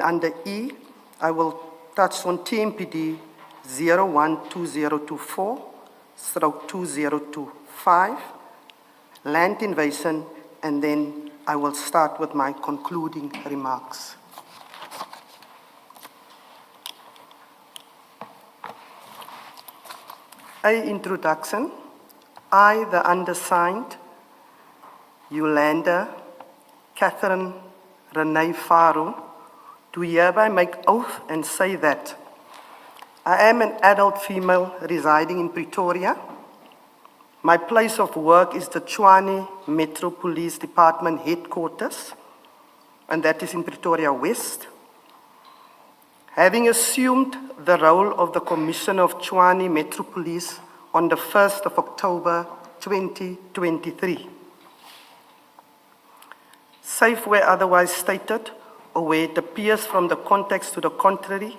Under E, I will touch on TMPD 012024/2025, land invasion, and then I will start with my concluding remarks. Introduction. I, the undersigned, Yolanda Catherine Renee Faru, do hereby make oath and say that I am an adult female residing in Pretoria. My place of work is the Tshwane Metro Police Department headquarters, and that is in Pretoria West. Having assumed the role of the Commissioner of Tshwane Metro Police on the 1st of October 2023. Save where otherwise stated, or where it appears from the context to the contrary,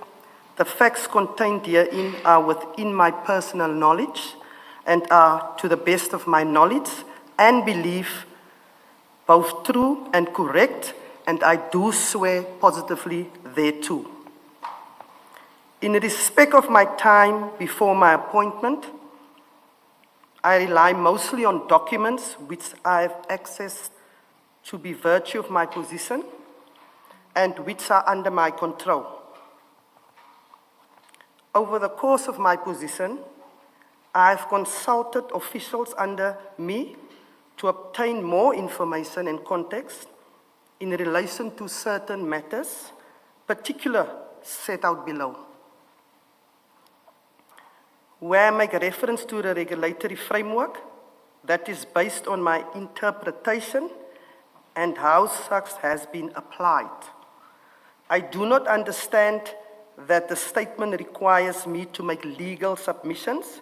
the facts contained herein are within my personal knowledge and are, to the best of my knowledge and belief, both true and correct, and I do swear positively thereto. In respect of my time before my appointment, I rely mostly on documents which I have accessed to by virtue of my position and which are under my control. Over the course of my position, I have consulted officials under me to obtain more information and context in relation to certain matters, particularly set out below. Where I make reference to the regulatory framework that is based on my interpretation and how such has been applied. I do not understand that the statement requires me to make legal submissions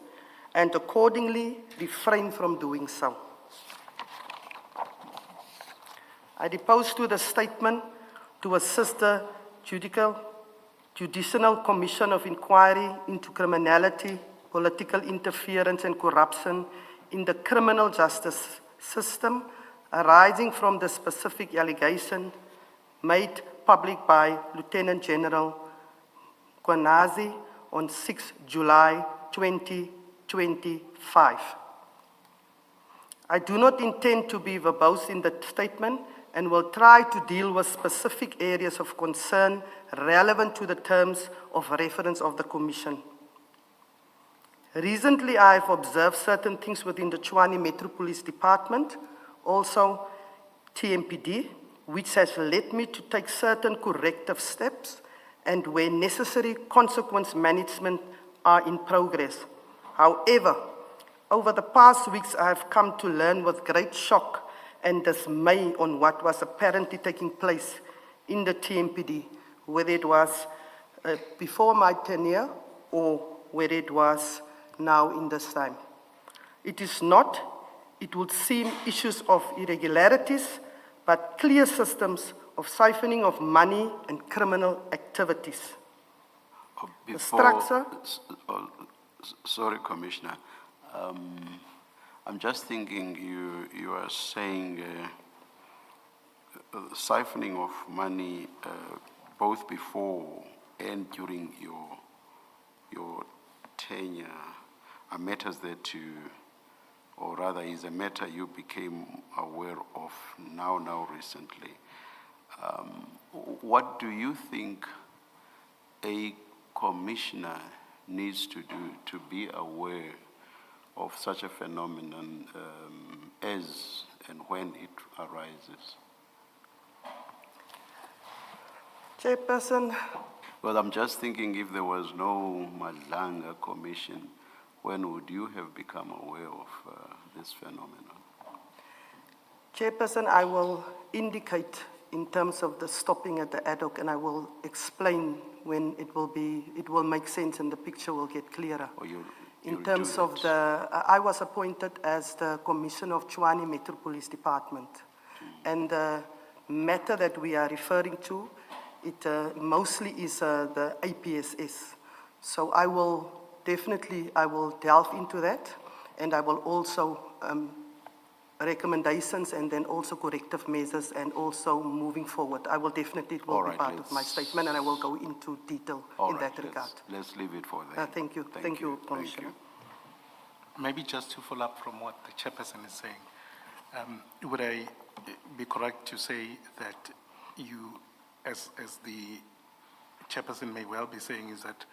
and accordingly refrain from doing so. I depose to the statement to assist the Judicial Commission of Inquiry into criminality, political interference and corruption in the criminal justice system arising from the specific allegation made public by Lieutenant General Kwanazi on 6 July 2025. I do not intend to be verbose in the statement and will try to deal with specific areas of concern relevant to the terms of reference of the Commission. Recently, I have observed certain things within the Tshwane Metro Police Department, also TMPD, which has led me to take certain corrective steps and where necessary consequence management are in progress. However, over the past weeks, I have come to learn with great shock and dismay on what was apparently taking place in the TMPD, whether it was before my tenure or whether it was now in this time. It is not, it would seem, issues of irregularities, but clear systems of siphoning of money and criminal activities. The structure. Sorry, Commissioner. I'm just thinking you are saying siphoning of money both before and during your tenure are matters that you, or rather is a matter you became aware of now recently. What do you think a commissioner needs to do to be aware of such a phenomenon as and when it arises? Chairperson. Well, I'm just thinking if there was no Madlanga Commission, when would you have become aware of this phenomenon? Chairperson, I will indicate in terms of the stopping at the ad hoc, and I will explain when it will make sense and the picture will get clearer. In terms of I was appointed as the Commissioner of Tshwane Metro Police Department. And the matter that we are referring to, it mostly is the APSS. So I will delve into that, and I will also recommendations and then also corrective measures and also moving forward. I will definitely, it will All be right, part of my statement and I will go into detail All in right, that regard. let's leave it for that. Thank you. Thank you, Commissioner. Maybe just to follow up from what the chairperson is saying, would I be correct to say that you, as the chairperson may well be saying, is that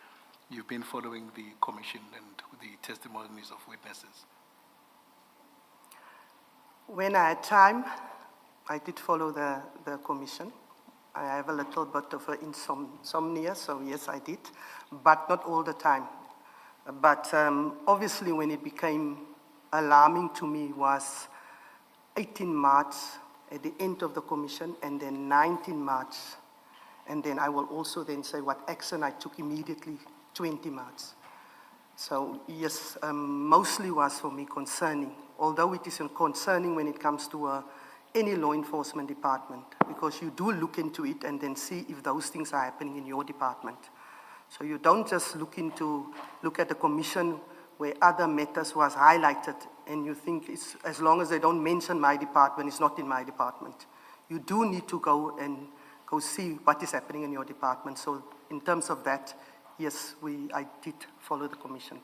you've been following the commission and the testimonies of witnesses? When I had time, I did follow the commission. I have a little bit of insomnia, so yes, I did, but not all the time. But obviously when it became alarming to me was 18 March at the end of the commission and then 19 March. And then I will also then say what action I took immediately 20 March. So yes, mostly was for me concerning, although it isn't concerning when it comes to any law enforcement department, because you do look into it and then see if those things are happening in your department. So you don't just look at the commission where other matters was highlighted and you think it's, as long as they don't mention my department, it's not in my department. You do need to go see what is happening in your department. So in terms of that, yes, I did follow the commission.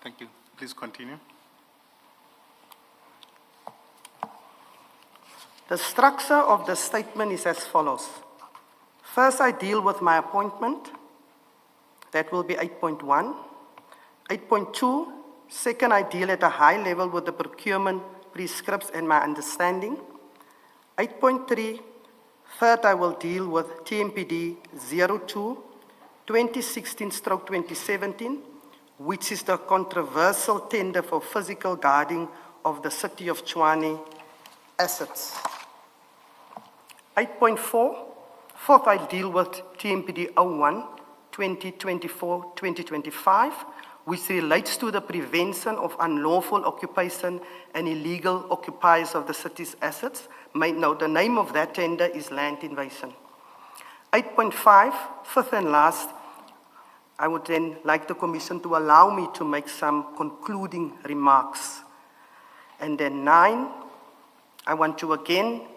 Thank you. Please continue. The structure of the statement is as follows. First, I deal with my appointment. That will be 8.1. 8.2, second, I deal at a high level with the procurement prescripts and my understanding. 8.3, third, I will deal with TMPD 02, 2016/2017, which is the controversial tender for physical guarding of the City of Tshwane assets. 8.4, fourth, I deal with TMPD 01, 2024-2025, which relates to the prevention of unlawful occupation and illegal occupiers of the city's assets. Now, the name of that tender is land invasion. 8.5, fifth and last, I would then like the Commission to allow me to make some concluding remarks. And then 9, I want to again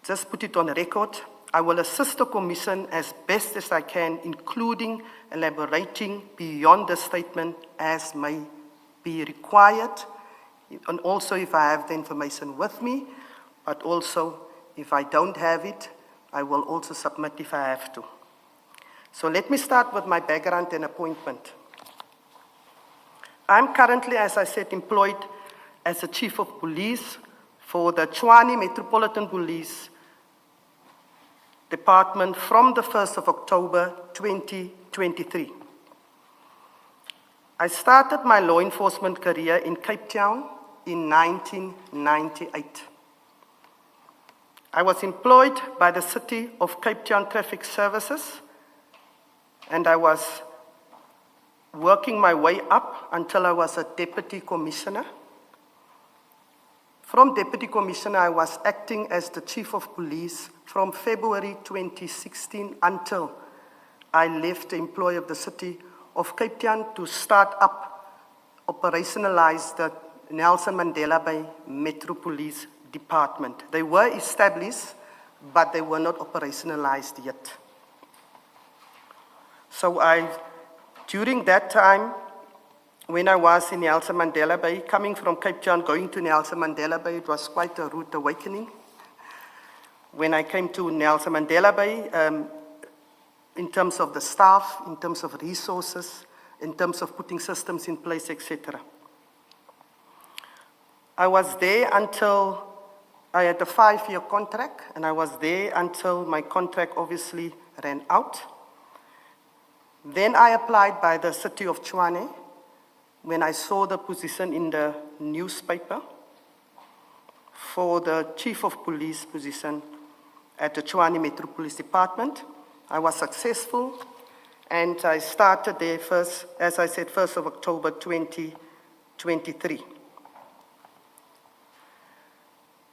just put it on record. I will assist the Commission as best as I can, including elaborating beyond the statement as may be required, and also if I have the information with me, but also if I don't have it, I will also submit if I have to. So let me start with my background and appointment. I'm currently, as I said, employed as a Chief of Police for the Tshwane Metropolitan Police Department from the 1st of October 2023. I started my law enforcement career in Cape Town in 1998. I was employed by the City of Cape Town Traffic Services, and I was working my way up until I was a Deputy Commissioner. From Deputy Commissioner, I was acting as the Chief of Police from February 2016 until I left the employ of the City of Cape Town to start up, operationalize the Nelson Mandela Bay Metro Police Department. They were established, but they were not operationalized yet. So during that time, when I was in Nelson Mandela Bay, coming from Cape Town, going to Nelson Mandela Bay, it was quite a rude awakening. When I came to Nelson Mandela Bay, in terms of the staff, in terms of resources, in terms of putting systems in place, etc. I was there until I had a 5-year contract, and I was there until my contract obviously ran out. Then I applied by the City of Tshwane when I saw the position in the newspaper for the Chief of Police position at the Tshwane Metro Police Department. I was successful, and I started there first, as I said, 1st of October 2023.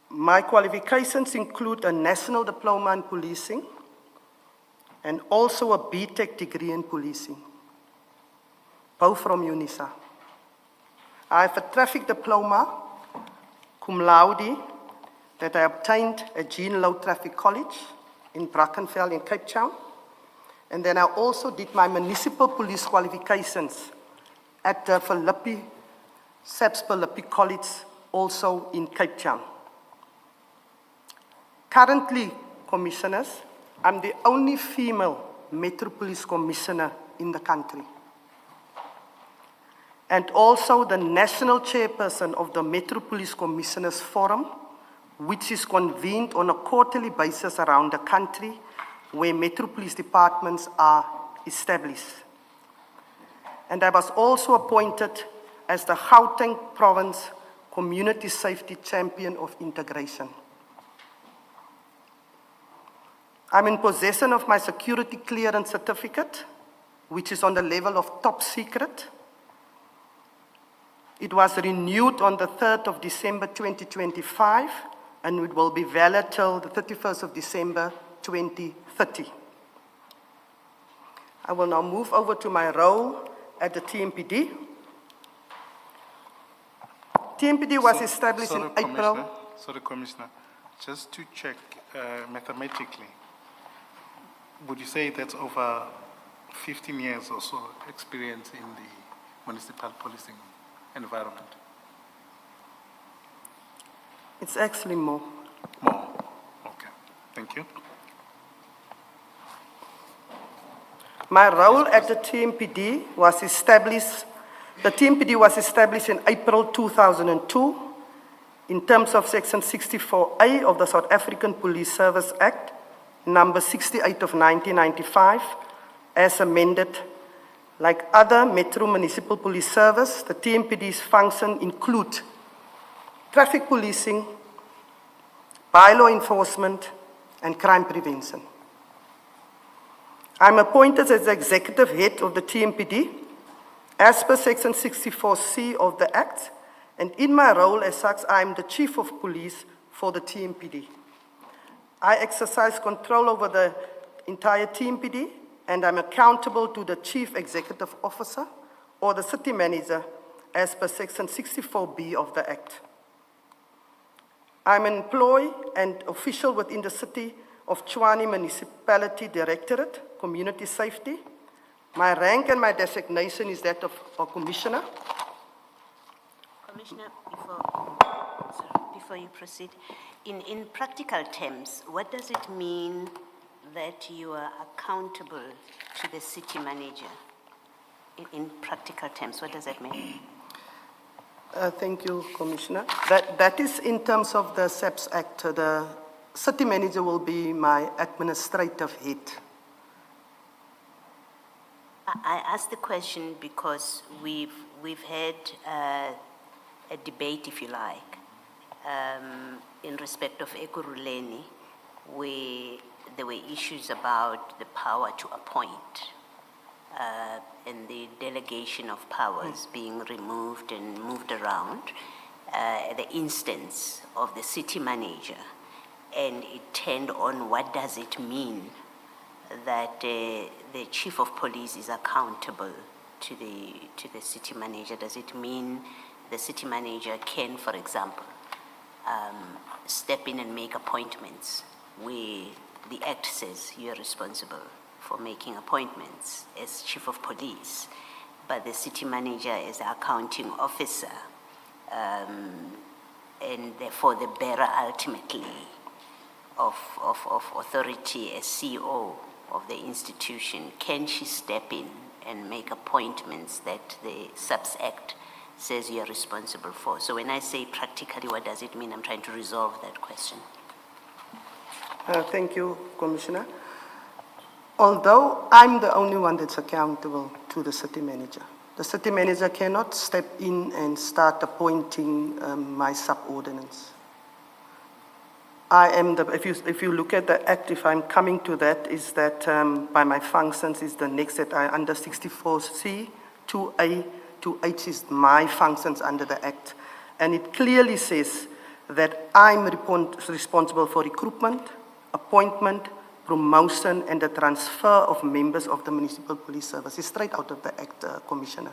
My qualifications include a National Diploma in Policing and also a BTEC degree in Policing, both from UNISA. I have a traffic diploma, cum laude, that I obtained at Jean Low Traffic College in Brackenfell in Cape Town. And then I also did my municipal police qualifications at the SAPS Philippi College, also in Cape Town. Currently, commissioners, I'm the only female Metro Police Commissioner in the country. And also the national chairperson of the Metro Police Commissioners Forum, which is convened on a quarterly basis around the country where Metro Police departments are established. And I was also appointed as the Gauteng Province Community Safety Champion of Integration. I'm in possession of my security clearance certificate, which is on the level of top secret. It was renewed on the 3rd of December 2025, and it will be valid till the 31st of December 2030. I will now move over to my role at the TMPD. TMPD was established in April. Sorry, Commissioner. Just to check mathematically, would you say that's over 15 years or so experience in the municipal policing environment? It's actually more. More. Okay. Thank you. My role at the TMPD was established, the TMPD was established in April 2002 in terms of Section 64A of the South African Police Service Act, number 68 of 1995, as amended. Like other Metro Municipal Police Service, the TMPD's function include traffic policing, bylaw enforcement, and crime prevention. I'm appointed as the executive head of the TMPD as per Section 64C of the Act, and in my role as such, I'm the Chief of Police for the TMPD. I exercise control over the entire TMPD, and I'm accountable to the Chief Executive Officer or the City Manager as per Section 64B of the Act. I'm an employee and official within the City of Tshwane Municipality Directorate, Community Safety. My rank and my designation is that of a Commissioner. Commissioner, before you proceed, in practical terms, what does it mean that you are accountable to the city manager? In practical terms, what does that mean? Thank you, Commissioner. That is in terms of the SAPS Act. The city manager will be my administrative head. I asked the question because we've had a debate, if you like, in respect of Ekurhuleni, where there were issues about the power to appoint and the delegation of powers being removed and moved around, the instance of the city manager, and it turned on what does it mean that the chief of police is accountable to the city manager. Does it mean the city manager can, for example, step in and make appointments where the Act says you're responsible for making appointments as chief of police, but the city manager is the accounting officer, and therefore the bearer ultimately of authority as CEO of the institution? Can she step in and make appointments that the SAPS Act says you're responsible for? So when I say practically, what does it mean? I'm trying to resolve that question. Thank you, Commissioner. Although I'm the only one that's accountable to the city manager, the city manager cannot step in and start appointing my subordinates. I am the, if you look at the Act, if I'm coming to that, is that by my functions is the next that I under 64C, 2A, 2H is my functions under the Act. And it clearly says that I'm responsible for recruitment, appointment, promotion, and the transfer of members of the Municipal Police Service. It's straight out of the Act, Commissioner.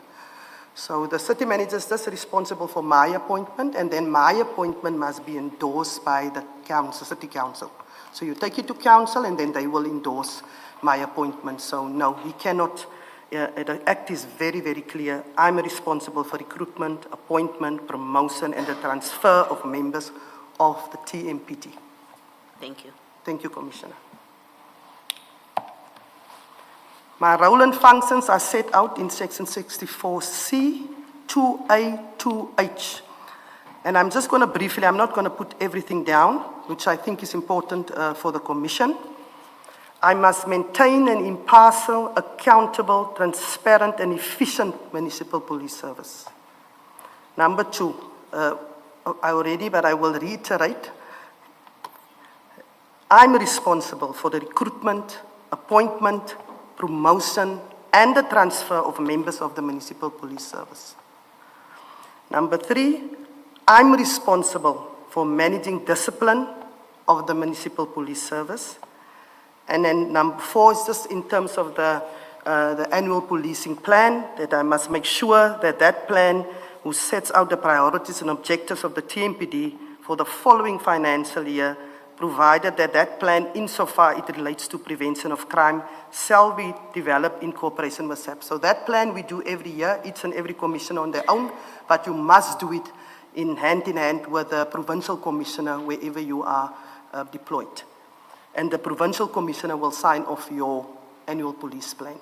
So the city manager is just responsible for my appointment, and then my appointment must be endorsed by the council, city council. So you take it to council, and then they will endorse my appointment. So no, he cannot. The act is very, very clear. I'm responsible for recruitment, appointment, promotion, and the transfer of members of the TMPD. Thank you. Thank you, Commissioner. My role and functions are set out in Section 64C, 2A, 2H. And I'm just going to briefly, I'm not going to put everything down, which I think is important for the Commission. I must maintain an impartial, accountable, transparent, and efficient municipal police service. Number 2, I already, but I will reiterate. I'm responsible for the recruitment, appointment, promotion, and the transfer of members of the municipal police service. Number 3, I'm responsible for managing discipline of the municipal police service. And then number 4 is just in terms of the annual policing plan, that I must make sure that that plan who sets out the priorities and objectives of the TMPD for the following financial year, provided that that plan, insofar it relates to prevention of crime, shall be developed in cooperation with SAP. So that plan we do every year, each and every commissioner on their own, but you must do it in hand with the provincial commissioner wherever you are deployed. And the provincial commissioner will sign off your annual police plan.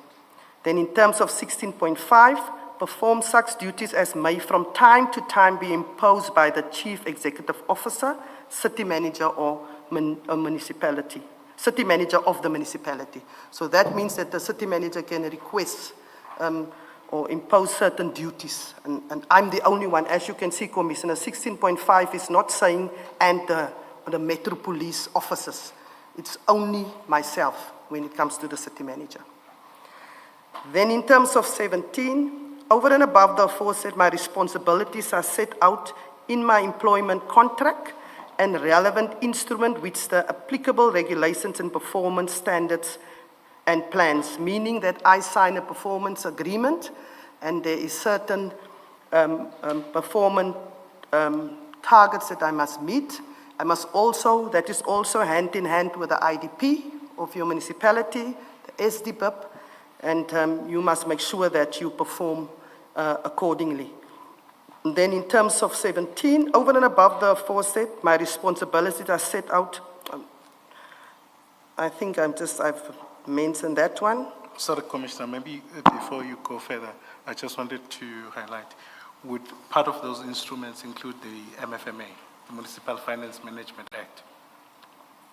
Then in terms of 16.5, perform such duties as may from time to time be imposed by the chief executive officer, city manager or municipality, city manager of the municipality. So that means that the city manager can request or impose certain duties. And I'm the only one, as you can see, Commissioner, 16.5 is not saying and the Metro Police officers. It's only myself when it comes to the city manager. Then in terms of 17, over and above the aforesaid, my responsibilities are set out in my employment contract and relevant instrument which the applicable regulations and performance standards and plans, meaning that I sign a performance agreement and there is certain performance targets that I must meet. I must also, that is also hand in hand with the IDP of your municipality, the SDPIP, and you must make sure that you perform accordingly. And then in terms of 17, over and above the aforesaid, my responsibilities are set out. I think I've mentioned that one. Sorry, Commissioner, maybe before you go further, I just wanted to highlight, would part of those instruments include the MFMA? The Municipal Finance Management Act?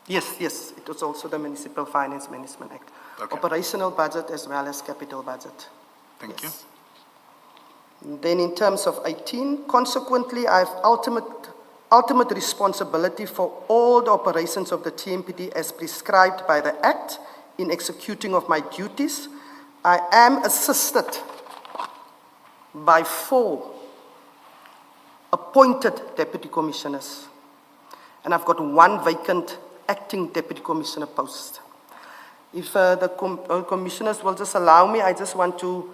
Yes, it was also the Municipal Finance Management Act. Okay. Operational budget as well as capital budget. Thank you. Then in terms of 18, consequently, I have ultimate responsibility for all the operations of the TMPD as prescribed by the Act in executing of my duties. I am assisted by 4 appointed deputy commissioners, and I've got 1 vacant acting deputy commissioner post. If the commissioners will just allow me, I just want to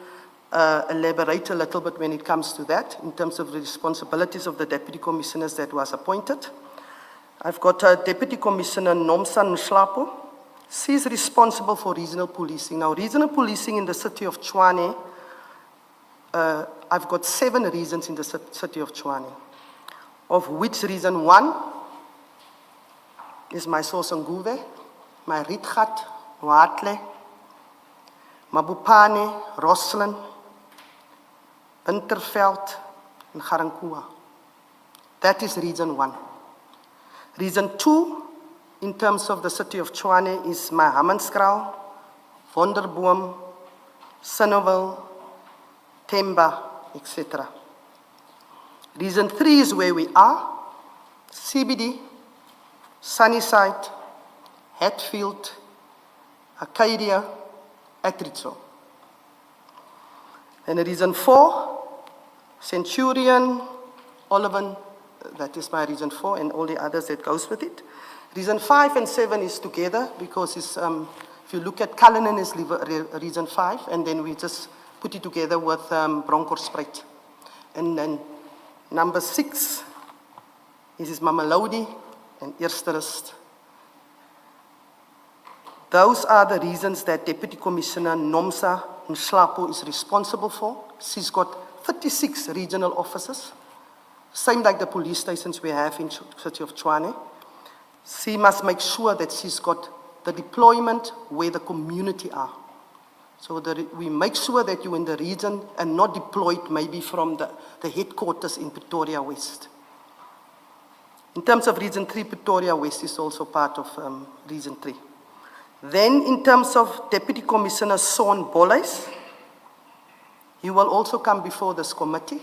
elaborate a little bit when it comes to that, in terms of the responsibilities of the deputy commissioners that was appointed. I've got Deputy Commissioner Nomaan Nhlapo. She's responsible for regional policing. Now, regional policing in the City of Tshwane, I've got 7 regions in the City of Tshwane, of which region 1 is my Sosanguve, my Rietgat, Oratile, Mabopane, Roslyn, Winterveld, and Garankuwa. That is region 1. Region 2, in terms of the City of Tshwane, is my Hammanskraal, Wonderboom, Sinnerville, Temba, etc. Region 3 is where we are, CBD, Sunnyside, Hatfield, Arcadia, Atteridgeville. And region 4, Centurion, Oliven, that is my region 4, and all the others that goes with it. Region 5 and 7 is together because it's, if you look at Cullinan is region 5, and then we just put it together with Bronkhorstspruit And then number 6 is Mamelodi and Eersterust. Those are the reasons that Deputy Commissioner Nomsa Nhlapo is responsible for. She's got 36 regional officers, same like the police stations we have in City of Tshwane. She must make sure that she's got the deployment where the community are. So that we make sure that you're in the region and not deployed maybe from the headquarters in Pretoria West. In terms of Region 3, Pretoria West is also part of Region 3. Then in terms of Deputy Commissioner Son Bollys, he will also come before this committee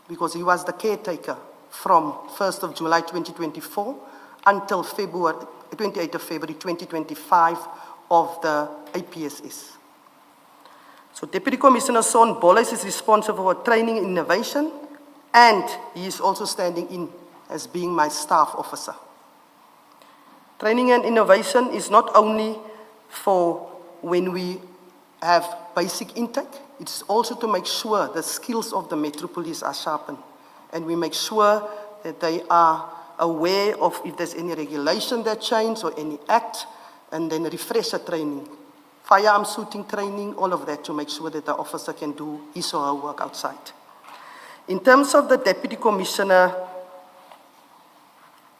because he was the caretaker from 1st of July 2024 until 28th of February 2025 of the APSS. So Deputy Commissioner Son Bollys is responsible for training and innovation, and he is also standing in as being my staff officer. Training and innovation is not only for when we have basic intake, it's also to make sure the skills of the Metro Police are sharpened. And we make sure that they are aware of if there's any regulation that change or any act, and then refresher training, firearm shooting training, all of that to make sure that the officer can do his or her work outside. In terms of the Deputy Commissioner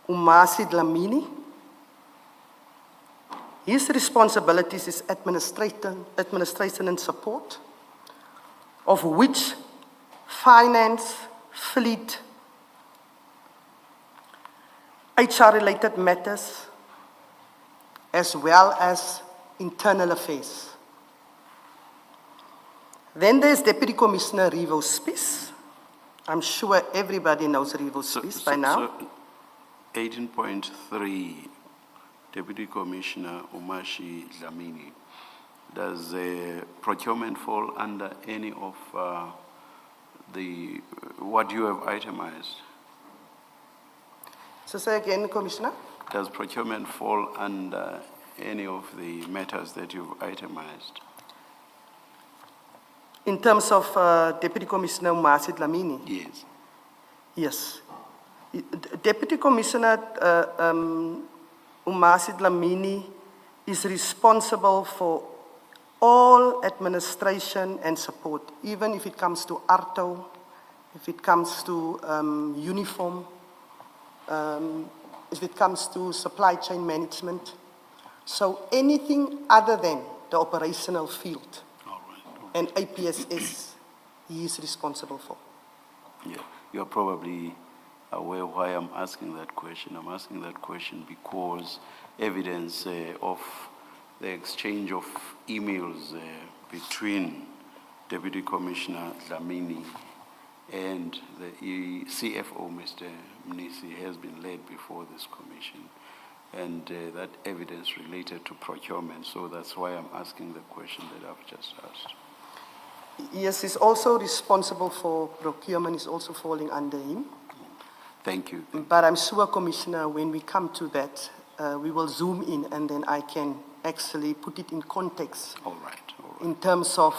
Umasi Dlamini, his responsibilities is administration and support, of which finance, fleet, HR-related matters, as well as internal affairs. Then there's Deputy Commissioner Revo Spies. I'm sure everybody knows Revo Spies by now. 18.3, Deputy Commissioner Umashi Dlamini. Does procurement fall under any of what you have itemized? So say again, Commissioner. Does procurement fall under any of the matters that you've itemized? In terms of Deputy Commissioner Umasi Dlamini? Yes. Yes. Deputy Commissioner Umasi Dlamini is responsible for all administration and support, even if it comes to ARTO, if it comes to uniform, if it comes to supply chain management. So anything other than the operational field and APSS, he is responsible for. Yeah, you're probably aware why I'm asking that question. I'm asking that question because evidence of the exchange of emails between Deputy Commissioner Dlamini and the CFO, Mr. Mnisi, has been laid before this commission, and that evidence related to procurement. So that's why I'm asking the question that I've just asked. Yes, he's also responsible for procurement, is also falling under him. Thank you. But I'm sure, Commissioner, when we come to that, we will zoom in and then I can actually put it in context. All right. In terms of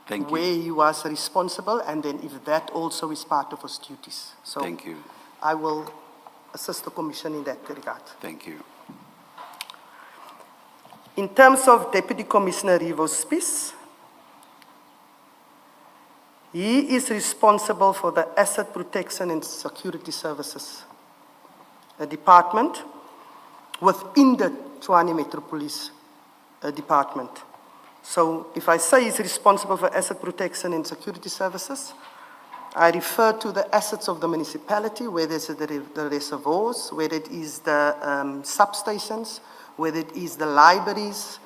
Thank you. where he was responsible, and then if that also is part of his duties. So Thank you. I will assist the Commission in that regard. Thank you. In terms of Deputy Commissioner Revo Spies, he is responsible for the Asset Protection and Security Services, a department within the Tshwane Metro Police Department. So if I say he's responsible for Asset Protection and Security Services, I refer to the assets of the municipality, whether it's the reservoirs, whether it is the substations, whether it is the libraries,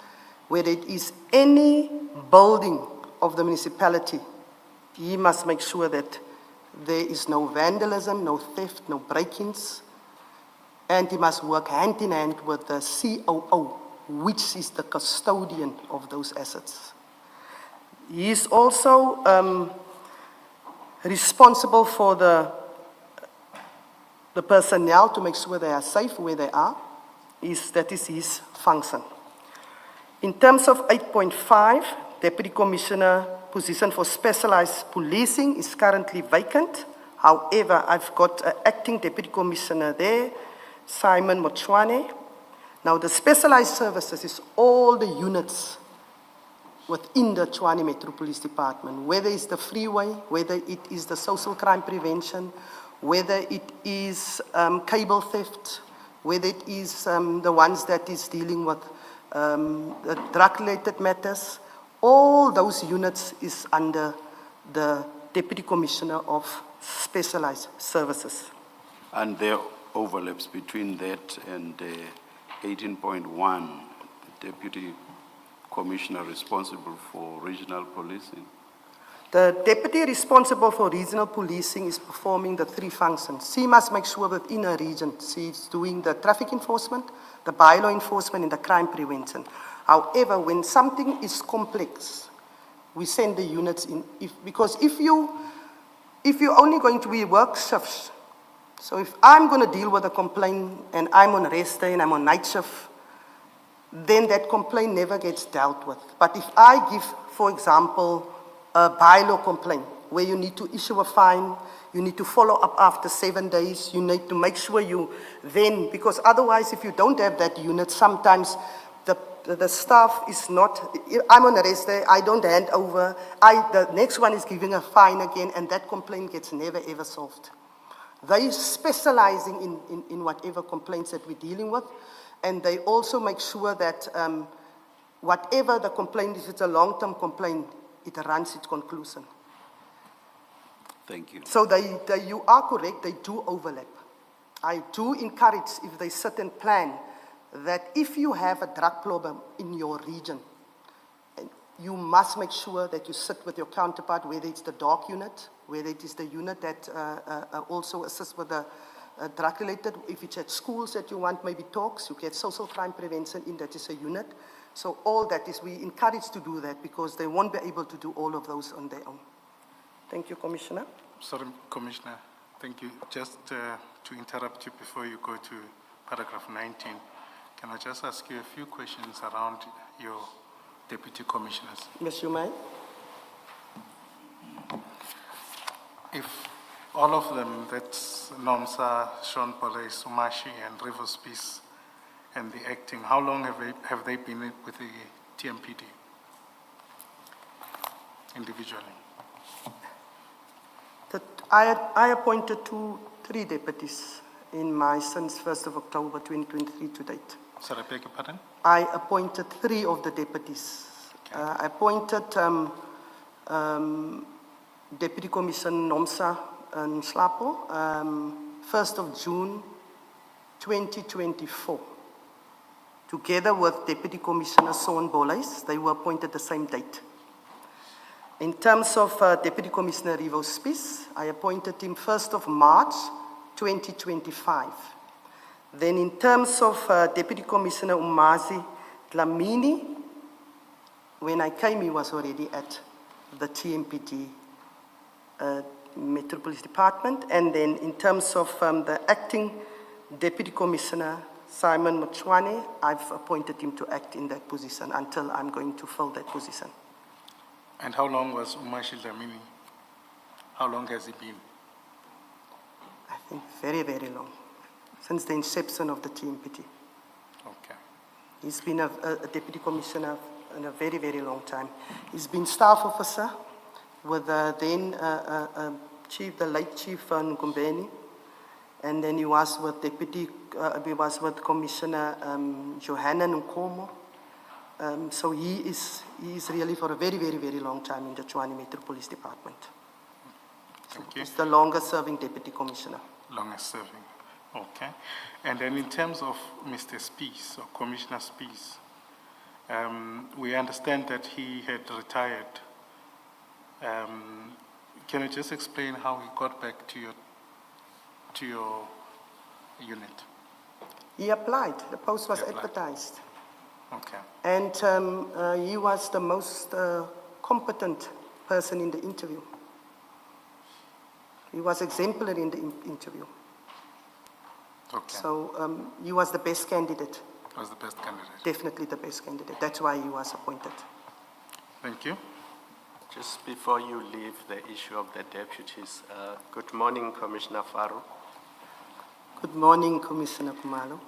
whether it is any building of the municipality. He must make sure that there is no vandalism, no theft, no break-ins, and he must work hand in hand with the COO, which is the custodian of those assets. He is also responsible for the personnel to make sure they are safe where they are. That is his function. In terms of 8.5, Deputy Commissioner position for specialized policing is currently vacant. However, I've got an acting deputy commissioner there, Simon Mpofu-Walsh. Now, the specialized services is all the units within the Tshwane Metro Police Department, whether it's the freeway, whether it is the social crime prevention, whether it is cable theft, whether it is the ones that is dealing with the drug-related matters. All those units is under the Deputy Commissioner of Specialized Services. And there are overlaps between that and 18.1, Deputy Commissioner responsible for regional policing. The deputy responsible for regional policing is performing the three functions. She must make sure that in her region, she's doing the traffic enforcement, the bylaw enforcement, and the crime prevention. However, when something is complex, we send the units in. Because if you're only going to be work shifts, so if I'm going to deal with a complaint and I'm on rest day and I'm on night shift, then that complaint never gets dealt with. But if I give, for example, a bylaw complaint where you need to issue a fine, you need to follow up after 7 days, you need to make sure you then, because otherwise if you don't have that unit, sometimes the staff is not, I'm on a rest day, I don't hand over, the next one is giving a fine again, and that complaint gets never ever solved. They specializing in whatever complaints that we're dealing with, and they also make sure that whatever the complaint is, if it's a long-term complaint, it runs its conclusion. Thank you. So you are correct, they do overlap. I do encourage, if they sit and plan, that if you have a drug problem in your region, you must make sure that you sit with your counterpart, whether it's the DOC unit, whether it is the unit that also assists with the drug-related, if it's at schools that you want maybe talks, you get social crime prevention in, that is a unit. So all that is, we encourage to do that because they won't be able to do all of those on their own. Thank you, Commissioner. Sorry, Commissioner, thank you. Just to interrupt you before you go to paragraph 19, can I just ask you a few questions around your deputy commissioners? Yes, you may. If all of them, that's Nomsa, Sean Pole, Sumashi, and Rivers Peace, and the acting, how long have they been with the TMPD individually? I appointed three deputies in my since 1st of October 2023 to date. Sorry, I beg your pardon? I appointed three of the deputies. Okay. I appointed Deputy Commissioner Nomsa Nslapo, 1st of June 2024. Together with Deputy Commissioner Sean Boles, they were appointed the same date. In terms of Deputy Commissioner Rivers Spies, I appointed him 1st of March 2025. Then in terms of Deputy Commissioner Umazi Dlamini, when I came, he was already at the TMPD Metro Police Department. And then in terms of the acting Deputy Commissioner, Simon Mpofu-Walsh, I've appointed him to act in that position until I'm going to fill that position. And how long was Umashi Dlamini? How long has he been? I think very, very long, since the inception of the TMPD. Okay. He's been a deputy commissioner in a very, very long time. He's been staff officer with then the late Chief Ngumbeni, and then he was with Commissioner Johanna Nkomo. So he is really for a very, very, very long time in the Tshwane Metro Police Department. Thank you. He's the longest serving deputy commissioner. Longest serving. Okay. And then in terms of Mr. Spies, or Commissioner Spies, we understand that he had retired. Can you just explain how he got back to your unit? He applied. The post was advertised. Okay. And he was the most competent person in the interview. He was exemplary in the interview. Okay. So he was the best candidate. Was the best candidate. Definitely the best candidate. That's why he was appointed. Thank you. Just before you leave the issue of the deputies, good morning, Commissioner Faru. Good morning, Commissioner Kumalo.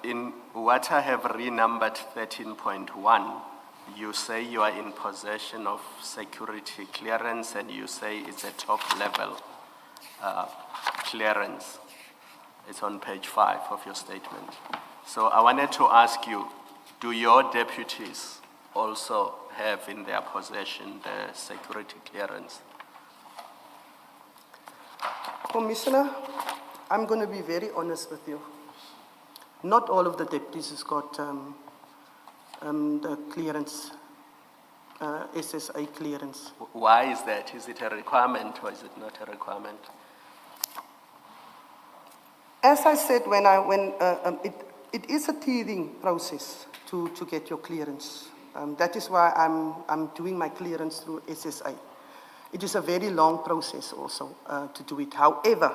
In what I have renumbered 13.1, you say you are in possession of security clearance and you say it's a top level clearance. It's on page 5 of your statement. So I wanted to ask you, do your deputies also have in their possession the security clearance? Commissioner, I'm going to be very honest with you. Not all of the deputies has got the clearance, SSA clearance. Why is that? Is it a requirement or is it not a requirement? As I said, it is a teething process to get your clearance. That is why I'm doing my clearance through SSA. It is a very long process also to do it. However,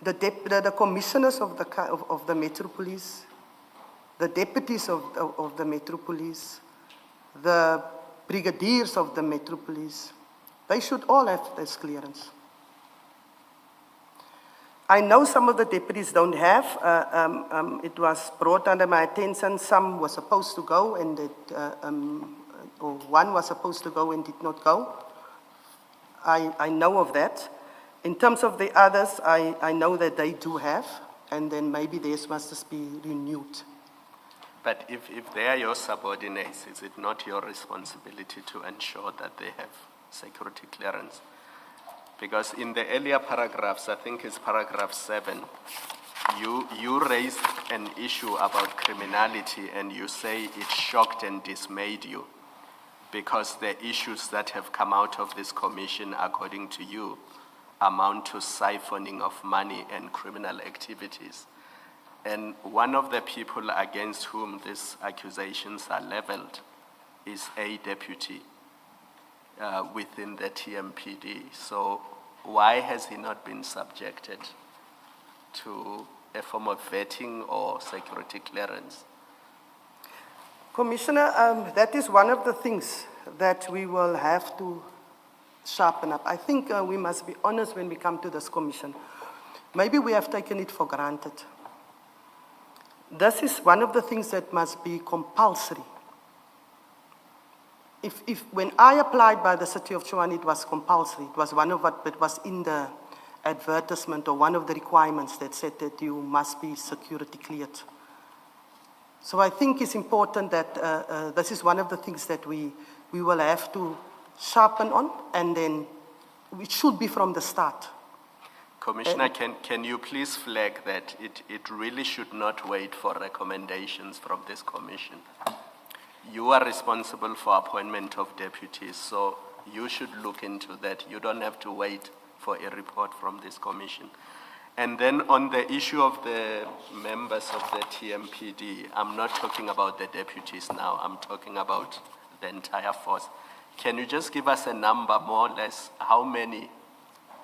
the commissioners of the Metro Police, the deputies of the Metro Police, the brigadiers of the Metro Police, they should all have this clearance. I know some of the deputies don't have. It was brought under my attention. Some were supposed to go, and or one was supposed to go and did not go. I know of that. In terms of the others, I know that they do have, and then maybe theirs must just be renewed. But if they are your subordinates, is it not your responsibility to ensure that they have security clearance? Because in the earlier paragraphs, I think it's paragraph 7, you raised an issue about criminality and you say it shocked and dismayed you because the issues that have come out of this commission, according to you, amount to siphoning of money and criminal activities. And one of the people against whom these accusations are leveled is a deputy within the TMPD. So why has he not been subjected to a form of vetting or security clearance? Commissioner, that is one of the things that we will have to sharpen up. I think we must be honest when we come to this commission. Maybe we have taken it for granted. This is one of the things that must be compulsory. When I applied by the City of Tshwane, it was compulsory. It was one of what it was in the advertisement or one of the requirements that said that you must be security cleared. So I think it's important that this is one of the things that we will have to sharpen on, and then it should be from the start. Commissioner, can you please flag that it really should not wait for recommendations from this commission? You are responsible for appointment of deputies, so you should look into that. You don't have to wait for a report from this commission. And then on the issue of the members of the TMPD, I'm not talking about the deputies now, I'm talking about the entire force. Can you just give us a number, more or less, how many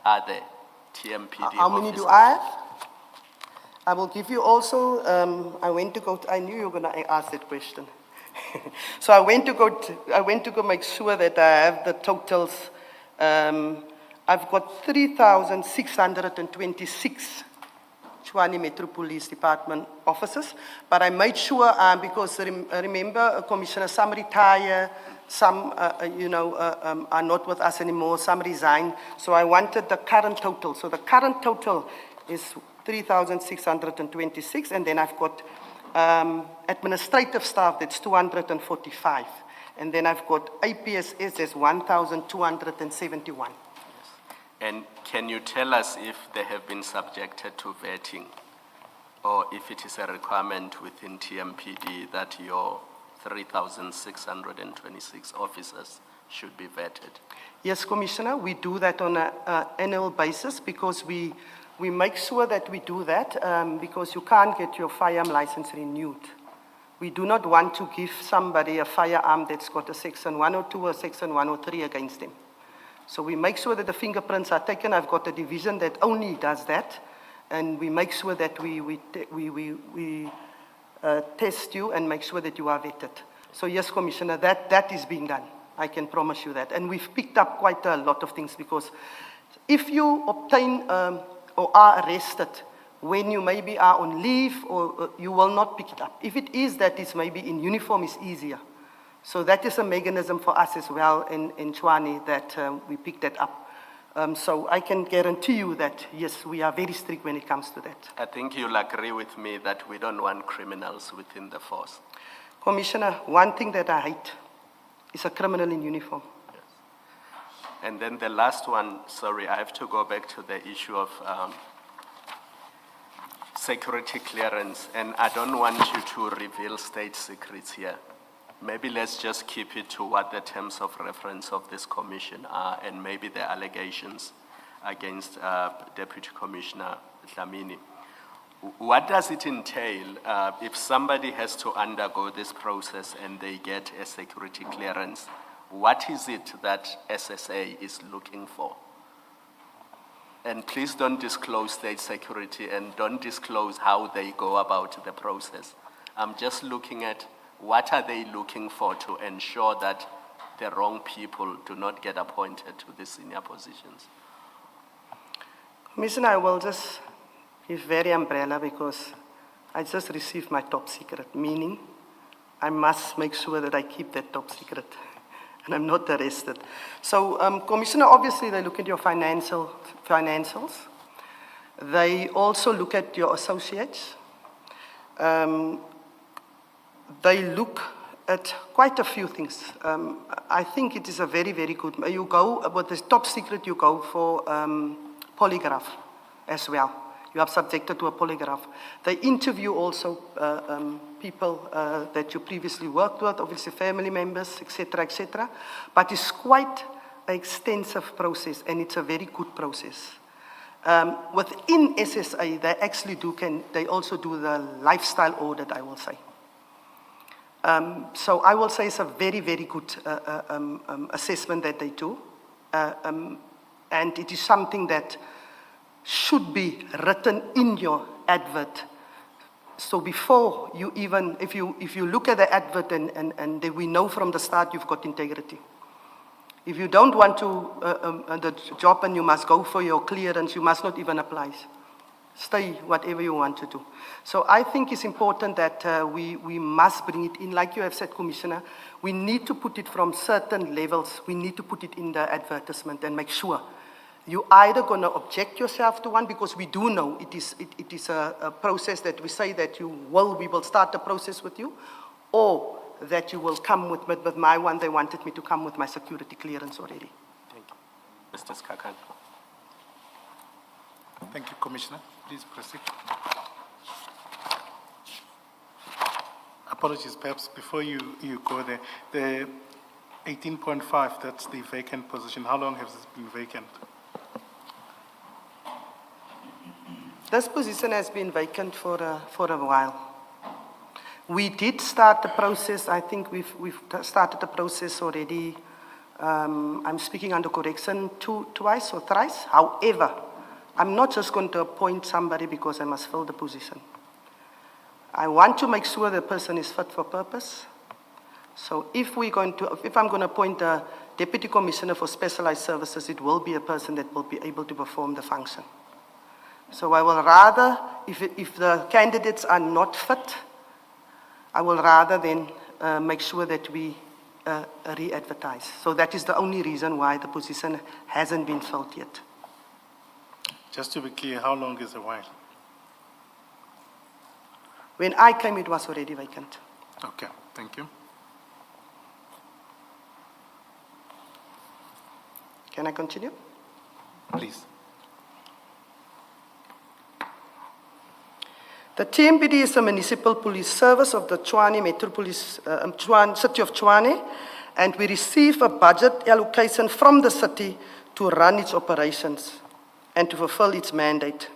are there? TMPD How many do I have? I will give you also, I knew you were going to ask that question. So I went to go make sure that I have the totals. I've got 3,626 Tshwane Metro Police Department officers, but I made sure, because remember, Commissioner, some retire, some, are not with us anymore, some resign, so I wanted the current total. So the current total is 3,626, and then I've got administrative staff, that's 245. And then I've got APSS, that's 1,271. And can you tell us if they have been subjected to vetting, or if it is a requirement within TMPD that your 3,626 officers should be vetted? Yes, Commissioner, we do that on an annual basis because we make sure that we do that because you can't get your firearm license renewed. We do not want to give somebody a firearm that's got a section 102 or section 103 against them. So we make sure that the fingerprints are taken. I've got a division that only does that, and we make sure that we test you and make sure that you are vetted. So yes, Commissioner, that is being done. I can promise you that. And we've picked up quite a lot of things, because if you obtain or are arrested when you maybe are on leave, or you will not pick it up. If it is that it's maybe in uniform, it's easier. So that is a mechanism for us as well in Tshwane, that we pick that up. So I can guarantee you that, yes, we are very strict when it comes to that. I think you'll agree with me that we don't want criminals within the force. Commissioner, one thing that I hate is a criminal in uniform. And then the last one, sorry, I have to go back to the issue of security clearance, and I don't want you to reveal state secrets here. Maybe let's just keep it to what the terms of reference of this commission are, and maybe the allegations against Deputy Commissioner Dlamini. What does it entail if somebody has to undergo this process and they get a security clearance? What is it that SSA is looking for? And please don't disclose state security, and don't disclose how they go about the process. I'm just looking at what are they looking for to ensure that the wrong people do not get appointed to these senior positions. Commissioner, I will just give very umbrella, because I just received my top secret, meaning I must make sure that I keep that top secret and I'm not arrested. So, Commissioner, obviously they look at your financials. They also look at your associates. They look at quite a few things. I think it is a very, very good, you go, with the top secret, you go for polygraph as well. You are subjected to a polygraph. They interview also people that you previously worked with, obviously family members, etc., etc. But it's quite an extensive process, and it's a very good process. Within SSA, they actually they also do the lifestyle audit, I will say. So I will say it's a very, very good assessment that they do. And it is something that should be written in your advert. So before you even, if you look at the advert and we know from the start you've got integrity. If you don't want to the job and you must go for your clearance, you must not even apply. Stay whatever you want to do. So I think it's important that we must bring it in, like you have said, Commissioner, we need to put it from certain levels, we need to put it in the advertisement and make sure. You either going to object yourself to one, because we do know it is a process that we say that we will start the process with you, or that you will come with my one. They wanted me to come with my security clearance already. Thank you. Mr. Kekana. Thank you, Commissioner. Please proceed. Apologies, perhaps before you go there, the 18.5, that's the vacant position. How long has this been vacant? This position has been vacant for a while. We did start the process. I think we've started the process already. I'm speaking under correction twice or thrice. However, I'm not just going to appoint somebody because I must fill the position. I want to make sure the person is fit for purpose. So if I'm going to appoint a Deputy Commissioner for Specialized Services, it will be a person that will be able to perform the function. So I will rather, if the candidates are not fit, I will rather then make sure that we re-advertise. So that is the only reason why the position hasn't been filled yet. Just to be clear, how long is a while? When I came, it was already vacant. Okay, thank you. Can I continue? Please. The TMPD is a municipal police service of the Tshwane City of Tshwane, and we receive a budget allocation from the city to run its operations and to fulfill its mandate.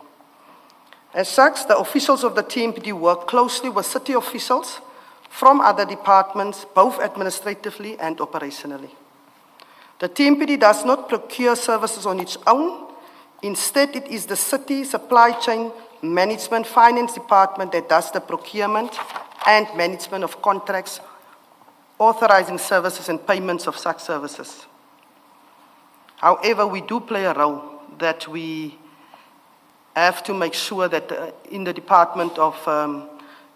As such, the officials of the TMPD work closely with city officials from other departments, both administratively and operationally. The TMPD does not procure services on its own. Instead, it is the city supply chain management finance department that does the procurement and management of contracts authorizing services and payments of such services. However, we do play a role that we have to make sure that in the department of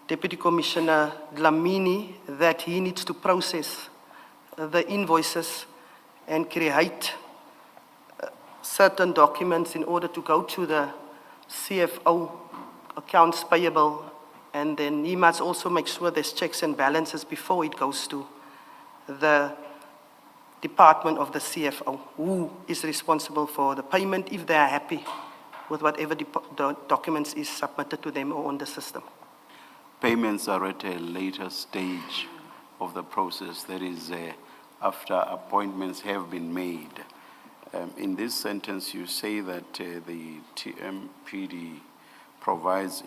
Deputy Commissioner Dlamini, that he needs to process the invoices and create certain documents in order to go to the CFO, accounts payable, and then he must also make sure there's checks and balances before it goes to the department of the CFO, who is responsible for the payment if they are happy with whatever the documents is submitted to them or on the system. Payments are at a later stage of the process, that is after appointments have been made. In this sentence, you say that the TMPD provides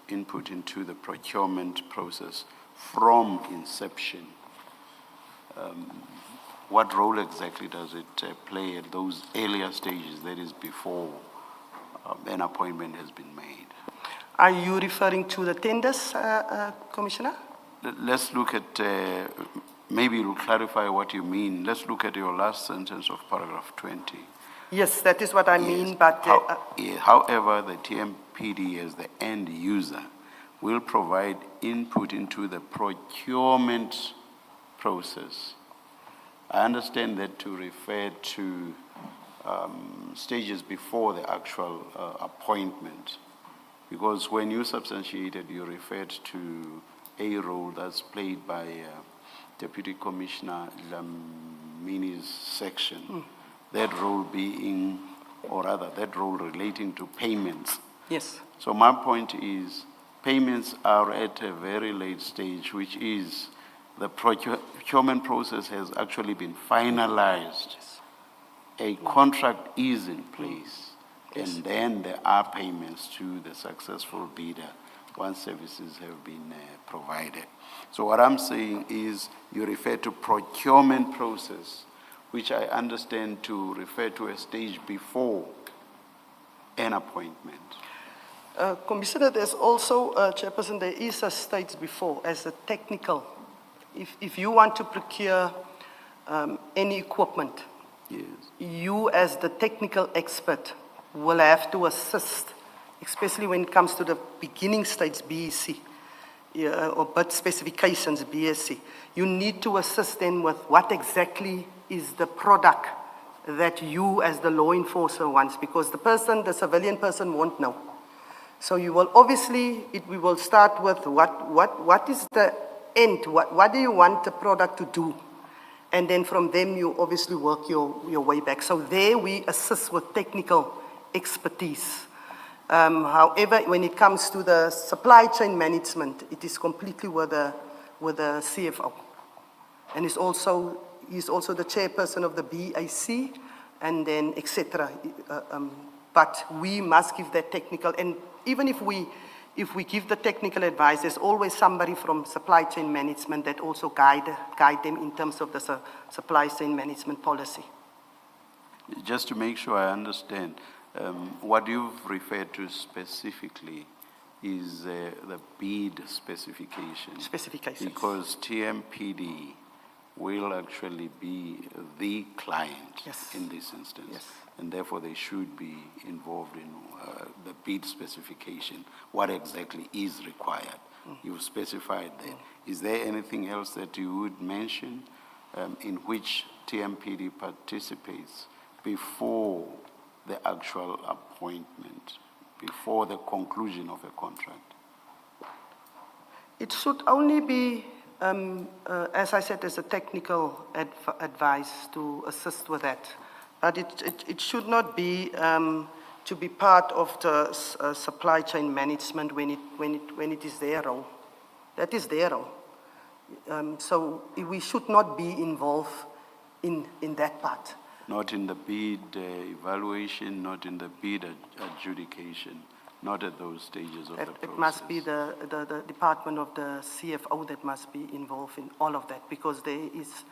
input into the procurement process from inception. What role exactly does it play at those earlier stages, that is before an appointment has been made? Are you referring to the tenders, Commissioner? Let's look at, maybe you'll clarify what you mean. Let's look at your last sentence of paragraph 20. Yes, that is what I mean, Yes. but... However, the TMPD as the end user will provide input into the procurement process. I understand that to refer to stages before the actual appointment, because when you substantiated, you referred to a role that's played by Deputy Commissioner Dlamini's section, that role being, or rather that role relating to payments. Yes. So my point is, payments are at a very late stage, which is the procurement process has actually been finalized. A contract is in place, and then there are payments to the successful bidder once services have been provided. So what I'm saying is, you refer to procurement process, which I understand to refer to a stage before an appointment. Commissioner, there's also, Chairperson, there is a stage before as a technical. If you want to procure any equipment, Yes. you as the technical expert will have to assist, especially when it comes to the beginning stage BEC, or bid specifications BSc. You need to assist them with what exactly is the product that you as the law enforcer wants, because the civilian person won't know. So you will obviously, we will start with what is the end, what do you want the product to do? And then from them you obviously work your way back. So there we assist with technical expertise. However, when it comes to the supply chain management, it is completely with the CFO. And he's also the chairperson of the BAC, and then etc. But we must give that technical, and even if we give the technical advice, there's always somebody from supply chain management that also guide them in terms of the supply chain management policy. Just to make sure I understand, what you've referred to specifically is the bid specification. Specifications. Because TMPD will actually be the client Yes. in this instance. Yes. And therefore they should be involved in the bid specification, what exactly is required. You've specified that. Is there anything else that you would mention in which TMPD participates before the actual appointment, before the conclusion of a contract? It should only be, as I said, as a technical advice to assist with that. But it should not be to be part of the supply chain management when it is their role. That is their role. So we should not be involved in that part. Not in the bid evaluation, not in the bid adjudication, not at those stages of the process. It must be the department of the CFO that must be involved in all of that, because there is,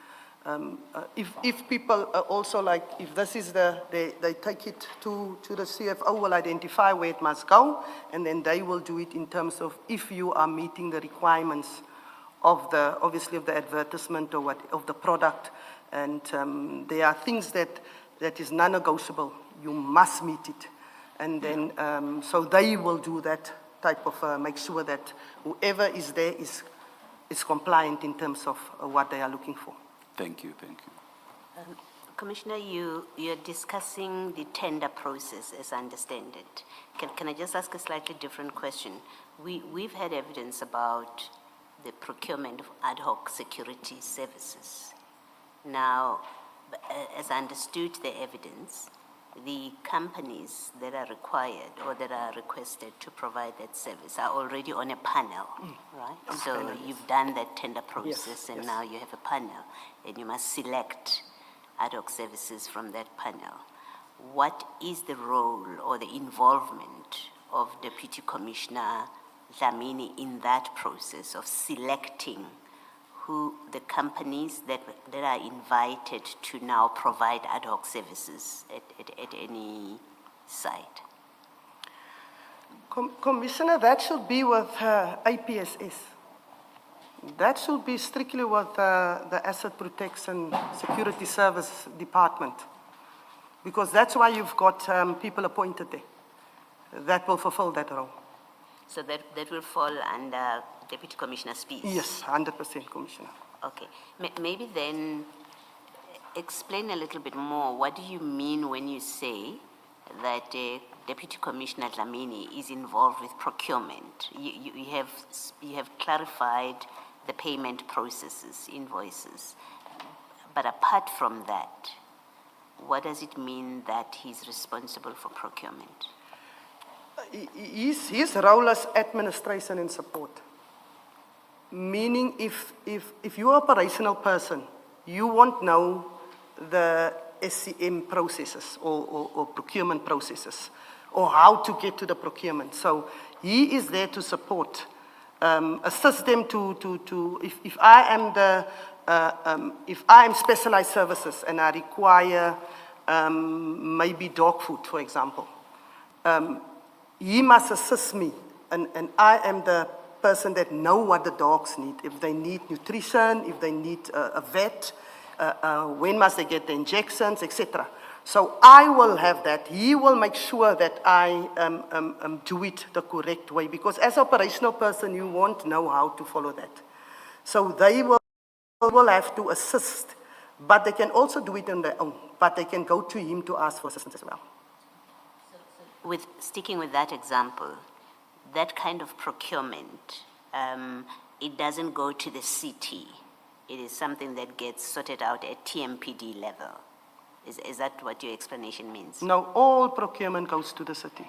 if people also like, if this is they take it to the CFO, will identify where it must go, and then they will do it in terms of if you are meeting the requirements of the, obviously of the advertisement or what, of the product. And there are things that is non-negotiable. You must meet it. And then, so they will do that type of, make sure that whoever is there is compliant in terms of what they are looking for. Thank you, thank you. Commissioner, you're discussing the tender process, as I understand it. Can I just ask a slightly different question? We've had evidence about the procurement of ad hoc security services. Now, as I understood the evidence, the companies that are required or that are requested to provide that service are already on a panel, right? So you've done that tender process, and now you have a panel, and you must select ad hoc services from that panel. What is the role or the involvement of Deputy Commissioner Dlamini in that process of selecting who the companies that are invited to now provide ad hoc services at any site? Commissioner, that should be with APSS. That should be strictly with the Asset Protection Security Service Department, because that's why you've got people appointed there that will fulfill that role. So that will fall under Deputy Commissioner Spies? Yes, 100%, Commissioner. Okay. Maybe then explain a little bit more. What do you mean when you say that Deputy Commissioner Dlamini is involved with procurement? You have clarified the payment processes, invoices. But apart from that, what does it mean that he's responsible for procurement? His role is administration and support. Meaning if you're an operational person, you won't know the SCM processes or procurement processes or how to get to the procurement. So he is there to support, assist them if I am if I am specialized services and I require maybe dog food, for example, he must assist me, and I am the person that know what the dogs need. If they need nutrition, if they need a vet, when must they get the injections, etc. So I will have that. He will make sure that I do it the correct way, because as an operational person, you won't know how to follow that. So they will have to assist, but they can also do it on their own, but they can go to him to ask for assistance as well. Sticking with that example, that kind of procurement, it doesn't go to the city. It is something that gets sorted out at TMPD level. Is that what your explanation means? No, all procurement goes to the city.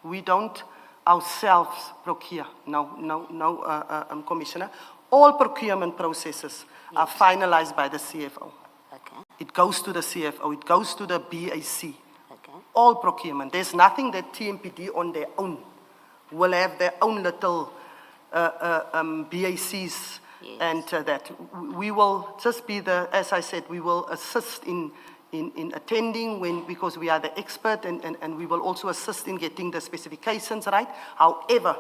We don't ourselves procure. No, Commissioner. All procurement processes are finalized by the CFO. Okay. It goes to the CFO. It goes to the BAC. Okay. All procurement. There's nothing that TMPD on their own will have their own little BACs and that. We will just be as I said, we will assist in attending because we are the expert, and we will also assist in getting the specifications right. However,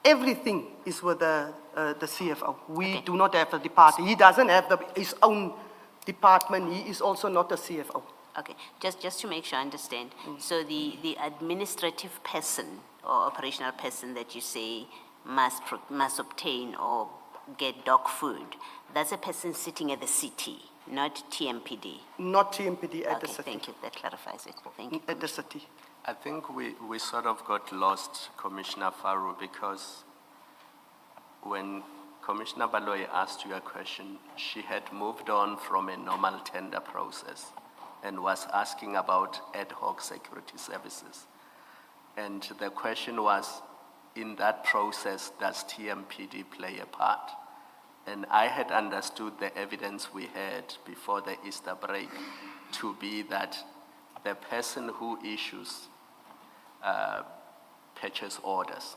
everything is with the CFO. We do not have a department. He doesn't have his own department. He is also not a CFO. Okay, just to make sure I understand. So the administrative person or operational person that you say must obtain or get dog food, that's a person sitting at the city, not TMPD. Not TMPD at the city. Thank you. That clarifies it. Thank you. At the city. I think we sort of got lost, Commissioner Faru, because when Commissioner Baloyi asked you a question, she had moved on from a normal tender process and was asking about ad hoc security services. And the question was, in that process, does TMPD play a part? And I had understood the evidence we had before the Easter break to be that the person who issues purchase orders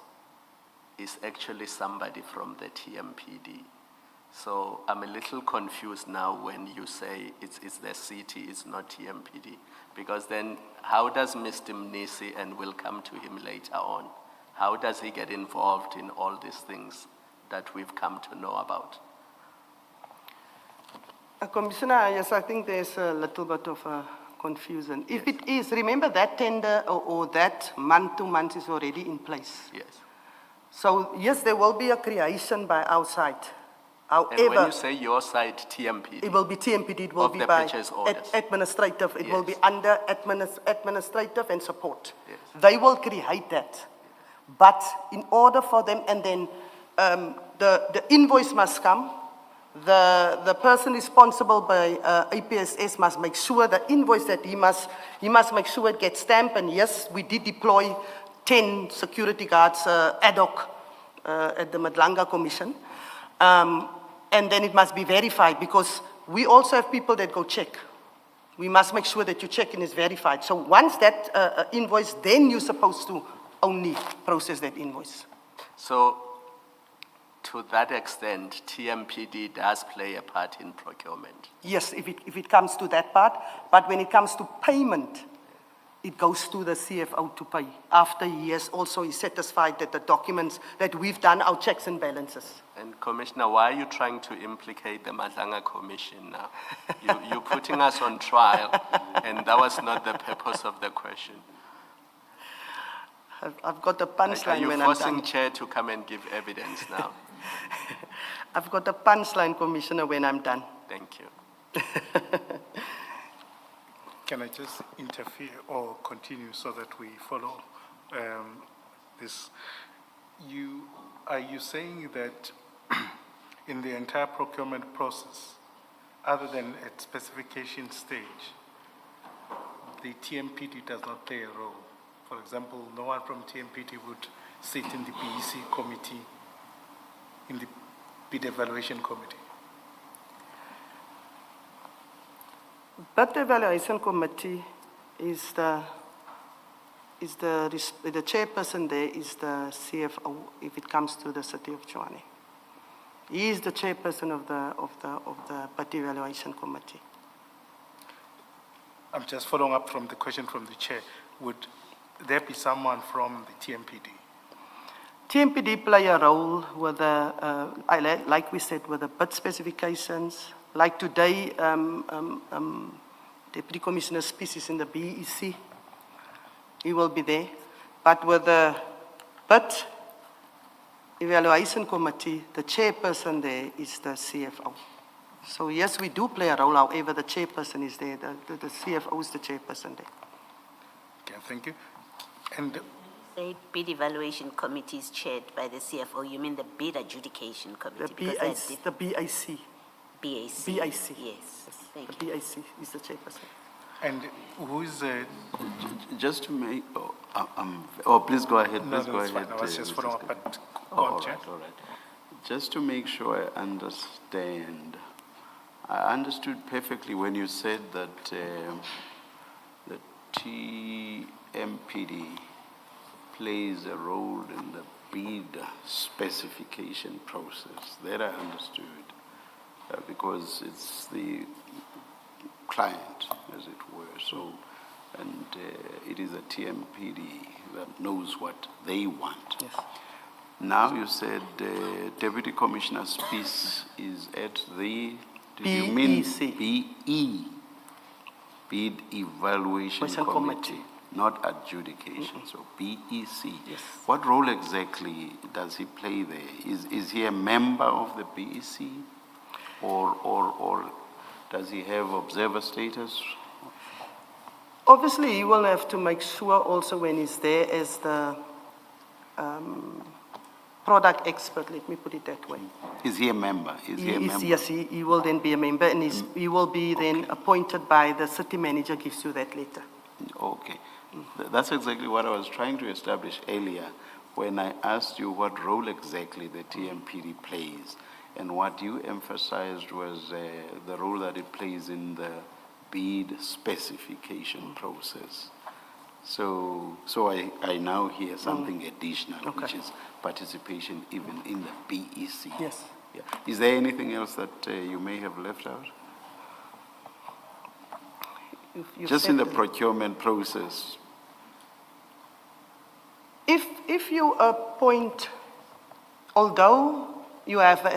is actually somebody from the TMPD. So I'm a little confused now when you say it's the city, it's not TMPD. Because then how does Mr. Mnisi, and we'll come to him later on, how does he get involved in all these things that we've come to know about? Commissioner, yes, I think there's a little bit of confusion. If it is, remember that tender or that month to month is already in place. Yes. So yes, there will be a creation by our side. And when However, you say your side, TMPD, it will be TMPD, it will Of be the by purchase orders. administrative, it will be Yes. under administrative and support. Yes. They will create that. But in order for them, and then the invoice must come, the person responsible by APSS must make sure the invoice that he must make sure it gets stamped, and yes, we did deploy 10 security guards ad hoc at the Madlanga Commission. And then it must be verified because we also have people that go check. We must make sure that your check-in is verified. So once that invoice, then you're supposed to only process that invoice. so to that extent, TMPD does play a part in procurement. Yes, if it comes to that part, but when it comes to payment, it goes to the CFO to pay after he has also is satisfied that the documents, that we've done our checks and balances. And Commissioner, why are you trying to implicate the Madlanga Commission now? You're putting us on trial, and that was not the purpose of the question. I've got a Are punchline you when I'm forcing done. Chair to come and give evidence now? I've got a punchline, Commissioner, when I'm done. Thank you. Can I just interfere or continue so that we follow this? Are you saying that in the entire procurement process, other than at specification stage, the TMPD does not play a role? For example, no one from TMPD would sit in the BEC committee, in the bid evaluation committee? But the evaluation committee is the chairperson there is the CFO if it comes to the City of Tshwane. He is the chairperson of the bid evaluation committee. I'm just following up from the question from the chair. Would there be someone from the TMPD? TMPD play a role with like we said, with the bid specifications. Like today, Deputy Commissioner Species in the BEC, he will be there. But with the bid evaluation committee, the chairperson there is the CFO. So yes, we do play a role, however, the chairperson is there, the CFO is the chairperson there. Okay, thank you. And Say bid evaluation committee is chaired by the CFO, you mean the bid adjudication The committee? Because they're BIC. BAC. BIC. Yes, thank The you. BIC is the chairperson. and who is the? Just to make, please go ahead, No, please go that's fine. ahead. I was just Mr. following up, Stephen. but Oh, go all on, Chair. right, all right. Just to make sure I understand, I understood perfectly when you said that the TMPD plays a role in the bid specification process. That I understood, because it's the client, as it were. So, and it is a TMPD that knows what they want. Yes. Now you said Deputy Commissioner Spies is at the, did you mean BEC. BE, Bid Evaluation Evaluation Committee, Committee. not adjudication, so BEC. Yes. What role exactly does he play there? Is he a member of the BEC or does he have observer status? Obviously, he will have to make sure also when he's there as the product expert, let me put it that way. Is he a member? Is he a member? Yes, he will then be a member, and he will be then appointed by the city manager, gives you that later. Okay. That's exactly what I was trying to establish earlier when I asked you what role exactly the TMPD plays. And what you emphasized was the role that it plays in the bid specification process. So I now hear something additional, which Okay. is participation even in the BEC. Yes. Yeah. Is there anything else that you may have left out? You've Just in the said- procurement process. If you appoint, although you have the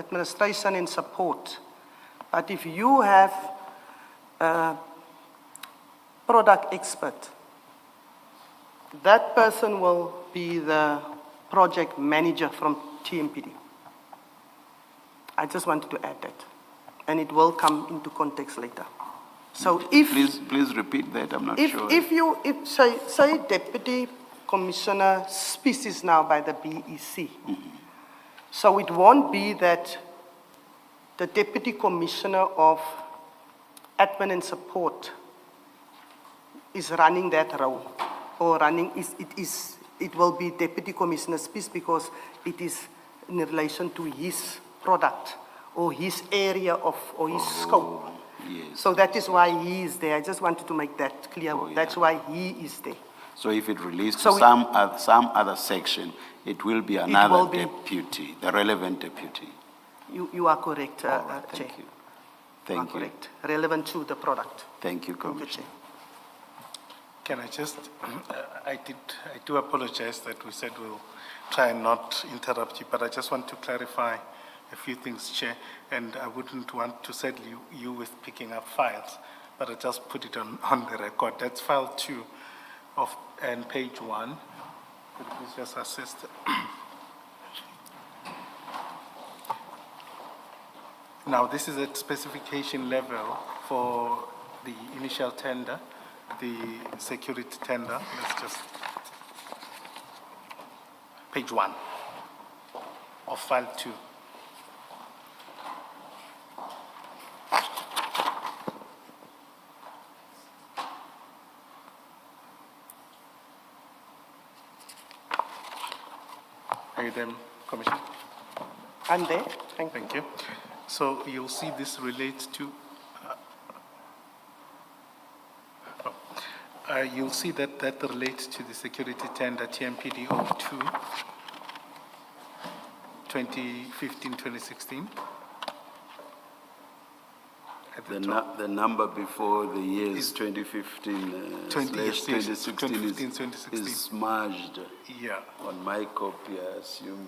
administration and support. But if you have a product expert, that person will be the project manager from TMPD. I just wanted to add that, and it will come into context later. So if Please repeat that, I'm not sure. if say Deputy Commissioner species now by the BEC, so it won't be that the Deputy Commissioner of Admin and Support is running that role, or it will be Deputy Commissioner species because it is in relation to his product or his area of, or his scope. Yes. So that is why he is there. I just wanted to make that clear. Oh, yeah. That's why he is there. So if it relates to So some other section, it will be another will be- deputy, the relevant deputy. You are correct, All right, Chair. thank you. You are Thank you. correct. Relevant to the product. Thank you, Thank you, Commissioner. Chair. Can I just, I do apologize that we said we'll try and not interrupt you, but I just want to clarify a few things, Chair, and I wouldn't want to saddle you with picking up files, but I just put it on the record. That's file 2 and page 1. Could you please just assist? Now, this is at specification level for the initial tender, the security tender. Let's just, page 1 of file 2. Are you there, Commissioner? I'm there. Thank you. Thank you. So you'll see this relates to, you'll see that relates to the security tender TMPD 02, 2015-2016. At the top. The number before the years 2015 slash 2016 is smudged. Yeah. On my copy, I assume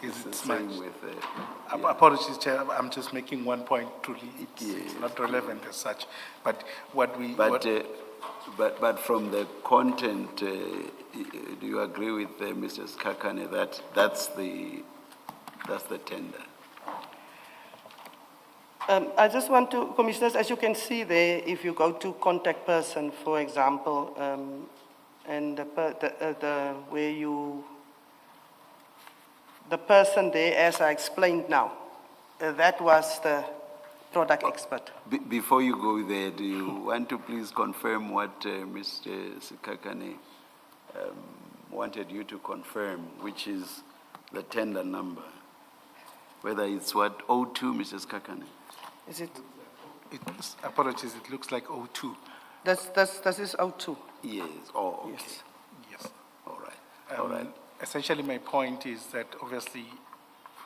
Is it's it the same smudged? with Apologies, Chair, I'm just making one point truly. It's Yes. not relevant as such. But what we... But from the content, do you agree with Mr. Kekana that that's the tender? I just want to, Commissioners, as you can see there, if you go to contact person, for example, and the person there, as I explained now, that was the product expert. Before you go there, do you want to please confirm what Mr. Kekana wanted you to confirm, which is the tender number? Whether it's what, 02, Mrs. Kekana? Is it? Apologies, it looks like 02. This is 02. Yes, oh, okay. Yes. Yes. All right, all right. Essentially, my point is that obviously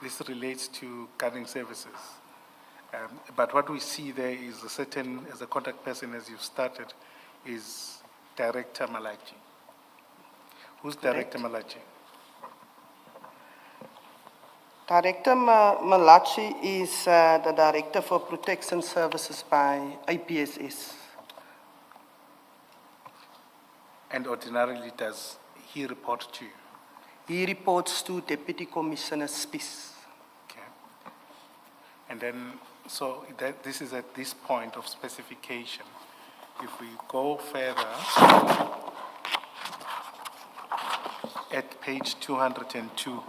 this relates to guarding services. But what we see there is a certain, as a contact person, as you've started, is Director Malachi. Who's Correct. Director Malachi? Director Malachi is the Director for Protection Services by APSS. And ordinarily, does he report to you? He reports to Deputy Commissioner Spies. Okay. And then, so this is at this point of specification. If we go further, at page 202,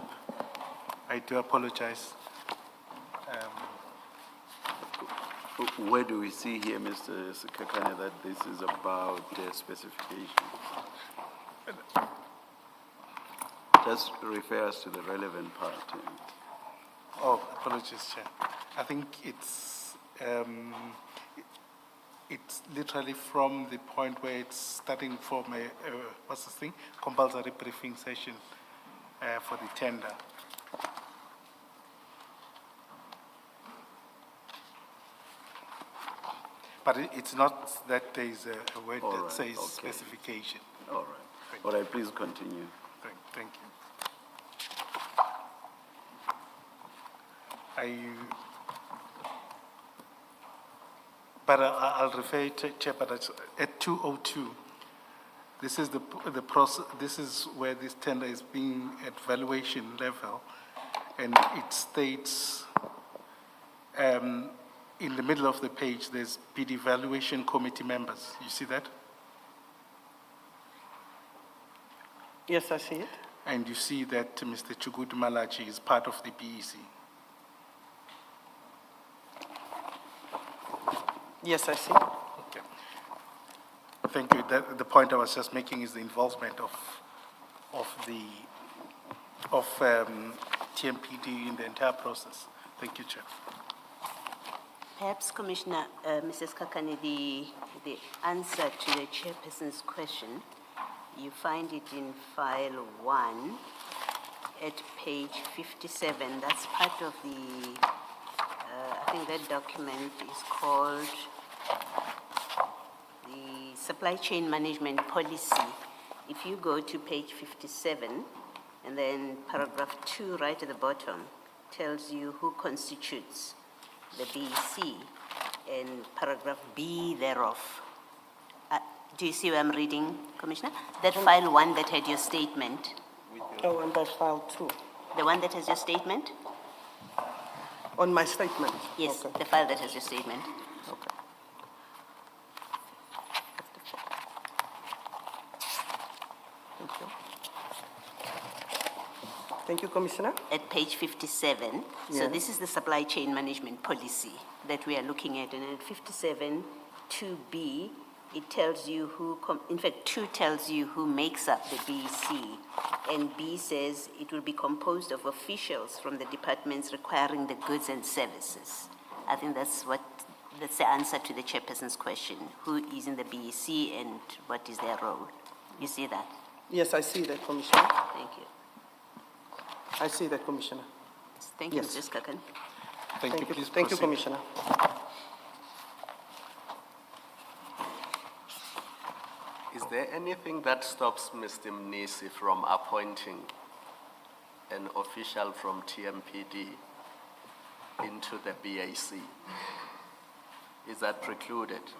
I do apologize. Where do we see here, Mr. Kekana, that this is about specification? Just refer us to the relevant part. Oh, apologies, Chair. I think it's literally from the point where it's starting from what's this thing? Compulsory briefing session for the tender. But it's not that there is a word All that right, says okay. specification. All right, all right, please continue. Thank you. I'll refer to Chair, but it's at 202. This is the process. This is where this tender is being at valuation level, and it states in the middle of the page there's PD valuation committee members. You see that? Yes, I see it. And you see that Mr. Chugud Malachi is part of the BEC. Yes, I see. Okay. Thank you. The point I was just making is the involvement of TMPD in the entire process. Thank you, Chair. Perhaps, Commissioner, Mrs. Kekana, the answer to the chairperson's question, you find it in file 1 at page 57. That's part of the, I think that document is called the Supply Chain Management Policy. If you go to page 57, and then paragraph 2 right at the bottom tells you who constitutes the BEC, and paragraph B thereof. Do you see where I'm reading, Commissioner? That file 1 that had your statement, Oh, and that's file 2. the one that has your statement? On my statement? Yes, Okay. the file that has your statement. Okay. Thank you. Thank you, Commissioner. At page 57, so Yeah. this is the supply chain management policy that we are looking at, and at 57, 2B, it tells you who, in fact, 2 tells you who makes up the BEC, and B says it will be composed of officials from the departments requiring the goods and services. I think that's the answer to the chairperson's question, who is in the BEC and what is their role. You see that? Yes, I see that, Commissioner. Thank you. I see that, Commissioner. Thank you, Yes. Mrs. Kekana. Thank you. Please Thank you, proceed. Commissioner. Is there anything that stops Mr. Mnisi from appointing an official from TMPD into the BAC? Is that precluded?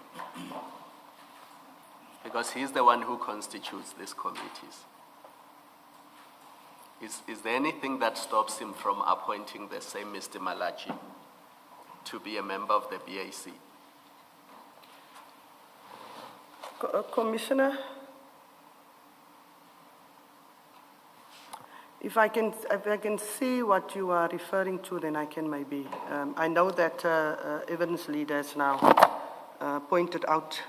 Because he's the one who constitutes these committees. Is there anything that stops him from appointing the same Mr. Malachi to be a member of the BAC? Commissioner, if I can see what you are referring to, then I can maybe. I know that evidence leader has now pointed out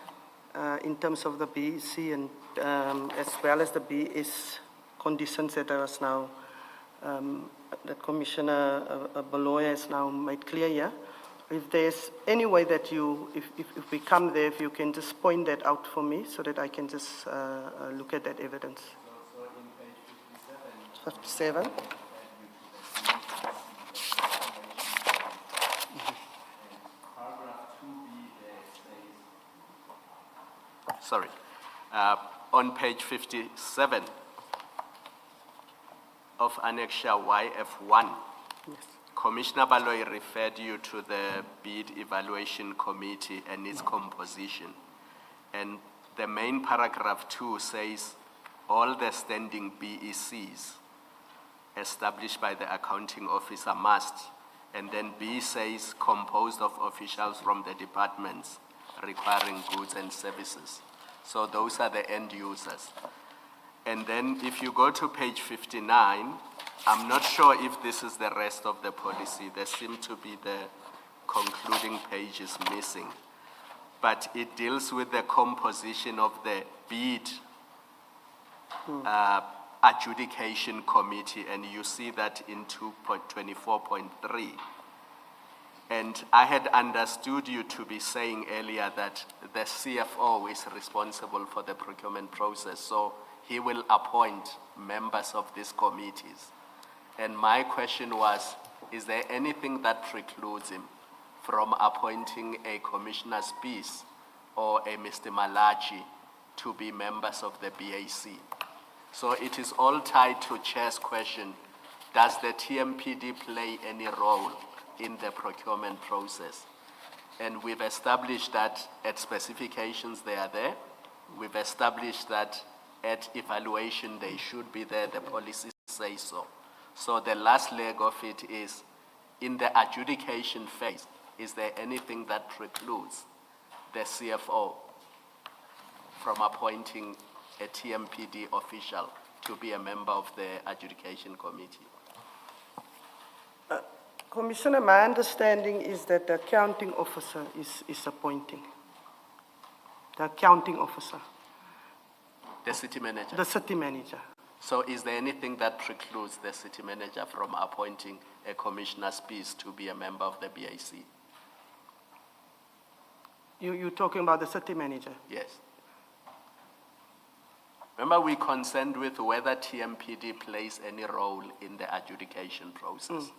in terms of the BEC and as well as the BS conditions that was now that Commissioner Baloy has now made clear here. If there's any way that if we come there, if you can just point that out for me so that I can just look at that evidence. So in page 57. paragraph 2B there says, sorry, on page 57 of Annexure YF1, Yes. Commissioner Baloy referred you to the bid evaluation committee and its composition. And the main paragraph 2 says all the standing BECs established by the accounting officer must, and then B says composed of officials from the departments requiring goods and services. So those are the end users. And then if you go to page 59, I'm not sure if this is the rest of the policy. There seem to be the concluding pages missing. But it deals with the composition of the bid adjudication committee, and you see that in 2.24.3. And I had understood you to be saying earlier that the CFO is responsible for the procurement process, so he will appoint members of these committees. And my question was, is there anything that precludes him from appointing a commissioner's peace or a Mr. Malachi to be members of the BAC? So it is all tied to Chair's question, does the TMPD play any role in the procurement process. And we've established that at specifications they are there. We've established that at evaluation they should be there, the policies say so. So the last leg of it is, in the adjudication phase, is there anything that precludes the CFO from appointing a TMPD official to be a member of the adjudication committee? Commissioner, my understanding is that the accounting officer is appointing. The accounting officer, The city manager? the city manager. So is there anything that precludes the city manager from appointing a commissioner's piece to be a member of the BAC? You're talking about the city manager? Yes. Remember, we concerned with whether TMPD plays any role in the adjudication process.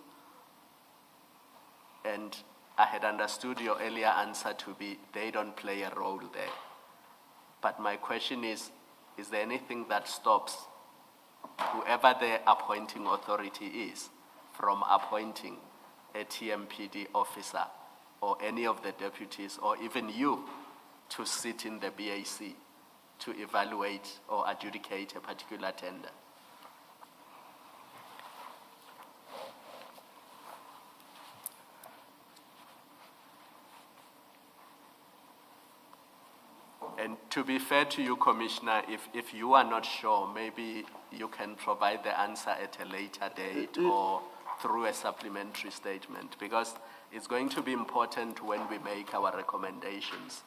And I had understood your earlier answer to be they don't play a role there. But my question is there anything that stops whoever the appointing authority is from appointing a TMPD officer or any of the deputies or even you to sit in the BAC to evaluate or adjudicate a particular tender? And to be fair to you, Commissioner, if you are not sure, maybe you can provide the answer at a later date or through a supplementary statement, because it's going to be important when we make our recommendations.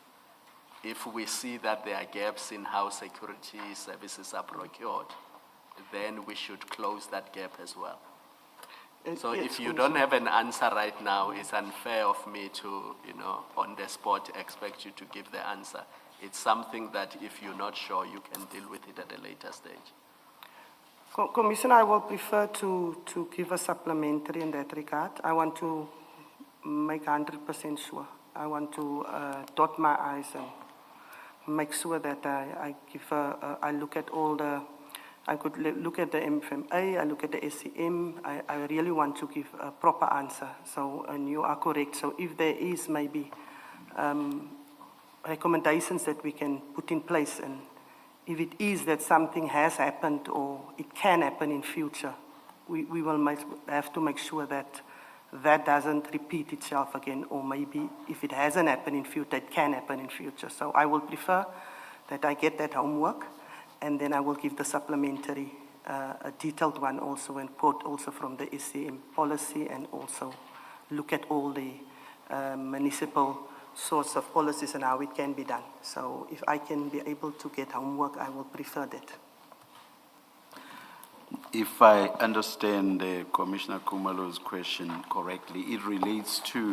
If we see that there are gaps in how security services are procured, then we should close that gap as well. So if you don't have an answer right now, it's unfair of me to, on the spot, expect you to give the answer. It's something that if you're not sure, you can deal with it at a later stage. Commissioner, I will prefer to give a supplementary in that regard. I want to make 100% sure. I want to dot my I's and make sure that I look at all the, I could look at the MFMA, I look at the SEM. I really want to give a proper answer. So, and you are correct. So if there is maybe recommendations that we can put in place, and if it is that something has happened or it can happen in future, we will have to make sure that that doesn't repeat itself again, or maybe if it hasn't happened in future, it can happen in future. So I will prefer that I get that homework, and then I will give the supplementary, a detailed one also, and quote also from the SCM policy, and also look at all the municipal sorts of policies and how it can be done. So if I can be able to get homework, I will prefer that. If I understand Commissioner Khumalo's question correctly, it relates to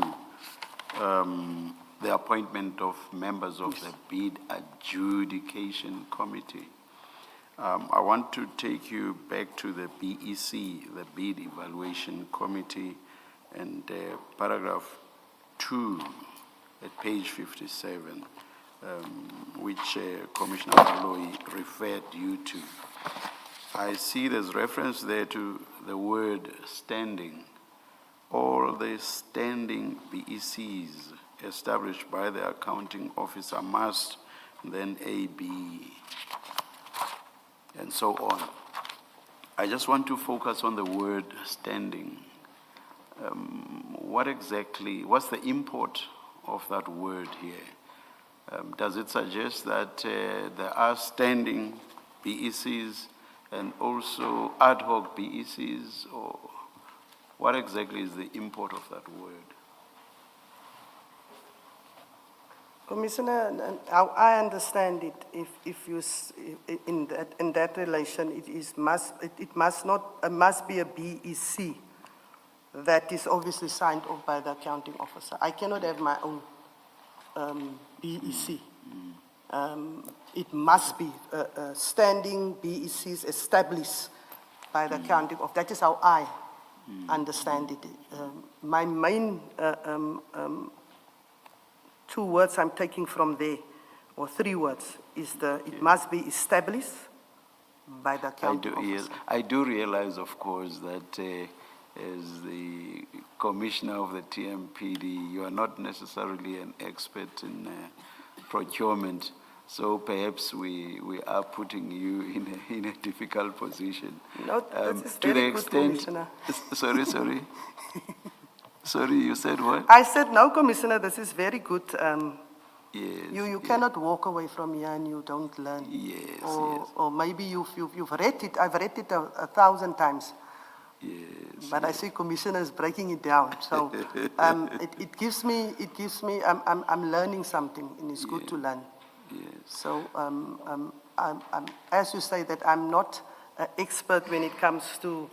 the appointment of members of the bid adjudication committee. I want to take you back to the BEC, the bid evaluation committee, and paragraph 2 at page 57, which Commissioner Malloy referred you to. I see there's reference there to the word standing. All the standing BECs established by the accounting officer must, then AB, and so on. I just want to focus on the word standing. What's the import of that word here? Does it suggest that there are standing BECs and also ad hoc BECs, or what exactly is the import of that word? Commissioner, how I understand it, if you in that relation, it must be a BEC that is obviously signed off by the accounting officer. I cannot have my own BEC. It must be standing BECs established by the accounting officer. That is how I understand it. My main 2 words I'm taking from there, or 3 words, is it must be established by the accounting officer. I do realize, of course, that as the commissioner of the TMPD, you are not necessarily an expert in procurement. So perhaps we are putting you in a difficult position. No, this is to the very good, extent, Commissioner. sorry. Sorry, you said what? I said, no, Commissioner, this is very good. Yes. You yes. cannot walk away from here and you don't learn. Yes, Or, yes. or maybe you've read it. I've read it a 1,000 times. Yes. But I see Commissioner is breaking it down. So it gives me, I'm learning something, and it's good to learn. Yes. So as you say that I'm not an expert when it comes to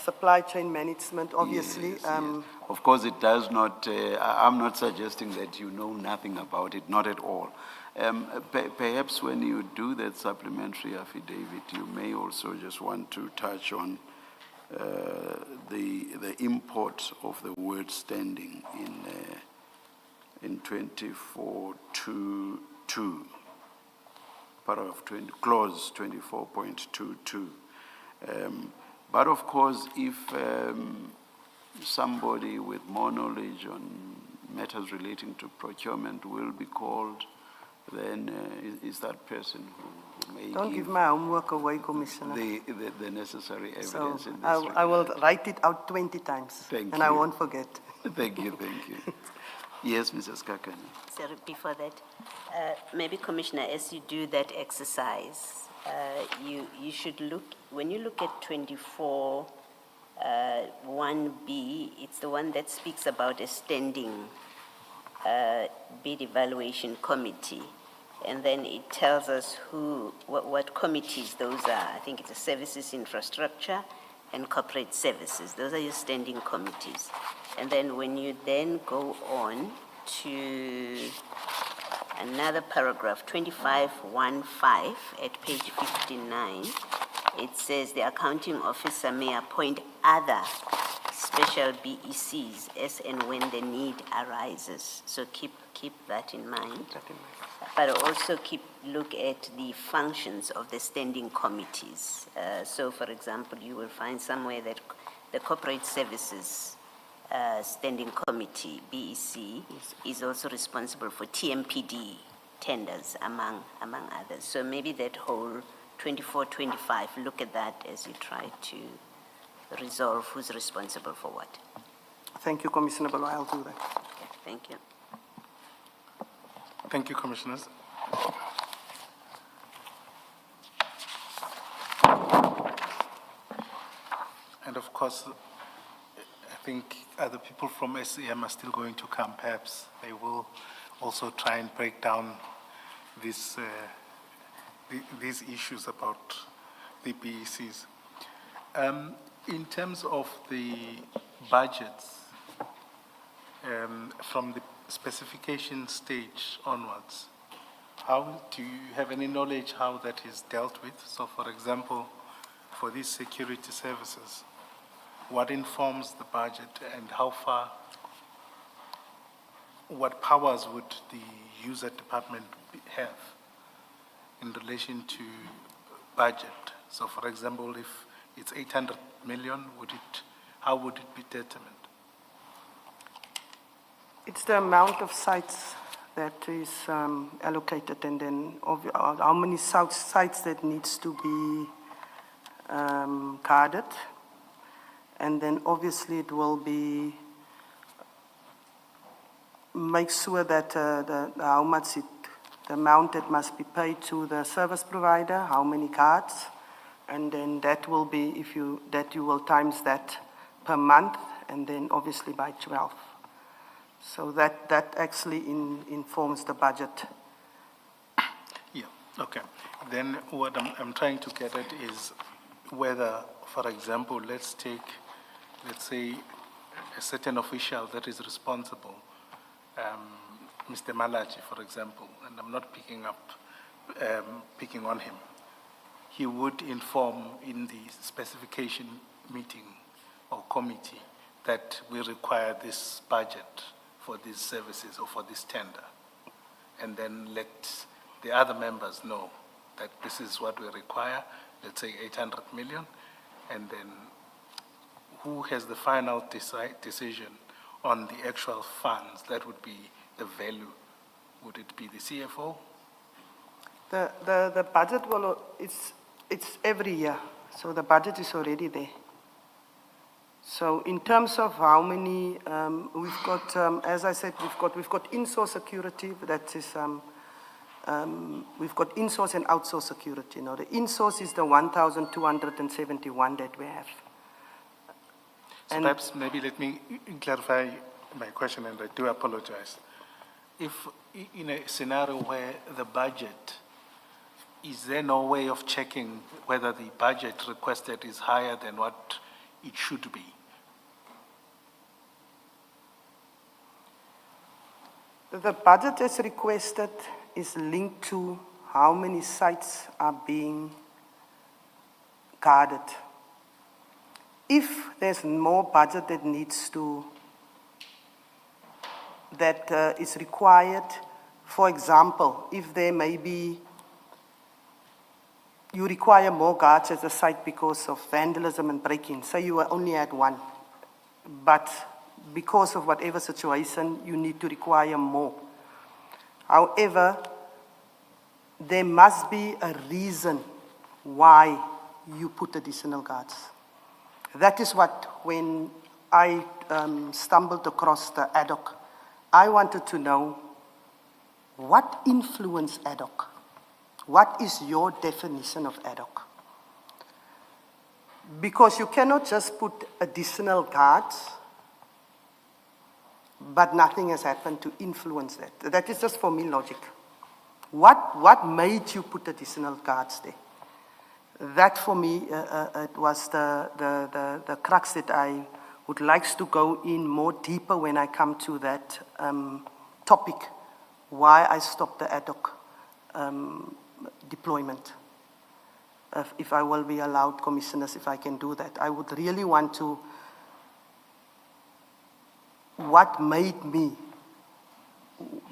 supply chain management, obviously. Yes, yes. Of course, it does not, I'm not suggesting that you know nothing about it, not at all. Perhaps when you do that supplementary affidavit, you may also just want to touch on the import of the word standing in 24.22, paragraph 20, clause 24.22. But of course, if somebody with more knowledge on matters relating to procurement will be called, then is that person who may Don't give give my homework away, Commissioner. the necessary So evidence in this I will regard. write it out 20 times. Thank and I you. won't forget. Thank you, thank you. Yes, Mrs. Kekana. Sorry, before that, maybe Commissioner, as you do that exercise, you should look, when you look at 24, 1B, it's the one that speaks about a standing bid evaluation committee. And then it tells us what committees those are. I think it's a services infrastructure and corporate services. Those are your standing committees. And then when you then go on to another paragraph, 25.15 at page 59, it says the accounting officer may appoint other special BECs as and when the need arises. So keep that in mind. But also look at the functions of the standing committees. So for example, you will find somewhere that the corporate services standing committee, BEC, is also responsible for TMPD tenders, among others. So maybe that whole 24-25, look at that as you try to resolve who's responsible for what. Thank you, Commissioner Baloyi. I'll do that. Okay, thank you. Thank you, Commissioners. And of course, I think other people from SEM are still going to come. Perhaps they will also try and break down these issues about the BECs. In terms of the budgets, from the specification stage onwards, how do you have any knowledge how that is dealt with? So for example, for these security services, what informs the budget and how far, what powers would the user department have in relation to budget? So for example, if it's 800 million, how would it be determined? It's the amount of sites that is allocated, and then how many sites that needs to be guarded. And then obviously it will be make sure that how much the amount that must be paid to the service provider, how many guards, and then that will be you will times that per month, and then obviously by 12. So that actually informs the budget. Yeah, okay. Then what I'm trying to get at is whether, for example, let's say a certain official that is responsible, Mr. Malachi, for example, and I'm not picking on him. He would inform in the specification meeting or committee that we require this budget for these services or for this tender, and then let the other members know that this is what we require, let's say 800 million, and then who has the final decision on the actual funds? That would be the value. Would it be the CFO? The budget it's every year, so the budget is already there. So in terms of how many, we've got, as I said, we've got in-source security, that is, we've got in-source and outsource security. Now the in-source is the 1,271 that we have. So And- perhaps maybe let me clarify my question, and I do apologize. If in a scenario where the budget, is there no way of checking whether the budget requested is higher than what it should be? The budget as requested is linked to how many sites are being guarded. If there's more budget that is required, for example, if there may be, you require more guards at the site because of vandalism and break-in, say you only had one, but because of whatever situation, you need to require more. However, there must be a reason why you put additional guards. That is what, when I stumbled across the ad hoc, I wanted to know what influenced ad hoc? What is your definition of ad hoc? Because you cannot just put additional guards, but nothing has happened to influence that. That is just for me logic. What made you put additional guards there? That for me, it was the crux that I would like to go in more deeper when I come to that topic, why I stopped the ad hoc deployment. If I will be allowed, commissioners, if I can do that. I would really want to, what made me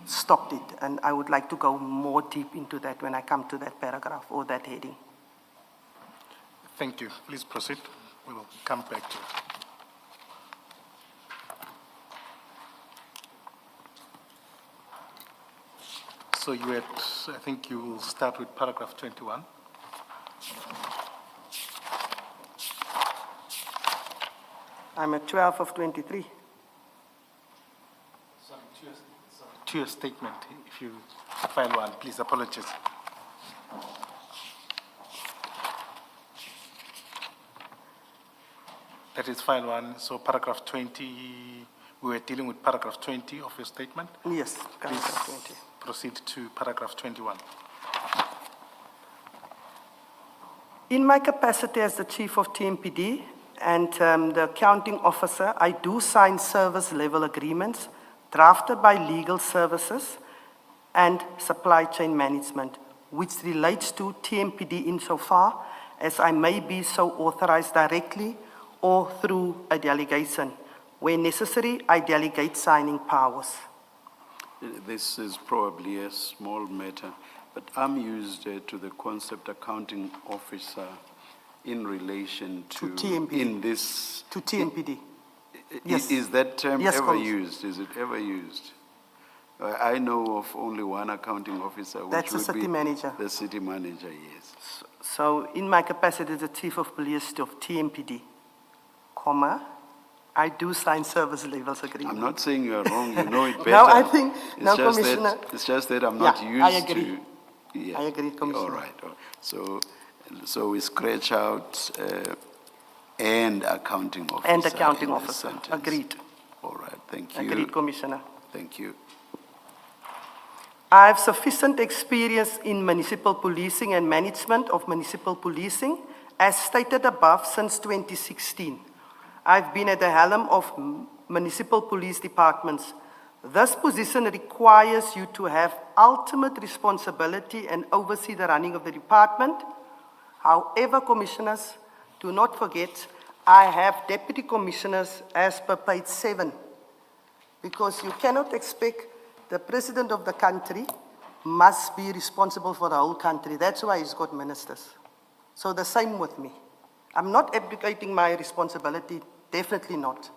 stop it, and I would like to go more deep into that when I come to that paragraph or that heading. Thank you. Please proceed. We will come back to it. So you had, I think you will start with paragraph 21. I'm at 12 of 23. To your statement, if you file one, please, apologies. That is file one, so paragraph 20, we were dealing with paragraph 20 of your statement. Yes, Please paragraph 20. proceed to paragraph 21. In my capacity as the Chief of TMPD and the accounting officer, I do sign service level agreements drafted by legal services and supply chain management, which relates to TMPD insofar as I may be so authorized directly or through a delegation. Where necessary, I delegate signing powers. This is probably a small matter, but I'm used to the concept accounting officer in relation to TMPD. in this. To TMPD. Yes. Is that term Yes, ever Commissioner. used? Is it ever used? I know of only one accounting officer, which That's the would city be manager. the city manager, yes. So in my capacity as the Chief of Police of TMPD, comma, I do sign service levels agreement. I'm not saying you're wrong, you know it better. No, I think, It's no, just Commissioner. It's just that I'm not Yeah, used I agree. to. Yeah. I agree, Commissioner. All right. So we scratch out and accounting officer. And accounting in this officer. sentence. Agreed. All right, thank you. Agreed, Commissioner. Thank you. I have sufficient experience in municipal policing and management of municipal policing, as stated above, since 2016. I've been at the helm of municipal police departments. This position requires you to have ultimate responsibility and oversee the running of the department. However, commissioners, do not forget, I have deputy commissioners as per page 7, because you cannot expect the president of the country must be responsible for the whole country. That's why he's got ministers. So the same with me. I'm not abdicating my responsibility Definitely not.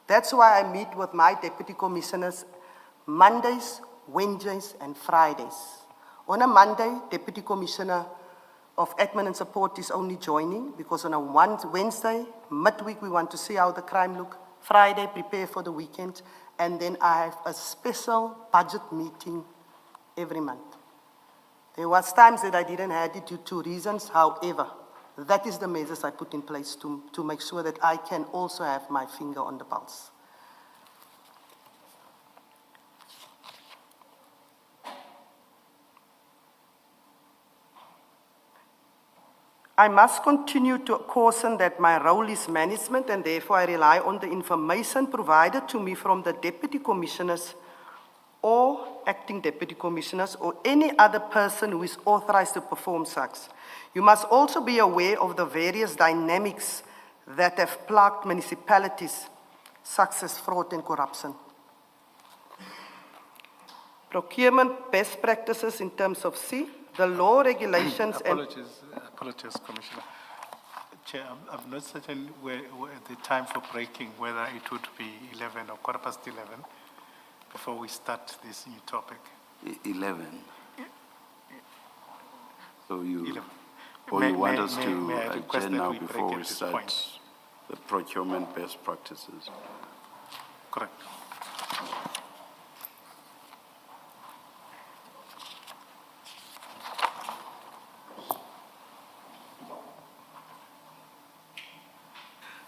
That's why I meet with my deputy commissioners Mondays, Wednesdays, and Fridays. On a Monday, Deputy Commissioner of Admin and Support is only joining because on a Wednesday, midweek, we want to see how the crime look. Friday, prepare for the weekend. And then I have a special budget meeting every month. There was times that I didn't have it due to reasons. However, that is the measures I put in place to make sure that I can also have my finger on the pulse. I must continue to caution that my role is management and therefore I rely on the information provided to me from the deputy commissioners or acting deputy commissioners or any other person who is authorized to perform such. You must also be aware of the various dynamics that have plagued municipalities, such as fraud and corruption. Procurement best practices in terms of C, the law, regulations, Apologies, Commissioner. Chair, I'm not certain where the time for breaking, whether it would be 11 or 11:15 before we start this new topic. 11. So you, 11. or you want us may to I request adjourn that now we break before at we this start point? the procurement best practices? Correct.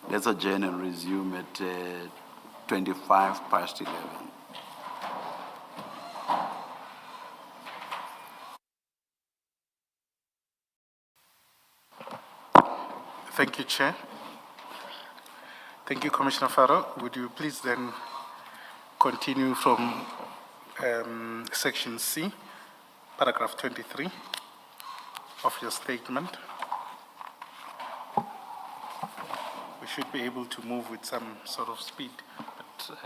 Let's adjourn and resume at 11:25. Thank you, Chair. Thank you, Commissioner Farrow. Would you please then continue from section C, paragraph 23 of your statement? We should be able to move with some sort of speed, but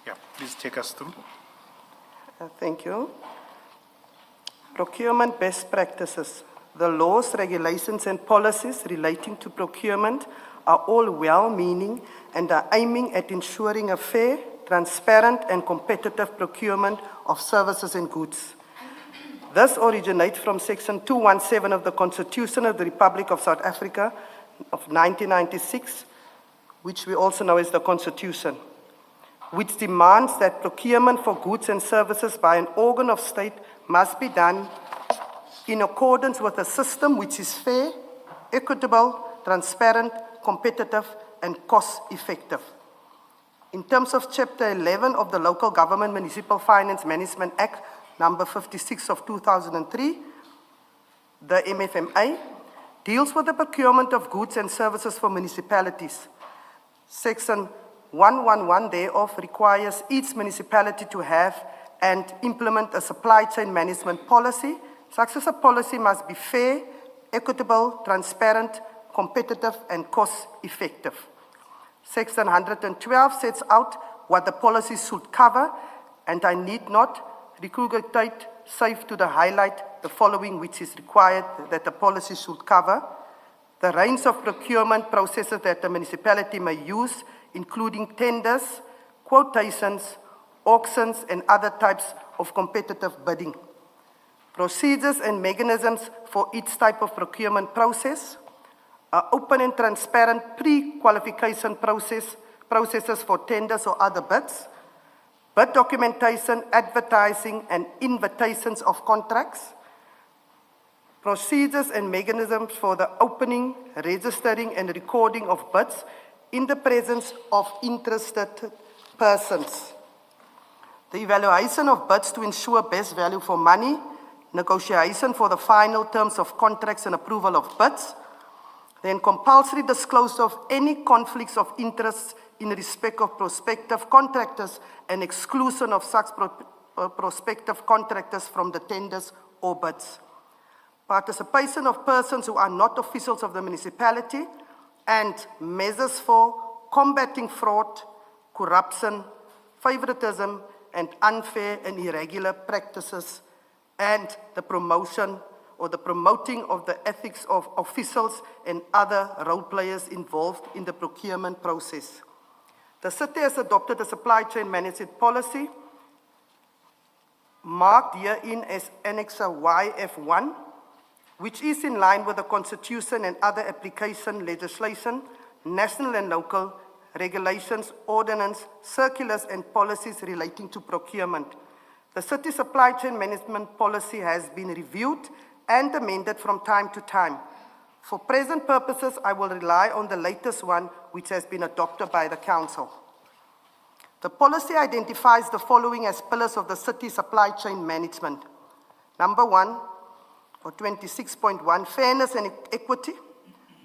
yeah, please take us through. Thank you. Procurement best practices. The laws, regulations, and policies relating to procurement are all well-meaning and are aiming at ensuring a fair, transparent, and competitive procurement of services and goods. This originates from Section 217 of the Constitution of the Republic of South Africa of 1996, which we also know as the Constitution, which demands that procurement for goods and services by an organ of state must be done in accordance with a system which is fair, equitable, transparent, competitive, and cost-effective. In terms of Chapter 11 of the Local Government Municipal Finance Management Act, number 56 of 2003, the MFMA, deals with the procurement of goods and services for municipalities. Section 111 thereof requires each municipality to have and implement a supply chain management policy. Such as a policy must be fair, equitable, transparent, competitive, and cost-effective. Section 112 sets out what the policy should cover, and I need not regurgitate, save to the highlight the following which is required that the policy should cover. The range of procurement processes that the municipality may use, including tenders, quotations, auctions, and other types of competitive bidding. Procedures and mechanisms for each type of procurement process, open and transparent pre-qualification processes for tenders or other bids, bid documentation, advertising, and invitations of contracts, procedures and mechanisms for the opening, registering, and recording of bids in the presence of interested persons. The evaluation of bids to ensure best value for money, negotiation for the final terms of contracts and approval of bids, then compulsory disclosure of any conflicts of interest in respect of prospective contractors and exclusion of such prospective contractors from the tenders or bids. Participation of persons who are not officials of the municipality and measures for combating fraud, corruption, favoritism, and unfair and irregular practices, and the promotion or the promoting of the ethics of officials and other role players involved in the procurement process. The city has adopted a supply chain management policy marked herein as Annexure YF1, which is in line with the Constitution and other application legislation, national and local regulations, ordinance, circulars, and policies relating to procurement. The city supply chain management policy has been reviewed and amended from time to time. For present purposes, I will rely on the latest one, which has been adopted by the council. The policy identifies the following as pillars of the city supply chain management. Number 1, or 26.1, fairness and equity.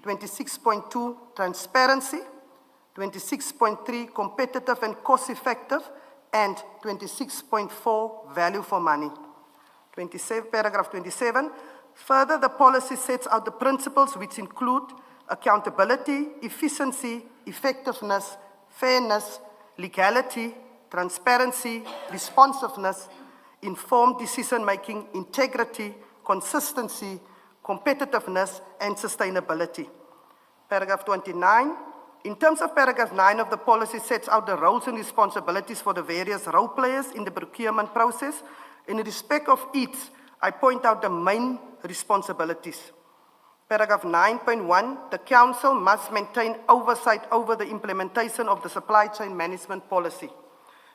26.2, transparency. 26.3, competitive and cost-effective. And 26.4, value for money. Paragraph 27. Further, the policy sets out the principles which include accountability, efficiency, effectiveness, fairness, legality, transparency, responsiveness, informed decision-making, integrity, consistency, competitiveness, and sustainability. Paragraph 29. In terms of paragraph 9 of the policy sets out the roles and responsibilities for the various role players in the procurement process. In respect of each, I point out the main responsibilities. Paragraph 9.1, the council must maintain oversight over the implementation of the supply chain management policy.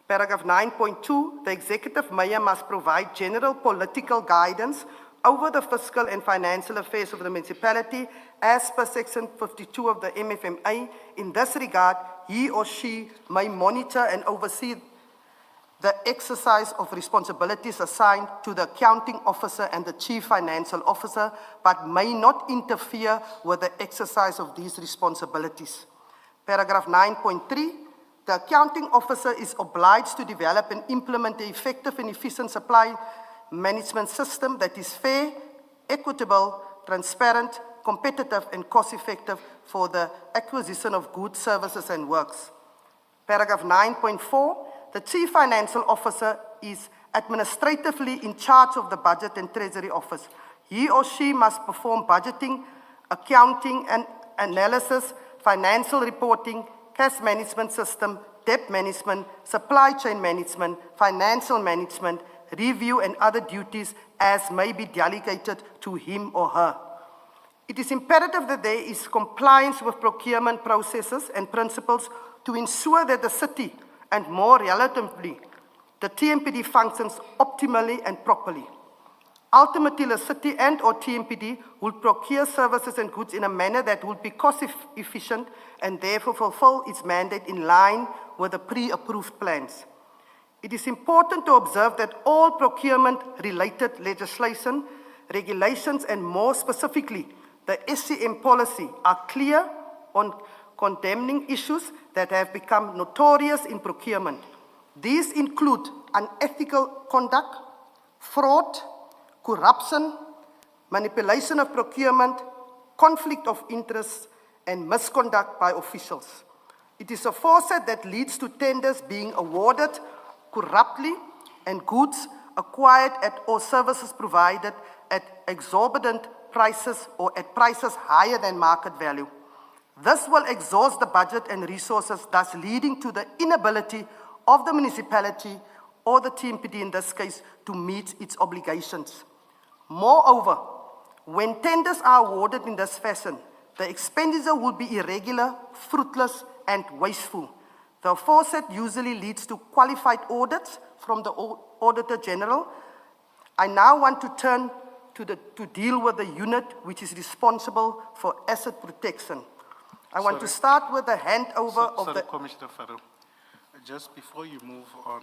Paragraph 9.2, the executive mayor must provide general political guidance over the fiscal and financial affairs of the municipality as per section 52 of the MFMA. In this regard, he or she may monitor and oversee the exercise of responsibilities assigned to the accounting officer and the chief financial officer, but may not interfere with the exercise of these responsibilities. Paragraph 9.3, the accounting officer is obliged to develop and implement the effective and efficient supply management system that is fair, equitable, transparent, competitive, and cost-effective for the acquisition of goods, services, and works. Paragraph 9.4, the Chief Financial Officer is administratively in charge of the Budget and Treasury Office. He or she must perform budgeting, accounting and analysis, financial reporting, cash management system, debt management, supply chain management, financial management, review and other duties as may be delegated to him or her. It is imperative that there is compliance with procurement processes and principles to ensure that the city, and more relatively, the TMPD functions optimally and properly. Ultimately, the city and or TMPD will procure services and goods in a manner that will be cost efficient and therefore fulfill its mandate in line with the pre-approved plans. It is important to observe that all procurement-related legislation, regulations, and more specifically, the SCM policy are clear on condemning issues that have become notorious in procurement. These include unethical conduct, fraud, corruption, manipulation of procurement, conflict of interest, and misconduct by officials. It is aforesaid that leads to tenders being awarded corruptly and goods acquired at or services provided at exorbitant prices or at prices higher than market value. This will exhaust the budget and resources, thus leading to the inability of the municipality or the TMPD in this case to meet its obligations. Moreover, when tenders are awarded in this fashion, the expenditure will be irregular, fruitless, and wasteful. The aforesaid usually leads to qualified audits from the Auditor General. I now want to turn to deal with the unit which is responsible for asset protection. I want to start with the handover of the... Commissioner Farouk, just before you move on,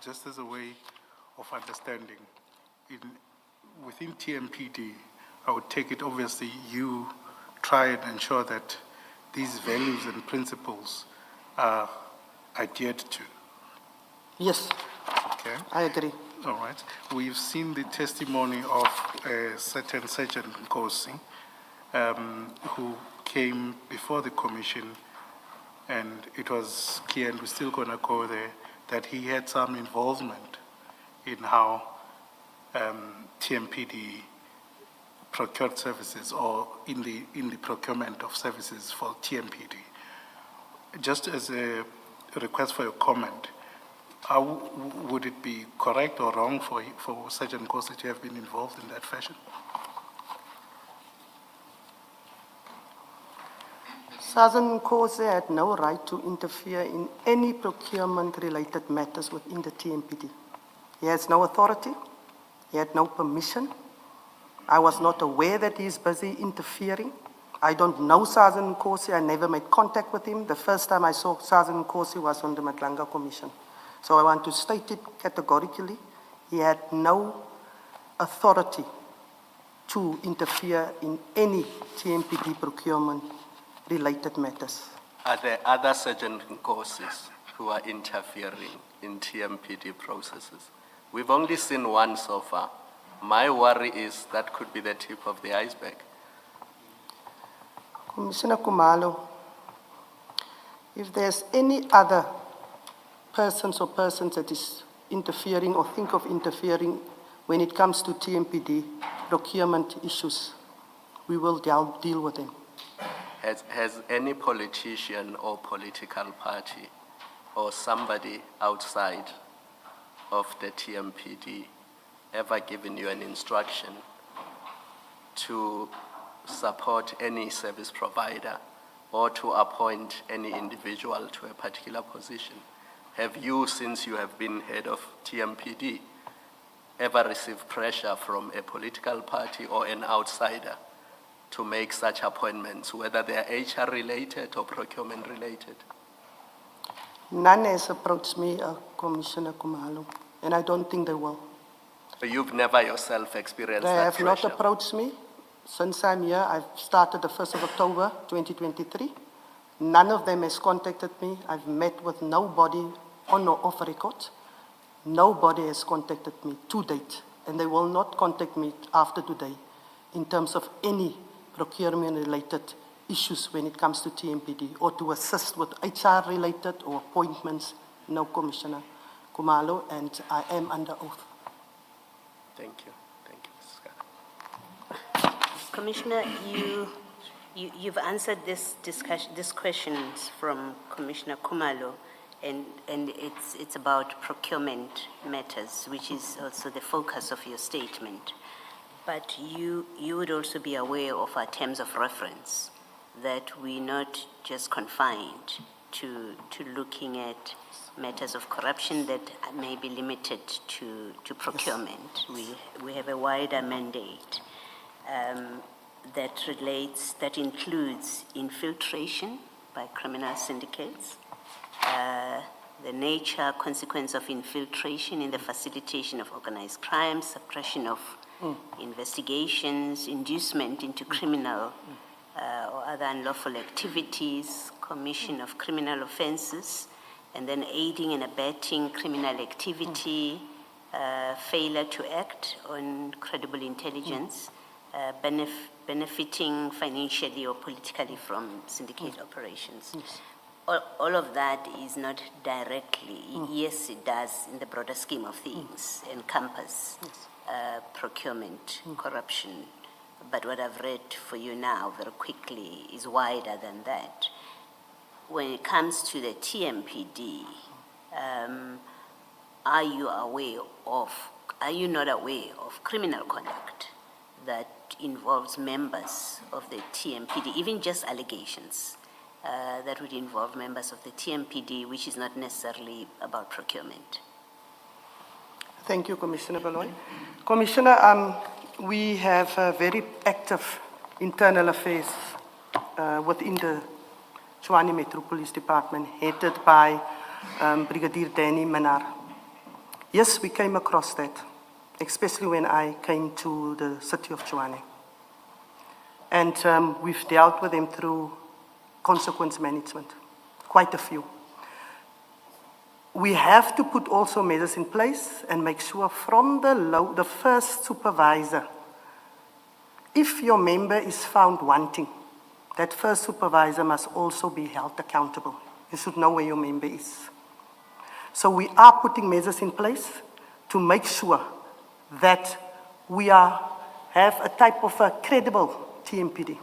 just as a way of understanding, within TMPD, I would take it obviously you try and ensure that these values and principles are adhered to. Yes, Okay. I agree. All right. We've seen the testimony of a certain Sergeant Nkosi, who came before the commission, and it was clear, and we're still going to go there, that he had some involvement in how TMPD procured services or in the procurement of services for TMPD. Just as a request for your comment, how would it be correct or wrong for Sergeant Nkosi to have been involved in that fashion? Sergeant Nkosi had no right to interfere in any procurement-related matters within the TMPD. He has no authority. He had no permission. I was not aware that he is busy interfering. I don't know Sergeant Nkosi. I never made contact with him. The first time I saw Sergeant Nkosi was on the Madlanga Commission. So I want to state it categorically. He had no authority to interfere in any TMPD procurement-related matters. Are there other Sergeant Nkosis who are interfering in TMPD processes? We've only seen one so far. My worry is that could be the tip of the iceberg. Commissioner Khumalo, if there's any other persons that is interfering or think of interfering when it comes to TMPD procurement issues, we will deal with them. Has any politician or political party or somebody outside of the TMPD ever given you an instruction to support any service provider or to appoint any individual to a particular position? Have you, since you have been head of TMPD, ever received pressure from a political party or an outsider to make such appointments, whether they are HR related or procurement related? None has approached me, Commissioner Khumalo, and I don't think they will. So you've never yourself experienced They that have pressure? not approached me. Since I'm here, I've started the 1st of October, 2023. None of them has contacted me. I've met with nobody on or off record. Nobody has contacted me to date, and they will not contact me after today in terms of any procurement-related issues when it comes to TMPD or to assist with HR-related or appointments. No, Commissioner Khumalo, and I am under oath. Thank you. Thank you, Mrs. Kekana. Commissioner, you've answered this questions from Commissioner Khumalo, and it's about procurement matters, which is also the focus of your statement. But you would also be aware of our terms of reference, that we're not just confined to looking at matters of corruption that may be limited to procurement. Yes. We have a wider mandate that includes infiltration by criminal syndicates, the nature, consequence of infiltration in the facilitation of organized crime, suppression of investigations, inducement into criminal or other unlawful activities, commission of criminal offenses, and then aiding and abetting criminal activity, failure to act on credible intelligence, benefiting financially or politically from syndicate operations. Yes. All of that is not directly, yes, it does in the broader scheme of things, encompass procurement, corruption. But what I've read for you now very quickly is wider than that. When it comes to the TMPD, are you not aware of criminal conduct that involves members of the TMPD, even just allegations that would involve members of the TMPD, which is not necessarily about procurement? Thank you, Commissioner Baloyi. Commissioner, we have a very active internal affairs within the Tshwane Metro Police Department, headed by Brigadier Danny Manar. Yes, we came across that, especially when I came to the City of Tshwane. And we've dealt with them through consequence management, quite a few. We have to put also measures in place and make sure from the first supervisor, if your member is found wanting, that first supervisor must also be held accountable. You should know where your member is. So we are putting measures in place to make sure that we are have a type of a credible TMPD.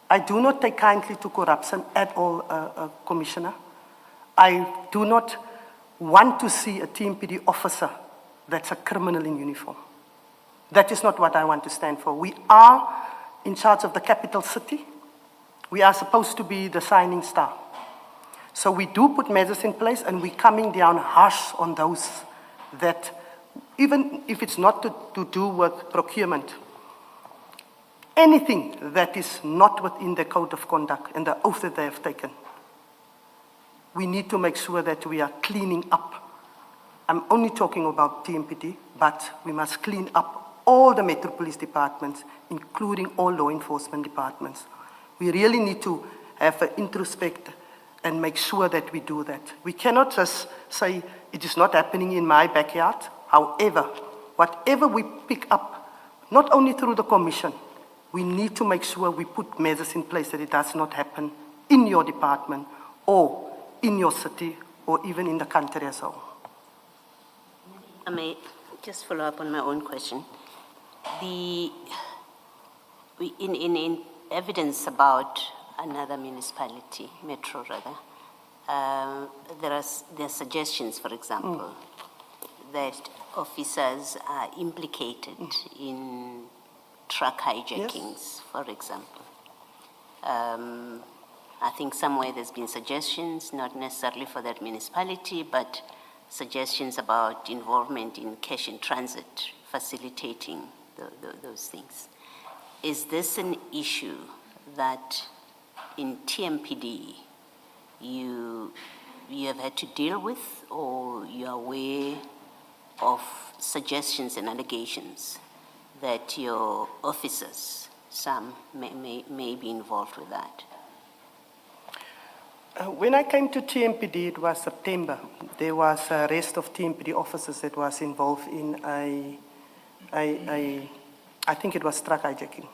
I do not take kindly to corruption at all, Commissioner. I do not want to see a TMPD officer that's a criminal in uniform. That is not what I want to stand for. We are in charge of the capital city. We are supposed to be the shining star. So we do put measures in place, and we're coming down harsh on those that, even if it's not to do with procurement, anything that is not within the code of conduct and the oath that they have taken, we need to make sure that we are cleaning up. I'm only talking about TMPD, but we must clean up all the Metro Police departments, including all law enforcement departments. We really need to have an introspect and make sure that we do that. We cannot just say, it is not happening in my backyard. However, whatever we pick up, not only through the commission, we need to make sure we put measures in place that it does not happen in your department or in your city or even in the country as a whole. I may just follow up on my own question. In evidence about another municipality, Metro rather, there are suggestions, for example, that officers are implicated in truck hijackings, for example. I think somewhere there's been suggestions, not necessarily for that municipality, but suggestions about involvement in cash in transit, facilitating those things. Is this an issue that in TMPD you have had to deal with, or you're aware of suggestions and allegations that your officers, some may be involved with that? When I came to TMPD, it was September. There was a arrest of TMPD officers that was involved in I think it was truck hijacking.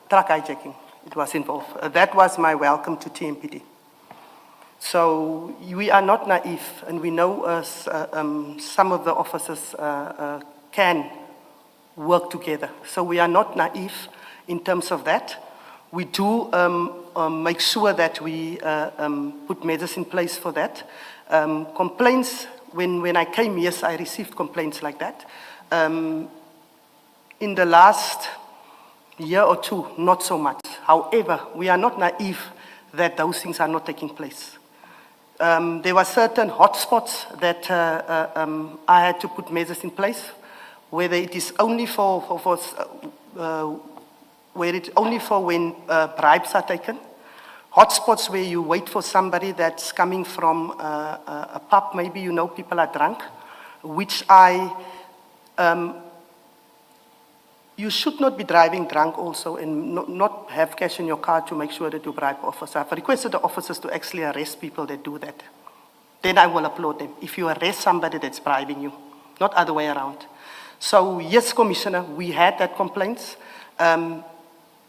Truck hijacking, it was involved. That was my welcome to TMPD. So we are not naive, and we know some of the officers can work together. So we are not naive in terms of that. We do make sure that we put measures in place for that. Complaints, when I came, yes, I received complaints like that. In the last year or two, not so much. However, we are not naive that those things are not taking place. There were certain hotspots that I had to put measures in place, whether it is only where it's only for when bribes are taken. Hotspots where you wait for somebody that's coming from a pub, maybe you know people are drunk, which you should not be driving drunk also and not have cash in your car to make sure that you bribe officers. I've requested the officers to actually arrest people that do that. Then I will applaud them. If you arrest somebody that's bribing you, not other way around. So yes, Commissioner, we had that complaints.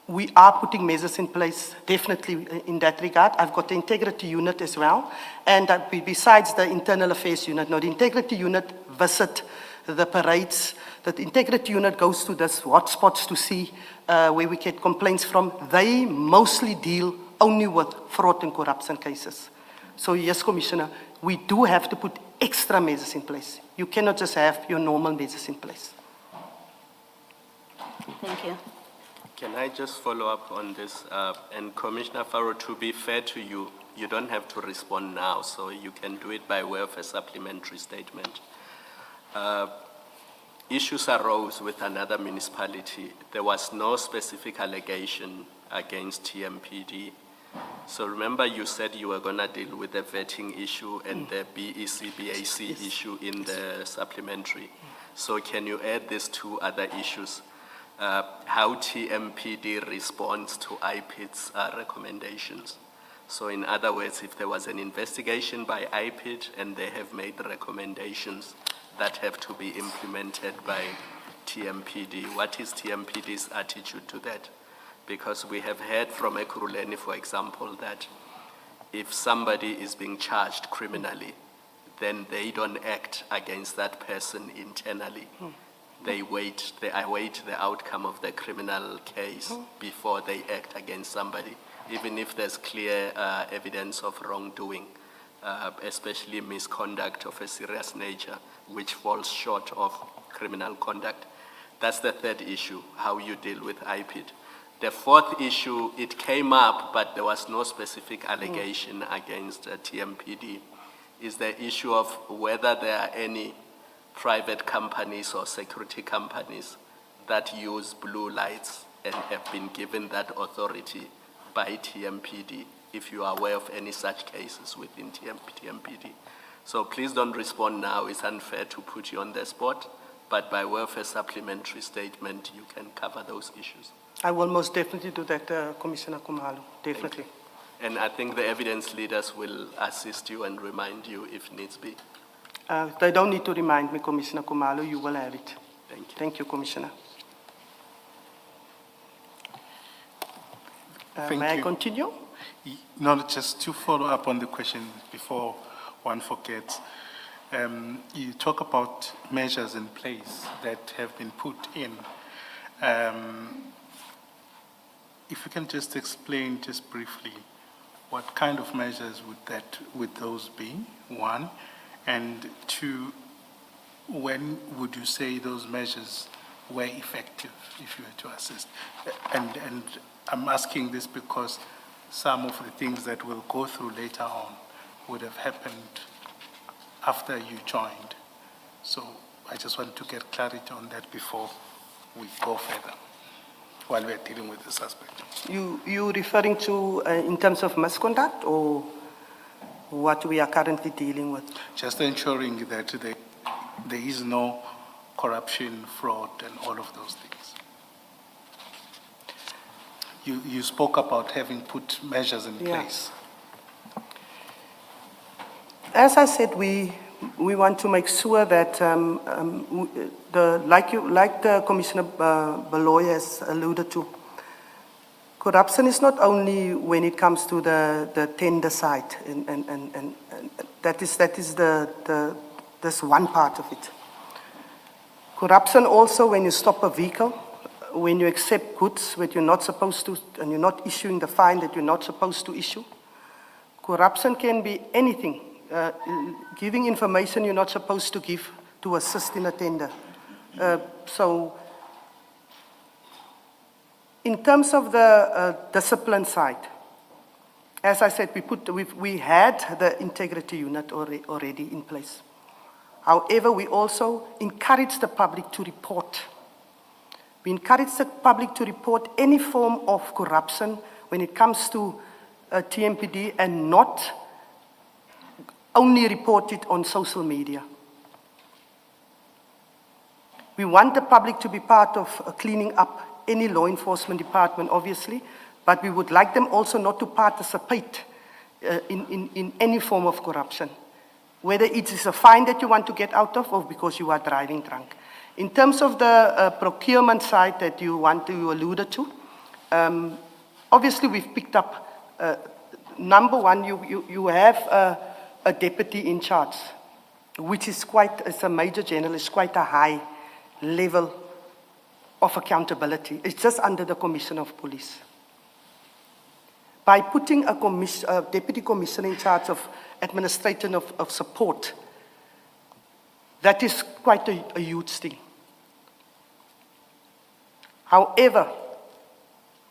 We are putting measures in place, definitely in that regard. I've got the integrity unit as well. And besides the internal affairs unit, now the integrity unit visit the parades. The integrity unit goes to these hotspots to see where we get complaints from. They mostly deal only with fraud and corruption cases. So yes, Commissioner, we do have to put extra measures in place. You cannot just have your normal measures in place. Thank you. Can I just follow up on this? And Commissioner Farrow, to be fair to you, you don't have to respond now, so you can do it by way of a supplementary statement. Issues arose with another municipality. There was no specific allegation against TMPD. So remember you said you were going to deal with the vetting issue and the BAC issue in the supplementary. So can you add these two other issues? How TMPD responds to IPID's recommendations. So in other words, if there was an investigation by IPID and they have made recommendations that have to be implemented by TMPD, what is TMPD's attitude to that? Because we have heard from Ekurhuleni, for example, that if somebody is being charged criminally, then they don't act against that person internally. they await the outcome of the criminal case before they act against somebody, even if there's clear evidence of wrongdoing, especially misconduct of a serious nature, which falls short of criminal conduct. That's the third issue, how you deal with IPID. The fourth issue, it came up, but there was no specific allegation against TMPD, is the issue of whether there are any private companies or security companies that use blue lights and have been given that authority by TMPD, if you are aware of any such cases within TMPD. So please don't respond now, it's unfair to put you on the spot, but by way of a supplementary statement, you can cover those issues. I will most definitely do that, Commissioner Khumalo, definitely. And I think the evidence leaders will assist you and remind you if needs be. They don't need to remind me, Commissioner Khumalo, you will have it. Thank you. Thank you, Commissioner. Thank May you. I continue? No, just to follow up on the question before one forgets. You talk about measures in place that have been put in. If you can just explain just briefly, what kind of measures would those be, one? And two, when would you say those measures were effective, if you were to assist? And I'm asking this because some of the things that we'll go through later on would have happened after you joined. So I just want to get clarity on that before we go further, while we're dealing with this aspect. You referring to in terms of misconduct or what we are currently dealing with? Just ensuring that there is no corruption, fraud, and all of those things. You spoke about having put measures in place. As I said, we want to make sure that like the Commissioner Baloy has alluded to, corruption is not only when it comes to the tender side, and that is that's one part of it. Corruption also when you stop a vehicle, when you accept goods that you're not supposed to, and you're not issuing the fine that you're not supposed to issue. Corruption can be anything. Giving information you're not supposed to give to assist in a tender. So, in terms of the discipline side, as I said, we had the integrity unit already in place. However, we also encourage the public to report. We encourage the public to report any form of corruption when it comes to TMPD and not only report it on social media. We want the public to be part of cleaning up any law enforcement department, obviously, but we would like them also not to participate in any form of corruption, whether it is a fine that you want to get out of or because you are driving drunk. In terms of the procurement side that you alluded to, obviously we've picked up, number one, you have a deputy in charge, which is as a major general, is quite a high level of accountability. It's just under the Commissioner of Police. By putting a deputy commissioner in charge of administration of support, that is quite a huge thing. However,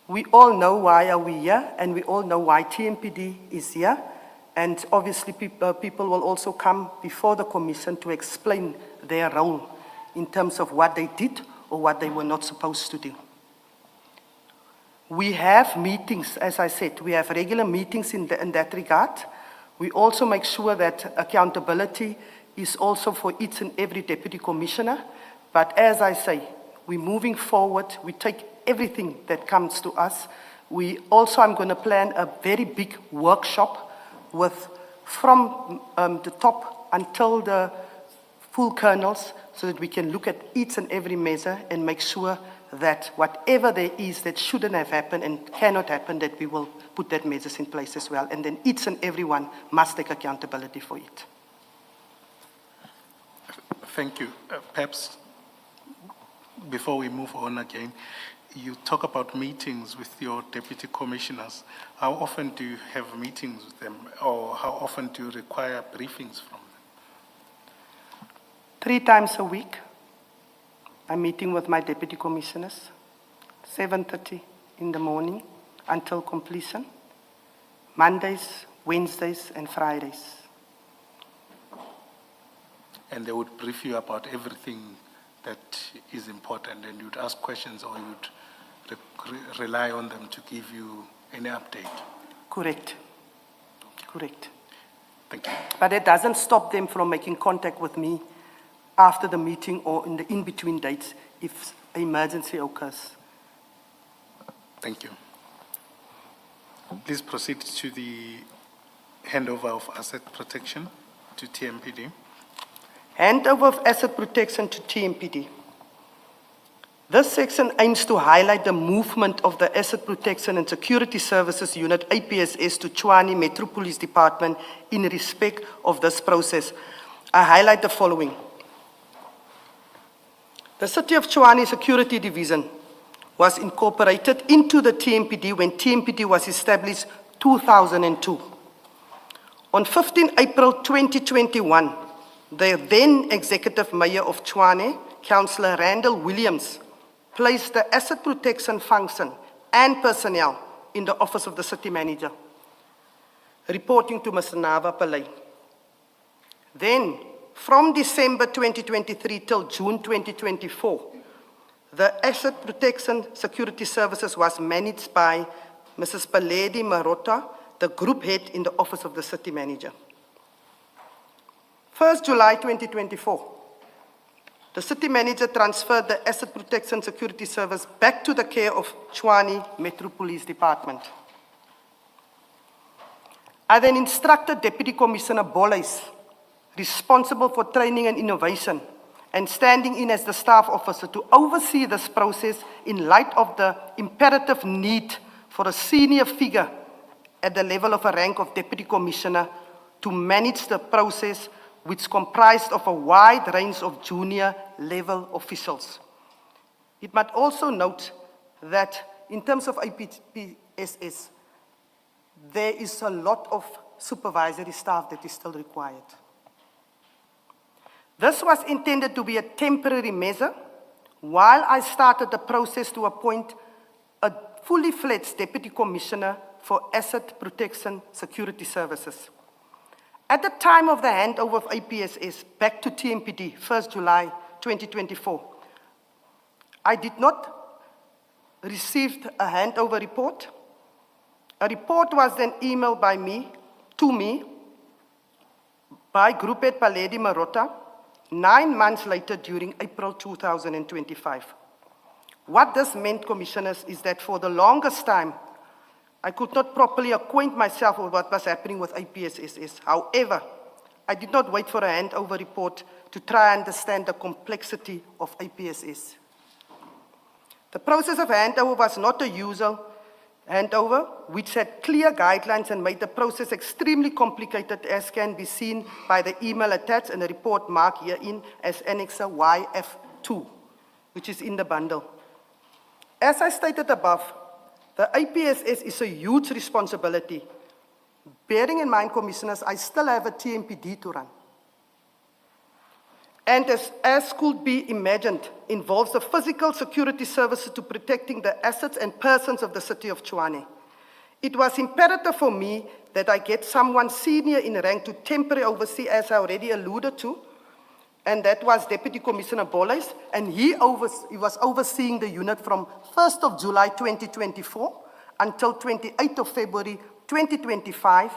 we all know why are we here, and we all know why TMPD is here, and obviously people will also come before the commission to explain their role in terms of what they did or what they were not supposed to do. We have meetings, as I said, we have regular meetings in that regard. We also make sure that accountability is also for each and every deputy commissioner, but as I say, we're moving forward, we take everything that comes to us. I'm going to plan a very big workshop from the top until the full colonels so that we can look at each and every measure and make sure that whatever there is that shouldn't have happened and cannot happen, that we will put that measures in place as well. And then each and everyone must take accountability for it. Thank you. Perhaps before we move on again, you talk about meetings with your deputy commissioners. How often do you have meetings with them, or how often do you require briefings from them? 3 times a week, I'm meeting with my deputy commissioners, 7:30 in the morning until completion, Mondays, Wednesdays, and Fridays. And they would brief you about everything that is important, and you'd ask questions, or you'd rely on them to give you any update? Correct. Correct. Thank you. But it doesn't stop them from making contact with me after the meeting or in the in-between dates if an emergency occurs. Thank you. Please proceed to the handover of asset protection to TMPD. Handover of asset protection to TMPD. This section aims to highlight the movement of the Asset Protection and Security Services Unit, APSS, to Tshwane Metro Police Department in respect of this process. I highlight the following. The City of Tshwane Security Division was incorporated into the TMPD when TMPD was established 2002. On 15 April 2021, the then Executive Mayor of Tshwane, Councillor Randall Williams, placed the asset protection function and personnel in the office of the City Manager, reporting to Mr. Nava Pillay. Then, from December 2023 till June 2024, the Asset Protection Security Services was managed by Mrs. Paledi Marota, the Group Head in the Office of the City Manager. 1st July 2024, the City Manager transferred the Asset Protection Security Service back to the care of Tshwane Metro Police Department. I then instructed Deputy Commissioner Bolhuis, responsible for training and innovation, and standing in as the staff officer, to oversee this process in light of the imperative need for a senior figure at the level of a rank of Deputy Commissioner to manage the process, which comprised of a wide range of junior level officials. It might also note that in terms of APSS, there is a lot of supervisory staff that is still required. This was intended to be a temporary measure while I started the process to appoint a fully fledged Deputy Commissioner for Asset Protection Security Services. At the time of the handover of APSS back to TMPD, 1st July 2024, I did not receive a handover report. A report was then emailed to me by Group Head Paledi Marota 9 months later during April 2025. What this meant, Commissioners, is that for the longest time, I could not properly acquaint myself with what was happening with APSS. However, I did not wait for a handover report to try and understand the complexity of APSS. The process of handover was not a usual handover, which had clear guidelines and made the process extremely complicated, as can be seen by the email attached and the report marked herein as Annexer YF2, which is in the bundle. As I stated above, the APSS is a huge responsibility. Bearing in mind, Commissioners, I still have a TMPD to run. And as could be imagined, involves the physical security services to protecting the assets and persons of the City of Tshwane. It was imperative for me that I get someone senior in rank to temporarily oversee, as I already alluded to, and that was Deputy Commissioner Bolhuis, and he was overseeing the unit from 1st of July 2024 until 28th of February 2025,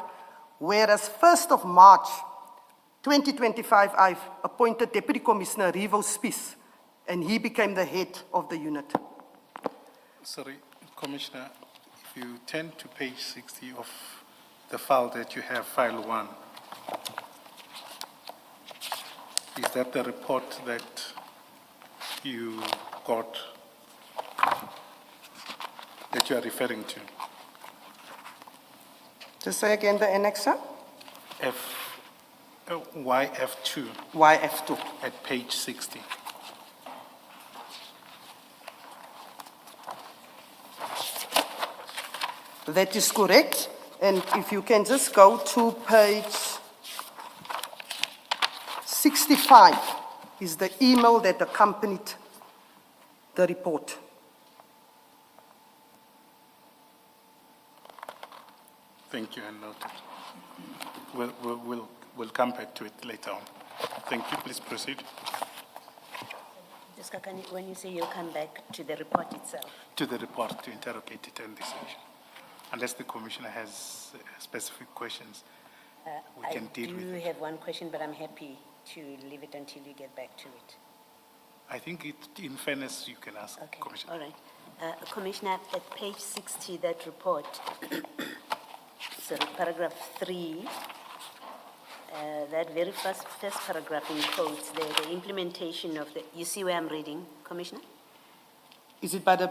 whereas 1st of March 2025, I've appointed Deputy Commissioner Revo Spies, and he became the head of the unit. Sorry, Commissioner, if you turn to page 60 of the file that you have, file 1, is that the report that you got, that you are referring to? Just say again the annexer? YF2. YF2. At page 60. That is correct. And if you can just go to page 65 is the email that accompanied the report. Thank you, and noted. We'll come back to it later on. Thank you. Please proceed. Just Kekana, when you say you'll come back to the report itself, To the report to interrogate it on this issue. Unless the Commissioner has specific questions, we I can deal with do it. have one question, but I'm happy to leave it until you get back to it. I think in fairness, you can ask, Okay, Commissioner. all right. Commissioner, at page 60, that report, so paragraph 3, that very first paragraph in quotes, the implementation of the, you see where I'm reading, Commissioner? Is it by the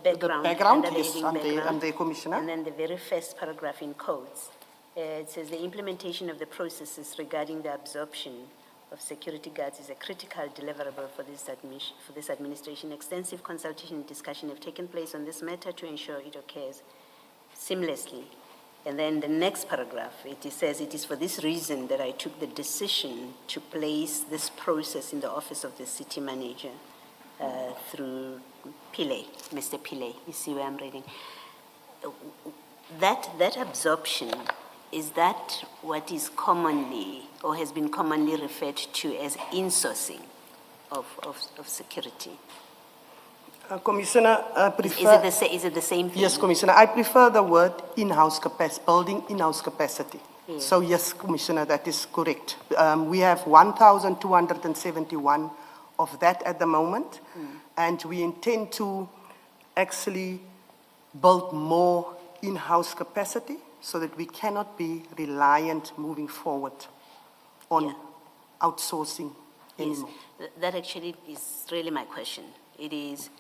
background? under the Yes, heading I'm there, background. Commissioner. And then the very first paragraph in quotes, it says the implementation of the processes regarding the absorption of security guards is a critical deliverable for this administration. Extensive consultation and discussion have taken place on this matter to ensure it occurs seamlessly. And then the next paragraph, it says, it is for this reason that I took the decision to place this process in the office of the city manager through Pillay, Mr. Pillay. You see where I'm reading? That absorption, is that what is commonly or has been commonly referred to as insourcing of security? Commissioner, I prefer... Is it the same thing? Yes, Commissioner. I prefer the word in-house capacity, building in-house capacity. Yes. So yes, Commissioner, that is correct. We have 1,271 of that at the moment, and we intend to actually build more in-house capacity so that we cannot be reliant moving forward on outsourcing anymore. Yes, that actually is really my question. It is,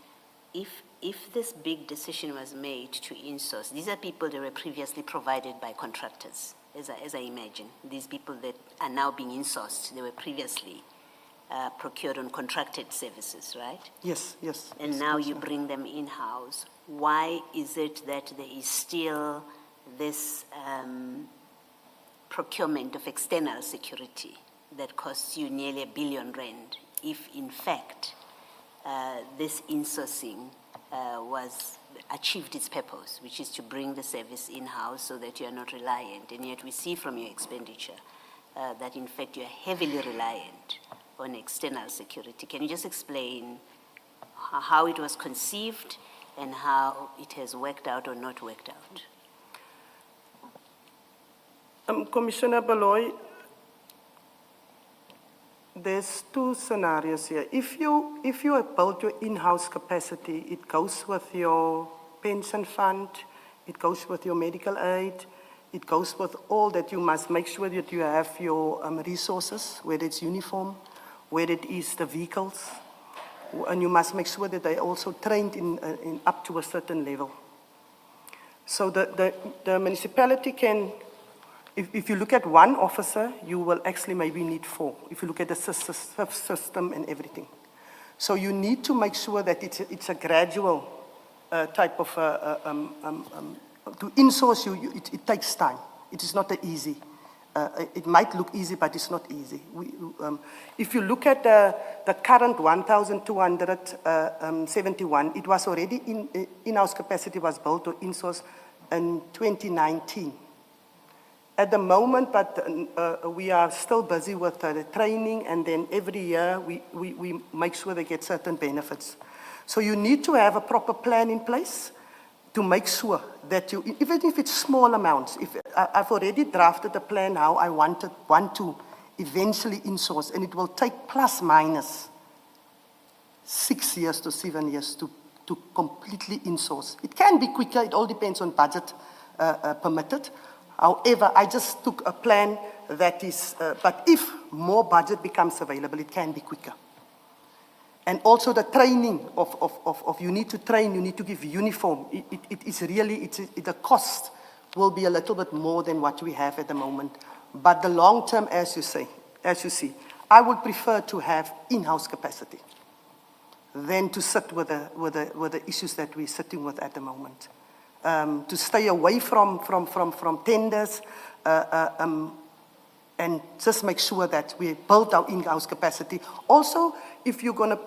if this big decision was made to insource, these are people that were previously provided by contractors, as I imagine. These people that are now being insourced, they were previously procured on contracted services, right? Yes, yes. And yes, now you bring them in-house. Why is it that there is still this procurement of external security that costs you nearly R1 billion, if in fact this insourcing was achieved its purpose, which is to bring the service in-house so that you are not reliant, and yet we see from your expenditure that in fact you are heavily reliant on external security. Can you just explain how it was conceived and how it has worked out or not worked out? Commissioner Baloy, there's two scenarios here. If you have built your in-house capacity, it goes with your pension fund, it goes with your medical aid, it goes with all that. You must make sure that you have your resources, whether it's uniform, whether it is the vehicles, and you must make sure that they're also trained in up to a certain level. So the municipality can, if you look at one officer, you will actually maybe need 4, if you look at the system and everything. So you need to make sure that it's a gradual type of, to insource it takes time. It is not easy. It might look easy, but it's not easy. If you look at the current 1,271, it was already in-house capacity was built or insourced in 2019. At the moment, but we are still busy with the training, and then every year we make sure they get certain benefits. So you need to have a proper plan in place to make sure that you, even if it's small amounts, I've already drafted a plan how I want to eventually insource, and it will take plus minus 6 years to 7 years to completely insource. It can be quicker, it all depends on budget permitted. However, I just took a plan that is, but if more budget becomes available, it can be quicker. And also the training of you need to train, you need to give uniform. It is really, the cost will be a little bit more than what we have at the moment. But the long term, as you see, I would prefer to have in-house capacity than to sit with the issues that we're sitting with at the moment. to stay away from tenders, and just make sure that we build our in-house capacity. Also, if you're gonna,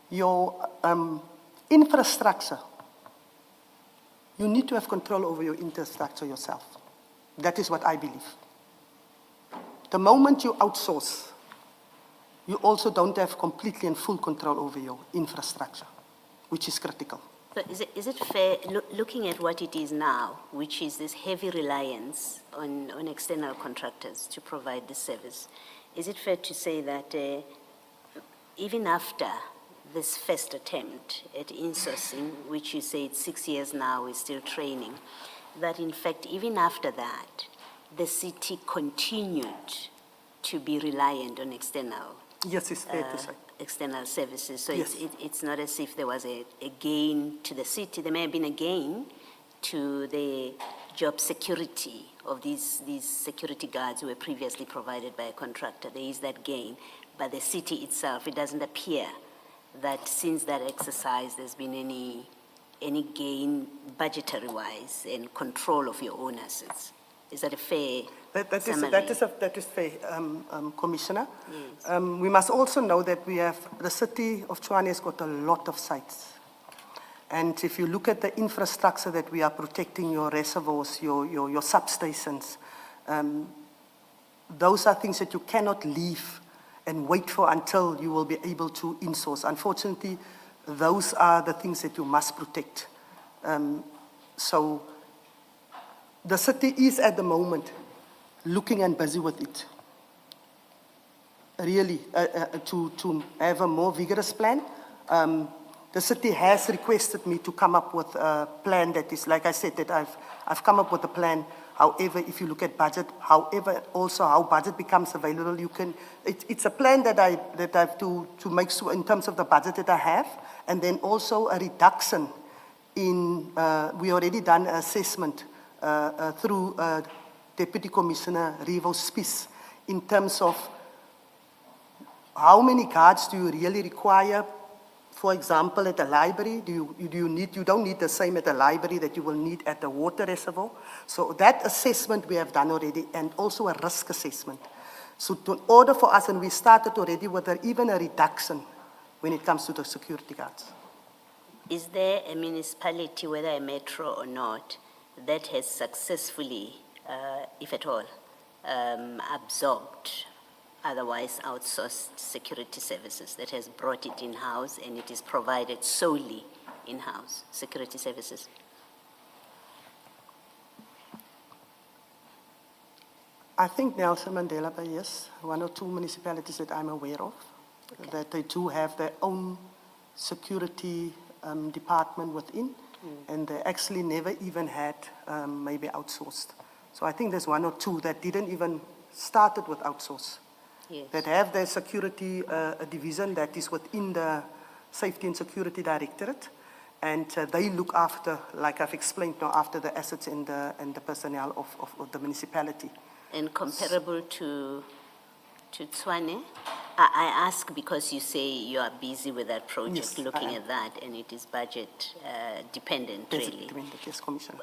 your infrastructure, you need to have control over your infrastructure yourself. That is what I believe. The moment you outsource, you also don't have completely and full control over your infrastructure, which is critical. So is it fair, looking at what it is now, which is this heavy reliance on external contractors to provide this service, is it fair to say that even after this first attempt at insourcing, which you say it's 6 years now, is still training, that in fact, even after that, the city continued to be reliant on external? Yes, it's fair to say. External services. So Yes. it's not as if there was a gain to the city. There may have been a gain to the job security of these security guards who were previously provided by a contractor. There is that gain. But the city itself, it doesn't appear that since that exercise there's been any gain budgetary-wise in control of your own assets. Is that a fair summary? That is fair, Commissioner. Yes. We must also know that the City of Tshwane has got a lot of sites. And if you look at the infrastructure that we are protecting, your reservoirs, your substations, those are things that you cannot leave and wait for until you will be able to insource. Unfortunately, those are the things that you must protect. So the city is at the moment looking and busy with it. Really, to have a more vigorous plan. The city has requested me to come up with a plan that is, like I said, that I've come up with a plan. However, if you look at budget, however, also how budget becomes available, you can, it's a plan that I have to make sure in terms of the budget that I have, and then also a reduction in, we already done an assessment through Deputy Commissioner Revo Spies in terms of how many guards do you really require. For example, at the library, you don't need the same at the library that you will need at the water reservoir. So that assessment we have done already, and also a risk assessment. So in order for us, and we started already with even a reduction when it comes to the security guards. Is there a municipality, whether a metro or not, that has successfully, if at all, absorbed otherwise outsourced security services, that has brought it in-house and it is provided solely in-house security services? I think Nelson Mandela Bay, yes, 1 or 2 municipalities that I'm aware of, that they do have their own security department within, and they actually never even had maybe outsourced. So I think there's 1 or 2 that didn't even started with outsource. Yes. That have their security division that is within the Safety and Security Directorate, and they look after, like I've explained now, after the assets and the personnel of the municipality. And comparable to Tshwane? I ask because you say you are busy with that project, Yes, looking I am. at that, and it is budget dependent, really. Yes, Commissioner.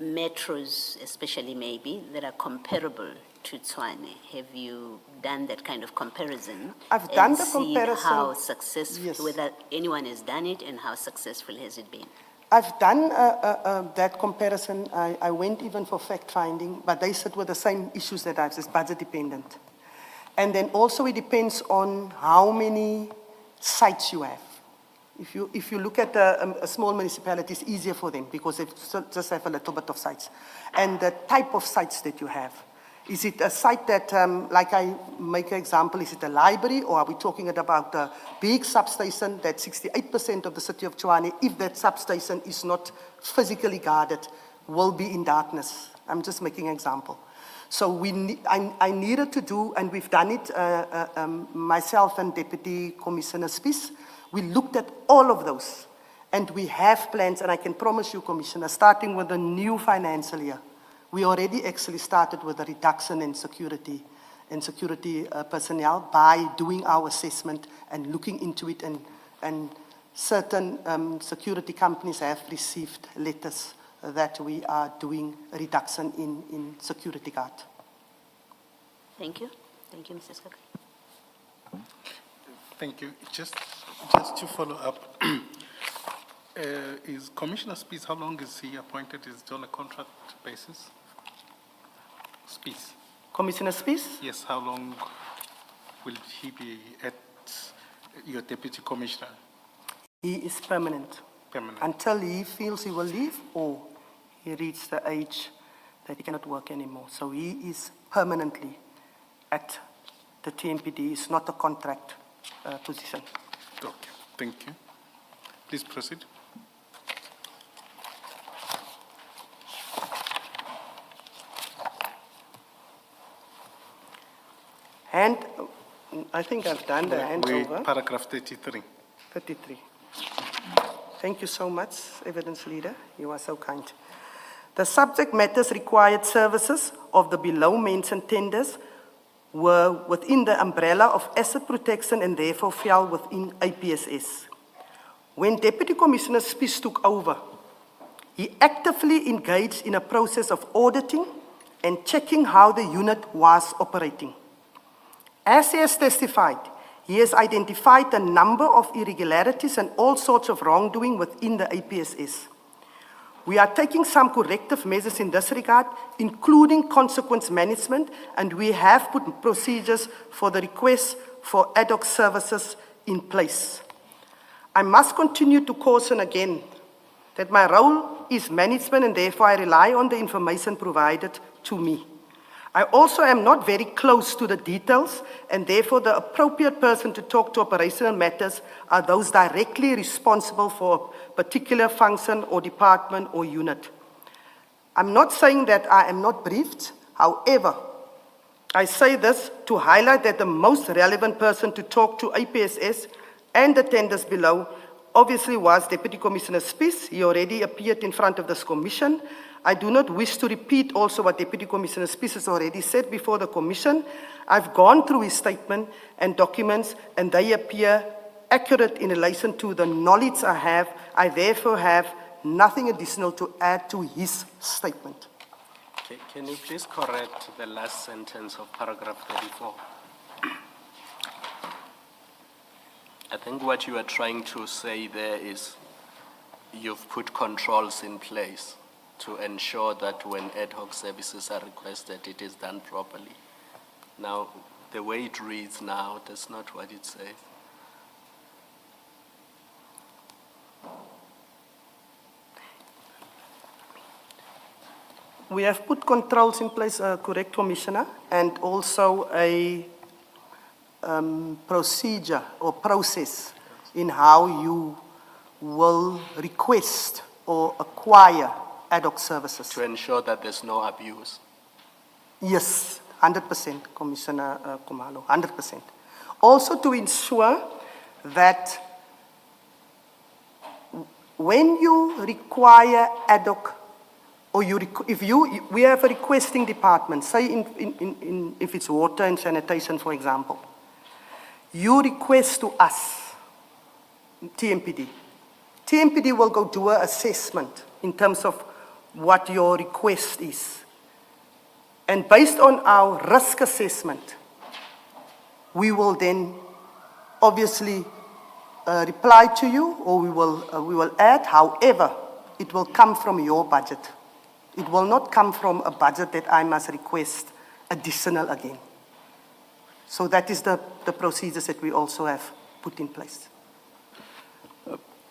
Metros, especially maybe, that are comparable to Tshwane. Have you done that kind of comparison? I've done the seen comparison. how successful, Yes. whether anyone has done it, and how successful has it been? I've done that comparison. I went even for fact-finding, but they sit with the same issues that I've, it's budget-dependent. And then also it depends on how many sites you have. If you look at a small municipality, it's easier for them because they just have a little bit of sites. And the type of sites that you have. Is it a site that, like I make an example, is it a library, or are we talking about a big substation that 68% of the City of Tshwane, if that substation is not physically guarded, will be in darkness? I'm just making an example. So I needed to do, and we've done it, myself and Deputy Commissioner Spies, we looked at all of those, and we have plans, and I can promise you, Commissioner, starting with the new financial year, we already actually started with a reduction in security personnel by doing our assessment and looking into it and certain security companies have received letters that we are doing a reduction in security guard. Thank you. Thank you, Mrs. Kekana. Thank you. Just to follow up, is Commissioner Spies, how long is he appointed? Is it on a contract basis? Spies? Commissioner Spies? Yes, how long will he be at your deputy commissioner? He is permanent. Permanent. Until he feels he will leave or he reaches the age that he cannot work anymore. So he is permanently at the TMPD. It's not a contract position. Okay, thank you. Please proceed. And I think I've done the handover. Paragraph 33. 33. Thank you so much, Evidence Leader. You are so kind. The subject matters required services of the below-mentioned tenders were within the umbrella of asset protection and therefore fell within APSS. When Deputy Commissioner Spies took over, he actively engaged in a process of auditing and checking how the unit was operating. As he has testified, he has identified a number of irregularities and all sorts of wrongdoing within the APSS. We are taking some corrective measures in this regard, including consequence management, and we have put procedures for the request for ad hoc services in place. I must continue to caution again that my role is management and therefore I rely on the information provided to me. I also am not very close to the details and therefore the appropriate person to talk to operational matters are those directly responsible for a particular function or department or unit. I'm not saying that I am not briefed. However, I say this to highlight that the most relevant person to talk to APSS and the tenders below obviously was Deputy Commissioner Spies. He already appeared in front of this commission. I do not wish to repeat also what Deputy Commissioner Spies has already said before the Commission. I've gone through his statement and documents and they appear accurate in relation to the knowledge I have. I therefore have nothing additional to add to his statement. Okay, can you please correct the last sentence of paragraph 34? I think what you are trying to say there is you've put controls in place to ensure that when ad hoc services are requested, it is done properly. Now, the way it reads now, that's not what it says. We have put controls in place, correct, Commissioner, and also a procedure or process in how you will request or acquire ad hoc services. To ensure that there's no abuse. Yes, 100%, Commissioner Khumalo, 100%. Also to ensure that when you require ad hoc, or we have a requesting department, say if it's water and sanitation, for example, you request to us, TMPD. TMPD will go do an assessment in terms of what your request is. And based on our risk assessment, we will then obviously reply to you, or we will add. However, it will come from your budget. It will not come from a budget that I must request additional again. So that is the procedures that we also have put in place.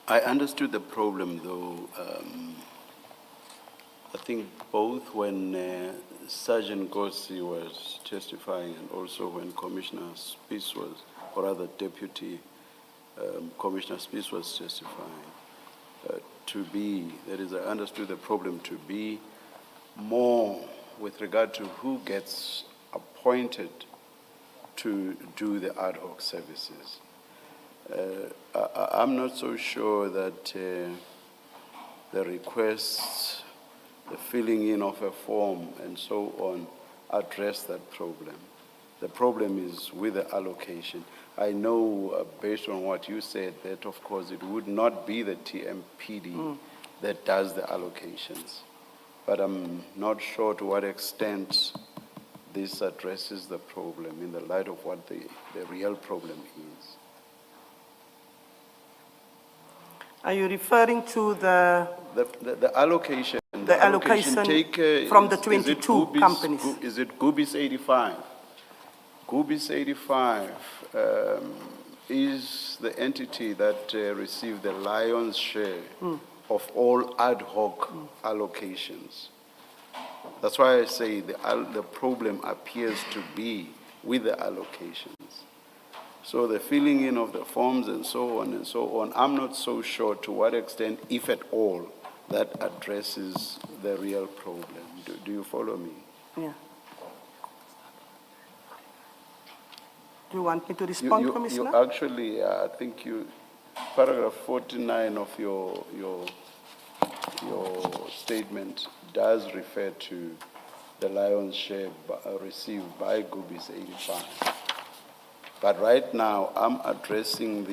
I understood the problem, though. I think both when Sergeant Gossi was testifying and also when Commissioner Spies was, or rather Deputy Commissioner Spies was testifying, that is, I understood the problem to be more with regard to who gets appointed to do the ad hoc services. I'm not so sure that the requests, the filling in of a form and so on address that problem. The problem is with the allocation. I know, based on what you said, that of course it would not be the TMPD that does the allocations. But I'm not sure to what extent this addresses the problem in the light of what the real problem is. Are you referring to the allocation? The allocation from the 22 companies. Is it Gubis 85? Gubis 85 is the entity that received the lion's share of all ad hoc allocations. That's why I say the problem appears to be with the allocations. So the filling in of the forms and so on, I'm not so sure to what extent, if at all, that addresses the real problem. Do you follow me? Yeah. Do you want me to respond, Commissioner? You actually, I think paragraph 49 of your statement does refer to the lion's share received by Gubis 85. But right now, I'm addressing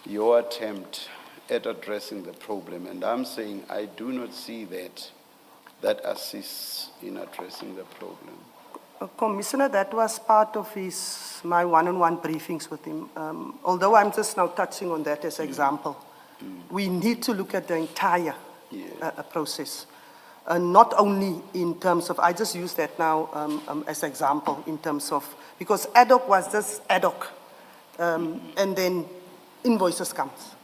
your attempt at addressing the problem, and I'm saying I do not see that assists in addressing the problem. Commissioner, that was part of my one-on-one briefings with him. Although I'm just now touching on that as an example, we need to look at the entire process. Not only in terms of, I just use that now as an example in terms of, because ad hoc was just ad hoc, and then invoices comes.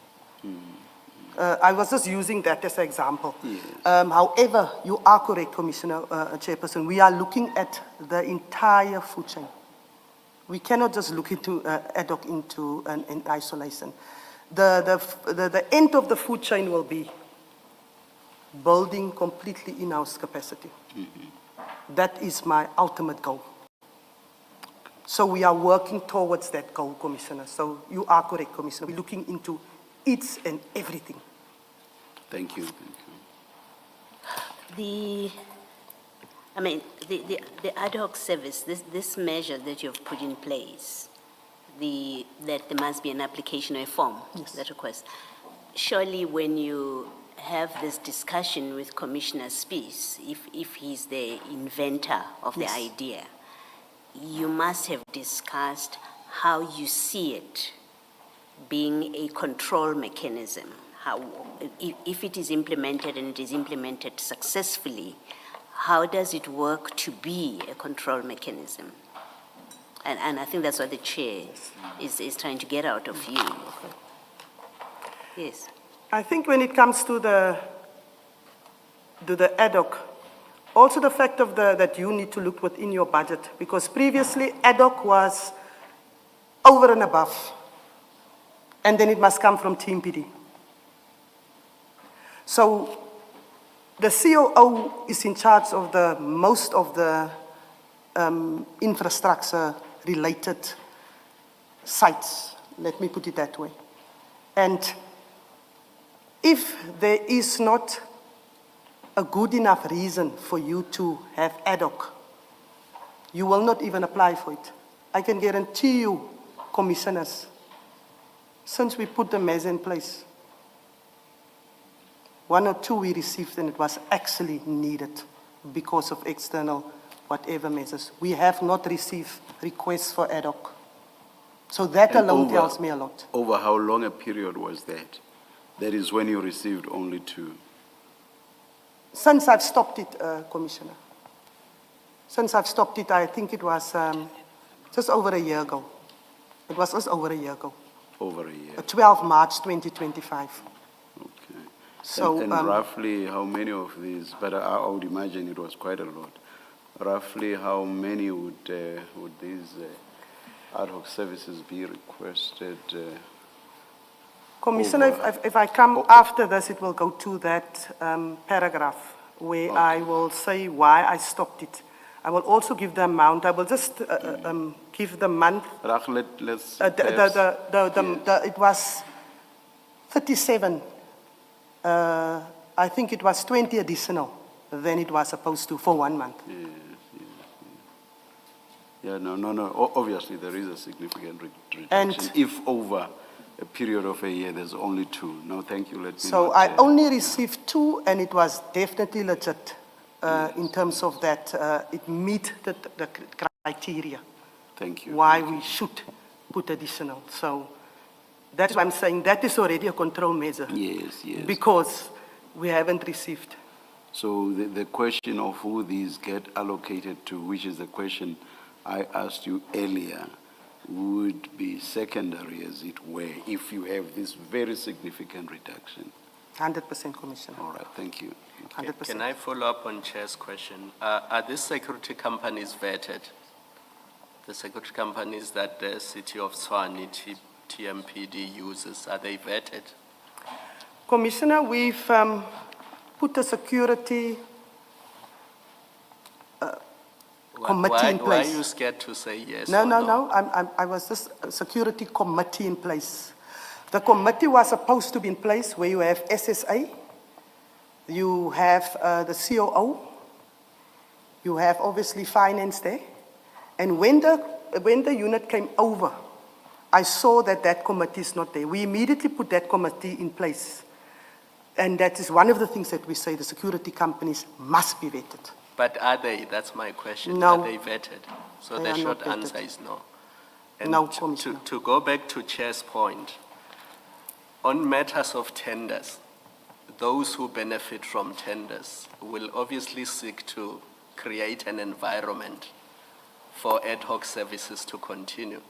I was just using that as an example. Yes. However, you are correct, Commissioner, Chairperson. We are looking at the entire food chain. We cannot just look into ad hoc into an isolation. The end of the food chain will be building completely in-house capacity. That is my ultimate goal. So we are working towards that goal, Commissioner. So you are correct, Commissioner. We're looking into each and everything. Thank you. The ad hoc service, this measure that you've put in place, that there must be an application or a form that requests. Surely when you have this discussion with Commissioner Spies, if he's the inventor of the idea, you must have discussed how you see it being a control mechanism. How, if it is implemented and it is implemented successfully, how does it work to be a control mechanism? And I think that's what the chair is trying to get out of you. Yes. I think when it comes to the ad hoc, also the fact of that you need to look within your budget, because previously ad hoc was over and above, and then it must come from TMPD. So the COO is in charge of most of the infrastructure-related sites, let me put it that way. And if there is not a good enough reason for you to have ad hoc, you will not even apply for it. I can guarantee you, commissioners, since we put the measure in place, 1 or 2 we received and it was actually needed because of external whatever measures. We have not received requests for ad hoc. So that alone tells me a lot. Over how long a period was that? That is when you received only 2? Since I've stopped it, Commissioner. Since I've stopped it, I think it was just over a year ago. It was just over a year ago. Over a year. 12 March 2025. Okay. So, and roughly how many of these, but I would imagine it was quite a lot. Roughly how many would these ad hoc services be requested? Commissioner, if I come after this, it will go to that paragraph where I will say why I stopped it. I will also give the amount. I will just give the month. Let's it was 37. I think it was 20 additional than it was supposed to for 1 month. Yes. Yeah, no. Obviously, there is a significant reduction. And- If over a period of a year, there's only 2. No, thank you, let me So not, I only received 2, and it was definitely legit in terms of that it meet the criteria Thank you. why we should put additional. So that's why I'm saying that is already a control measure. Yes. Because we haven't received. So the question of who these get allocated to, which is the question I asked you earlier, would be secondary, as it were, if you have this very significant reduction. 100%, Commissioner. All right, thank you. 100%. Can I follow up on Chair's question? Are these security companies vetted? The security companies that the City of Tshwane, TMPD uses, are they vetted? Commissioner, we've put a security committee in Why place. are you scared to say yes No. or no? I was just a security committee in place. The committee was supposed to be in place where you have SSA, you have the COO, you have obviously finance there. And when the unit came over, I saw that committee is not there. We immediately put that committee in place. And that is one of the things that we say, the security companies must be vetted. But are they? That's my question. No. Are they vetted? So They the are short not vetted. answer is no. No, to, Commissioner. to go back to Chair's point, on matters of tenders, those who benefit from tenders will obviously seek to create an environment for ad hoc services to continue.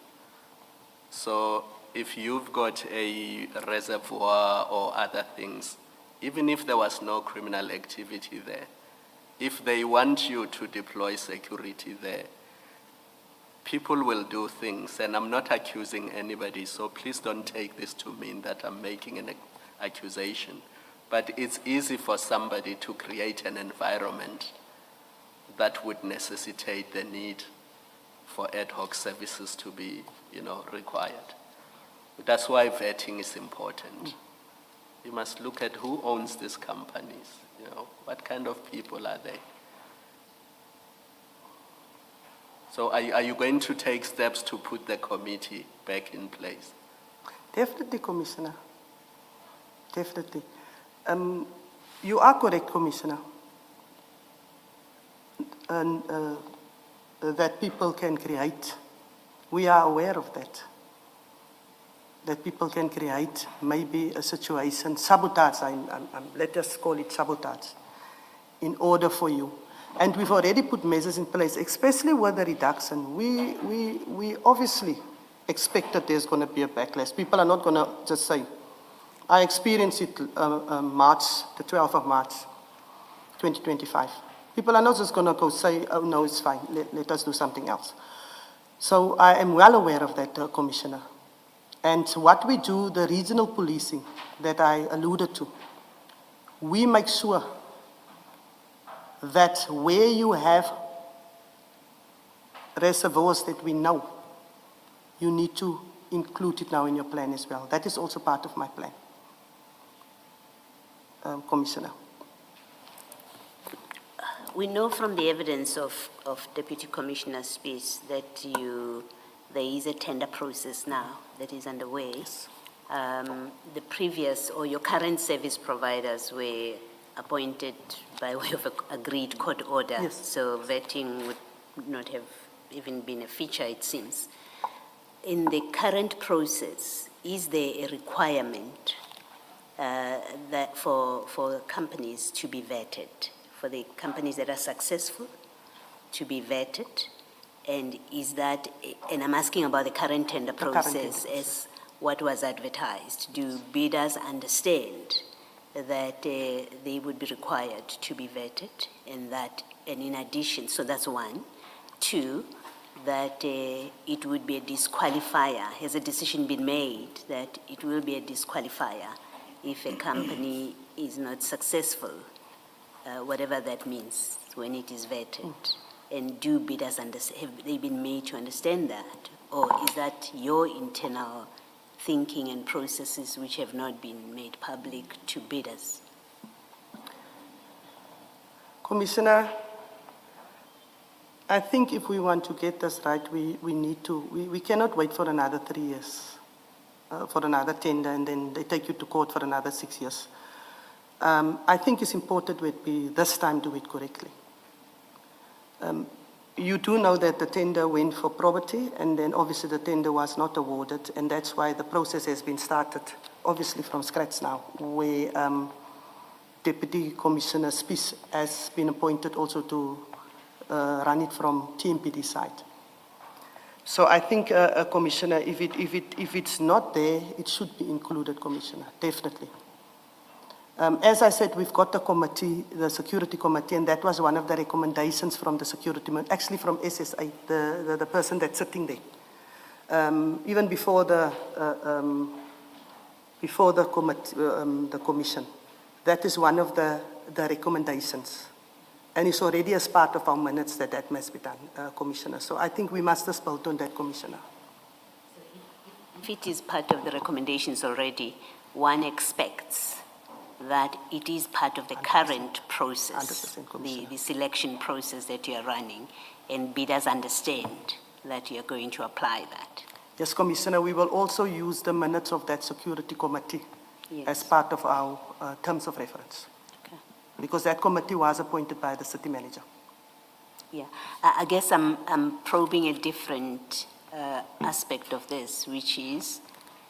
So if you've got a reservoir or other things, even if there was no criminal activity there, if they want you to deploy security there, people will do things, and I'm not accusing anybody, so please don't take this to mean that I'm making an accusation. But it's easy for somebody to create an environment that would necessitate the need for ad hoc services to be, required. That's why vetting is important. You must look at who owns these companies, what kind of people are they? So are you going to take steps to put the committee back in place? Definitely, Commissioner. Definitely. You are correct, Commissioner. And that people can create. We are aware of that. That people can create maybe a situation, sabotage, let us call it sabotage, in order for you. And we've already put measures in place, especially with the reduction. We obviously expect that there's going to be a backlash. People are not going to just say, I experienced it March, the 12th of March, 2025. People are not just going to go say, oh no, it's fine, let us do something else. So I am well aware of that, Commissioner. And what we do, the regional policing that I alluded to, we make sure that where you have reservoirs that we know, you need to include it now in your plan as well. That is also part of my plan, Commissioner. We know from the evidence of Deputy Commissioner's speech that there is a tender process now that is underway. Yes. The previous or your current service providers were appointed by way of an agreed court order. Yes. So vetting would not have even been a feature, it seems. In the current process, is there a requirement that for companies to be vetted, for the companies that are successful to be vetted? And is that, and I'm asking about the current tender process as what was advertised. Do bidders understand that they would be required to be vetted, and in addition, so that's one. Two, that it would be a disqualifier. Has a decision been made that it will be a disqualifier if a company is not successful, whatever that means when it is vetted? And do bidders have they been made to understand that? Or is that your internal thinking and processes which have not been made public to bidders? Commissioner, I think if we want to get this right, we cannot wait for another 3 years, for another tender, and then they take you to court for another 6 years. I think it's important that we this time do it correctly. You do know that the tender went for probity, and then obviously the tender was not awarded, and that's why the process has been started, obviously from scratch now, where Deputy Commissioner Spies has been appointed also to run it from TMPD side. So I think, Commissioner, if it's not there, it should be included, Commissioner, definitely. As I said, we've got the committee, the security committee, and that was one of the recommendations from the security, actually from SSA, the person that's sitting there. Even before the committee, the commission. That is one of the recommendations. And it's already as part of our minutes that must be done, Commissioner. So I think we must just build on that, Commissioner. If it is part of the recommendations already, one expects that it is part of the 100%. current process, 100%, Commissioner. the selection process that you are running, and bidders understand that you are going to apply that. Yes, Commissioner, we will also use the minutes of that security committee Yes. as part of our terms of reference. Okay. Because that committee was appointed by the city manager. Yeah, I guess I'm probing a different aspect of this, which is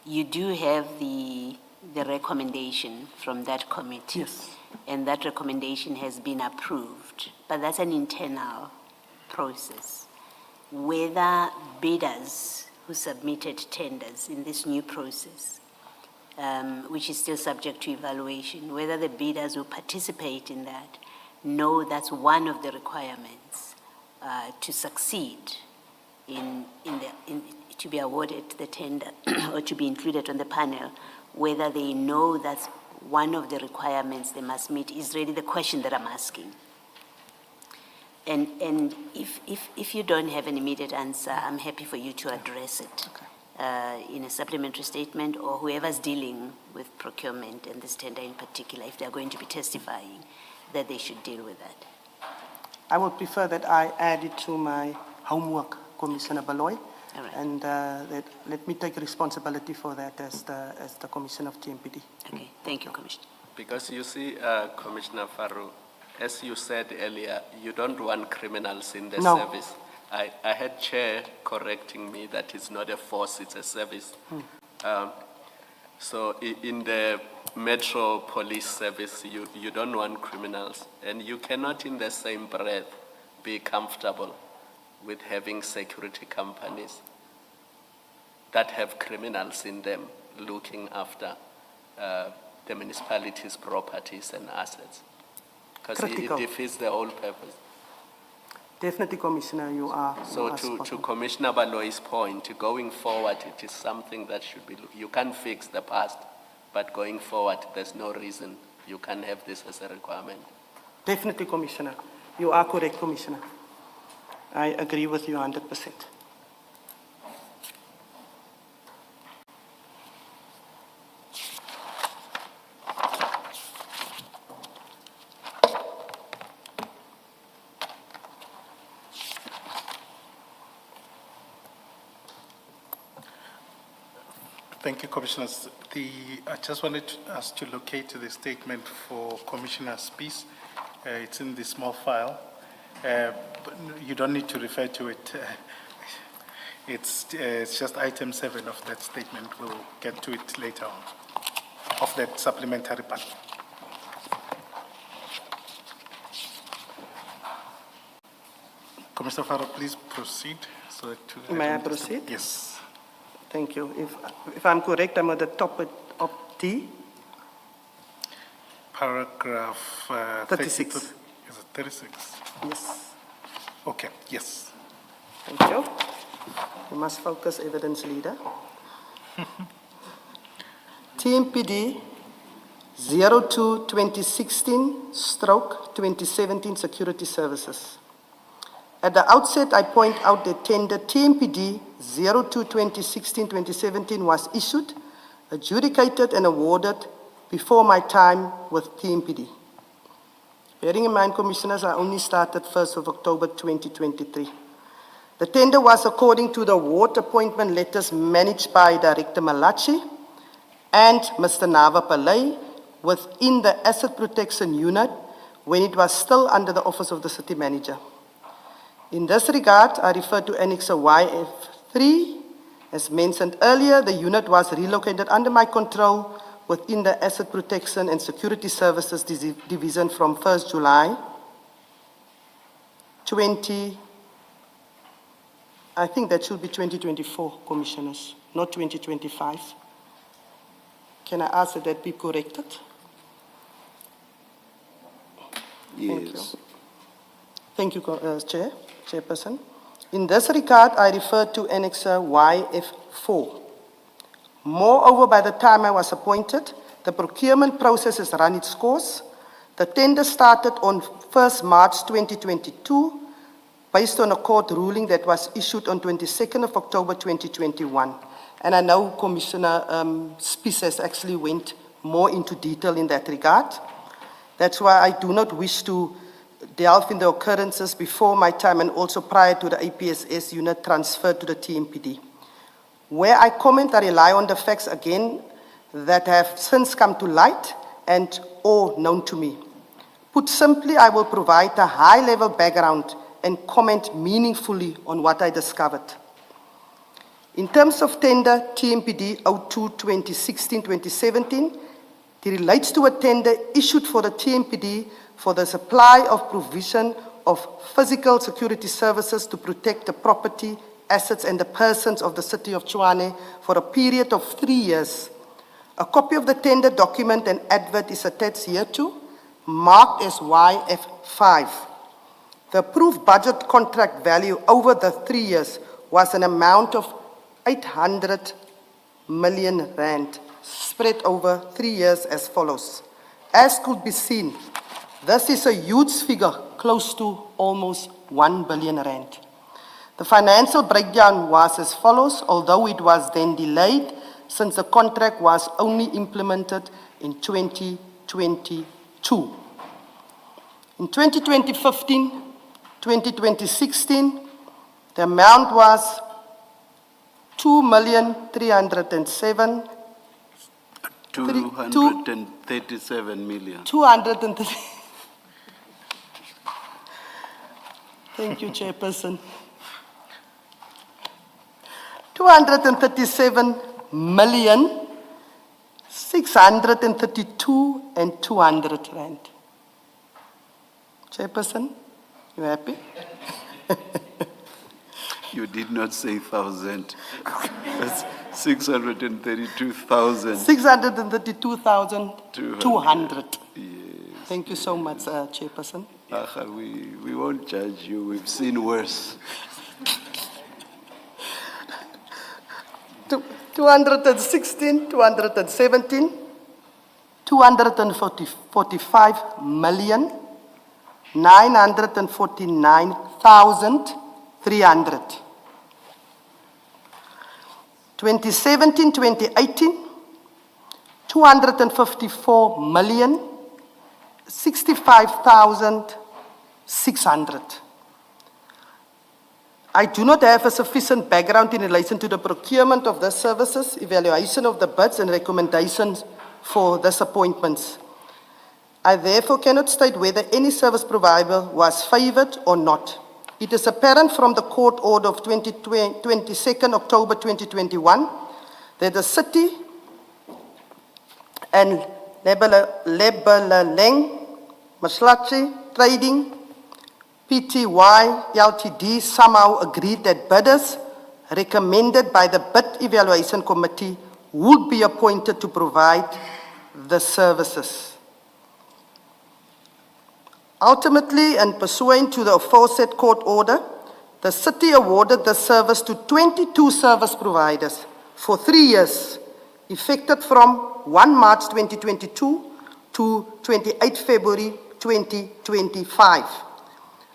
you do have the recommendation from that committee. Yes. And that recommendation has been approved, but that's an internal process. Whether bidders who submitted tenders in this new process, which is still subject to evaluation, whether the bidders who participate in that know that's one of the requirements to succeed to be awarded the tender or to be included on the panel, whether they know that's one of the requirements they must meet is really the question that I'm asking. And if you don't have an immediate answer, I'm happy for you to address it. Okay. In a supplementary statement, or whoever's dealing with procurement and this tender in particular, if they're going to be testifying, that they should deal with that. I would prefer that I add it to my homework, Commissioner Baloy. All right. And let me take responsibility for that as the Commissioner of TMPD. Okay, thank you, Commissioner. Because you see, Commissioner Faru, as you said earlier, you don't want criminals in the No. service. I had Chair correcting me that it's not a force, it's a service. So in the Metro Police Service, you don't want criminals, and you cannot in the same breath be comfortable with having security companies that have criminals in them looking after the municipality's properties and assets. Because it Critical. defeats the whole purpose. Definitely, Commissioner, you are. So you are to spot on. Commissioner Baloy's point, going forward, it is something that should be, you can't fix the past, but going forward, there's no reason you can't have this as a requirement. Definitely, Commissioner. You are correct, Commissioner. I agree with you 100%. Thank you, Commissioners. I just wanted us to locate the statement for Commissioner Spies. It's in the small file. But you don't need to refer to it. It's just item 7 of that statement. We'll get to it later on, of that supplementary part. Commissioner Farrow, please proceed. May I proceed? Yes. Thank you. If I'm correct, I'm at the top of D. Paragraph 36. Is it 36? Yes. Okay, yes. Thank you. You must focus, evidence leader. TMPD 02-2016/2017 Security Services. At the outset, I point out that tender TMPD 02-2016-2017 was issued, adjudicated, and awarded before my time with TMPD. Bearing in mind, Commissioners, I only started 1st of October 2023. The tender was according to the award appointment letters managed by Director Malachi and Mr. Nava Pillay within the Asset Protection Unit when it was still under the Office of the City Manager. In this regard, I refer to Annexure YF3. As mentioned earlier, the unit was relocated under my control within the Asset Protection and Security Services Division from 1st July 20, I think that should be 2024, Commissioners, not 2025. Can I ask that be corrected? Yes. Thank you, Chairperson. In this regard, I refer to Annexure YF4. Moreover, by the time I was appointed, the procurement process has run its course. The tender started on 1st March 2022, based on a court ruling that was issued on 22nd of October 2021. And I know Commissioner Spies has actually went more into detail in that regard. That's why I do not wish to delve in the occurrences before my time and also prior to the APSS unit transferred to the TMPD. Where I comment, I rely on the facts again that have since come to light and or known to me. Put simply, I will provide a high-level background and comment meaningfully on what I discovered. In terms of tender TMPD 02-2016-2017, it relates to a tender issued for the TMPD for the supply of provision of physical security services to protect the property, assets and the persons of the City of Tshwane for a period of 3 years. A copy of the tender document and advert is attached hereto, marked as YF5. The approved budget contract value over the 3 years was an amount of 800 million rand, spread over 3 years as follows. As could be seen, this is a huge figure, close to almost 1 billion rand. The financial breakdown was as follows, although it was then delayed since the contract was only implemented in 2022. In 2015, 2016, the amount was 2,307,000. 237 million. Thank you, Chairperson. 237,632,200 rand. Chairperson, you happy? You did not say 1,000. That's 632,000. 632,200. Yes. Thank you so much, Chairperson. We won't judge you. We've seen worse. 216, 217, 245,949,300. 2017, 2018, 254,065,600. I do not have a sufficient background in relation to the procurement of the services, evaluation of the bids and recommendations for these appointments. I therefore cannot state whether any service provider was favored or not. It is apparent from the court order of 22nd October 2021 that the city and Lebeleleng, Maslachi Trading, PTY Ltd somehow agreed that bidders recommended by the Bid Evaluation Committee would be appointed to provide the services. Ultimately, and pursuant to the aforesaid court order, the city awarded the service to 22 service providers for 3 years, effective from 1 March 2022 to 28 February 2025.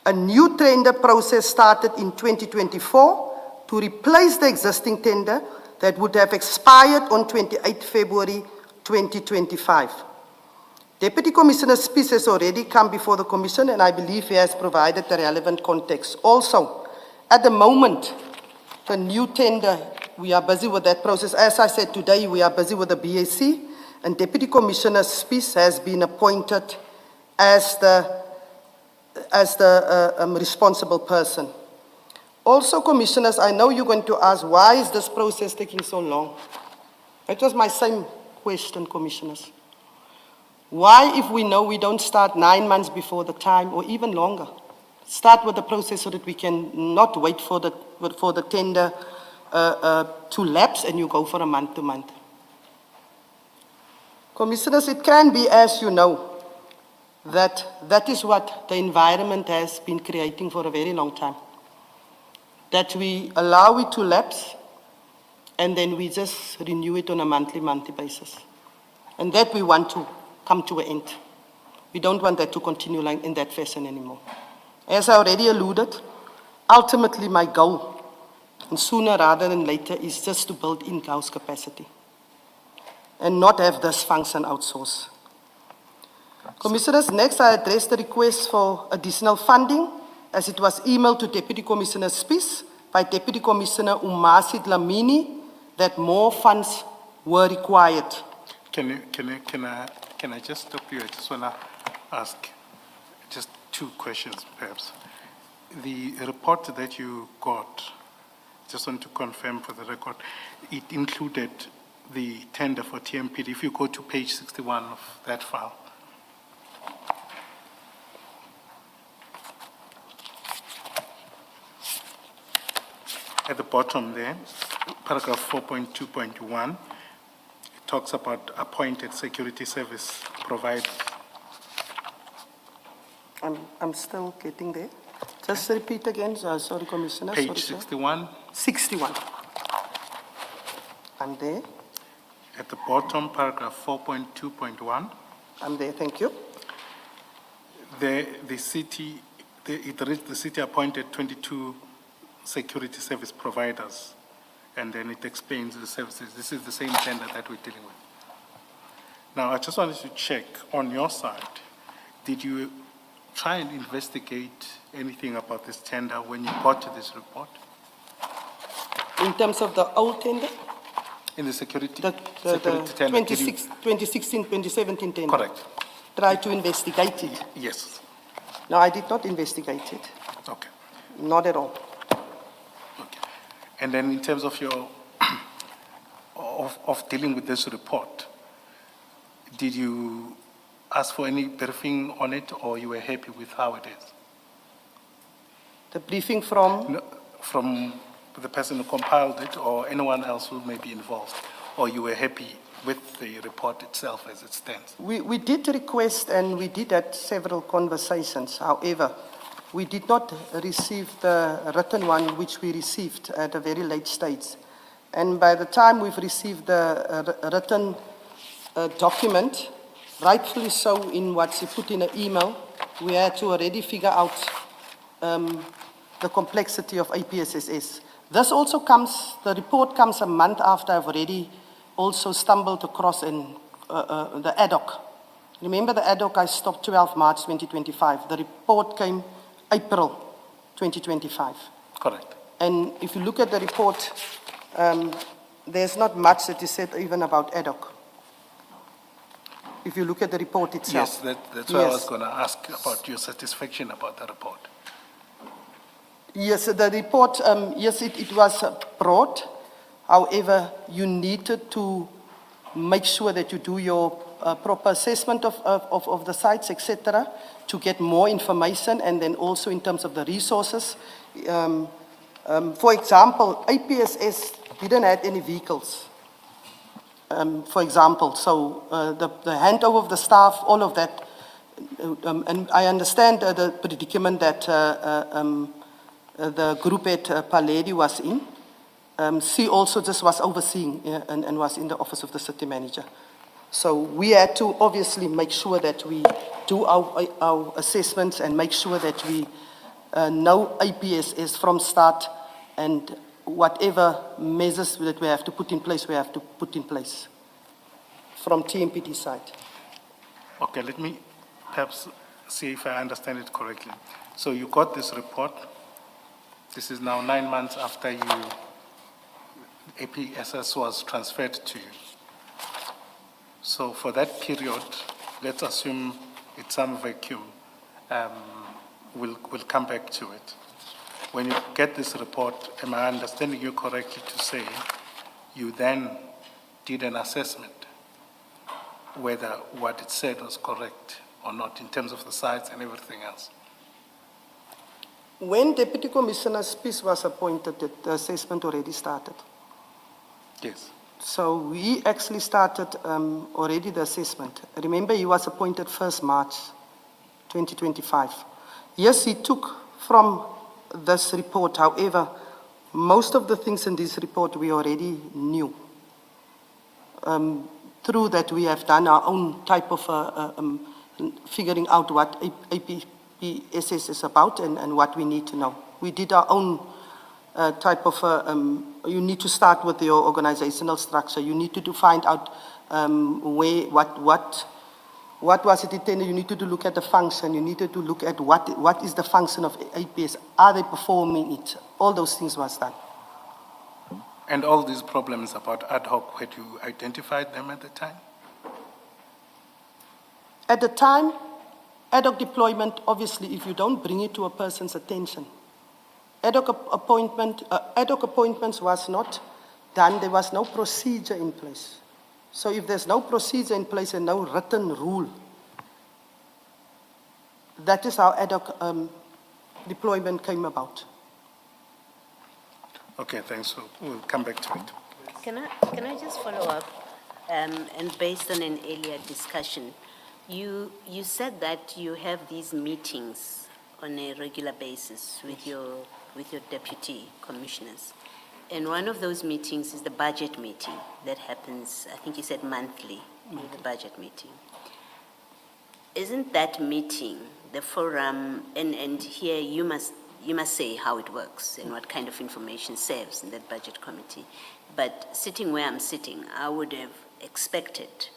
A new tender process started in 2024 to replace the existing tender that would have expired on 28 February 2025. Deputy Commissioner Spies has already come before the Commission, and I believe he has provided the relevant context. Also, at the moment, the new tender, we are busy with that process. As I said today, we are busy with the BAC, and Deputy Commissioner Spies has been appointed as the responsible person. Also, Commissioners, I know you're going to ask, why is this process taking so long? It was my same question, Commissioners. Why, if we know we don't start 9 months before the time, or even longer, start with the process so that we can not wait for the tender to lapse and you go for a month to month? Commissioners, it can be, as you know, that is what the environment has been creating for a very long time. That we allow it to lapse and then we just renew it on a monthly basis. And that we want to come to an end. We don't want that to continue like in that fashion anymore. As I already alluded, ultimately my goal, and sooner rather than later, is just to build in-house capacity and not have this function outsourced. Commissioners, next I address the request for additional funding as it was emailed to Deputy Commissioner Spies by Deputy Commissioner Umasi Dlamini that more funds were required. Can I just stop you? I just want to ask just 2 questions, perhaps. The report that you got, just want to confirm for the record, it included the tender for TMPD. If you go to page 61 of that file. At the bottom there, paragraph 4.2.1, talks about appointed security service providers. I'm still getting there. Just repeat again, sorry, Commissioner. Page sorry, 61. 61. I'm there. At the bottom, paragraph 4.2.1. I'm there, thank you. The city appointed 22 security service providers, and then it explains the services. This is the same tender that we're dealing with. Now, I just wanted to check on your side, did you try and investigate anything about this tender when you got to this report? In terms of the old tender? In the security, The security tender? 2016, 2017 tender? Correct. Try to investigate it? Yes. No, I did not investigate it. Okay. Not at all. Okay. And then in terms of your, of dealing with this report, did you ask for any briefing on it, or you were happy with how it is? The briefing from? No, from the person who compiled it, or anyone else who may be involved, or you were happy with the report itself as it stands? We did request, and we did have several conversations. However, we did not receive the written one, which we received at a very late stage. And by the time we've received the written document, rightfully so in what's put in an email, we had to already figure out the complexity of APSSS. This also comes, the report comes a month after I've already also stumbled across in the ad hoc. Remember the ad hoc I stopped 12 March 2025. The report came April 2025. Correct. And if you look at the report, there's not much that is said even about ad hoc. If you look at the report itself. Yes, that's why I was going to ask about your satisfaction about the report. Yes, the report, yes, it was broad. However, you needed to make sure that you do your proper assessment of the sites, etc., to get more information, and then also in terms of the resources. For example, APSS didn't have any vehicles, for example. So the handover of the staff, all of that, and I understand the predicament that the group at Paledi was in. She also just was overseeing and was in the office of the city manager. So we had to obviously make sure that we do our assessments and make sure that we know APSS from start, and whatever measures that we have to put in place, we have to put in place from TMPD side. Okay, let me perhaps see if I understand it correctly. So you got this report. This is now 9 months after APSS was transferred to you. So for that period, let's assume it's some vacuum. We'll come back to it. When you get this report, am I understanding you correctly to say you then did an assessment whether what it said was correct or not in terms of the sites and everything else? When Deputy Commissioner Spies was appointed, the assessment already started. Yes. So we actually started already the assessment. Remember, he was appointed 1st March 2025. Yes, he took from this report. However, most of the things in this report we already knew. Through that, we have done our own type of figuring out what APSS is about and what we need to know. We did our own type of, you need to start with your organizational structure. You need to find out what was it intended. You need to look at the function. You needed to look at what is the function of APS. Are they performing it? All those things was done. And all these problems about ad hoc, had you identified them at the time? At the time, ad hoc deployment, obviously, if you don't bring it to a person's attention, ad hoc appointments was not done. There was no procedure in place. So if there's no procedure in place and no written rule, that is how ad hoc deployment came about. Okay, thanks. We'll come back to it. Can I just follow up? And based on an earlier discussion, you said that you have these meetings on a regular basis with your deputy commissioners. And one of those meetings is the budget meeting that happens, I think you said monthly, the budget meeting. Isn't that meeting the forum, and here you must say how it works and what kind of information serves in that budget committee. But sitting where I'm sitting, I would have expected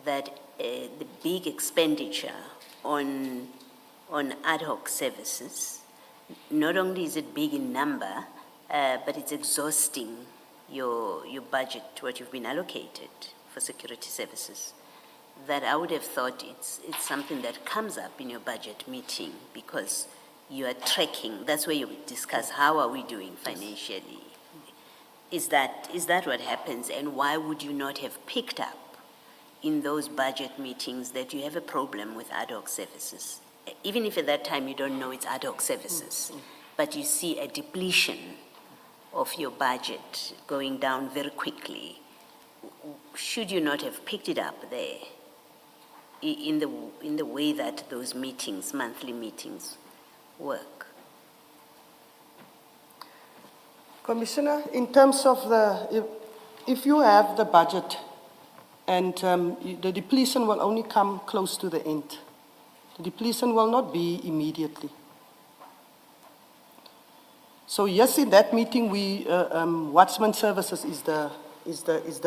that the big expenditure on ad hoc services, not only is it big in number, but it's exhausting your budget, what you've been allocated for security services, that I would have thought it's something that comes up in your budget meeting because you are tracking. That's where you discuss how are we doing financially. Is that what happens, and why would you not have picked up in those budget meetings that you have a problem with ad hoc services? Even if at that time you don't know it's ad hoc services, but you see a depletion of your budget going down very quickly, should you not have picked it up there in the way that those meetings, monthly meetings, work? Commissioner, in terms of if you have the budget and the depletion will only come close to the end. The depletion will not be immediately. So yes, in that meeting, Watchman Services is the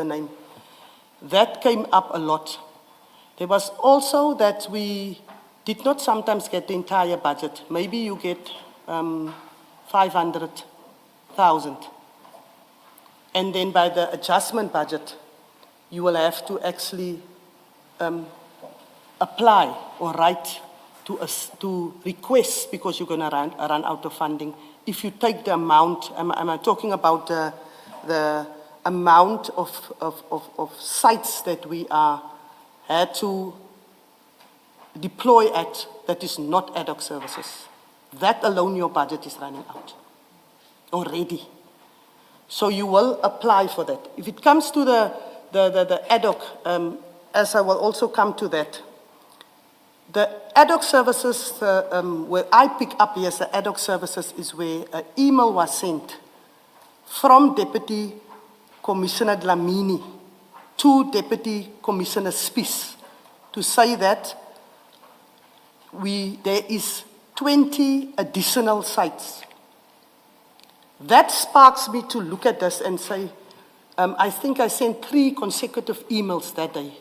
name. That came up a lot. There was also that we did not sometimes get the entire budget. Maybe you get 500,000. And then by the adjustment budget, you will have to actually apply or write to request, because you're going to run out of funding. If you take the amount, I'm talking about the amount of sites that we had to deploy at, that is not ad hoc services. That alone, your budget is running out already. So you will apply for that. If it comes to the ad hoc, as I will also come to that, the ad hoc services, where I pick up, yes, the ad hoc services is where an email was sent from Deputy Commissioner Dlamini to Deputy Commissioner Spies to say that there is 20 additional sites. That sparks me to look at this and say, I think I sent 3 consecutive emails that day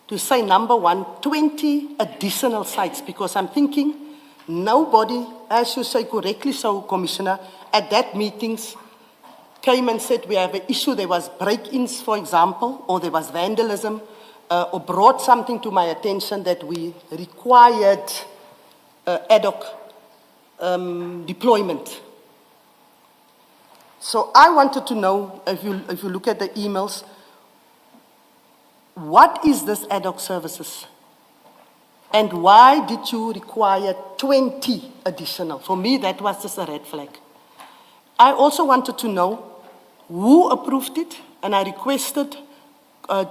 to say, number one, 20 additional sites, because I'm thinking nobody, as you say correctly so, Commissioner, at that meetings came and said we have an issue, there was break-ins, for example, or there was vandalism, or brought something to my attention that we required ad hoc deployment. So I wanted to know, if you look at the emails, what is this ad hoc services? And why did you require 20 additional? For me, that was just a red flag. I also wanted to know who approved it, and I requested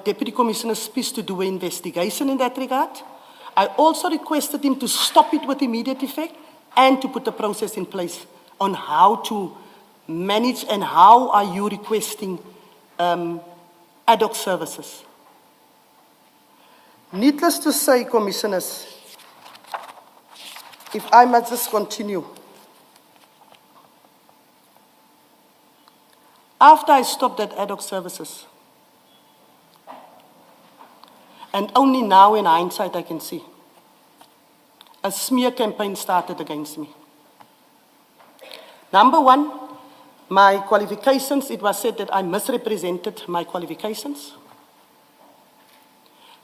Deputy Commissioner Spies to do an investigation in that regard. I also requested him to stop it with immediate effect and to put a process in place on how to manage and how are you requesting ad hoc services. Needless to say, Commissioners, if I must just continue. After I stopped at ad hoc services, and only now in hindsight I can see, a smear campaign started against me. Number one, my qualifications, it was said that I misrepresented my qualifications.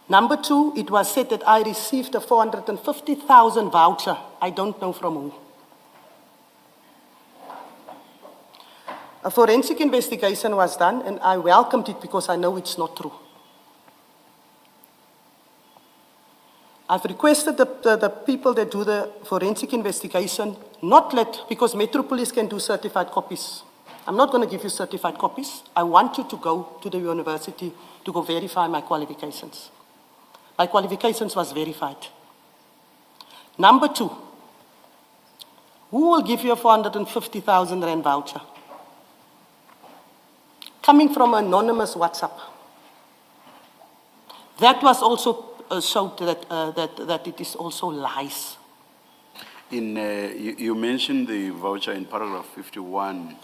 Number two, it was said that I received a 450,000 voucher. I don't know from who. A forensic investigation was done, and I welcomed it because I know it's not true. I've requested the people that do the forensic investigation not let, because Metro Police can do certified copies. I'm not going to give you certified copies. I want you to go to the university to go verify my qualifications. My qualifications was verified. Number two, who will give you a 450,000 rand voucher? Coming from anonymous WhatsApp. That was also showed that it is also lies. You mentioned the voucher in paragraph 51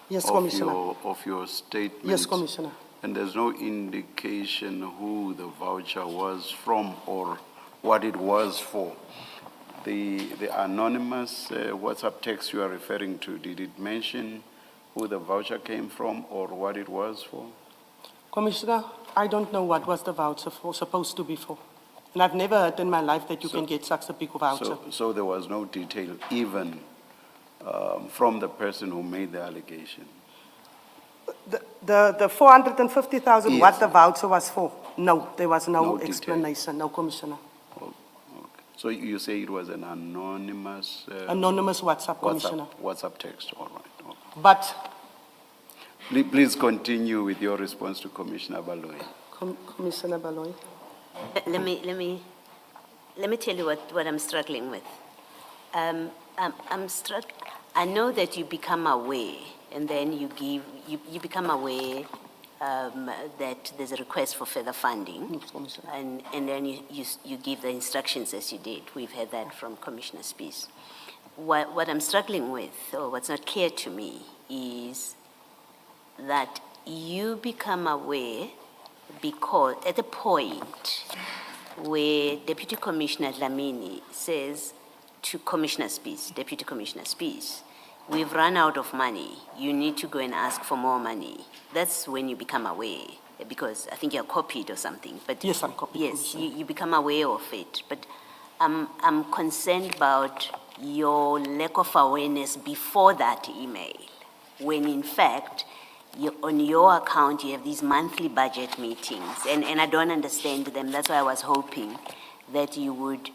Yes, Commissioner. of your statement. Yes, Commissioner. And there's no indication who the voucher was from or what it was for. The anonymous WhatsApp text you are referring to, did it mention who the voucher came from or what it was for? Commissioner, I don't know what was the voucher for, supposed to be for. And I've never heard in my life that you can get such a big voucher. So there was no detail even from the person who made the allegation? The 450,000, Yes. what the voucher was for? No, there was no No detail. explanation, no, Commissioner. Oh, okay. So you say it was an anonymous Anonymous WhatsApp, Commissioner. WhatsApp text, all right. Okay. But, Please continue with your response to Commissioner Baloyi. Commissioner Baloyi. Let me tell you what I'm struggling with. I know that you become aware, and then you become aware that there's a request for further funding, Yes, Commissioner. and then you give the instructions as you did. We've heard that from Commissioner Spies. What I'm struggling with, or what's not clear to me, is that you become aware because at the point where Deputy Commissioner Dlamini says to Commissioner Spies, Deputy Commissioner Spies, we've run out of money, you need to go and ask for more money. That's when you become aware, because I think you're copied or something. But Yes, I'm copied, Yes, you become aware of it. But I'm concerned about your lack of awareness before that email, when in fact, on your account, you have these monthly budget meetings, and I don't understand them. That's why I was hoping that you would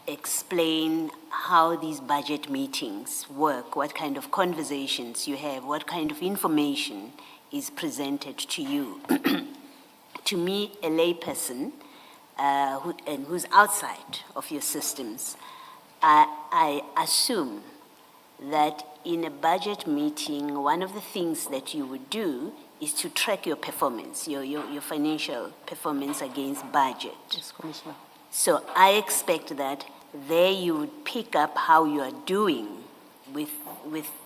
explain how these budget meetings work, what kind of conversations you have, what kind of information is presented to you. To me, a layperson who's outside of your systems, I assume that in a budget meeting, one of the things that you would do is to track your performance, your financial performance against budget. Yes, Commissioner. So I expect that there you would pick up how you are doing with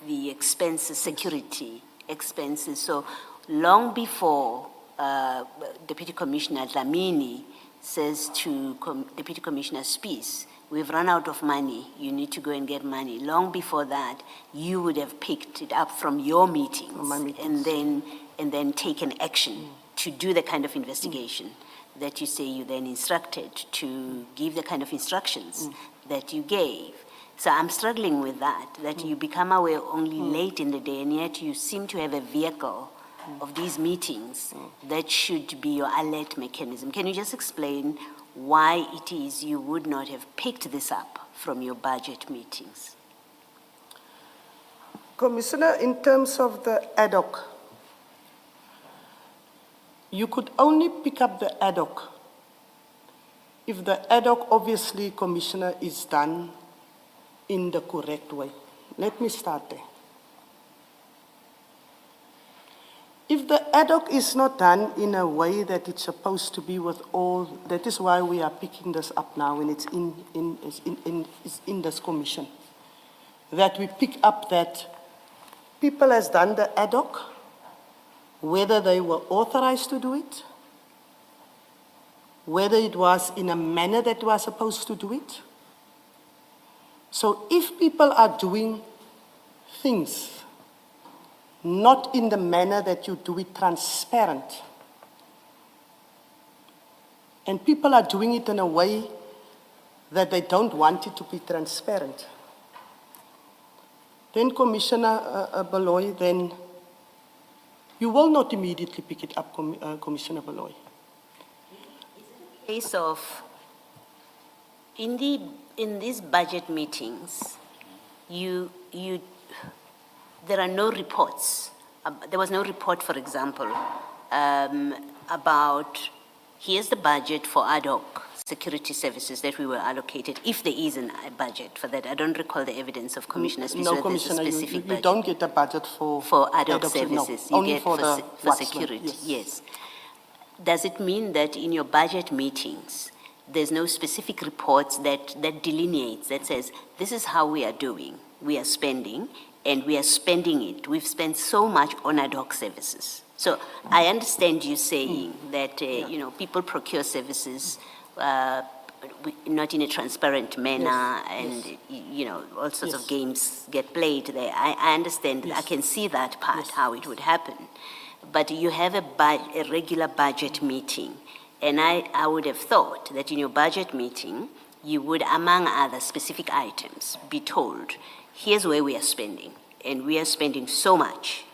the expenses, security expenses. So long before Deputy Commissioner Dlamini says to Deputy Commissioner Spies, we've run out of money, you need to go and get money. Long before that, you would have picked it up from your meetings, and then taken action to do the kind of investigation that you say you then instructed to give the kind of instructions that you gave. So I'm struggling with that you become aware only late in the day, and yet you seem to have a vehicle of these meetings that should be your alert mechanism. Can you just explain why it is you would not have picked this up from your budget meetings? Commissioner, in terms of the ad hoc, you could only pick up the ad hoc if the ad hoc, obviously, Commissioner, is done in the correct way. Let me start there. If the ad hoc is not done in a way that it's supposed to be with all, that is why we are picking this up now, and it's in this commission, that we pick up that people has done the ad hoc, whether they were authorized to do it, whether it was in a manner that was supposed to do it. So if people are doing things not in the manner that you do it transparent, and people are doing it in a way that they don't want it to be transparent, then Commissioner Baloyi, then you will not immediately pick it up, Commissioner Baloyi. Case of, in these budget meetings, there are no reports. There was no report, for example, about here's the budget for ad hoc security services that we were allocated, if there is a budget for that. I don't recall the evidence of Commissioner Spies. No, Commissioner, you don't get a budget for ad hoc services. No, you only get for security. Yes. Does it mean that in your budget meetings, there's no specific reports that delineates, that says, this is how we are doing, we are spending, and we are spending it. We've spent so much on ad hoc services. So I understand you saying that, people procure services not in a transparent manner, and, all sorts of games get played there. I understand, I can see that part, how it would happen. But you have a regular budget meeting, and I would have thought that in your budget meeting, you would, among other specific items, be told, here's where we are spending, and we are spending so much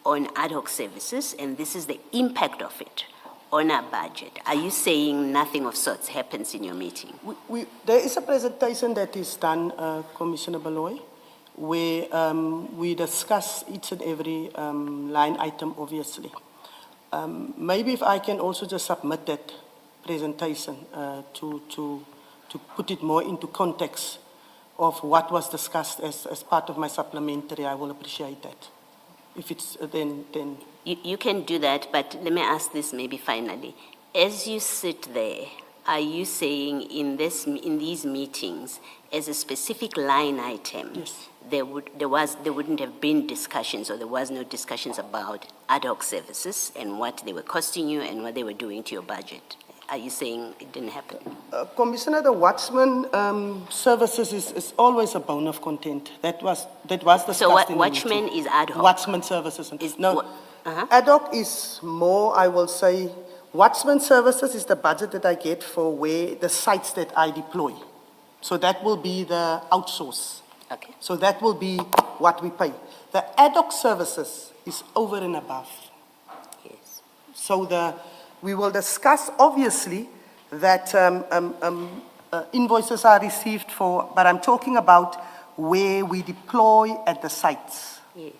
on ad hoc services, and this is the impact of it on our budget. Are you saying nothing of sorts happens in your meeting? There is a presentation that is done, Commissioner Baloyi, where we discuss each and every line item, obviously. Maybe if I can also just submit that presentation to put it more into context of what was discussed as part of my supplementary, I will appreciate that. If it's then... You can do that, but let me ask this maybe finally. As you sit there, are you saying in these meetings, as a specific line item, Yes. there wouldn't have been discussions, or there was no discussions about ad hoc services and what they were costing you and what they were doing to your budget? Are you saying it didn't happen? Commissioner, the watchman services is always a bone of content. That was discussed So in the watchman meeting. is ad hoc? Watchman services. No, Uh-huh. ad hoc is more, I will say, watchman services is the budget that I get for where the sites that I deploy. So that will be the outsource. Okay. So that will be what we pay. The ad hoc services is over and above. Yes. So we will discuss, obviously, that invoices are received for, but I'm talking about where we deploy at the sites. Yes.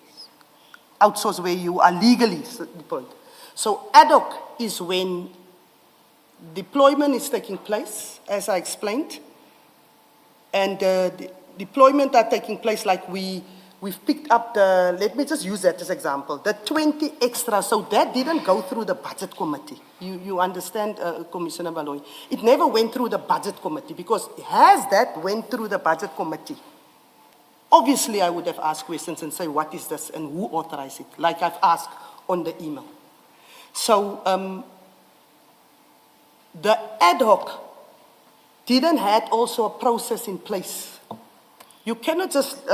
Outsource where you are legally deployed. So ad hoc is when deployment is taking place, as I explained, and the deployment are taking place like we've picked up let me just use that as example, the 20 extra, so that didn't go through the budget committee. You understand, Commissioner Baloyi? It never went through the budget committee, because has that went through the budget committee, obviously I would have asked questions and say, what is this and who authorized it, like I've asked on the email. So The ad hoc didn't have also a process in place. You cannot just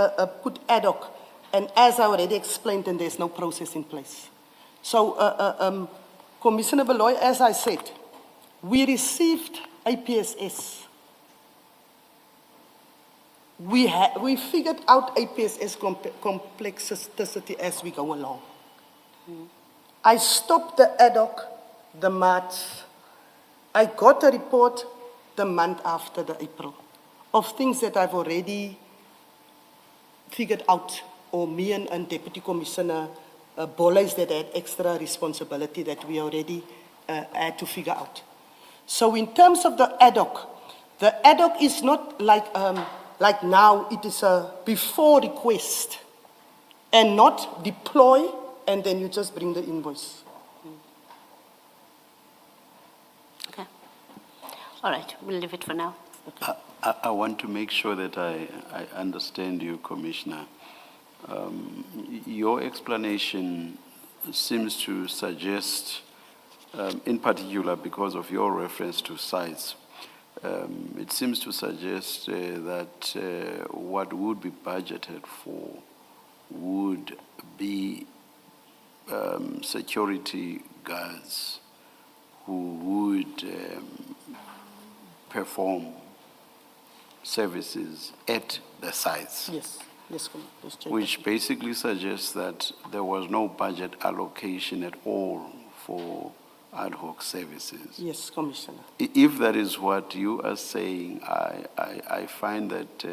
put ad hoc, and as I already explained, and there's no process in place. So, Commissioner Beloy, as I said, we received APSS. We figured out APSS complexity as we go along. I stopped the ad hoc the March. I got a report the month after the April of things that I've already figured out, or me and Deputy Commissioner Bollys that had extra responsibility that we already had to figure out. So in terms of the ad hoc is not like now, it is a before request and not deploy and then you just bring the invoice. Okay. All right, we'll leave it for now. I want to make sure that I understand you, Commissioner. Your explanation seems to suggest, in particular because of your reference to sites, it seems to suggest that what would be budgeted for would be security guards who would perform services at the sites. Yes, yes, Chair. Which basically suggests that there was no budget allocation at all for ad hoc services. Yes, Commissioner. If that is what you are saying, I find that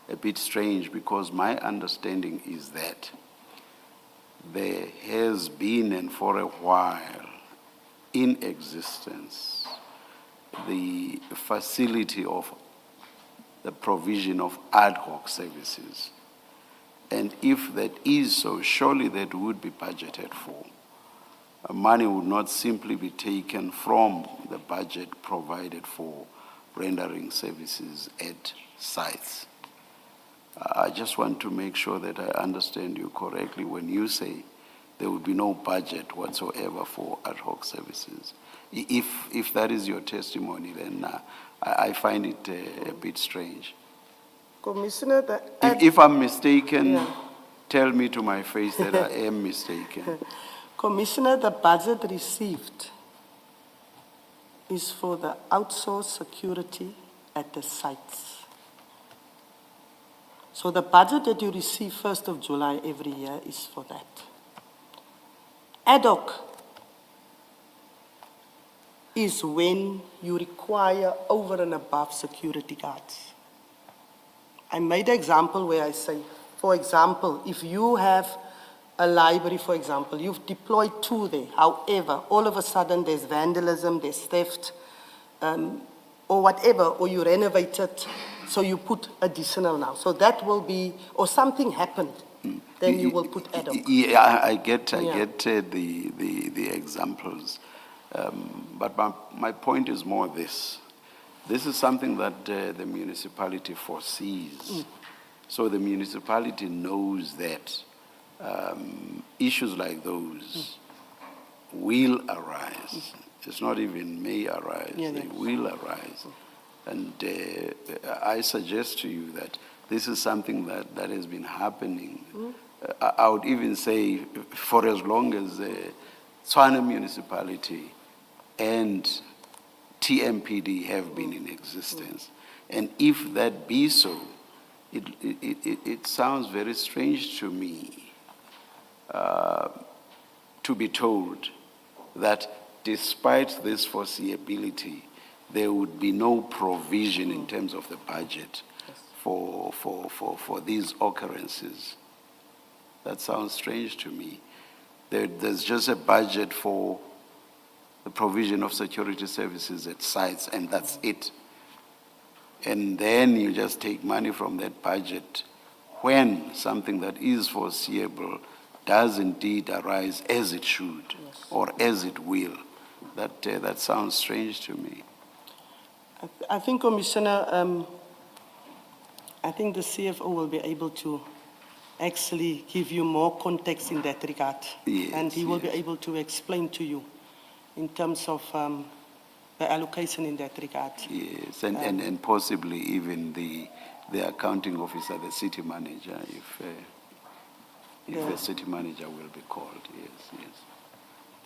a bit strange, because my understanding is that there has been, and for a while, in existence, the facility of the provision of ad hoc services. And if that is so, surely that would be budgeted for. Money would not simply be taken from the budget provided for rendering services at sites. I just want to make sure that I understand you correctly when you say there would be no budget whatsoever for ad hoc services. If that is your testimony, then I find it a bit strange. Commissioner, If I'm mistaken, Yeah. tell me to my face that I am mistaken. Commissioner, the budget received is for the outsourced security at the sites. So the budget that you receive 1st of July every year is for that. Ad hoc is when you require over and above security guards. I made an example where I say, for example, if you have a library, for example, you've deployed 2 there. However, all of a sudden there's vandalism, there's theft, or whatever, or you renovate it, so you put additional now. So that will be, or something happened, then you will put ad hoc. Yeah, I get the examples. But my point is more this. This is something that the municipality foresees. So the municipality knows that issues like those will arise. It's not even may arise, they will arise. And I suggest to you that this is something that has been happening. I would even say for as long as Tshwane municipality and TMPD have been in existence. And if that be so, it sounds very strange to me to be told that despite this foreseeability, there would be no provision in terms of the budget for these occurrences. That sounds strange to me. There's just a budget for the provision of security services at sites, and that's it. And then you just take money from that budget when something that is foreseeable does indeed arise as it should, or as it will. That sounds strange to me. I think, Commissioner, I think the CFO will be able to actually give you more context in that regard. Yes, and he will be able to explain to you in terms of the allocation in that regard. Yes, and possibly even the accounting officer, the city manager, if the city manager will be called, yes.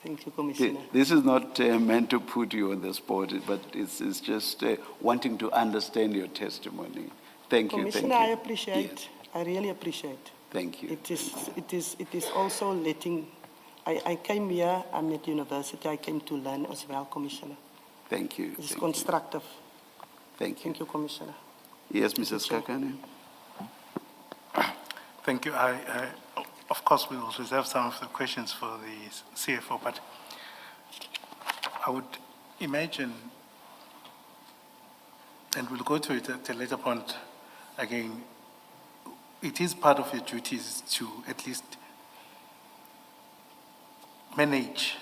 Thank you, Commissioner. This is not meant to put you on the spot, but it's just wanting to understand your testimony. Thank you. Commissioner, I appreciate. Yes. I really appreciate. Thank you. It is also letting. I came here. I'm at university. I came to learn as well, Commissioner. Thank you. It's Thank constructive. you. Thank you. Thank you, Commissioner. Yes, Mrs. Kekana. Thank you. Of course, we will reserve some of the questions for the CFO, but I would imagine, and we'll go to it at a later point again, it is part of your duties to at least manage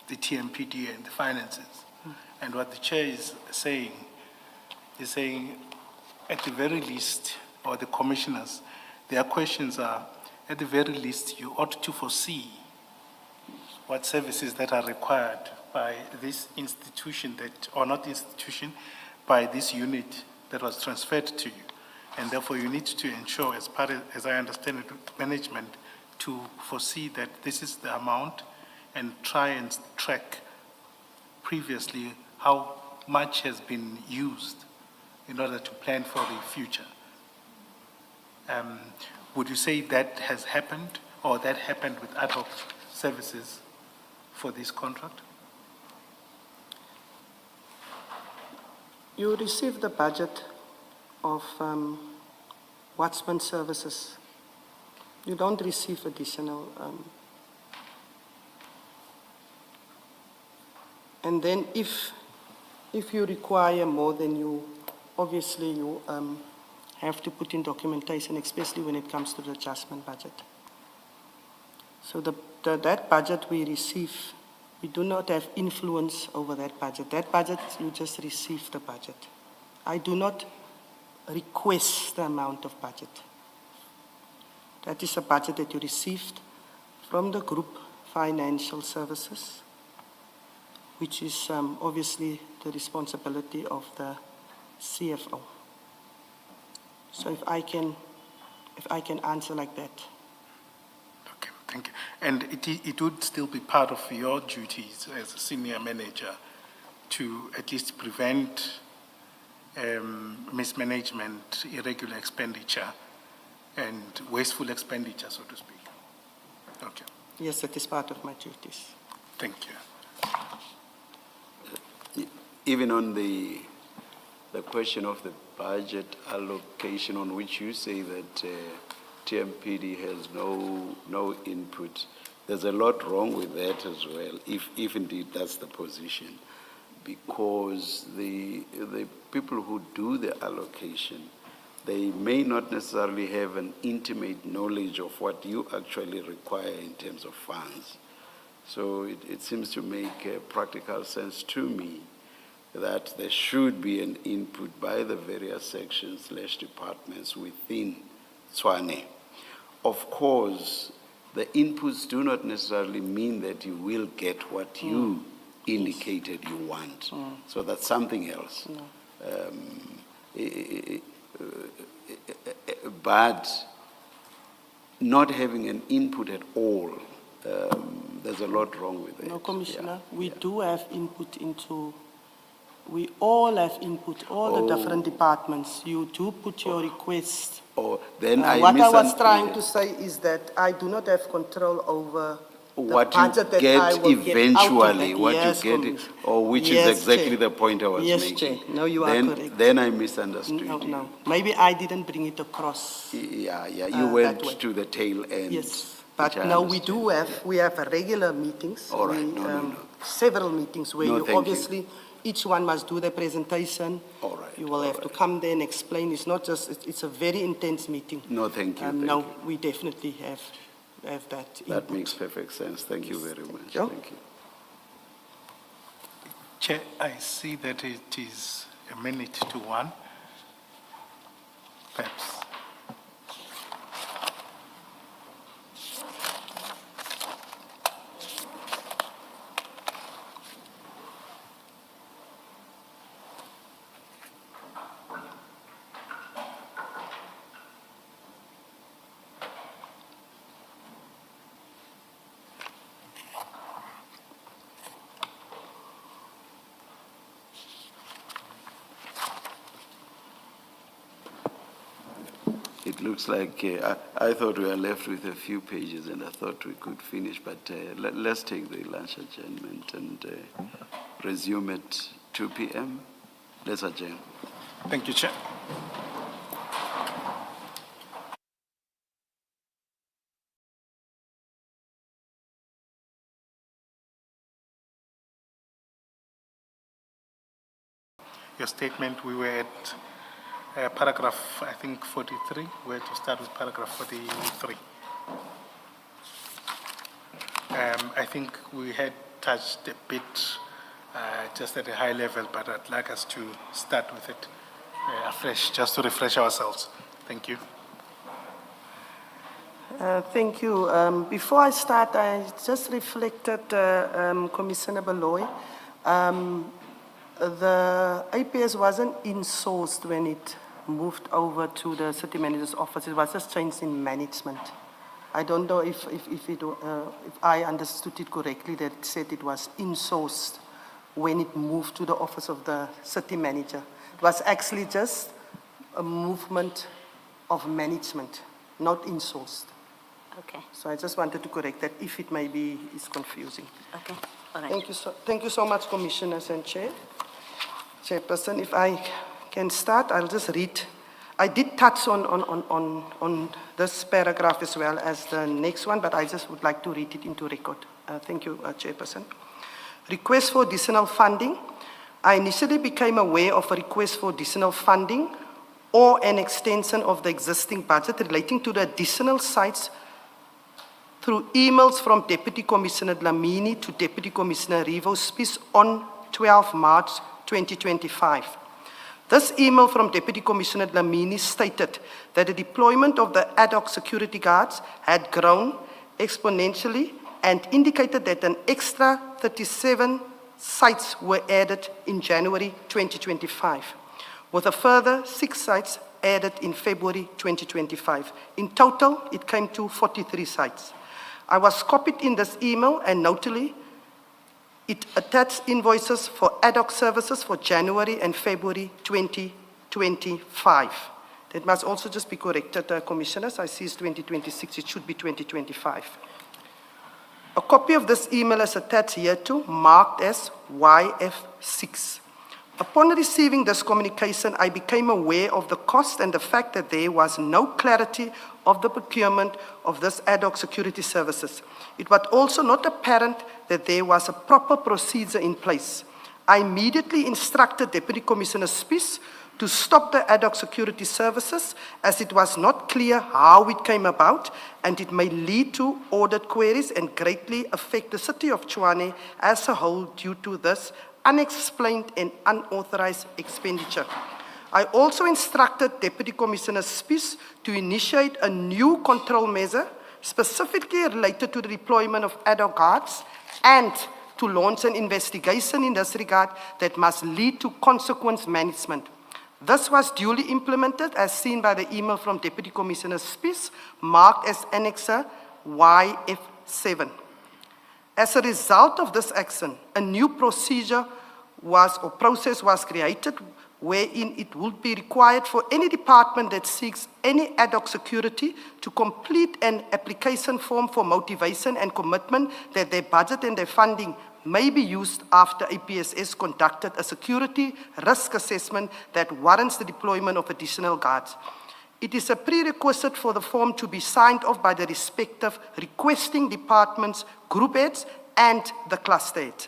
the TMPD and the finances. And what the chair is saying, at the very least, or the commissioners, their questions are, at the very least, you ought to foresee what services that are required by this institution or not institution, by this unit that was transferred to you. And therefore, you need to ensure, as I understand it, management, to foresee that this is the amount and try and track previously how much has been used in order to plan for the future. Would you say that has happened, or that happened with ad hoc services for this contract? You received the budget of Watchman services. You don't receive additional. And then if you require more, then you, obviously you have to put in documentation, especially when it comes to the adjustment budget. So that budget we receive, we do not have influence over that budget. That budget, you just receive the budget. I do not request the amount of budget. That is a budget that you received from the group financial services, which is obviously the responsibility of the CFO. So if I can answer like that. Okay, thank you. And it would still be part of your duties as a senior manager to at least prevent mismanagement, irregular expenditure, and wasteful expenditure, so to speak. Okay. Yes, that is part of my duties. Thank you. Even on the question of the budget allocation, on which you say that TMPD has no input, there's a lot wrong with that as well, if indeed that's the position, because the people who do the allocation, they may not necessarily have an intimate knowledge of what you actually require in terms of funds. So it seems to make practical sense to me that there should be an input by the various sections / departments within Tshwane. Of course, the inputs do not necessarily mean that you will get what you indicated you want. So that's something else. But not having an input at all, there's a lot wrong with it. No, Commissioner, Yeah, we yeah. do have input into, we all have input, all the different departments. You do put your request. Or then What I was trying to say is that I do not have control over what the budget you that I get will get eventually, out of what that. Yes, you get, Commissioner. or which Yes, is exactly Chair. the point I was Yes, making. Chair. No, you are correct. Then I misunderstood No, you. no. Maybe I didn't bring it across. Yeah, you that went way. to the tail end. Yes, which but I no, we understand. do have, we have regular meetings. All right. We, No. several meetings where No, you thank you. obviously, each one must do their presentation. All right, You will all have to right. come there and explain. It's not just, it's a very intense meeting. No, thank you. No, Thank you. we definitely have that That input. makes perfect sense. Thank you very much. you. Thank you. Chair, I see that it is 1:01. Perhaps. it looks like, I thought we were left with a few pages and I thought we could finish, but let's take the lunch adjournment and resume at 2 p.m. Let's adjourn. Thank you, Chair. Your statement, we were at paragraph, I think, 43. We had to start with paragraph 43. I think we had touched a bit just at a high level, but I'd like us to start with it afresh, just to refresh ourselves. Thank you. Thank you. Before I start, I just reflected, Commissioner Beloy. The APS wasn't insourced when it moved over to the city manager's office. It was just changed in management. I don't know if I understood it correctly, that it said it was insourced when it moved to the office of the city manager. It was actually just a movement of management, not insourced. Okay, So I just wanted to correct that if it maybe is confusing. okay, all right. Thank you so much, Commissioners and Chairperson. If I can start, I'll just read. I did touch on this paragraph as well as the next one, but I just would like to read it into record. Thank you, Chairperson. Request for additional funding. I initially became aware of a request for additional funding or an extension of the existing budget relating to the additional sites through emails from Deputy Commissioner Dlamini to Deputy Commissioner Revo Spies on 12 March 2025. This email from Deputy Commissioner Dlamini stated that the deployment of the ad hoc security guards had grown exponentially and indicated that an extra 37 sites were added in January 2025, with a further 6 sites added in February 2025. In total, it came to 43 sites. I was copied in this email and notably, it attached invoices for ad hoc services for January and February 2025. That must also just be corrected, Commissioners. I see it's 2026, it should be 2025. A copy of this email is attached here to, marked as YF6. Upon receiving this communication, I became aware of the cost and the fact that there was no clarity of the procurement of this ad hoc security services. It was also not apparent that there was a proper procedure in place. I immediately instructed Deputy Commissioner Spies to stop the ad hoc security services as it was not clear how it came about and it may lead to audit queries and greatly affect the City of Tshwane as a whole due to this unexplained and unauthorized expenditure. I also instructed Deputy Commissioner Spies to initiate a new control measure specifically related to the deployment of ad hoc guards and to launch an investigation in this regard that must lead to consequence management. This was duly implemented as seen by the email from Deputy Commissioner Spies marked as Annexer YF7. As a result of this action, a new process was created wherein it would be required for any department that seeks any ad hoc security to complete an application form for motivation and commitment that their budget and their funding may be used after APSS conducted a security risk assessment that warrants the deployment of additional guards. It is a prerequisite for the form to be signed off by the respective requesting departments, group heads, and the cluster heads.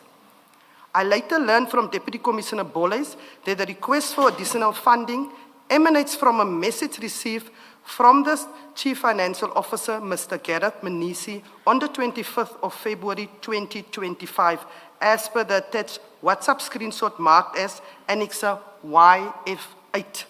I later learned from Deputy Commissioner Boles that the request for additional funding emanates from a message received from the Chief Financial Officer, Mr. Gareth Manisi, on the 25th of February 2025, as per the attached WhatsApp screenshot marked as Annexer YF8.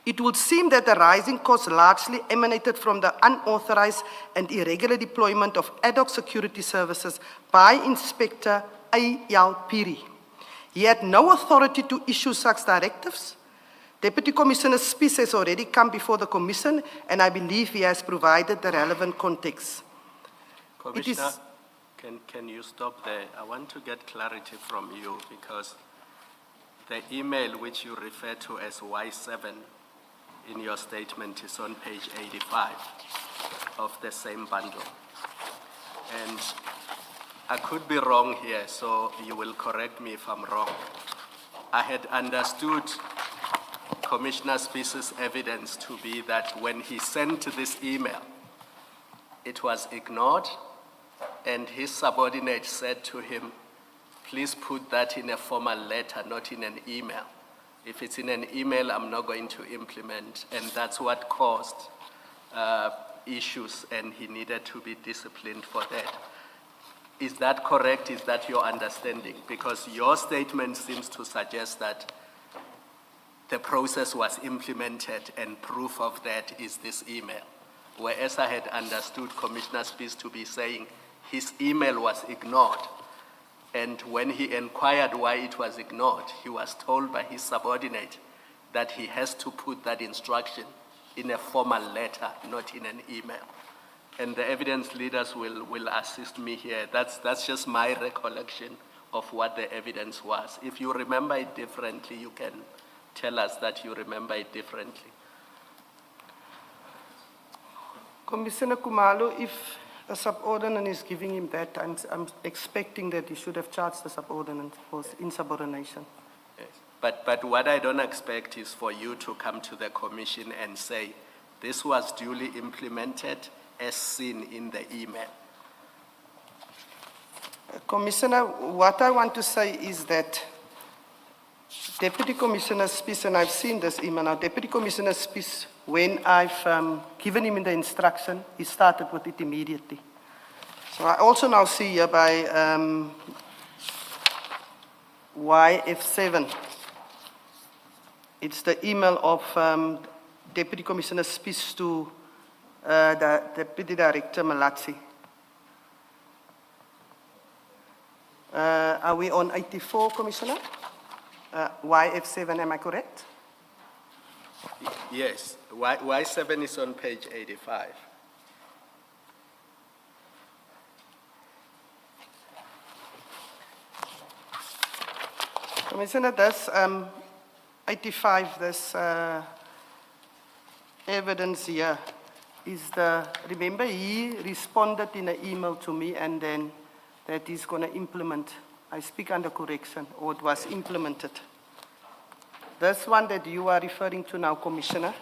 It would seem that the rising costs largely emanated from the unauthorized and irregular deployment of ad hoc security services by Inspector A.L. Piri. He had no authority to issue such directives. Deputy Commissioner Spies has already come before the Commission, and I believe he has provided the relevant context. Commissioner, can you stop there? I want to get clarity from you because the email which you refer to as Y7 in your statement is on page 85 of the same bundle. And I could be wrong here, so you will correct me if I'm wrong. I had understood Commissioner Spice's evidence to be that when he sent this email, it was ignored, and his subordinate said to him, please put that in a formal letter, not in an email. If it's in an email, I'm not going to implement, and that's what caused issues, and he needed to be disciplined for that. Is that correct? Is that your understanding? Because your statement seems to suggest that the process was implemented and proof of that is this email. Whereas I had understood Commissioner Spice to be saying his email was ignored. And when he inquired why it was ignored, he was told by his subordinate that he has to put that instruction in a formal letter, not in an email. And the evidence leaders will assist me here. That's just my recollection of what the evidence was. If you remember it differently, you can tell us that you remember it differently. Commissioner Khumalo, if a subordinate is giving him that, I'm expecting that he should have charged the subordinate for insubordination. Yes. But what I don't expect is for you to come to the commission and say, this was duly implemented as seen in the email. Commissioner, what I want to say is that Deputy Commissioner Spice, and I've seen this email now, Deputy Commissioner Spice, when I've given him the instruction, he started with it immediately. So I also now see here by YF7, it's the email of Deputy Commissioner Spice to the Deputy Director Malatsi. Are we on 84, Commissioner? YF7, am I correct? Yes, Y7 is on page 85. Commissioner, this 85, this evidence here is the, remember he responded in an email to me and then that he's going to implement, I speak under correction, or it was implemented. This one that you are referring to now, Commissioner,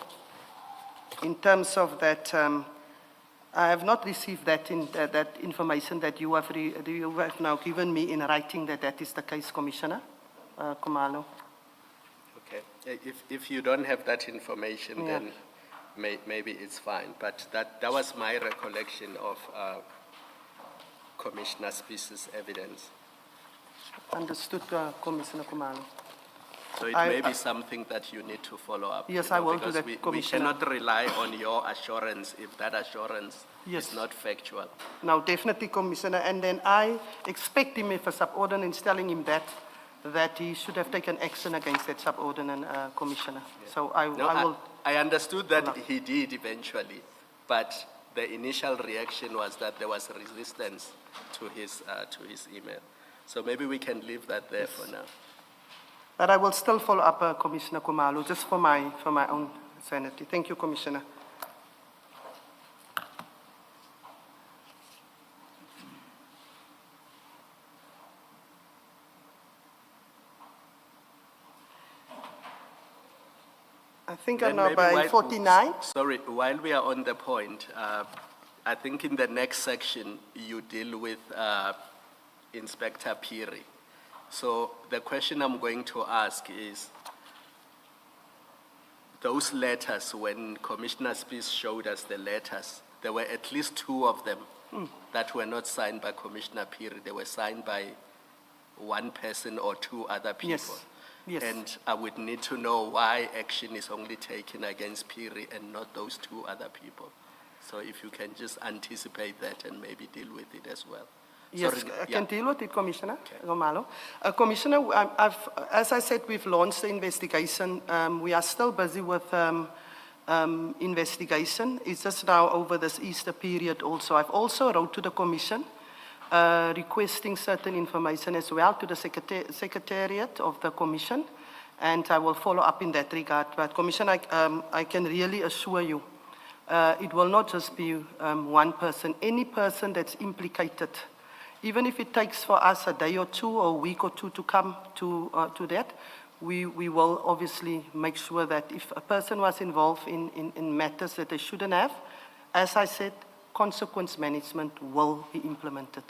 in terms of that, I have not received that, that information that you have now given me in writing that that is the case, Commissioner Khumalo. Okay, if you don't have that information, Yeah. then maybe it's fine. But that was my recollection of Commissioner Spice's evidence. Understood, Commissioner Khumalo. So it may be something that you need to follow up. Yes, you know, I will do because that, we Commissioner. cannot rely on your assurance if that assurance Yes. is not factual. Now, definitely, Commissioner, and then I expect him, if a subordinate is telling him that he should have taken action against that subordinate, Commissioner. Yeah. So I will... I understood that he did eventually, but the initial reaction was that there was resistance to his email. So maybe we can leave that there for now. But I will still follow up, Commissioner Khumalo, just for my own sanity. Thank you, Commissioner. I think I'm now by 49. Sorry, while we are on the point, I think in the next section you deal with Inspector Phiri. So the question I'm going to ask is, those letters, when Commissioner Spice showed us the letters, there were at least 2 of them that were not signed by Commissioner Phiri. They were signed by one person or 2 other people. Yes. Yes. And I would need to know why action is only taken against Phiri and not those 2 other people. So if you can just anticipate that and maybe deal with it as well. Yes, Sorry, I can deal with it, Commissioner Okay. Khumalo. Commissioner, as I said, we've launched the investigation. We are still busy with investigation. It's just now over this Easter period also. I've also wrote to the Commission requesting certain information as well to the Secretariat of the Commission. and I will follow up in that regard. But Commissioner, I can really assure you, it will not just be one person. Any person that's implicated, even if it takes for us a day or two or a week or two to come to that, we will obviously make sure that if a person was involved in matters that they shouldn't have, as I said, consequence management will be implemented.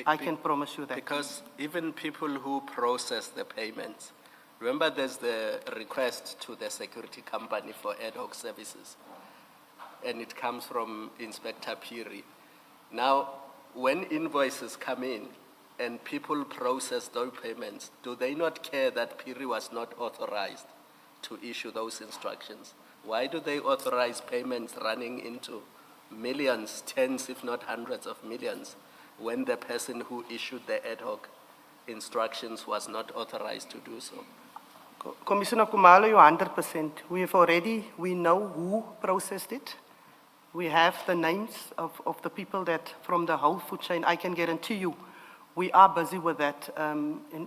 I can promise you that. Because even people who process the payments, remember there's the request to the security company for ad hoc services, and it comes from Inspector Phiri. Now, when invoices come in and people process those payments, do they not care that Phiri was not authorized to issue those instructions? Why do they authorize payments running into millions, tens if not hundreds of millions, when the person who issued the ad hoc instructions was not authorized to do so? Commissioner Khumalo, you're 100%. We know who processed it. We have the names of the people that from the whole food chain. I can guarantee you, we are busy with that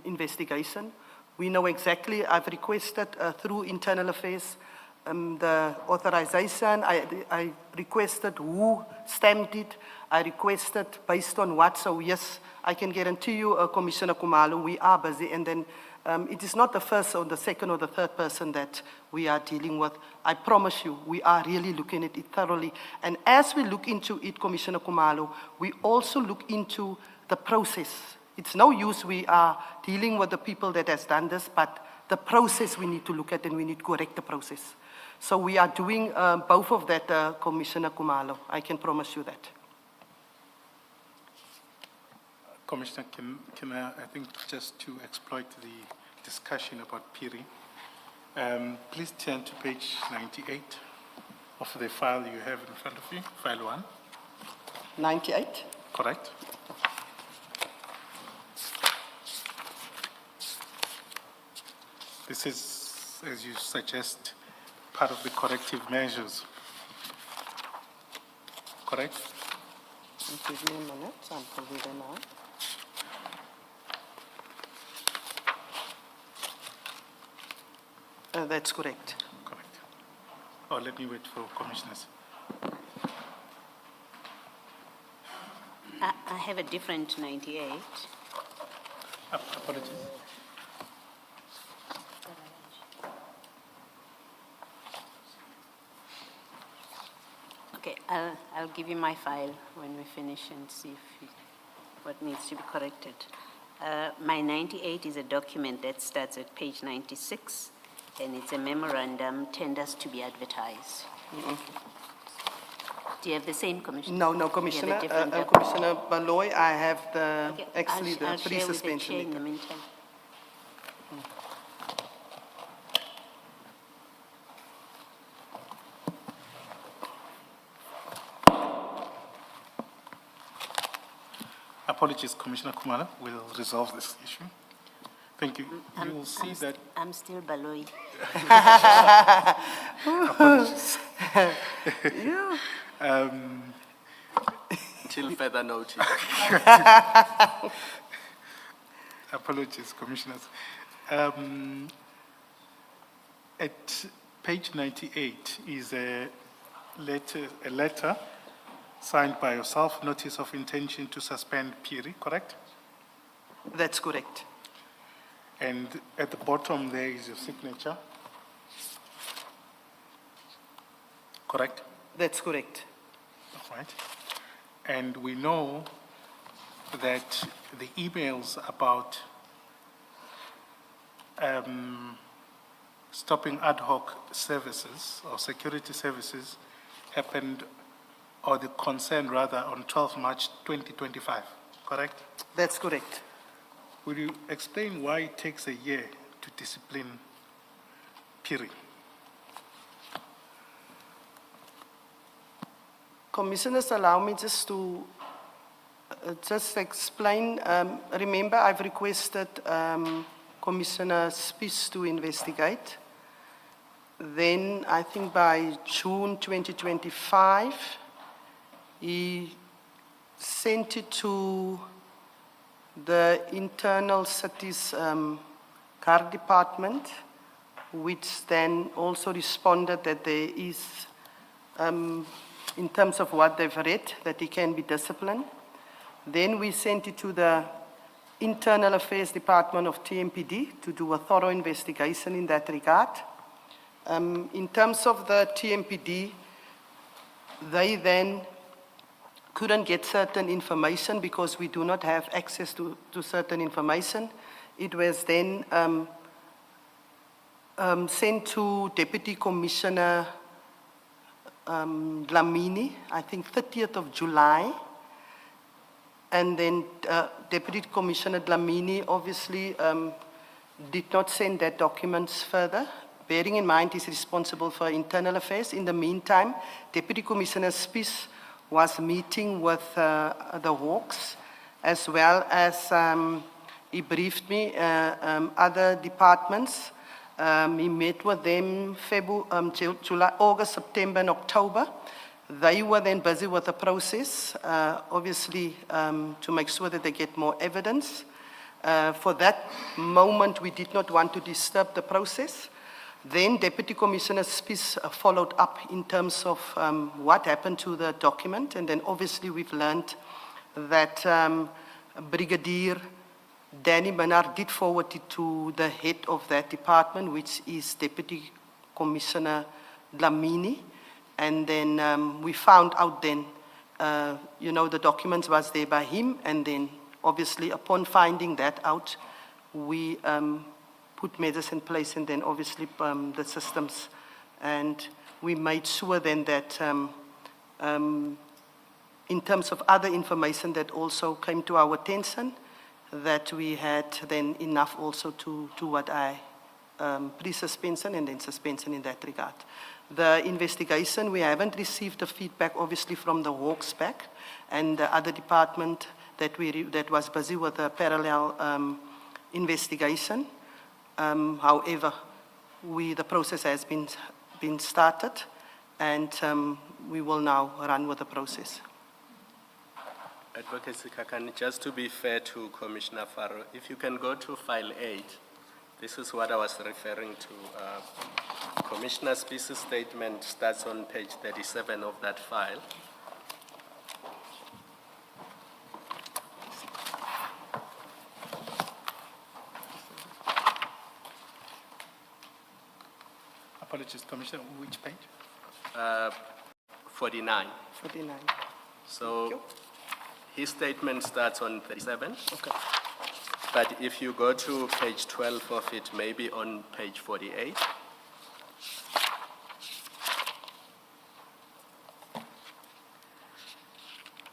investigation. We know exactly, I've requested through internal affairs the authorization. I requested who stamped it. I requested based on what. So yes, I can guarantee you, Commissioner Khumalo, we are busy. And then it is not the first or the second or the third person that we are dealing with. I promise you, we are really looking at it thoroughly. And as we look into it, Commissioner Khumalo, we also look into the process. It's no use we are dealing with the people that has done this, but the process we need to look at, and we need to correct the process. So we are doing both of that, Commissioner Khumalo. I can promise you that. Commissioner, can I think just to exploit the discussion about Phiri, please turn to page 98 of the file you have in front of you, file 1. 98? Correct. This is, as you suggest, part of the corrective measures. Correct? Give me a minute, I'm probably there now. That's correct. Correct. Oh, let me wait for commissioners. I have a different 98. Apologies. Okay, I'll give you my file when we finish and see what needs to be corrected. My 98 is a document that starts at page 96, and it's a memorandum, tenders to be advertised. Do you have the same, Commissioner? No, Commissioner. You have a different document? Commissioner Baloy, I have the, Okay, actually I'll the share with the pre-suspension chair in the letter. meantime. Apologies, Commissioner Khumalo. We'll resolve this issue. Thank you. You will see that. I'm still Baloy. Apologies. Till further notice. Apologies, commissioners. At page 98 is a letter signed by yourself, notice of intention to suspend Phiri, correct? That's correct. And at the bottom there is your signature, correct? That's correct. All right. And we know that the emails about stopping ad hoc services or security services happened, or the concern rather, on 12 March 2025, correct? That's correct. Will you explain why it takes a year to discipline Phiri? Commissioners, allow me just to just explain. Remember, I've requested Commissioner Spies to investigate. Then, I think by June 2025, he sent it to the internal cities guard department which then also responded that there is, in terms of what they've read, that he can be disciplined. Then we sent it to the Internal Affairs Department of TMPD to do a thorough investigation in that regard. In terms of the TMPD, they then couldn't get certain information because we do not have access to certain information. It was then sent to Deputy Commissioner Dlamini, I think 30th of July. And then Deputy Commissioner Dlamini obviously did not send that documents further, bearing in mind he's responsible for internal affairs. In the meantime, Deputy Commissioner Spies was meeting with the Hawks, as well as he briefed me other departments. He met with them July, August, September, and October. They were then busy with the process, obviously, to make sure that they get more evidence. For that moment, we did not want to disturb the process. Then Deputy Commissioner Spies followed up in terms of what happened to the document. And then obviously we've learned that Brigadier Danny Bernard did forward it to the head of that department, which is Deputy Commissioner Dlamini. And then we found out then, the documents was there by him. And then obviously upon finding that out, we put measures in place and then obviously the systems. And we made sure then that in terms of other information that also came to our attention, that we had then enough also to what I pre-suspension and then suspension in that regard. The investigation, we haven't received the feedback obviously from the Hawks back and the other department that was busy with a parallel investigation. However, the process has been started and we will now run with the process. Advocate Kekana, just to be fair to Commissioner Farrow, if you can go to file 8, this is what I was referring to. Commissioner Spies' statement starts on page 37 of that file. Apologies, Commissioner, which page? 49. 49. So his statement starts on 37. Okay. But if you go to page 12 of it, maybe on page 48.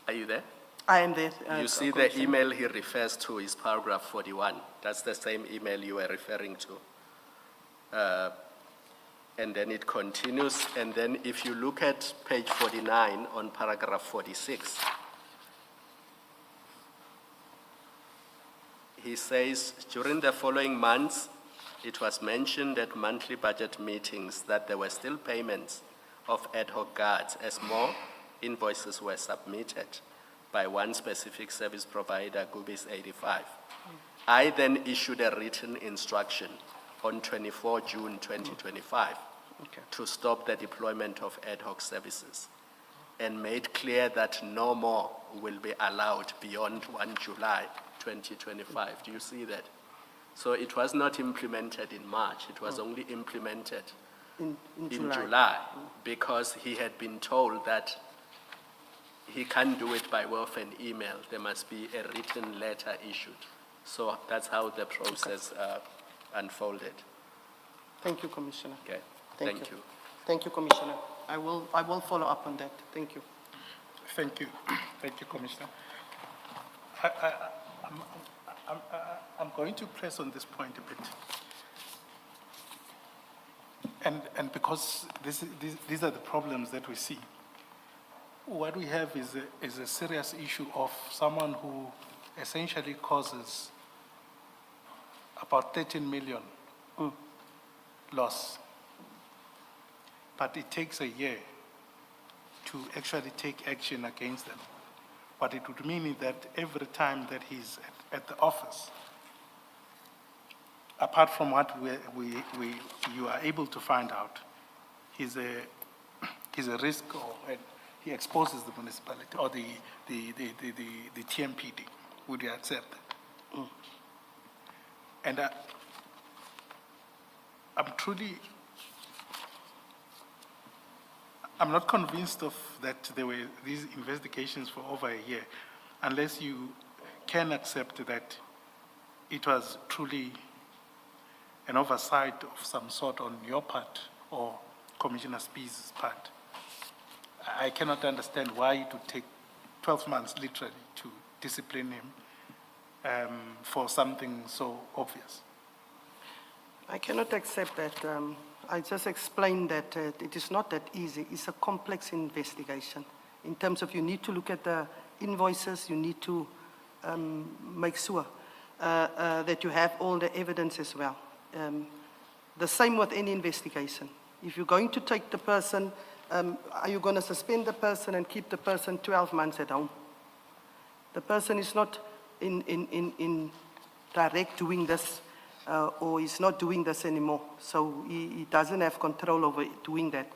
Are you there? I am there. You see the email he refers to is paragraph 41. That's the same email you were referring to. And then it continues. And then if you look at page 49 on paragraph 46, he says, during the following months, it was mentioned at monthly budget meetings that there were still payments of ad hoc guards as more invoices were submitted by one specific service provider, Gubis 85. I then issued a written instruction on 24 June 2025 to stop the deployment of ad hoc services and made clear that no more will be allowed beyond 1 July 2025. Do you see that? So it was not implemented in March. It was only implemented in July because he had been told that he can't do it by way of an email. There must be a written letter issued. So that's how the process unfolded. Thank you, Commissioner. Okay. Thank Thank you. Thank you, Commissioner. I will follow up on that. Thank you. Thank you. Thank you, Commissioner. I'm going to press on this point a bit. And because these are the problems that we see. What we have is a serious issue of someone who essentially causes about 13 million loss. But it takes a year to actually take action against them. But it would mean that every time that he's at the office, apart from what you are able to find out, he's a risk, or he exposes the municipality or the TMPD. Would you accept that? And I'm not convinced of that there were these investigations for over a year, unless you can accept that it was truly an oversight of some sort on your part or Commissioner Spies' part. I cannot understand why it would take 12 months literally to discipline him for something so obvious. I cannot accept that. I just explained that it is not that easy. It's a complex investigation. In terms of you need to look at the invoices, you need to make sure that you have all the evidence as well. The same with any investigation. If you're going to take the person, are you going to suspend the person and keep the person 12 months at home? The person is not in direct doing this, or is not doing this anymore. So he doesn't have control over doing that.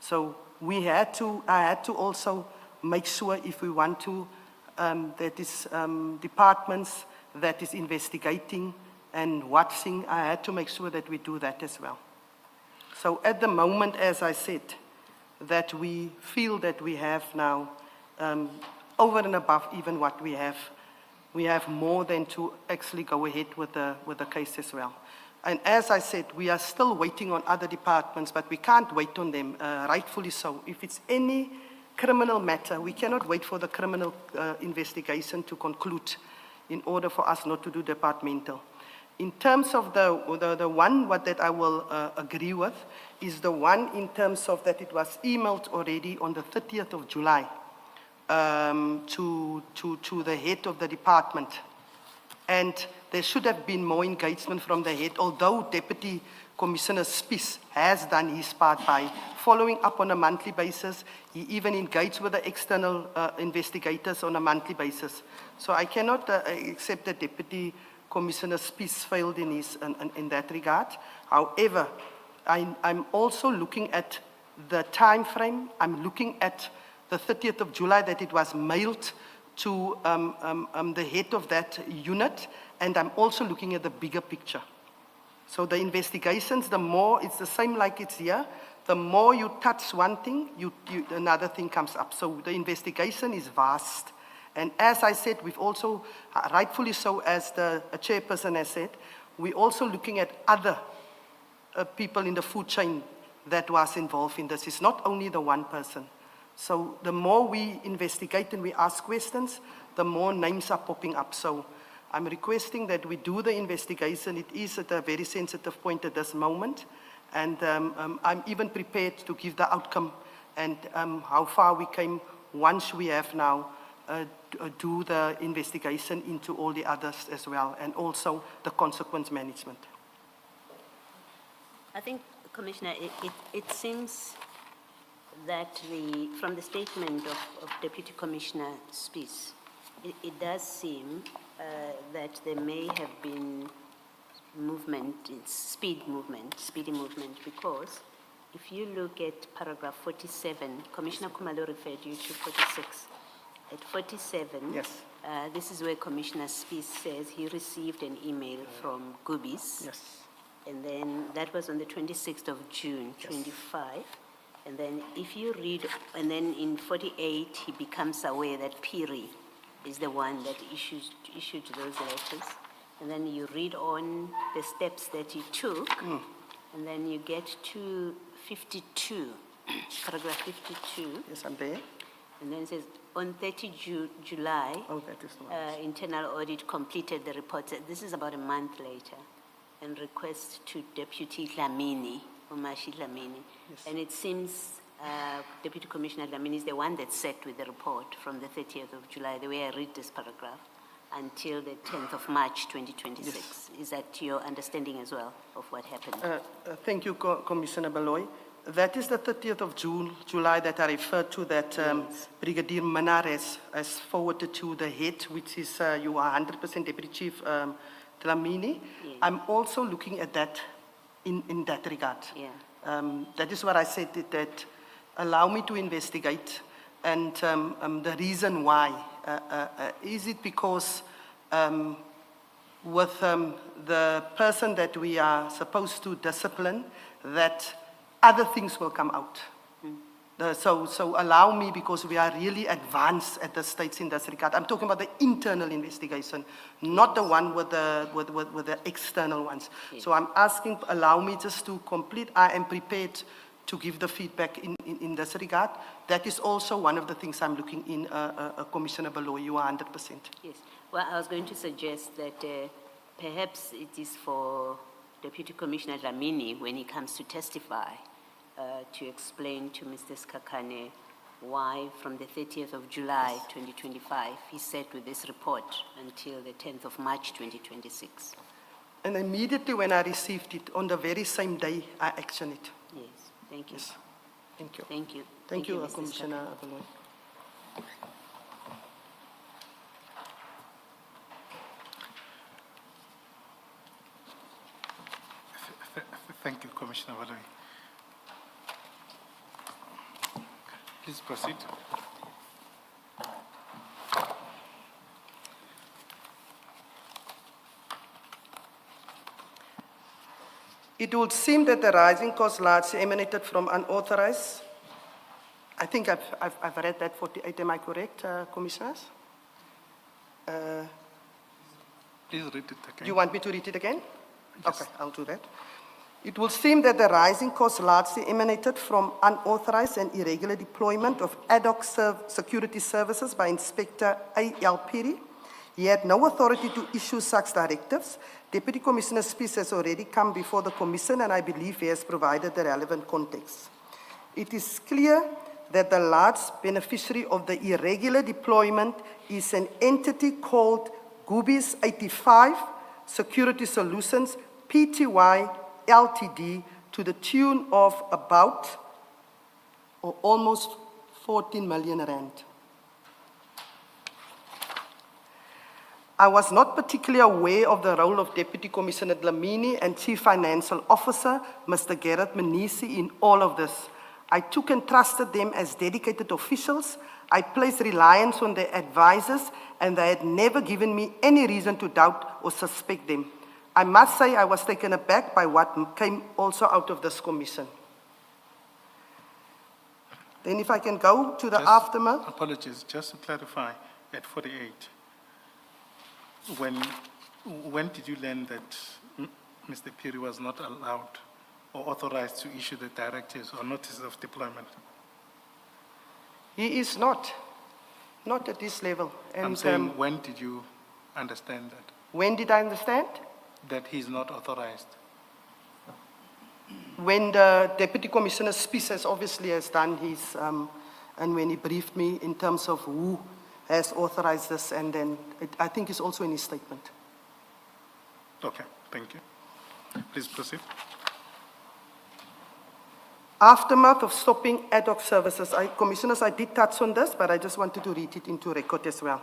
So I had to also make sure if we want to, that is departments that is investigating and watching, I had to make sure that we do that as well. So at the moment, as I said, that we feel that we have now, over and above even what we have more than to actually go ahead with the case as well. And as I said, we are still waiting on other departments, but we can't wait on them, rightfully so. If it's any criminal matter, we cannot wait for the criminal investigation to conclude in order for us not to do departmental. In terms of the one that I will agree with is the one in terms of that it was emailed already on the 30th of July to the head of the department. And there should have been more engagement from the head, although Deputy Commissioner Spies has done his part by following up on a monthly basis. He even engaged with the external investigators on a monthly basis. So I cannot accept that Deputy Commissioner Spies failed in that regard. However, I'm also looking at the time frame. I'm looking at the 30th of July that it was mailed to the head of that unit, and I'm also looking at the bigger picture. So the investigations, the more, it's the same like it's here, the more you touch one thing, another thing comes up. So the investigation is vast. And as I said, we've also, rightfully so, as the chairperson has said, we're also looking at other people in the food chain that was involved in this. It's not only the one person. So the more we investigate and we ask questions, the more names are popping up. So I'm requesting that we do the investigation. It is at a very sensitive point at this moment. And I'm even prepared to give the outcome and how far we came once we have now do the investigation into all the others as well, and also the consequence management. I think, Commissioner, it seems that from the statement of Deputy Commissioner Spies, it does seem that there may have been speedy movement, because if you look at paragraph 47, Commissioner Khumalo referred you to 46. At 47, Yes. This is where Commissioner Spies says he received an email from Gubis. Yes. And then that was on the 26th of June, 25. And then if you read, and then in 48, he becomes aware that Piri is the one that issued those letters. And then you read on the steps that he took, and then you get to 52, paragraph 52. Yes, I'm there. And then it says, on 30 July, Oh, that is the one. internal audit completed the report. This is about a month later. And request to Deputy Dlamini, Umashi Dlamini. Yes. And it seems Deputy Commissioner Dlamini is the one that sat with the report from the 30th of July, the way I read this paragraph, until the 10th of March, 2026. Yes. Is that your understanding as well of what happened? Thank you, Commissioner Baloy. That is the 30th of July that I referred to, that Yes. Brigadier Manar has forwarded to the head, which is, you are 100% Deputy Chief Dlamini, Yeah. I'm also looking at that in that regard. Yeah. That is what I said, that allow me to investigate. And the reason why, is it because with the person that we are supposed to discipline, that other things will come out? So allow me, because we are really advanced at the states in this regard. I'm talking about the internal investigation, not the one with the external ones. Yes. So I'm asking, allow me just to complete. I am prepared to give the feedback in this regard. That is also one of the things I'm looking in, Commissioner Below. You are 100%. Yes. Well, I was going to suggest that perhaps it is for Deputy Commissioner Dlamini, when he comes to testify, to explain to Mr. Kekana why from the 30th of July 2025 he sat with this report until the 10th of March 2026. And immediately when I received it, on the very same day, I actioned it. Yes, thank you. Yes. Thank you. Thank you. Thank you, Mr. Commissioner Below. Thank you, Commissioner Valerie. Please proceed. It would seem that the rising cost largely emanated from unauthorized. I think I've read that 48. Am I correct, Commissioners? Please read it again. Do you want me to read it again? Yes. Okay, I'll do that. It will seem that the rising costs largely emanated from unauthorized and irregular deployment of ad hoc security services by Inspector A.L. Piri. He had no authority to issue such directives. Deputy Commissioner Spies has already come before the Commission, and I believe he has provided the relevant context. It is clear that the large beneficiary of the irregular deployment is an entity called Gubis 85 Security Solutions Pty Ltd, to the tune of about or almost 14 million rand. I was not particularly aware of the role of Deputy Commissioner Dlamini and Chief Financial Officer, Mr. Gerrit Menisi, in all of this. I took and trusted them as dedicated officials. I placed reliance on their advisors, and they had never given me any reason to doubt or suspect them. I must say I was taken aback by what came also out of this commission. Then if I can go to the aftermath. Apologies, just to clarify, at 48, when did you learn that Mr. Piri was not allowed or authorized to issue the directives or notices of deployment? He is not at this level. And I'm saying, when did you understand that? when did I understand? That he's not authorized. When the Deputy Commissioner Spies obviously has done his, and when he briefed me in terms of who has authorized this, and then I think it's also in his statement. Okay, thank you. Please proceed. Aftermath of stopping ad hoc services. Commissioners, I did touch on this, but I just wanted to read it into record as well.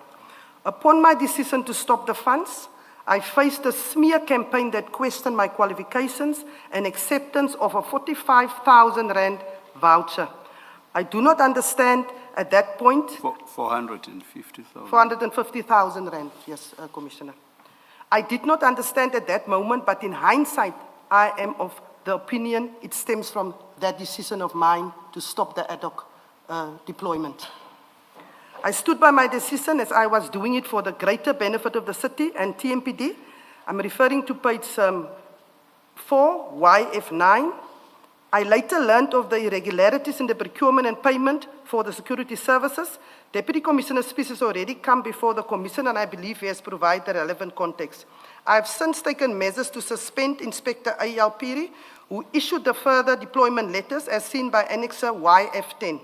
Upon my decision to stop the funds, I faced a smear campaign that questioned my qualifications and acceptance of a 45,000 rand voucher. I do not understand at that point. 450,000. 450,000 rand, yes, Commissioner. I did not understand at that moment, but in hindsight, I am of the opinion it stems from that decision of mine to stop the ad hoc deployment. I stood by my decision as I was doing it for the greater benefit of the city and TMPD. I'm referring to page 4, YF9. I later learned of the irregularities in the procurement and payment for the security services. Deputy Commissioner Spies has already come before the Commission, and I believe he has provided the relevant context. I have since taken measures to suspend Inspector A.L. Piri, who issued the further deployment letters as seen by Annexure YF10.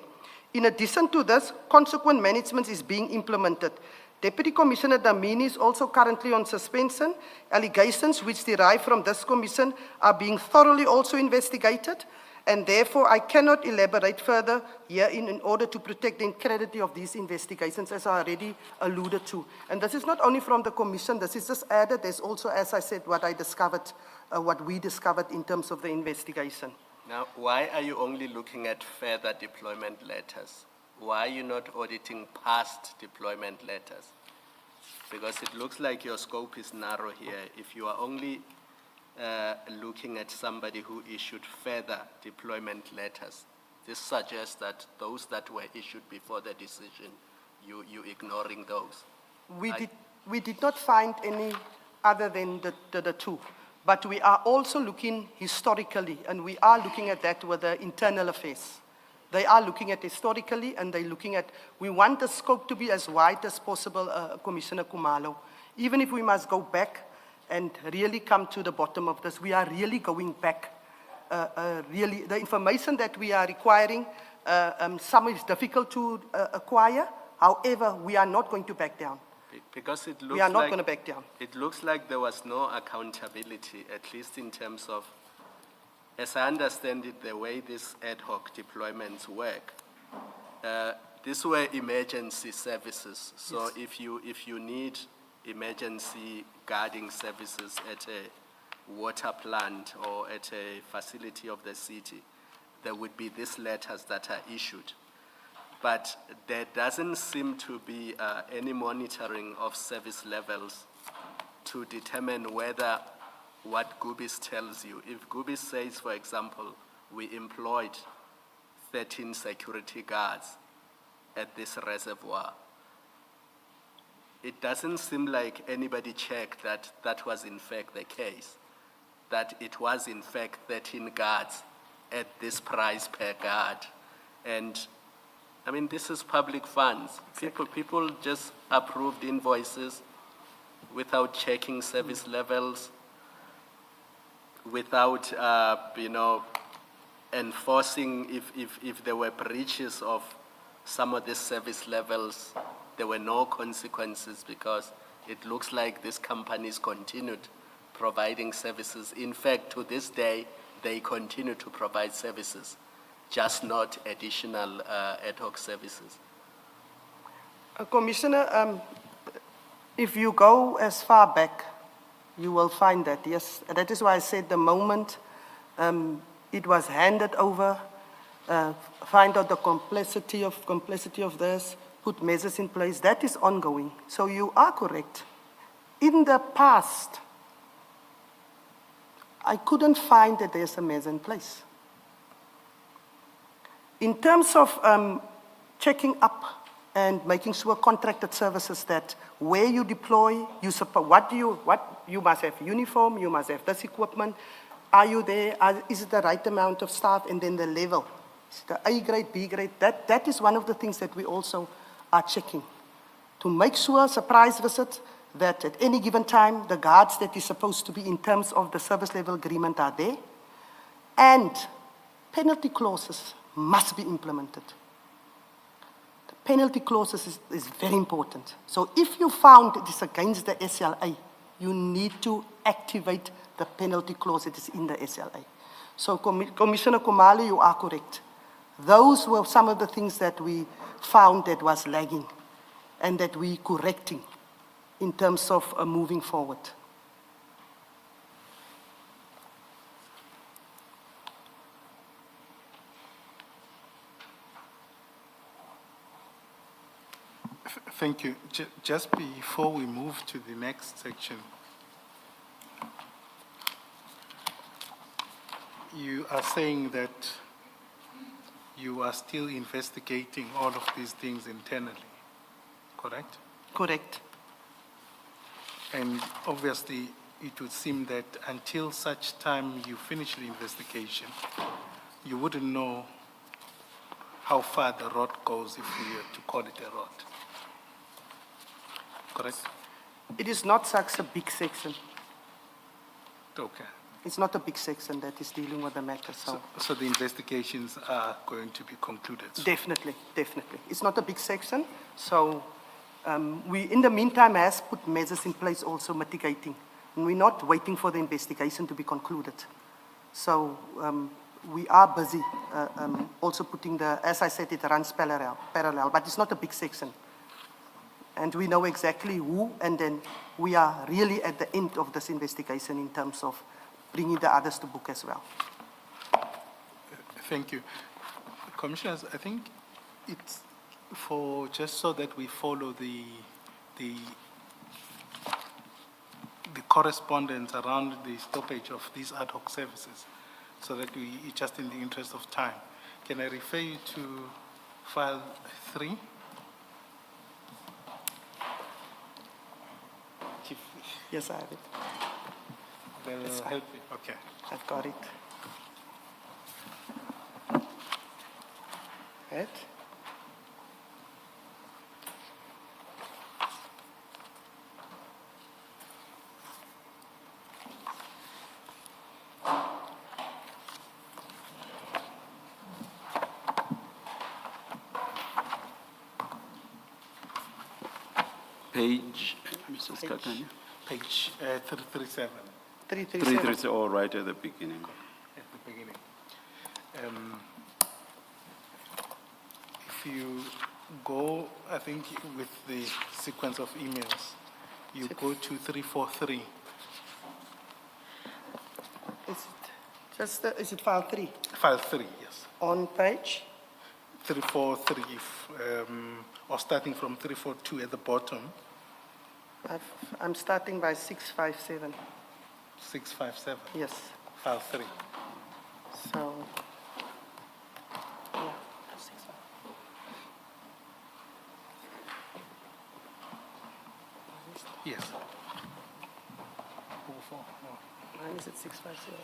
In addition to this, consequent management is being implemented. Deputy Commissioner Dlamini is also currently on suspension. Allegations which derive from this commission are being thoroughly also investigated. And therefore, I cannot elaborate further here in order to protect the integrity of these investigations, as I already alluded to. And this is not only from the Commission, this is just added. There's also, as I said, what we discovered in terms of the investigation. Now, why are you only looking at further deployment letters? Why are you not auditing past deployment letters? Because it looks like your scope is narrow here. If you are only looking at somebody who issued further deployment letters, this suggests that those that were issued before the decision, you ignoring those. We did not find any other than the two, but we are also looking historically, and we are looking at that with the internal affairs. They are looking at historically, and they're looking at, we want the scope to be as wide as possible, Commissioner Khumalo. Even if we must go back and really come to the bottom of this, we are really going back. Really, the information that we are requiring, some is difficult to acquire. However, we are not going to back down. Because it looks We are not like, going to back down. It looks like there was no accountability, at least in terms of, as I understand it, the way these ad hoc deployments work. These were emergency services. So yes. if you need emergency guarding services at a water plant or at a facility of the city, there would be these letters that are issued. But there doesn't seem to be any monitoring of service levels to determine whether what Gubis tells you. If Gubis says, for example, we employed 13 security guards at this reservoir, it doesn't seem like anybody checked that that was in fact the case, that it was in fact 13 guards at this price per guard. And I mean, this is public funds. People just approved invoices without checking service levels, without, enforcing if there were breaches of some of these service levels. There were no consequences because it looks like these companies continued providing services. In fact, to this day, they continue to provide services, just not additional ad hoc services. Commissioner, if you go as far back, you will find that, yes. That is why I said the moment it was handed over, find out the complexity of this, put measures in place, that is ongoing. So you are correct. In the past, I couldn't find that there's a measure in place. In terms of checking up and making sure contracted services that where you deploy, you must have uniform, you must have this equipment, are you there, is it the right amount of staff, and then the level, is it the A grade, B grade, that is one of the things that we also are checking. To make sure, surprise visit, that at any given time, the guards that is supposed to be in terms of the service level agreement are there, and penalty clauses must be implemented. The penalty clauses is very important. So if you found it is against the SLA, you need to activate the penalty clause that is in the SLA. So Commissioner Khumalo, you are correct. Those were some of the things that we found that was lagging and that we correcting in terms of moving forward. Thank you. Just before we move to the next section, you are saying that you are still investigating all of these things internally, correct? Correct. And obviously, it would seem that until such time you finish the investigation, you wouldn't know how far the road goes if we were to call it a road. Correct? It is not such a big section. Okay. It's not a big section that is dealing with the matter. So the investigations are going to be concluded? Definitely, definitely. It's not a big section. So we, in the meantime, has put measures in place also mitigating. And we're not waiting for the investigation to be concluded. So we are busy also putting as I said, it runs parallel, but it's not a big section. And we know exactly who, and then we are really at the end of this investigation in terms of bringing the others to book as well. Thank you. Commissioners, I think it's just so that we follow the correspondence around the stoppage of these ad hoc services, so that just in the interest of time, can I refer you to file 3? Chief, Yes, I have it. that will help you. Okay. I've got it. Right. Page, Mrs. Kekana? Page 337 337. All right at the beginning. at the beginning. If you go, I think with the sequence of emails, you go to 343. Is it file 3? File 3, yes. On page? 343, or starting from 342 at the bottom, I'm starting by 657. 657, Yes. file 3. So, yeah, 657. Yes. Mine is at 650.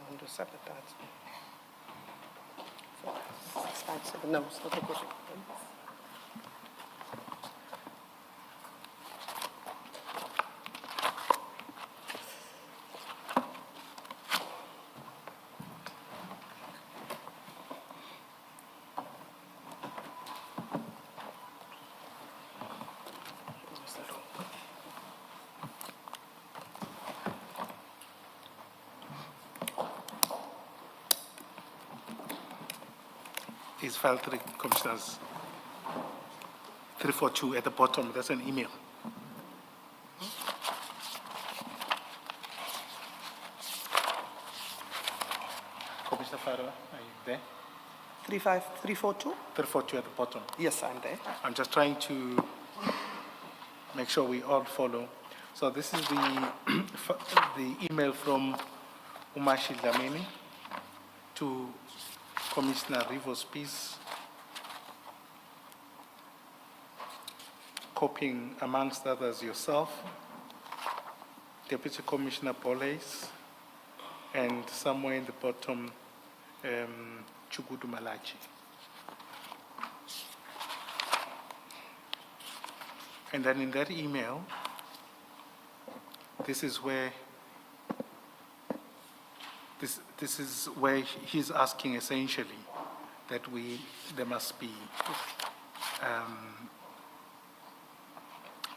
Under sabotage. 657. No, it's not a question. Is file 3, Commissioners. 342 at the bottom, that's an email. Commissioner Farah, are you there? 35342? 342 at the bottom. Yes, I'm there. I'm just trying to make sure we all follow. So this is the the email from Umashi Dlamini to Commissioner Rivos Peace, copying amongst others yourself, Deputy Commissioner Boles, and somewhere in the bottom, Chugudu Malachi. And then in that email, this is where he's asking essentially that there must be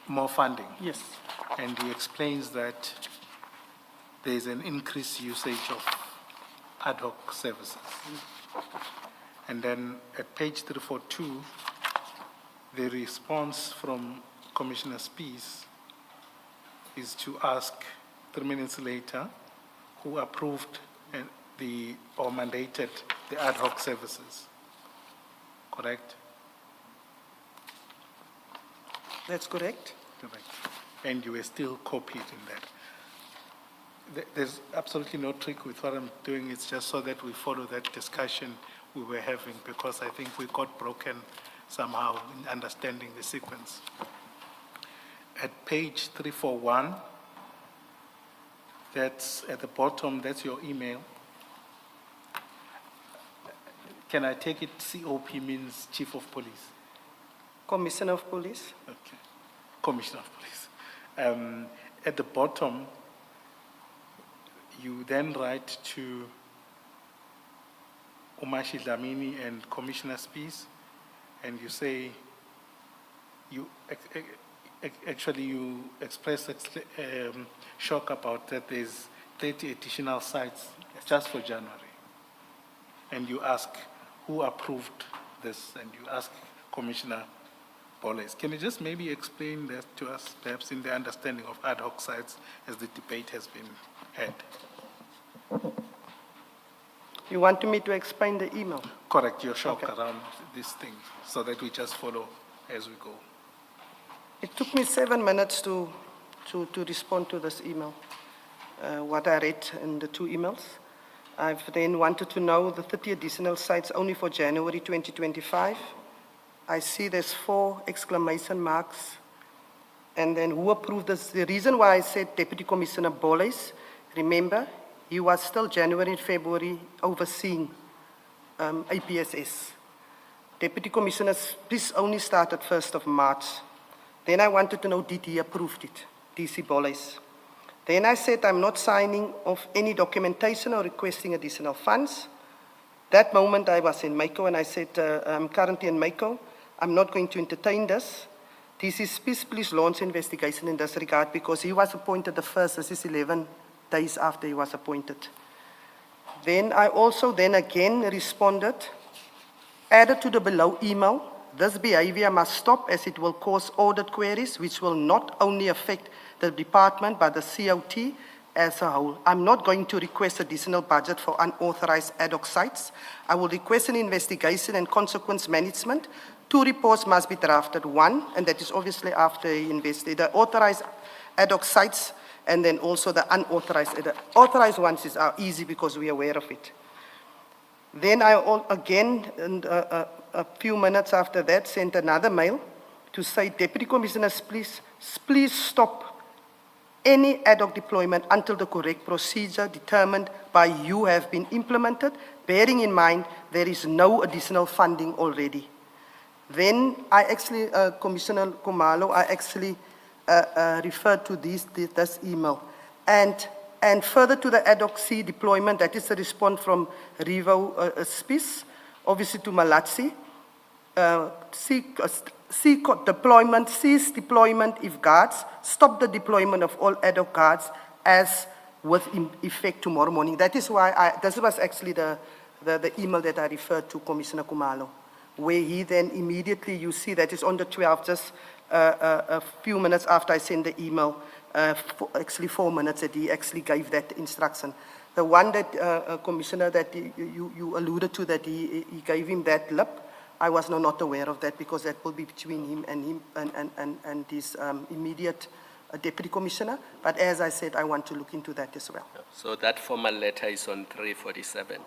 more funding. Yes. And he explains that there's an increased usage of ad hoc services. And then at page 342, the response from Commissioner Spies is to ask 3 minutes later who approved or mandated the ad hoc services. Correct? That's correct. Correct. And you were still copied in that. There's absolutely no trick with what I'm doing. It's just so that we follow that discussion we were having, because I think we got broken somehow in understanding the sequence. At page 341, that's at the bottom, that's your email. Can I take it COP means Chief of Police? Commissioner of Police. Okay. Commissioner of Police. At the bottom, you then write to Umashi Dlamini and Commissioner Spies, and you say Actually, you expressed shock about that there's 30 additional sites just for January. And you ask who approved this, and you ask Commissioner Walsh. Can you just maybe explain that to us, perhaps in the understanding of ad hoc sites as the debate has been had? You want me to explain the email? Correct your shock Okay. around this thing, so that we just follow as we go. It took me 7 minutes to respond to this email, what I read in the 2 emails. I've then wanted to know the 30 additional sites only for January 2025. I see there's 4 exclamation marks. And then who approved this? The reason why I said Deputy Commissioner Walsh, remember, he was still January and February overseeing APSS. Deputy Commissioner Spies only started 1st of March. Then I wanted to know, did he approve it, DC Walsh? Then I said, I'm not signing off any documentation or requesting additional funds. That moment I was in Mako and I said, I'm currently in Mako. I'm not going to entertain this. DC Spies, please launch investigation in this regard because he was appointed the first, this is 11 days after he was appointed. Then I also then again responded, added to the below email, this behavior must stop as it will cause audit queries which will not only affect the department but the COT as a whole. I'm not going to request additional budget for unauthorized ad hoc sites. I will request an investigation and consequence management. 2 reports must be drafted. 1, and that is obviously after he investigated the authorized ad hoc sites and then also the unauthorized. The authorized ones are easy because we are aware of it. Then I again, a few minutes after that, sent another mail to say, Deputy Commissioners, please stop any ad hoc deployment until the correct procedure determined by you have been implemented, bearing in mind there is no additional funding already. Then I actually, Commissioner Khumalo, I actually referred to this email. And further to the ad hoc C deployment, that is a response from Revo Spies, obviously to Malatsi. Cease deployment if guards, stop the deployment of all ad hoc guards as with effect tomorrow morning. That is why this was actually the email that I referred to Commissioner Khumalo, where he then immediately, you see that is on the 12th, just a few minutes after I sent the email, actually 4 minutes that he actually gave that instruction. The one that, Commissioner, that you alluded to, that he gave him that lip, I was not aware of that because that will be between him and his immediate Deputy Commissioner. But as I said, I want to look into that as well. So that formal letter is on 347.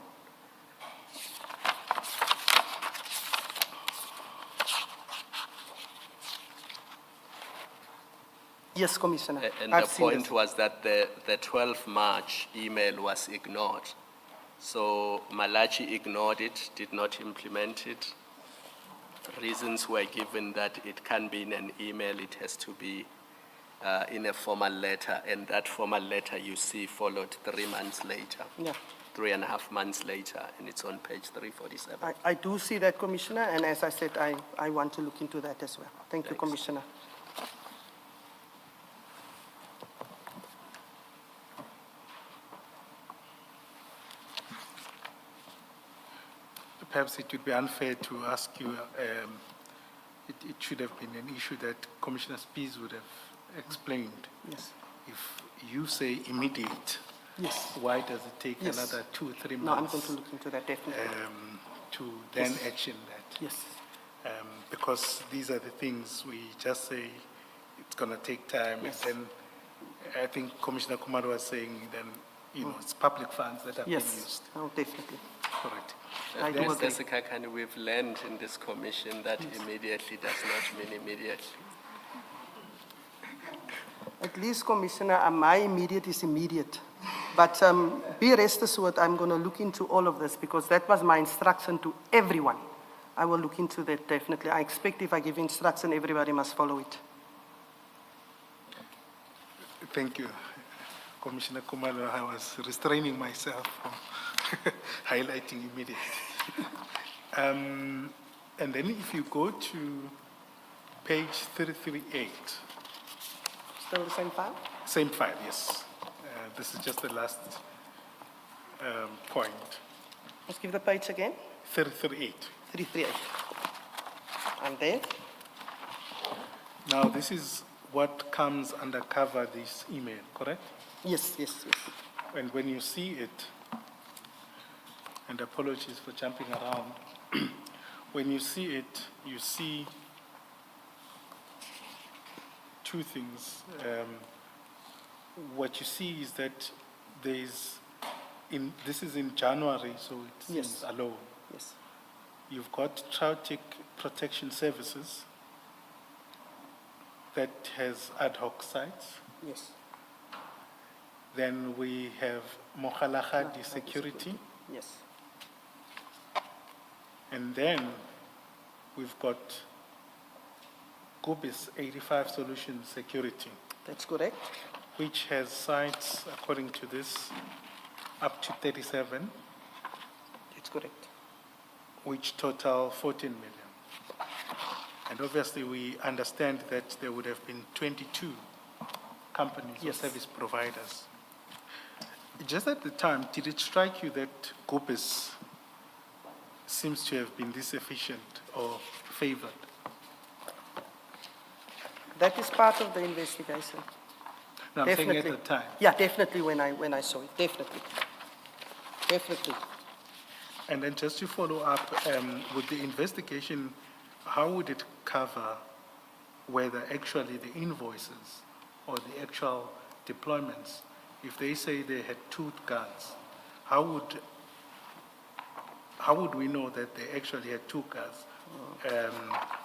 Yes, Commissioner. And I've the seen point this. was that the 12 March email was ignored. So Malachi ignored it, did not implement it. Reasons were given that it can be in an email, it has to be in a formal letter, and that formal letter you see followed 3 months later. Yeah. 3.5 months later, and it's on page 347. I do see that, Commissioner, and as I said, I want to look into that as well. Thank you, Thanks. Commissioner. Perhaps it would be unfair to ask you, it should have been an issue that Commissioner Spies would have explained. Yes. If you say immediate, Yes. why does it take Yes. another 2 or 3 No, I'm months going to look into that, definitely. to then Yes. action that? Yes. Because these are the things we just say it's going to take time. Yes. And then I think Commissioner Kumar was saying then, it's public funds that are being Yes. used. Oh, definitely. Correct. I do Mr. agree. Sekakane, we've learned in this commission that immediately does not mean immediately. At least, Commissioner, my immediate is immediate. But be rest assured, I'm going to look into all of this because that was my instruction to everyone. I will look into that, definitely. I expect if I give instruction, everybody must follow it. Thank you, Commissioner Kumalo. I was restraining myself from highlighting immediately. And then if you go to page 338, Still the same file? Same file, yes. This is just the last point, Let's give the page again. 338. 338. I'm there. Now, this is what comes under cover this email, correct? Yes, yes, yes. And when you see it, and apologies for jumping around, when you see it, you see two things. What you see is that this is in January, so it seems Yes. alone. Yes. You've got Trautic Protection Services that has ad hoc sites. Yes. Then we have Mohalahadi Security. Yes. And then we've got Gubis 85 Solutions Security, That's correct. which has sites, according to this, up to 37, That's correct. which total 14 million. And obviously, we understand that there would have been 22 companies or Yes. service providers. Just at the time, did it strike you that Gubis seems to have been this efficient or favored? That is part of the investigation. No, I'm saying at Definitely. the time. Yeah, definitely when I saw it, definitely. Definitely. And then just to follow up, with the investigation, how would it cover whether actually the invoices or the actual deployments, if they say they had 2 guards, how would we know that they actually had 2 guards?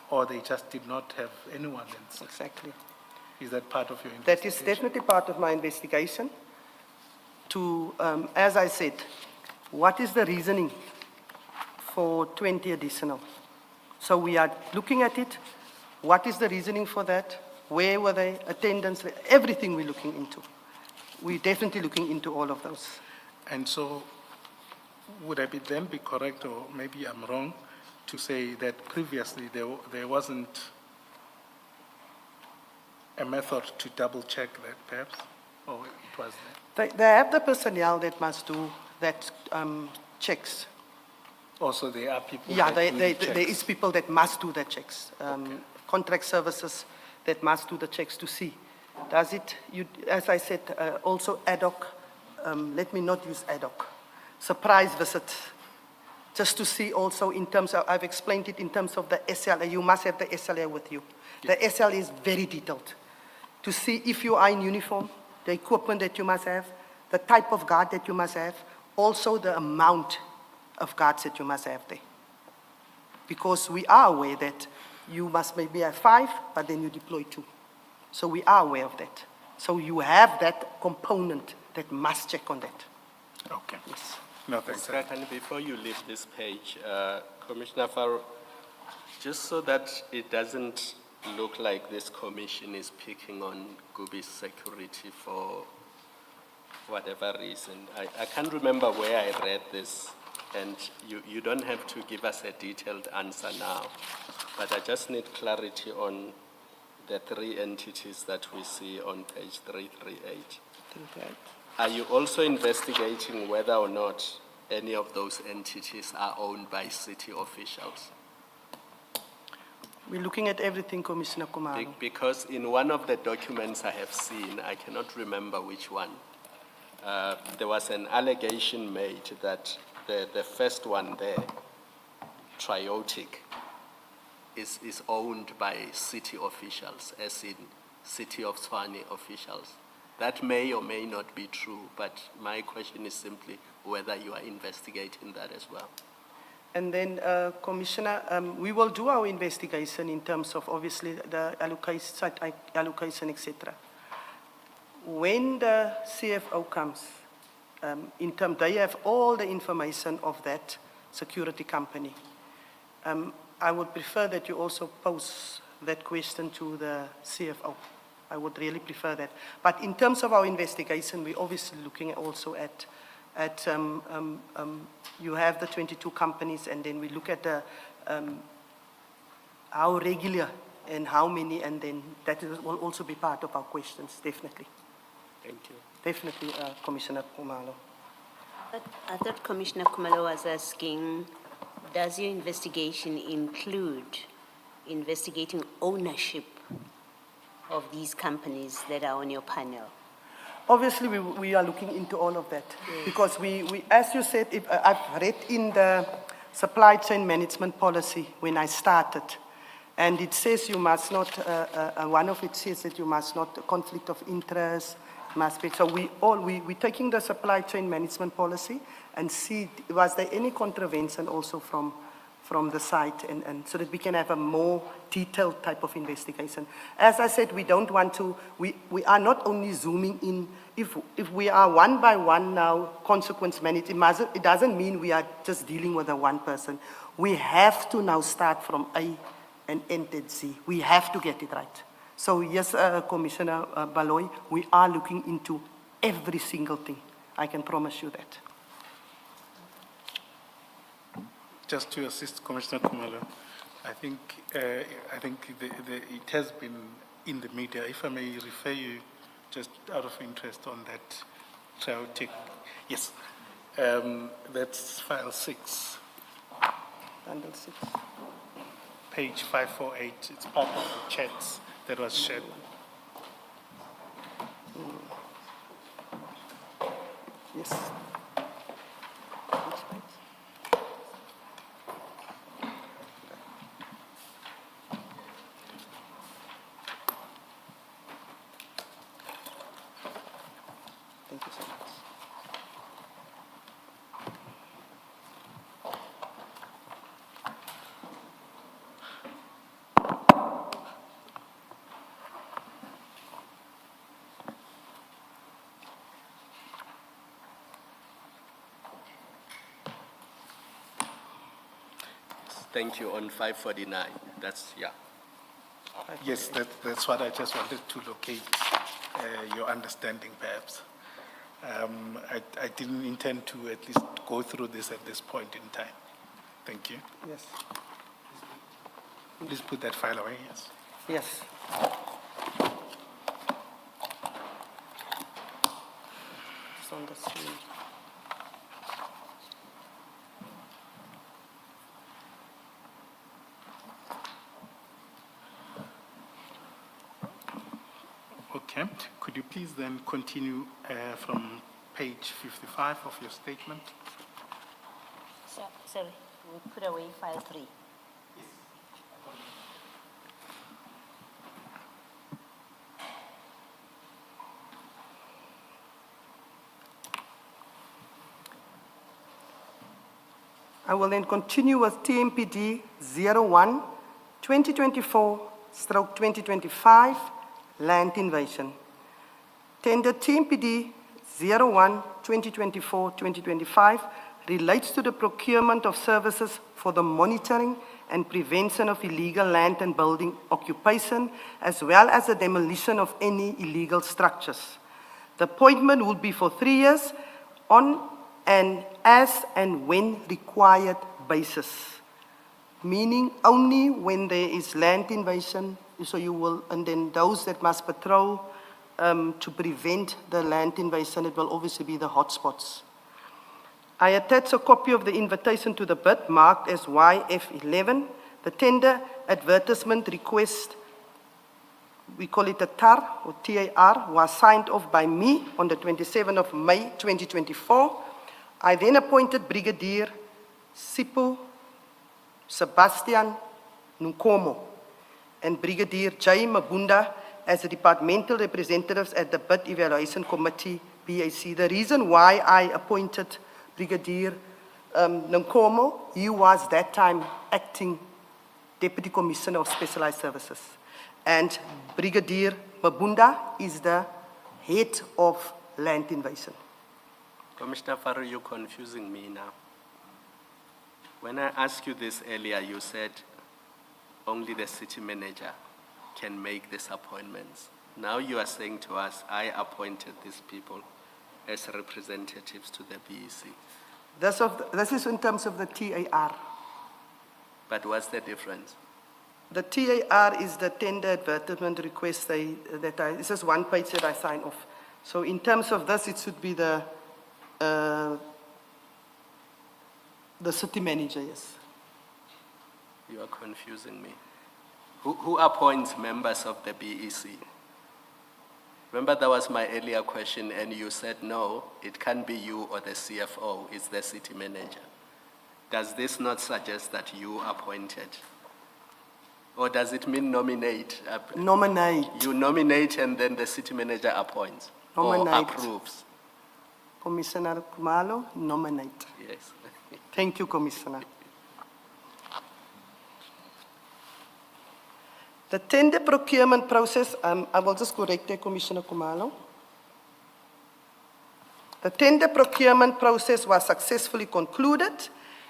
Or they just did not have anyone else? Exactly. Is that part of your That investigation? is definitely part of my investigation to, as I said, what is the reasoning for 20 additional? So we are looking at it. What is the reasoning for that? Where were they? Attendance, everything we're looking into. We're definitely looking into all of those. And so, would I then be correct, or maybe I'm wrong, to say that previously there wasn't a method to double check that, perhaps, or it was there? They have the personnel that must do that checks. Also, there are people Yeah, that do the there is checks. people that must do the checks. Contract services that must do the checks to see. Does it, as I said, also ad hoc, let me not use ad hoc, surprise visit, just to see also in terms of, I've explained it in terms of the SLA, you must have the SLA with you. The SLA is very detailed. To see if you are in uniform, the equipment that you must have, the type of guard that you must have, also the amount of guards that you must have there. Because we are aware that you must maybe have 5, but then you deploy 2. So we are aware of that. So you have that component that must check on that. Okay. Yes. No, thanks. Kekana, before you leave this page, Commissioner Farrow, just so that it doesn't look like this commission is picking on Gubi's security for whatever reason, I can't remember where I read this, and you don't have to give us a detailed answer now, but I just need clarity on the 3 entities that we see on page 338. Are you also investigating whether or not any of those entities are owned by city officials? We're looking at everything, Commissioner Kumaro. Because in one of the documents I have seen, I cannot remember which one, there was an allegation made that the first one there, Triotic, is owned by city officials, as in City of Tshwane officials. That may or may not be true, but my question is simply whether you are investigating that as well. And then, Commissioner, we will do our investigation in terms of obviously the allocation, etc. When the CFO comes, they have all the information of that security company. I would prefer that you also pose that question to the CFO. I would really prefer that. But in terms of our investigation, we're obviously looking also at you have the 22 companies, and then we look at the how regular and how many, and then will also be part of our questions, definitely. Thank you. Definitely, Commissioner Khumalo. But I thought Commissioner Khumalo was asking, does your investigation include investigating ownership of these companies that are on your panel? Obviously, we are looking into all of that, because we, as you said, I've read in the supply chain management policy when I started, and it says you must not, one of it says that you must not, conflict of interest, must be, so we're taking the supply chain management policy and see, was there any contravention also from the site, and so that we can have a more detailed type of investigation. As I said, we don't want to, we are not only zooming in, if we are one by one now consequence management, it doesn't mean we are just dealing with a one person. We have to now start from A and end at Z. We have to get it right. So yes, Commissioner Baloy, we are looking into every single thing. I can promise you that. Just to assist Commissioner Khumalo, I think it has been in the media. If I may refer you, just out of interest on that chaotic, yes, that's file 6, Bundle 6. page 548. It's part of the chats that was shared. Yes. Which page? Thank you so much. Thank you. On 549, that's, yeah. Yes, that's what I just wanted to locate your understanding, perhaps. I didn't intend to at least go through this at this point in time. Thank you. Yes. Please put that file away, yes. Yes. It's on the screen. Okay. Could you please then continue from page 55 of your statement? Sorry, we put away file 3. I will then continue with TMPD 01 2024/2025 land invasion. Tender TMPD 01 2024/2025 relates to the procurement of services for the monitoring and prevention of illegal land and building occupation, as well as the demolition of any illegal structures. The appointment will be for 3 years on an as and when required basis, meaning only when there is land invasion, so you will, and then those that must patrol to prevent the land invasion, it will obviously be the hotspots. I attach a copy of the invitation to the bid marked as YF11. The tender advertisement request, we call it a TAR or TAR, was signed off by me on the 27th of May 2024. I then appointed Brigadier Sipho Sebastian Nkomo and Brigadier J. Mabunda as the departmental representatives at the Bid Evaluation Committee, BAC. The reason why I appointed Brigadier Nkomo, he was that time acting Deputy Commissioner of Specialized Services. And Brigadier Mabunda is the head of land invasion. Commissioner Farrow, you're confusing me now. When I asked you this earlier, you said only the city manager can make these appointments. Now you are saying to us, I appointed these people as representatives to the BEC. This is in terms of the TAR. But what's the difference? The TAR is the tender advertisement request this is one page that I sign off. So in terms of this, it should be the city manager, yes. You are confusing me. Who appoints members of the BEC? Remember, that was my earlier question, and you said, no, it can't be you or the CFO, it's the city manager. Does this not suggest that you appointed? Or does it mean nominate? Nominate. You nominate and then the city manager appoints? Nominate. Or approves? Commissioner Kumalo, nominate. Yes. Thank you, Commissioner. The tender procurement process, I will just correct there, Commissioner Kumalo. The tender procurement process was successfully concluded,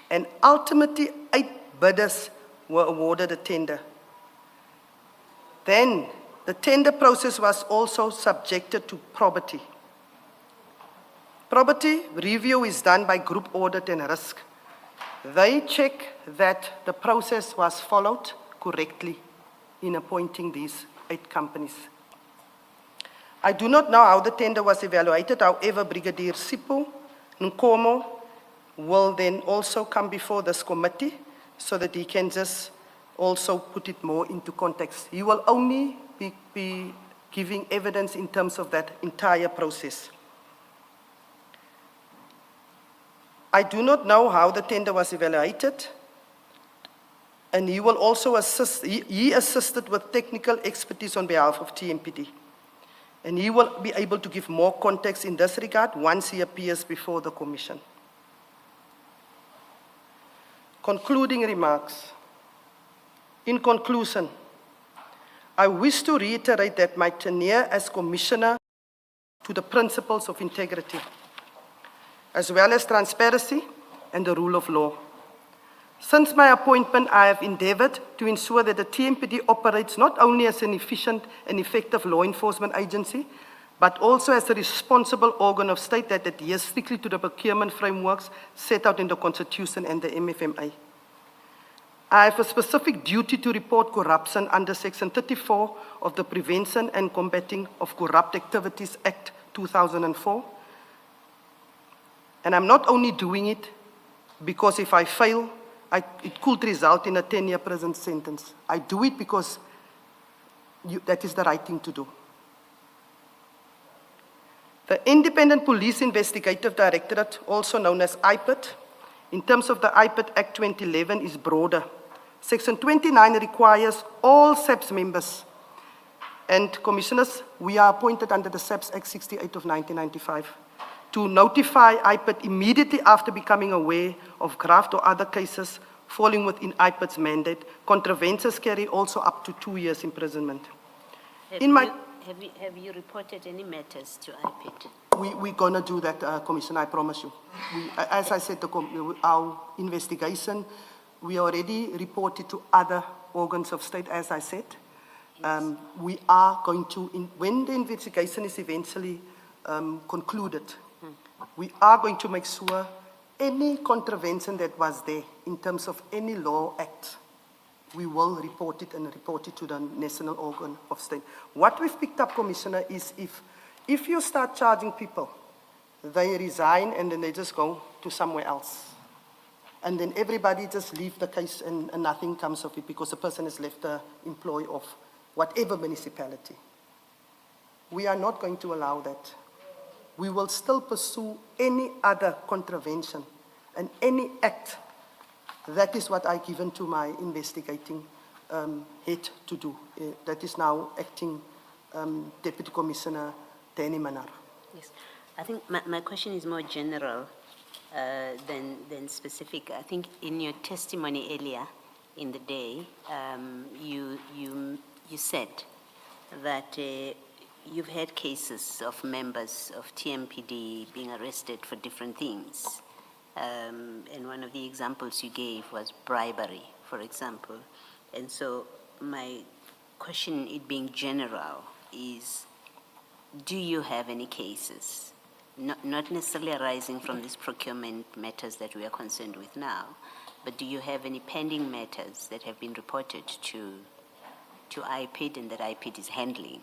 and ultimately 8 bidders were awarded a tender. Then, the tender process was also subjected to probity. Probity review is done by group audit and risk. They check that the process was followed correctly in appointing these 8 companies. I do not know how the tender was evaluated. However, Brigadier Sipho Nkomo will then also come before this committee so that he can just also put it more into context. He will only be giving evidence in terms of that entire process. I do not know how the tender was evaluated, and he will also assist, he assisted with technical expertise on behalf of TMPD. And he will be able to give more context in this regard once he appears before the Commission. Concluding remarks. In conclusion, I wish to reiterate that my tenure as Commissioner to the principles of integrity, as well as transparency and the rule of law. Since my appointment, I have endeavored to ensure that the TMPD operates not only as an efficient and effective law enforcement agency, but also as a responsible organ of state that adheres strictly to the procurement frameworks set out in the Constitution and the MFMA. I have a specific duty to report corruption under Section 34 of the Prevention and Combating of Corrupt Activities Act 2004. And I'm not only doing it because if I fail, it could result in a 10-year prison sentence. I do it because that is the right thing to do. The Independent Police Investigative Directorate, also known as IPID, in terms of the IPID Act 2011, is broader. Section 29 requires all SAPS members, and commissioners, we are appointed under the SAPS Act 68 of 1995, to notify IPID immediately after becoming aware of graft or other cases falling within IPID's mandate. Contraventions carry also up to 2 years imprisonment. Have you reported any matters to IPID? We're going to do that, Commissioner, I promise you. As I said, our investigation, we already reported to other organs of state, as I said. Yes. We are going to, when the investigation is eventually concluded, we are going to make sure any contravention that was there in terms of any law act, we will report it and report it to the national organ of state. What we've picked up, Commissioner, is if you start charging people, they resign and then they just go to somewhere else. And then everybody just leave the case and nothing comes of it because the person has left the employ of whatever municipality. We are not going to allow that. We will still pursue any other contravention and any act. That is what I've given to my investigating head to do. That is now acting Deputy Commissioner Danny Manar. Yes, I think my question is more general than specific. I think in your testimony earlier in the day, you said that you've had cases of members of TMPD being arrested for different things. And one of the examples you gave was bribery, for example. And so my question, it being general, is do you have any cases, not necessarily arising from these procurement matters that we are concerned with now, but do you have any pending matters that have been reported to IPID and that IPID is handling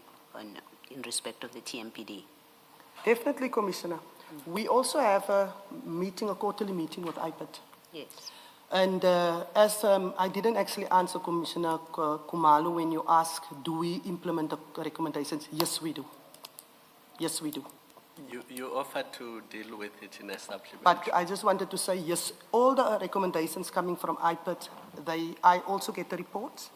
in respect of the TMPD? Definitely, Commissioner. We also have a quarterly meeting with IPID. Yes. And as I didn't actually answer Commissioner Khumalo when you asked, do we implement the recommendations? Yes, we do. Yes, we do. You offered to deal with it in a supplementary. But I just wanted to say, yes, all the recommendations coming from IPID, I also get the reports,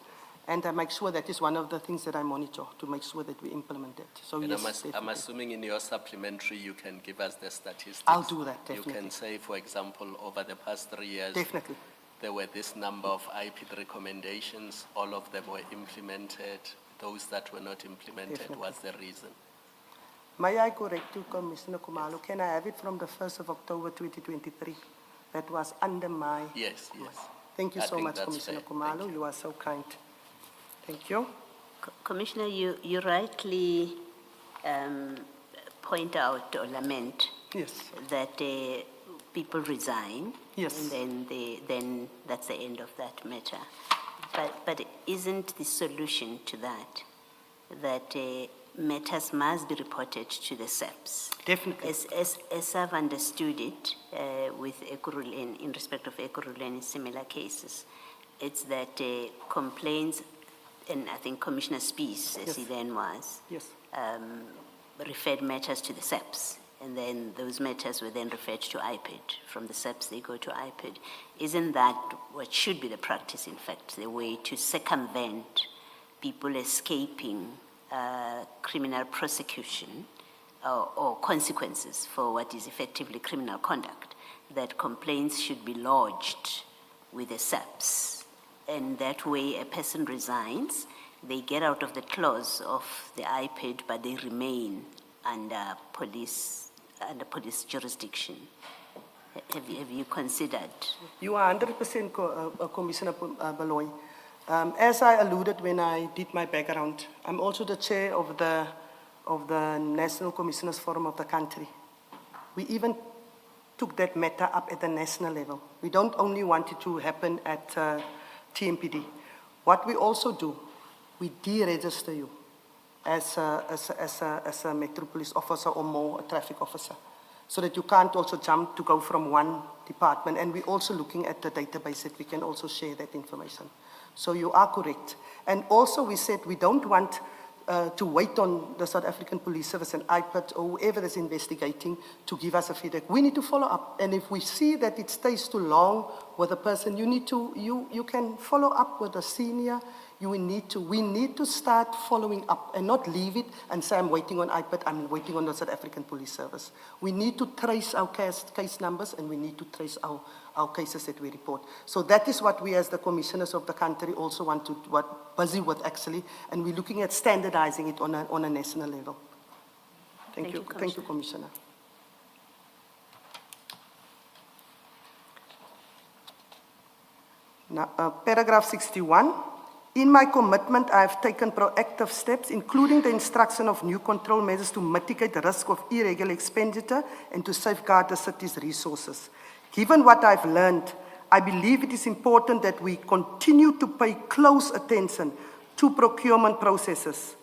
and I make sure that is one of the things that I monitor to make sure that we implement it. So And yes, I'm definitely. assuming in your supplementary you can give us the statistics. I'll do that, You definitely. can say, for example, over the past 3 years, Definitely. there were this number of IPID recommendations, all of them were implemented, those that were not implemented, Definitely. what's the reason? May I correct you, Commissioner Khumalo? Can I have it from the 1st of October 2023? That was under my... Yes, yes. Thank you I so think much, that's Commissioner fair. Thank Khumalo. You are so kind. Thank you. Commissioner, you rightly point out or lament Yes. that people resign. Yes. And then that's the end of that matter. But isn't the solution to that matters must be reported to the SAPS? Definitely. As I've understood it, with Ekurhuleni, in respect of Ekurhuleni, similar cases, it's that complaints, and I think Commissioner Spies, as he Yes. then was, Yes. referred matters to the SAPS, and then those matters were then referred to IPID. From the SAPS, they go to IPID. Isn't that what should be the practice, in fact, the way to circumvent people escaping criminal prosecution or consequences for what is effectively criminal conduct, that complaints should be lodged with the SAPS? And that way a person resigns, they get out of the clause of the IPID, but they remain under police jurisdiction. Have you considered? You are 100% Commissioner Baloyi. As I alluded when I did my background, I'm also the chair of the National Commissioners Forum of the country. We even took that matter up at the national level. We don't only want it to happen at TMPD. What we also do, we deregister you as a Metro Police officer or more a traffic officer, so that you can't also jump to go from one department. And we're also looking at the database that we can also share that information. So you are correct. And also we said we don't want to wait on the South African Police Service and IPID or whoever is investigating to give us a feedback. We need to follow up. And if we see that it stays too long with a person, you can follow up with a senior. We need to start following up and not leave it and say, I'm waiting on IPID, I'm waiting on the South African Police Service. We need to trace our case numbers, and we need to trace our cases that we report. So that is what we as the commissioners of the country also want to, busy with actually, and we're looking at standardizing it on a national level. Thank you. Thank you, Commissioner. Now, paragraph 61. In my commitment, I have taken proactive steps, including the instruction of new control measures to mitigate the risk of irregular expenditure and to safeguard the city's resources. Given what I've learned, I believe it is important that we continue to pay close attention to procurement processes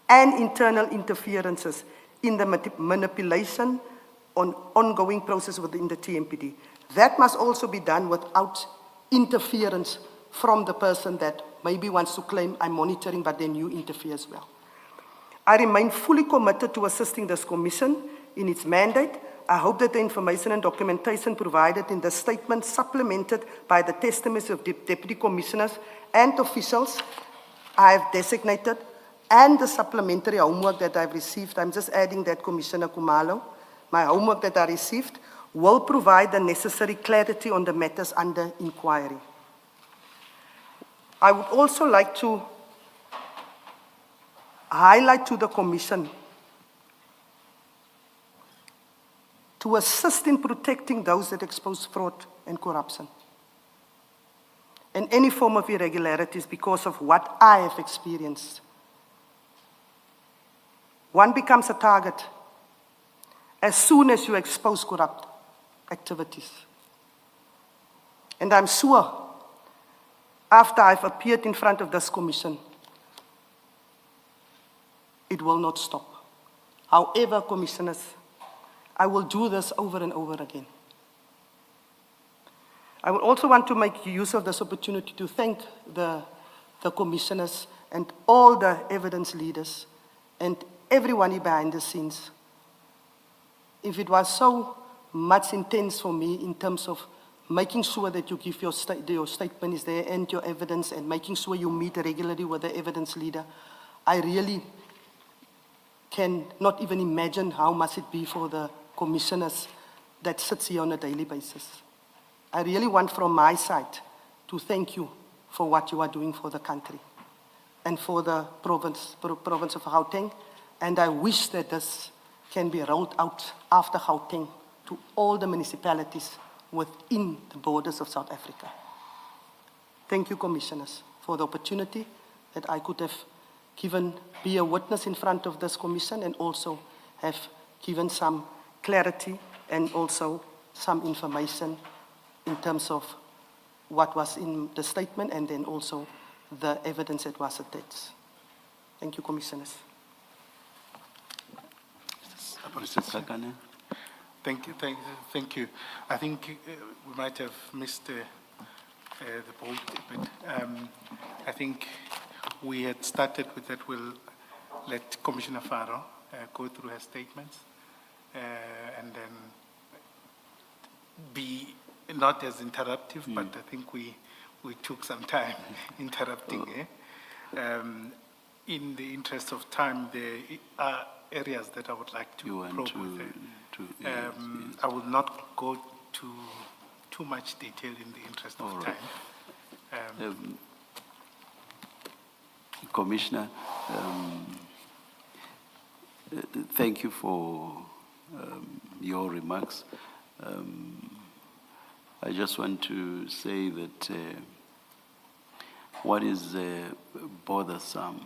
and internal interferences in the manipulation on ongoing process within the TMPD. That must also be done without interference from the person that maybe wants to claim I'm monitoring, but then you interfere as well. I remain fully committed to assisting this commission in its mandate. I hope that the information and documentation provided in the statement, supplemented by the testimonies of deputy commissioners and officials I have designated, and the supplementary homework that I've received, I'm just adding that, Commissioner Khumalo, my homework that I received will provide the necessary clarity on the matters under inquiry. I would also like to highlight to the Commission to assist in protecting those that expose fraud and corruption and any form of irregularities because of what I have experienced. One becomes a target as soon as you expose corrupt activities. And I'm sure, after I've appeared in front of this commission, it will not stop. However, commissioners, I will do this over and over again. I would also want to make use of this opportunity to thank the commissioners and all the evidence leaders and everyone behind the scenes. If it was so much intense for me in terms of making sure that you give your statement is there and your evidence and making sure you meet regularly with the evidence leader, I really can not even imagine how much it be for the commissioners that sits here on a daily basis. I really want from my side to thank you for what you are doing for the country and for the province of Gauteng, and I wish that this can be rolled out after Gauteng to all the municipalities within the borders of South Africa. Thank you, commissioners, for the opportunity that I could have be a witness in front of this commission and also have given some clarity and also some information in terms of what was in the statement and then also the evidence that was attached. Thank you, commissioners. Mr. Kekana? Thank you. I think we might have missed the boat, but I think we had started with that. We'll let Commissioner Faro go through her statements and then be not as interruptive, but I think we took some time interrupting. In the interest of time, there are areas that I would like to probe with her. Yes. I will not go to too much detail in the interest of time. Commissioner, thank you for your remarks. I just want to say that what is bothersome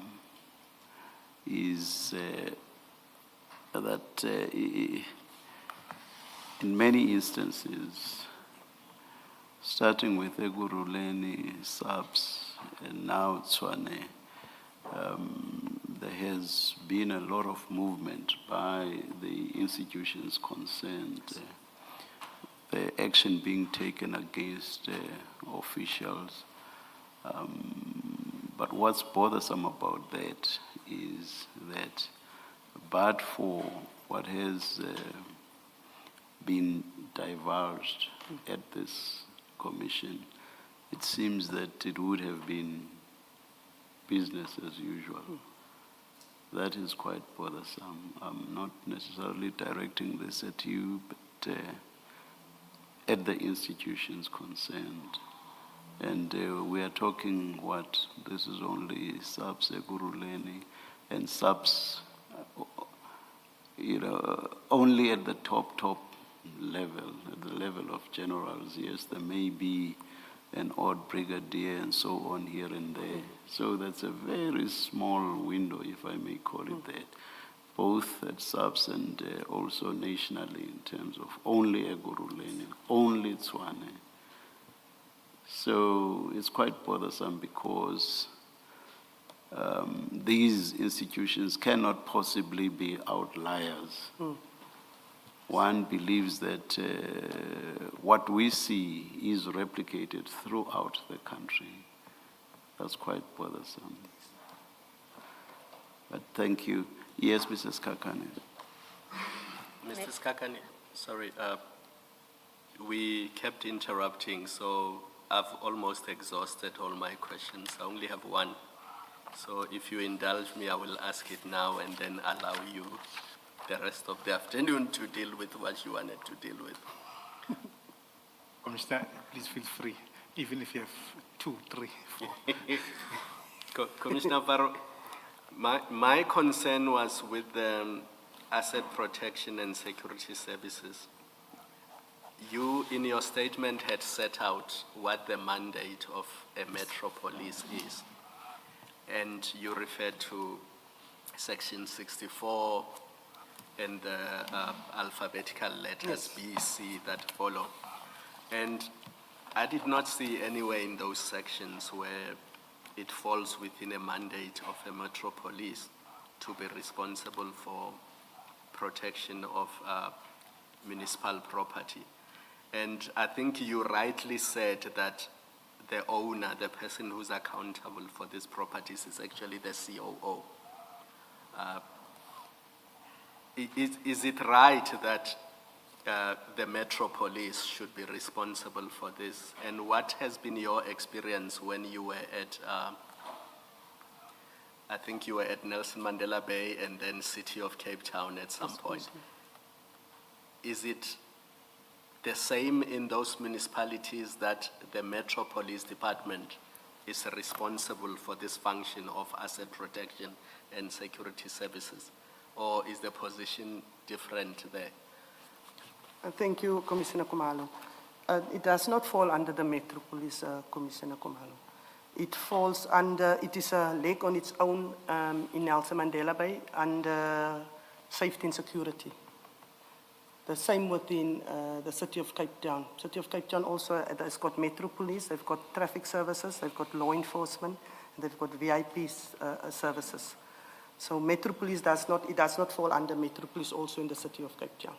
is that in many instances, starting with Ekurhuleni, SAPS, and now Tshwane, there has been a lot of movement by the institutions concerned, the action being taken against officials. But what's bothersome about that is that, but for what has been divulged at this commission, it seems that it would have been business as usual. That is quite bothersome. I'm not necessarily directing this at you, but at the institutions concerned. And we are talking this is only SAPS, Ekurhuleni, and SAPS, only at the top level, at the level of generals. Yes, there may be an odd brigadier and so on here and there. So that's a very small window, if I may call it that, both at SAPS and also nationally in terms of only Ekurhuleni, only Tshwane. So it's quite bothersome because these institutions cannot possibly be outliers. One believes that what we see is replicated throughout the country. That's quite bothersome. But thank you. Yes, Mrs. Kekana. Mrs. Kekana, sorry, we kept interrupting, so I've almost exhausted all my questions. I only have one. So if you indulge me, I will ask it now and then allow you the rest of the afternoon to deal with what you wanted to deal with. Commissioner, please feel free, even if you have 2, 3, 4. Commissioner Faro, my concern was with the asset protection and security services. You, in your statement, had set out what the mandate of a metro police is. And you referred to Section 64 and the alphabetical letters B, C that follow. And I did not see anywhere in those sections where it falls within a mandate of a metro police to be responsible for protection of municipal property. And I think you rightly said that the owner, the person who's accountable for these properties, is actually the COO. Is it right that the Metro Police should be responsible for this? And what has been your experience when you were at, I think you were at Nelson Mandela Bay and then City of Cape Town at some point? Is it the same in those municipalities that the Metro Police Department is responsible for this function of asset protection and security services? Or is the position different there? Thank you, Commissioner Kumalo. It does not fall under the Metro Police, Commissioner Kumalo. It falls under, it is a leg on its own in Nelson Mandela Bay under safety and security. The same within the City of Cape Town. City of Cape Town also has got Metro Police, they've got traffic services, they've got law enforcement, and they've got VIP services. So Metro Police does not fall under Metro Police also in the City of Cape Town.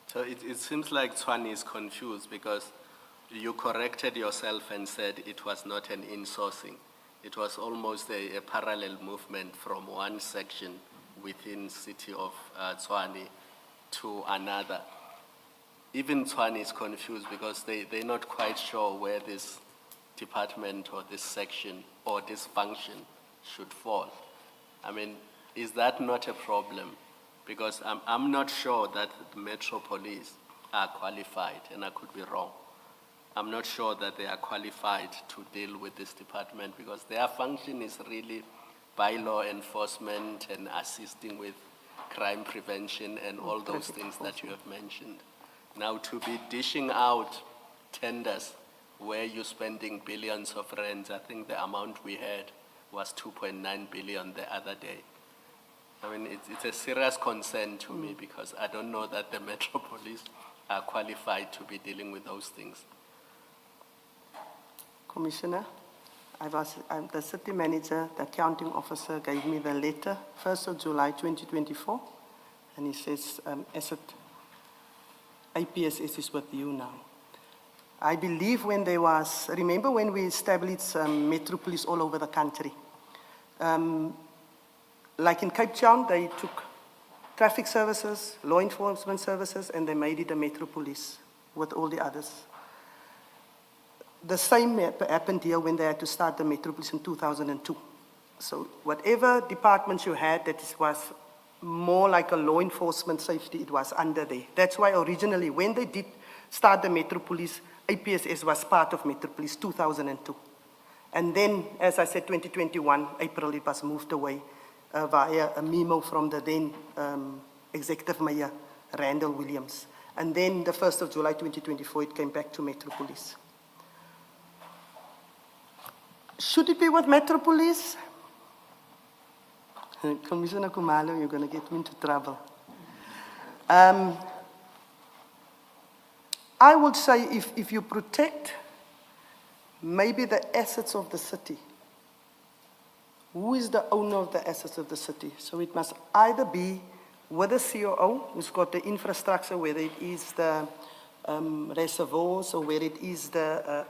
So it seems like Tshwane is confused because you corrected yourself and said it was not an insourcing. It was almost a parallel movement from one section within City of Tshwane to another. Even Tshwane is confused because they're not quite sure where this department or this section or this function should fall. I mean, is that not a problem? Because I'm not sure that the Metro Police are qualified, and I could be wrong. I'm not sure that they are qualified to deal with this department because their function is really by law enforcement and assisting with crime prevention and all those things that you have mentioned. Now, to be dishing out tenders where you're spending billions of rands, I think the amount we had was 2.9 billion the other day. I mean, it's a serious concern to me because I don't know that the Metro Police are qualified to be dealing with those things. Commissioner, I'm the city manager, the accounting officer gave me the letter, 1st of July 2024, and he says, asset IPSS is with you now. I believe when there was, remember when we established Metro Police all over the country? Like in Cape Town, they took traffic services, law enforcement services, and they made it a Metro Police with all the others. The same happened here when they had to start the Metro Police in 2002. So whatever departments you had that was more like a law enforcement safety, it was under there. That's why originally when they did start the Metro Police, APSS was part of Metro Police 2002. And then, as I said, 2021, April, it was moved away via a memo from the then Executive Mayor, Randall Williams. And then the 1st of July 2024, it came back to Metro Police. Should it be with Metro Police? Commissioner Kumalo, you're going to get me into trouble. I would say if you protect maybe the assets of the city, who is the owner of the assets of the city? So it must either be with the COO, who's got the infrastructure, whether it is the reservoirs or whether it is the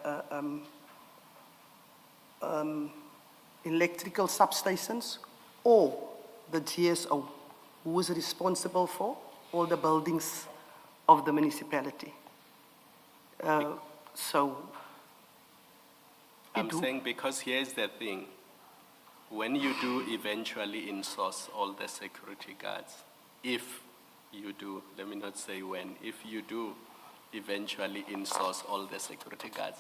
electrical substations, or the GSO, who is responsible for all the buildings of the municipality. So I'm saying because here's the thing. When you do eventually insource all the security guards, if you do, let me not say when, if you do eventually insource all the security guards,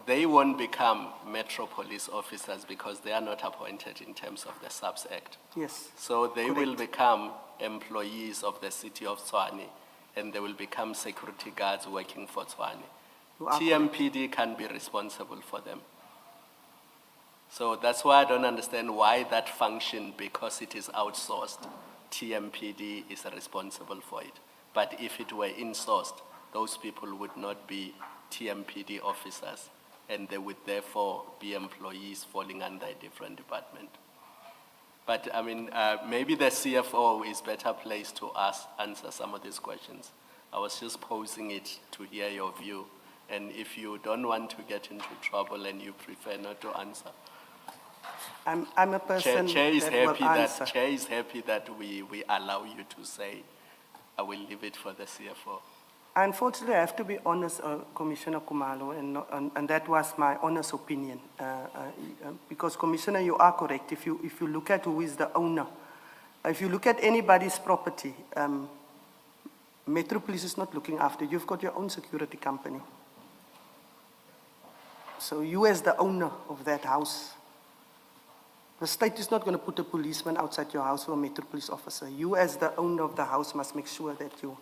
they won't become Metro Police officers because they are not appointed in terms of the SAPS Act. yes. So they Correct. will become employees of the City of Tshwane, and they will become security guards working for Tshwane. You are TMPD can be responsible for them. So that's why I don't understand why that function, because it is outsourced, TMPD is responsible for it. But if it were insourced, those people would not be TMPD officers, and they would therefore be employees falling under a different department. But I mean, maybe the CFO is better placed to answer some of these questions. I was just posing it to hear your view. And if you don't want to get into trouble and you prefer not to answer, I'm a person Chair is that happy will that answer. Chair is happy that we allow you to say. I will leave it for the CFO. Unfortunately, I have to be honest, Commissioner Khumalo, and that was my honest opinion. Because, Commissioner, you are correct. If you look at who is the owner, if you look at anybody's property, Metro Police is not looking after you. You've got your own security company. So you as the owner of that house, the state is not going to put a policeman outside your house or a Metro Police officer. You as the owner of the house must make sure that you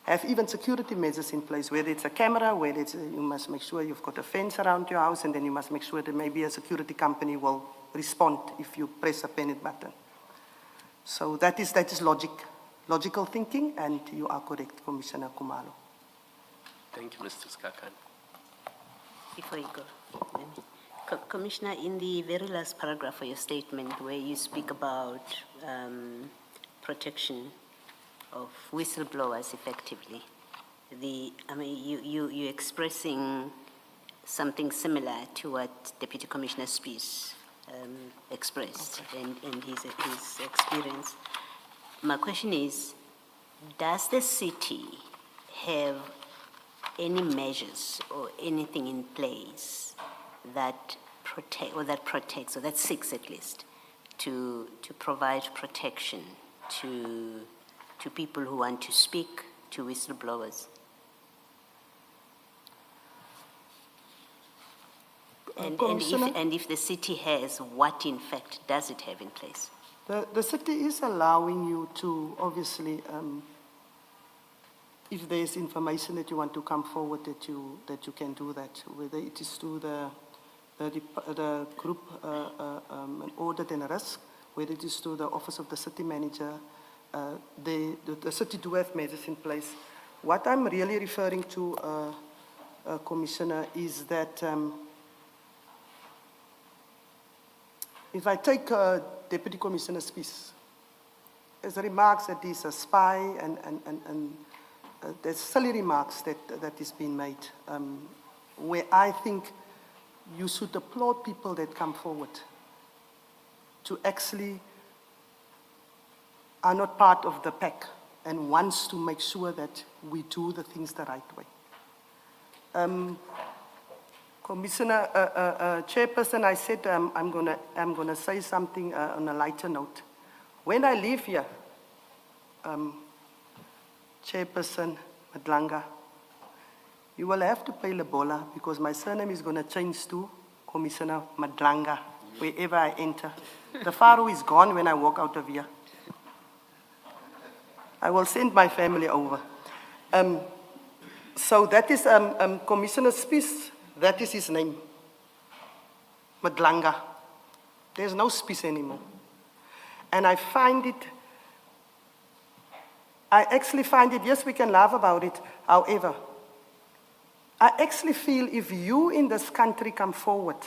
have even security measures in place, whether it's a camera, whether it's you must make sure you've got a fence around your house, and then you must make sure that maybe a security company will respond if you press a panic button. So that is logical thinking, and you are correct, Commissioner Khumalo. Thank you, Mr. Skakan. Before you go, Commissioner, in the very last paragraph of your statement where you speak about protection of whistleblowers effectively, you're expressing something similar to what Deputy Commissioner Spies expressed and his experience. My question is, does the city have any measures or anything in place that protects, or that seeks at least, to provide protection to people who want to speak, to whistleblowers? And if the city has, what in fact does it have in place? The city is allowing you to, obviously, if there's information that you want to come forward, that you can do that, whether it is through the group audit and risk, whether it is through the office of the city manager. The city do have measures in place. What I'm really referring to, Commissioner, is that if I take Deputy Commissioner Spies, his remarks that he's a spy and there's silly remarks that is being made, where I think you should applaud people that come forward to actually are not part of the pack and wants to make sure that we do the things the right way. Commissioner, Chairperson, I said I'm gonna say something on a lighter note. When I leave here, Chairperson Madlanga, you will have to pay Lebola because my surname is gonna change to Commissioner Madlanga wherever I enter. The Faro is gone when I walk out of here. I will send my family over. So that is Commissioner Spies, that is his name, Madlanga. There's no Spies anymore. And I actually find it, yes, we can laugh about it, however, I actually feel if you in this country come forward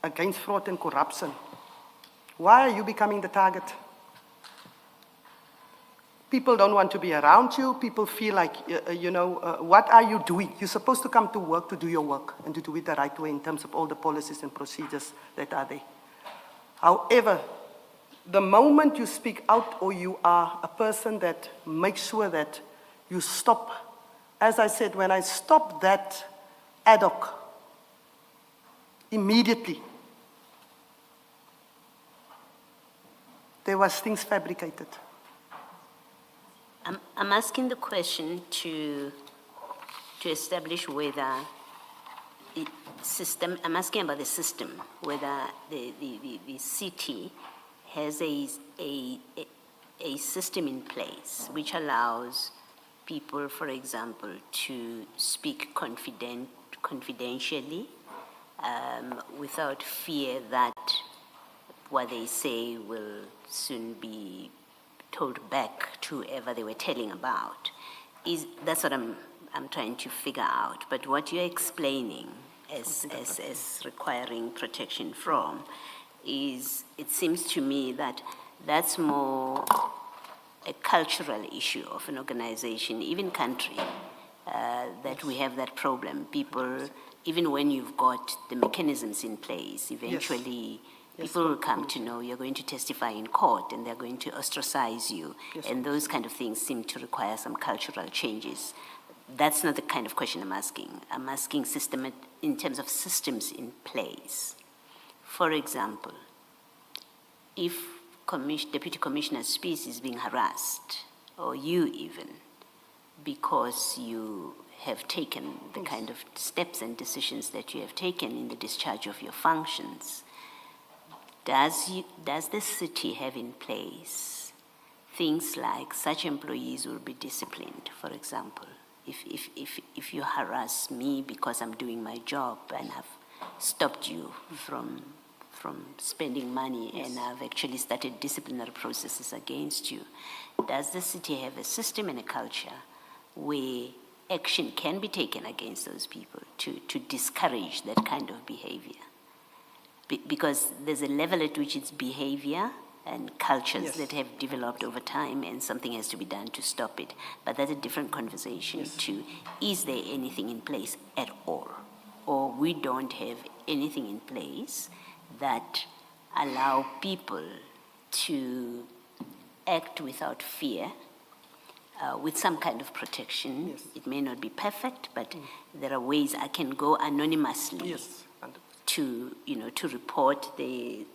against fraud and corruption, why are you becoming the target? People don't want to be around you. People feel like, what are you doing? You're supposed to come to work to do your work and to do it the right way in terms of all the policies and procedures that are there. However, the moment you speak out or you are a person that makes sure that you stop, as I said, when I stopped that ad hoc, immediately, there was things fabricated. I'm asking the question to establish whether the system, I'm asking about the system, whether the city has a system in place which allows people, for example, to speak confidentially without fear that what they say will soon be told back to whoever they were telling about. That's what I'm I'm trying to figure out. But what you're explaining as requiring protection from is, it seems to me that that's more a cultural issue of an organization, even country, that we have that problem. People, even when you've got the mechanisms in place, eventually people will come to know you're going to testify in court and they're going to ostracize you. And those kind of things seem to require some cultural changes. That's not the kind of question I'm asking. I'm asking in terms of systems in place. For example, if Deputy Commissioner Spies is being harassed, or you even, because you have taken the kind of steps and decisions that you have taken in the discharge of your functions, does the city have in place things like such employees will be disciplined, for example? If you harass me because I'm doing my job and I've stopped you from spending money and I've actually started disciplinary processes against you, does the city have a system and a culture where action can be taken against those people to discourage that kind of behavior? Because there's a level at which it's behavior and cultures that have developed over time, and something has to be done to stop it. But that's a different conversation to, is there anything in place at all? Or we don't have anything in place that allow people to act without fear, with some kind of protection. It may not be perfect, but there are ways I can go anonymously to report the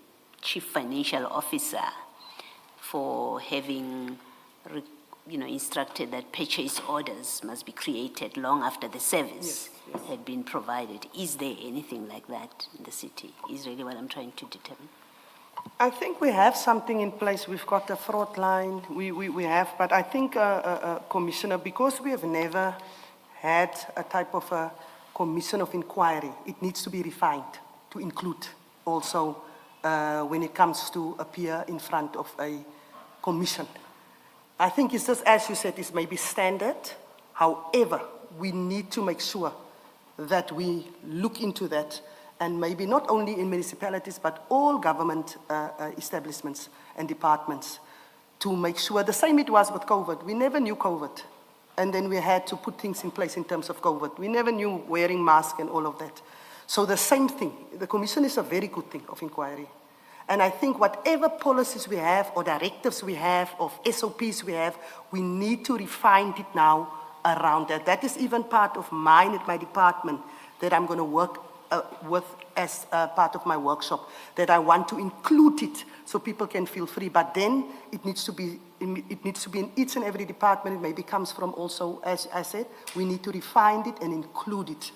chief financial officer for having, instructed that purchase orders must be created long after the service had been provided. Is there anything like that in the city? Is really what I'm trying to determine. I think we have something in place. We've got a fraud line. We have, but I think, Commissioner, because we have never had a type of a commission of inquiry, it needs to be refined to include also when it comes to appear in front of a commission. I think it's just, as you said, it's maybe standard. However, we need to make sure that we look into that, and maybe not only in municipalities, but all government establishments and departments, to make sure, the same it was with COVID. We never knew COVID, and then we had to put things in place in terms of COVID. We never knew wearing masks and all of that. So the same thing, the commission is a very good thing of inquiry. And I think whatever policies we have, or directives we have, or SOPs we have, we need to refine it now around that. That is even part of mine at my department that I'm going to work with as part of my workshop, that I want to include it so people can feel free. But then it needs to be in each and every department. It maybe comes from also, as I said, we need to refine it and include it.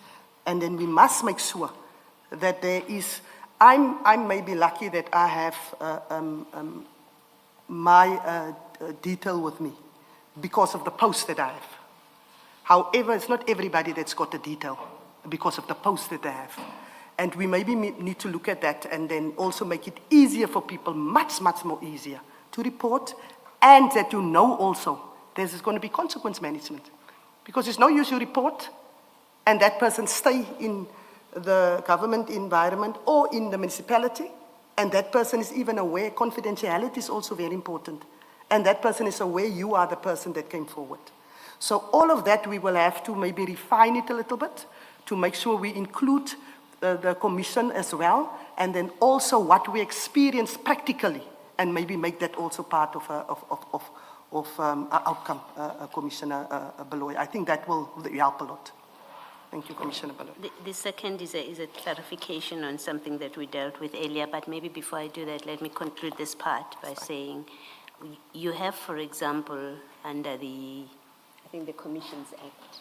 And then we must make sure that there is, I'm maybe lucky that I have my detail with me because of the post that I have. However, it's not everybody that's got the detail because of the post that they have. And we maybe need to look at that and then also make it easier for people, much, much more easier to report, and that you know also there's going to be consequence management. Because it's no use you report and that person stay in the government environment or in the municipality, and that person is even aware confidentiality is also very important, and that person is aware you are the person that came forward. So all of that we will have to maybe refine it a little bit to make sure we include the commission as well, and then also what we experience practically, and maybe make that also part of outcome, Commissioner Beloy. I think that will help a lot. Thank you, Commissioner Beloy. The second is a clarification on something that we dealt with earlier, but maybe before I do that, let me conclude this part by saying you have, for example, under the Commissions Act,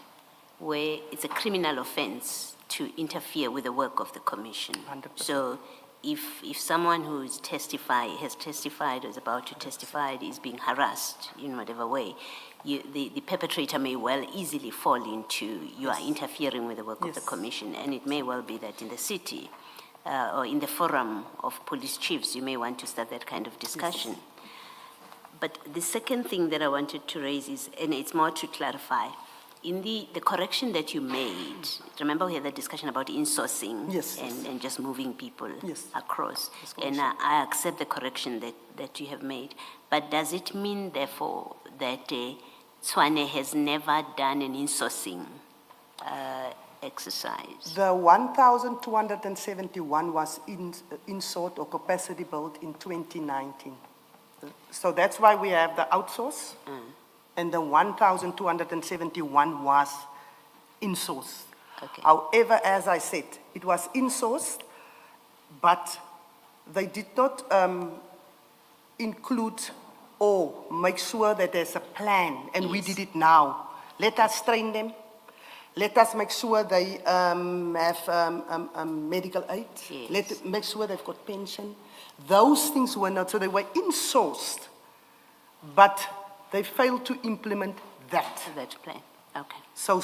where it's a criminal offense to interfere with the work of the commission. 100%. So if someone who has testified or is about to testify is being harassed in whatever way, the perpetrator may well easily fall into you are interfering with the work of the commission, and it may well be that in the city or in the forum of police chiefs you may want to start that kind of discussion. But the second thing that I wanted to raise is, and it's more to clarify, In the correction that you made, remember we had that discussion about insourcing? Yes, yes. And just moving people Yes. across? Yes, And Commissioner. I accept the correction that you have made. But does it mean therefore that Tshwane has never done an insourcing exercise? The 1,271 was insort or capacity built in 2019. So that's why we have the outsource, and the 1,271 was insourced. Okay. However, as I said, it was insourced, but they did not include or make sure that there's a plan, and we Yes. did it now. Let us train them. Let us make sure they have medical aid. Yes. Make sure they've got pension. Those things were not, so they were insourced, but they failed to implement that. That plan, okay. So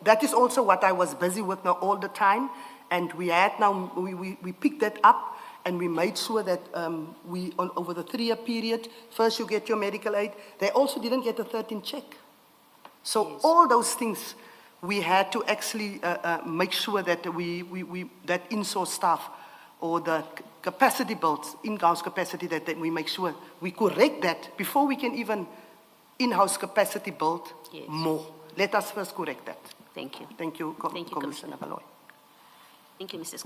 that is also what I was busy with now all the time, and we picked that up, and we made sure that over the 3-year period, first you get your medical aid. They also didn't get a 13 check. So Yes. all those things, we had to actually make sure that that in-source staff or the capacity builds, in-house capacity, that we make sure we correct that before we can even in-house capacity build Yes. more. Let us first correct that. Thank you. Thank you, Thank you, Commissioner Baloy. Thank you, Mrs.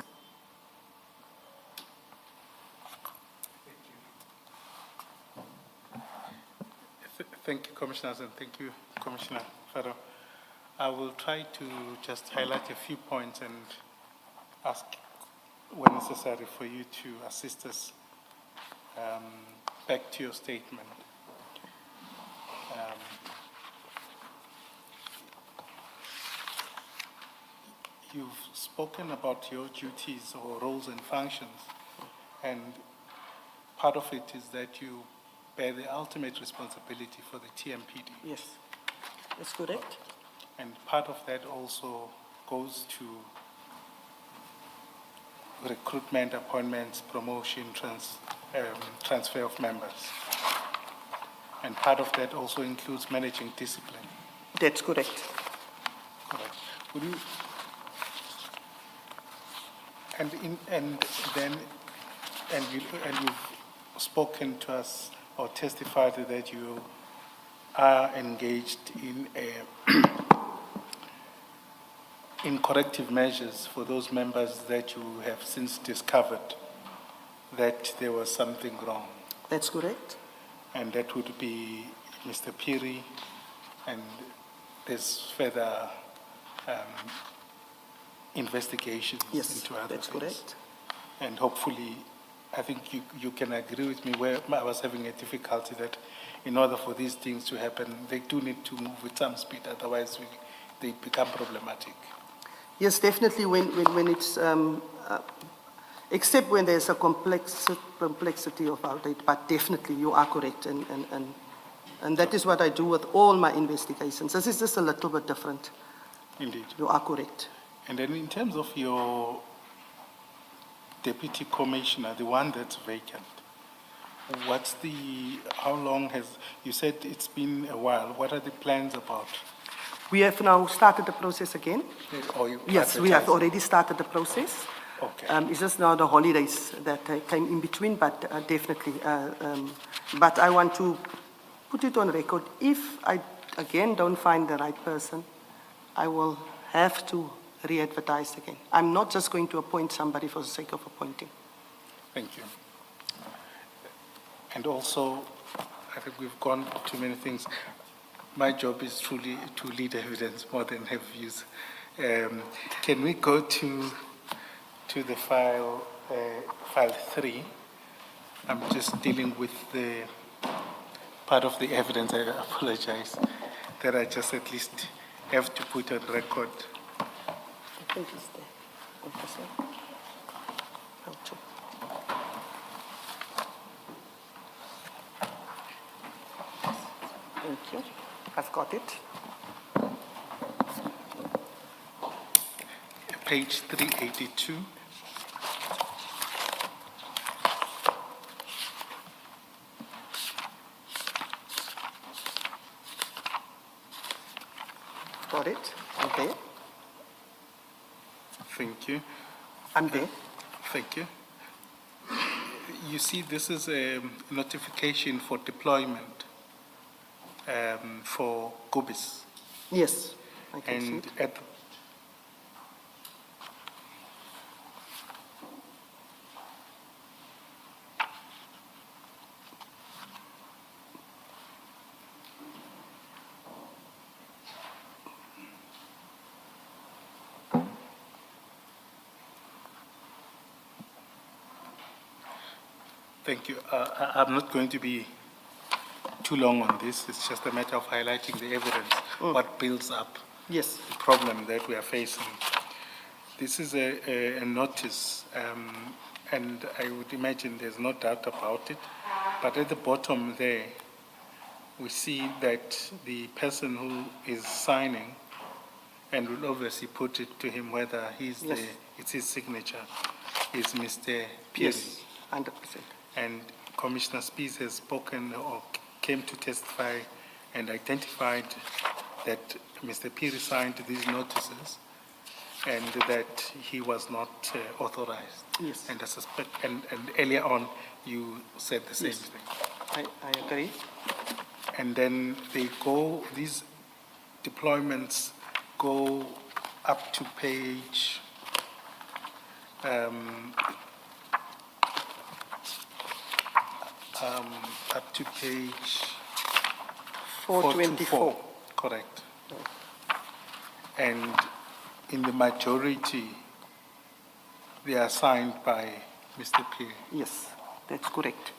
Thank you, Commissioners, and thank you, Commissioner Ferro. I will try to just highlight a few points and ask, when necessary, for you to assist us back to your statement. You've spoken about your duties or roles and functions, and part of it is that you bear the ultimate responsibility for the TMPD. Yes, that's correct. And part of that also goes to recruitment, appointments, promotion, transfer of members. And part of that also includes managing discipline. That's correct. Correct. Would you, you've spoken to us or testified that you are engaged in corrective measures for those members that you have since discovered that there was something wrong. That's correct. And that would be Mr. Piri, and there's further investigations Yes, into other that's things. correct. And hopefully, I think you can agree with me where I was having a difficulty that in order for these things to happen, they do need to move with some speed, otherwise they become problematic. Yes, definitely when it's, except when there's a complexity of our data, but definitely you are correct, and that is what I do with all my investigations. This is just a little bit different. Indeed. You are correct. And then in terms of your deputy commissioner, the one that's vacant, how long you said it's been a while. What are the plans about? We have now started the process again. Yes, we have advertising? already started the process. Okay. It's just now the holidays that came in between, but definitely. But I want to put it on record. If I, again, don't find the right person, I will have to re-advertise again. I'm not just going to appoint somebody for the sake of appointing. Thank you. And also, I think we've gone too many things. My job is truly to lead evidence more than have views. Can we go to the file 3? I'm just dealing with the part of the evidence. I apologize that I just at least have to put on record. I think it's there. How to? Thank you. I've got it. Page 382. Got it. I'm there. Thank you. I'm there. Thank you. You see, this is a notification for deployment for Gobis. Yes, I can see And it. at Thank you. I'm not going to be too long on this. It's just a matter of highlighting the evidence, what builds up Yes, the problem that we are facing. This is a notice, and I would imagine there's no doubt about it. But at the bottom there, we see that the person who is signing, and will obviously put it to him whether he's Yes. it's his signature, is Mr. Piri. yes, 100%. And Commissioner Spies has spoken or came to testify and identified that Mr. Piri signed these notices and that he was not authorized. Yes. And I suspect, and earlier on, you said the same Yes. thing. I agree. And then they go, these deployments go up to page, up to page 424. Correct. And in the majority, they are signed by Mr. Piri. Yes, that's correct.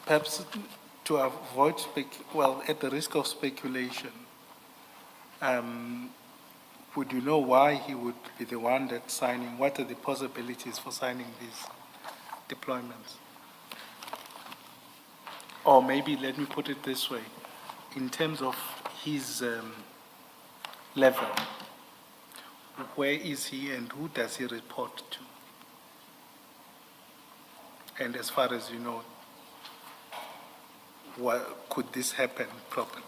Perhaps to avoid, at the risk of speculation, would you know why he would be the one that's signing? What are the possibilities for signing these deployments? Or maybe let me put it this way. In terms of his level, where is he and who does he report to? And as far as you know, could this happen properly?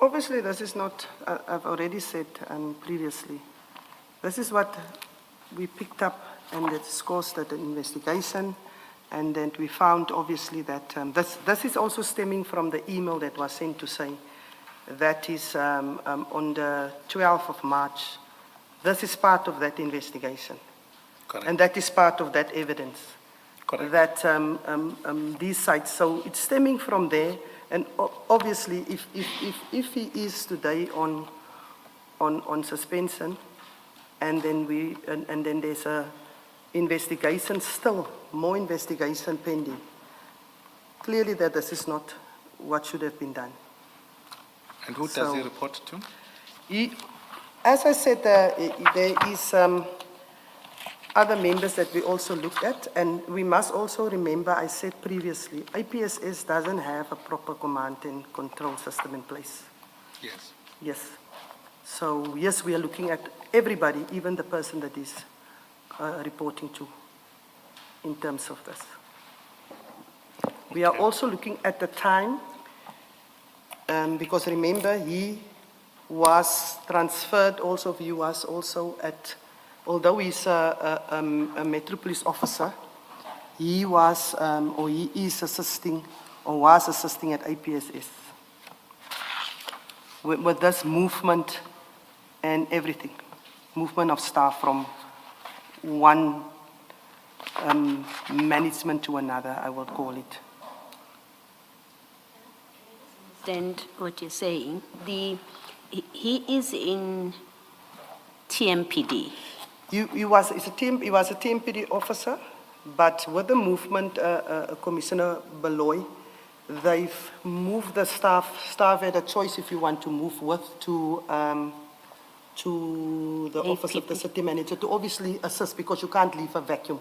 Obviously, this is not, I've already said previously, this is what we picked up and it's caused an investigation, and then we found obviously that this is also stemming from the email that was sent to say that is on the 12th of March. This is part of that investigation. Correct. And that is part of that evidence. Correct. That these sites, so it's stemming from there, and obviously if he is today on suspension, and then and then there's a investigation still, more investigation pending, clearly that this is not what should have been done. And who does So- he report to? As I said, there is other members that we also looked at, and we must also remember, I said previously, IPSS doesn't have a proper command and control system in place. Yes. Yes. So yes, we are looking at everybody, even the person that is reporting to, in terms of this. We are Okay. also looking at the time, because remember, he was transferred, also he was also at, although he's a Metro Police officer, he was, or he is assisting, or was assisting at APSS with this movement and everything, movement of staff from one management to another, I will call it. Understand what you're saying. He is in TMPD. He was a TMPD officer, but with the movement, Commissioner Beloy, they've moved the staff. Staff had a choice if you want to move to the office of the APP. city manager to obviously assist, because you can't leave a vacuum.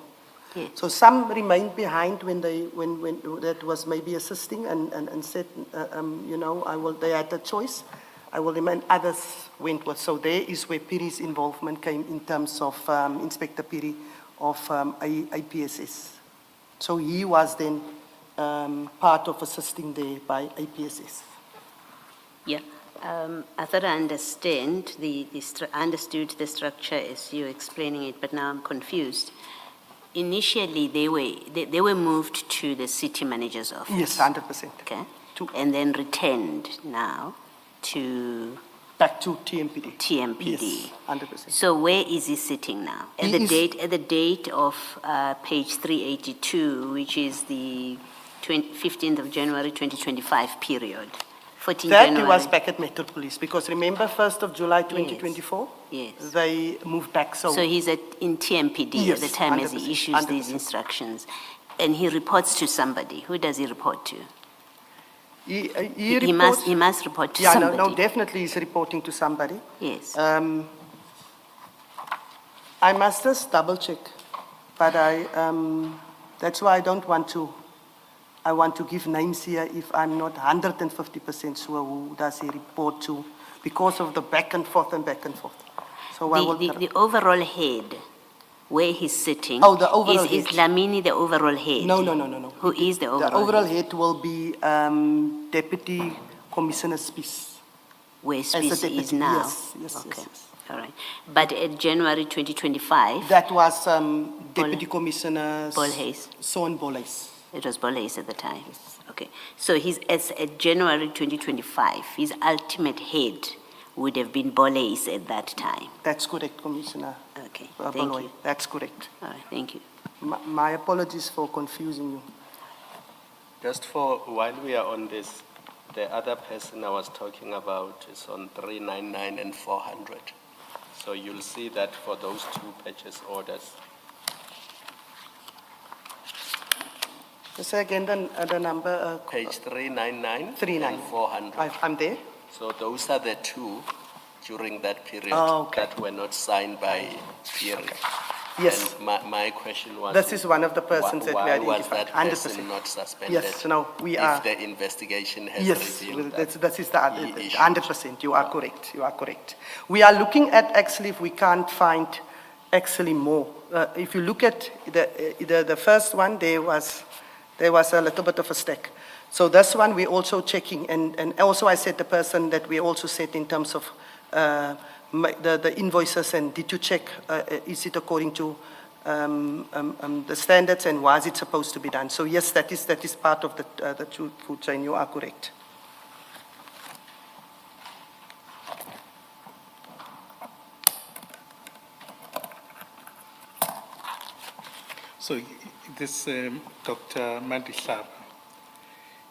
Yes. So some remained behind when that was maybe assisting and said, they had a choice. I will remain. Others went with. So there is where Piri's involvement came in terms of Inspector Piri of IPSS. So he was then part of assisting there by APSS. Yeah, I thought I understood the structure as you're explaining it, but now I'm confused. Initially, they were moved to the city manager's office. Yes, 100%. Okay, To- and then returned now to Back to TMPD. TMPD. Yes, 100%. So where is he sitting now? At He the is- date of page 382, which is the 15th of January 2025 period. 14 That January. was back at Metro Police, because remember, 1st of July 2024? Yes. They moved back, So he's in TMPD at Yes, the time as he 100%, issues these 100%. instructions. And he reports to somebody. Who does he report to? He He reports- must report to Yeah, somebody. no, definitely he's reporting to somebody. Yes. I must just double check, but that's why I don't want to, I want to give names here if I'm not 150% sure who does he report to, because of the back and forth and back and forth. So I will. The overall head, where he's sitting. Oh, the overall Is head. Lamini the overall head? No. Who is the overall The overall head? head will be Deputy Commissioner Spies. Where a Spies deputy, is now? yes, Okay, yes. all right. But at January 2025, That was Deputy Commissioner Bolhuis. Son Bolhuis. it was Bolhuis at the time? Okay, so at January 2025, his ultimate head would have been Bolhuis at that time. That's correct, Commissioner Okay, thank Bolhuis. you. That's correct. All right, thank you. My apologies for confusing you. Just while we are on this, the other person I was talking about is on 399 and 400. So you'll see that for those two purchase orders. Say again the number. Page 399 39. and 400. I'm there. So those are the two during that period Oh, okay. that were not signed by Thierry. Yes. And my question was. This is one of the persons that we Why was identified, that person 100%. not suspended? Yes, no, we are. If the investigation has Yes, revealed that is the he issued. 100%. You are correct. You are correct. We are looking at actually if we can't find actually more. If you look at the first one, there was a little bit of a stack. So this one we're also checking, and also I said the person that we also said in terms of the invoices, and did you check, is it according to the standards, and was it supposed to be done? So yes, that is part of the food chain. You are correct. So this Dr. Madlanga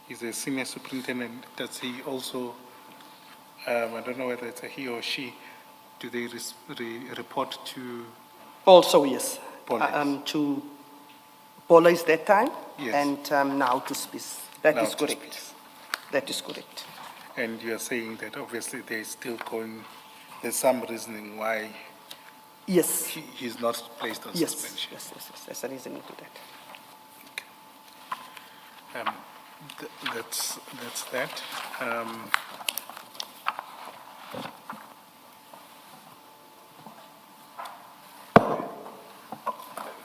is a senior superintendent. Does he also, I don't know whether it's a he or she, do they report to? Also, yes. Bolhuis. To Bolhuis that time, Yes. and now to Spies. That Now is to correct. Spies. That is correct. And you are saying that obviously there's there's some reasoning why Yes. he's not placed on Yes. suspension. Yes. There's a reason to that. That's that.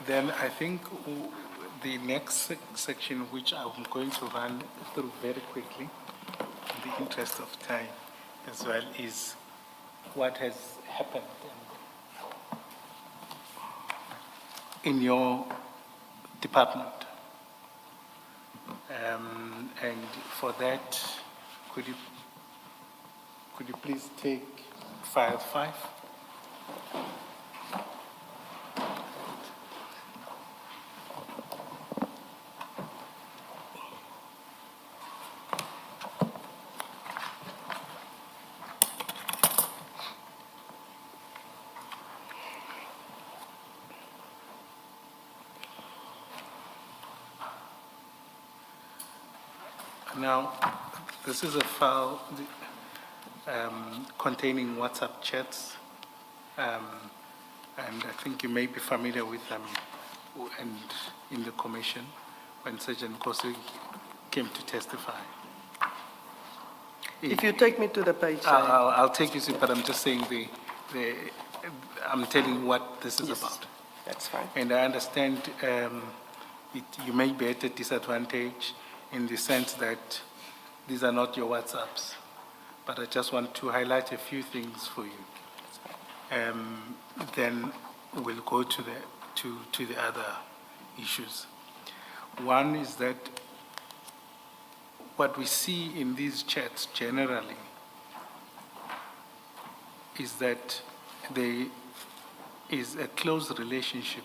Then I think the next section, which I'm going to run through very quickly, in the interest of time as well, is what has happened in your department. And for that, could you please take file 5? Now, this is a file containing WhatsApp chats, and I think you may be familiar with them, and in the commission, when Sergeant Kosi came to testify. If you take me to the page. I'll take you to, but I'm just saying I'm telling you what this is Yes. about. That's fine. And I understand you may be at a disadvantage in the sense that these are not your WhatsApps, but I just want to highlight a few things for you. Then we'll go to the other issues. One is that what we see in these chats generally is that there is a close relationship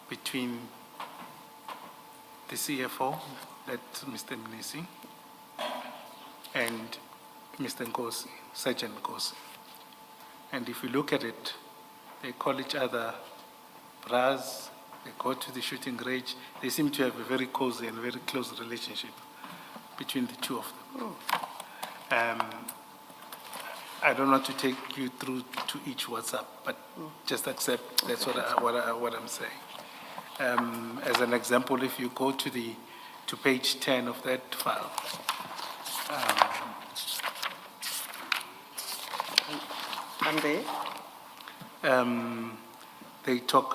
between the CFO, that's Mr. Mnisi, and Mr. Nkosi, Sergeant Nkosi. And if you look at it, they call each other bras, they go to the shooting range. They seem to have a very cozy and very close relationship between the two of them. I don't want to take you through to each WhatsApp, but just accept that's what I'm saying. As an example, if you go to page 10 of that file, And there? they talk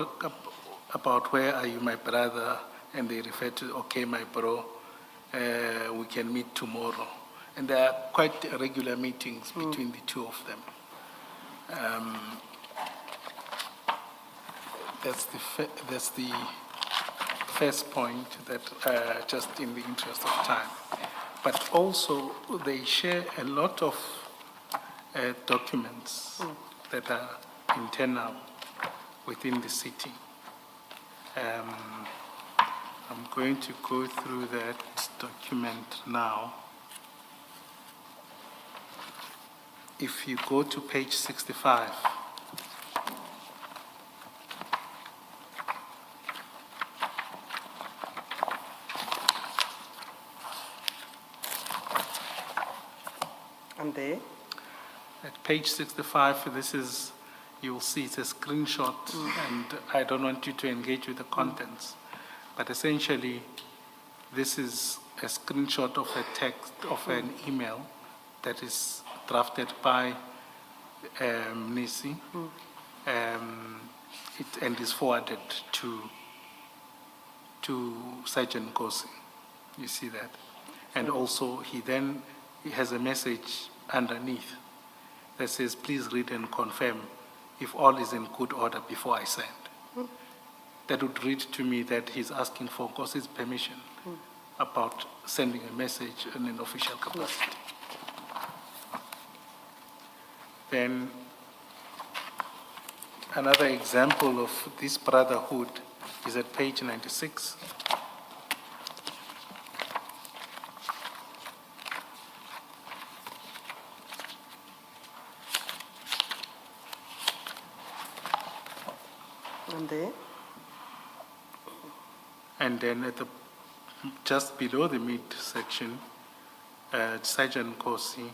about where are you, my brother, and they refer to, okay, my bro, we can meet tomorrow. And there are quite regular meetings between the two of them. That's the first point that just in the interest of time. But also they share a lot of documents that are internal within the city. I'm going to go through that document now. If you go to page 65, And there? at page 65, you'll see it's a screenshot, and I don't want you to engage with the contents, but essentially, this is a screenshot of a text, of an email that is drafted by Nisi, and is forwarded to Sergeant Nkosi. You see that? And also, he has a message underneath that says, please read and confirm if all is in good order before I send. That would read to me that he's asking for Nkosi's permission about sending a message in an official capacity. Then another example of this brotherhood is at page 96. And there? And then just below the midsection, Sergeant Nkosi,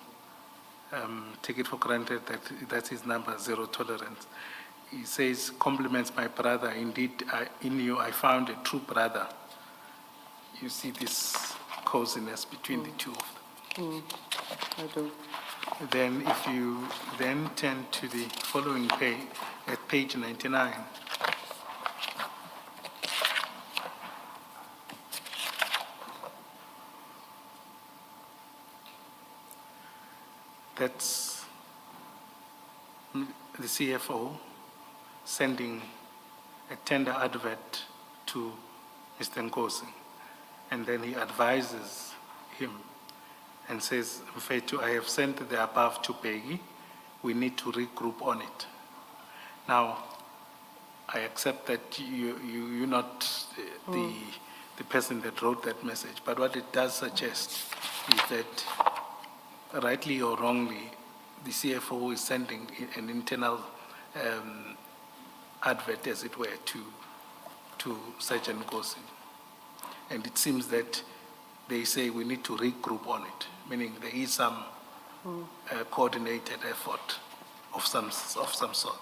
take it for granted that that's his number, zero tolerance. He says, compliments my brother, indeed, in you I found a true brother. You see this coziness between the two of them. I do. Then if you then turn to the following page, at page 99, that's the CFO sending a tender advert to Mr. Nkosi, and then he advises him and says, Mfethu, I have sent the above to Peggy. We need to regroup on it. Now, I accept that you're not the person that wrote that message, but what it does suggest is that, rightly or wrongly, the CFO is sending an internal advert, as it were, to Sergeant Nkosi. And it seems that they say we need to regroup on it, meaning there is some coordinated effort of some sort.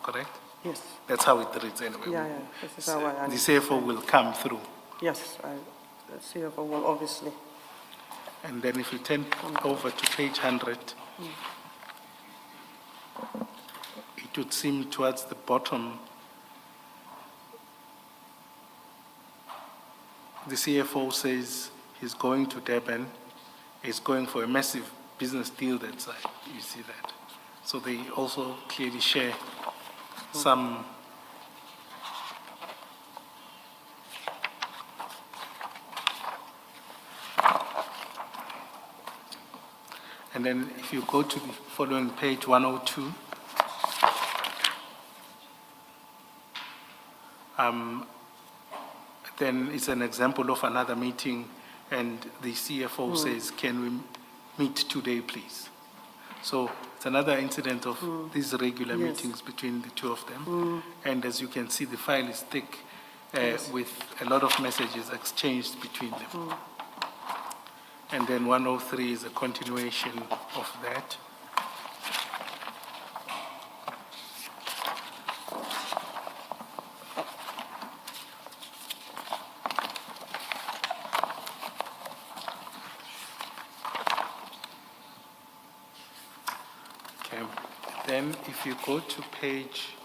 Correct? Yes. That's how it reads anyway. Yeah. This is how I The understand. CFO will come through. Yes, the CFO will obviously. And then if you turn over to page 100, it would seem towards the bottom the CFO says he's going to Durban, he's going for a massive business deal that side. You see that. So they also clearly share some. And then if you go to the following page 102, then it's an example of another meeting, and the CFO says, can we meet today, please? So it's another incident of these regular meetings between the two of them. And as you can see, the file is thick with a lot of messages exchanged between them. And then 103 is a continuation of that. Okay. Then if you go to page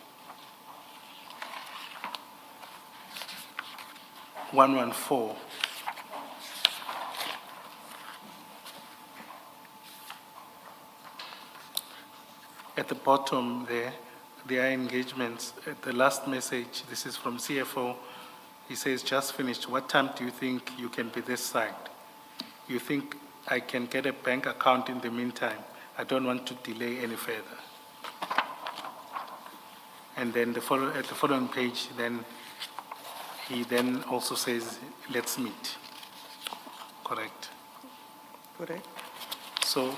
114, at the bottom there are engagements. At the last message, this is from CFO. He says, just finished. What time do you think you can be this side? You think I can get a bank account in the meantime? I don't want to delay any further. And then at the following page, then he then also says, let's meet. Correct? Correct. So,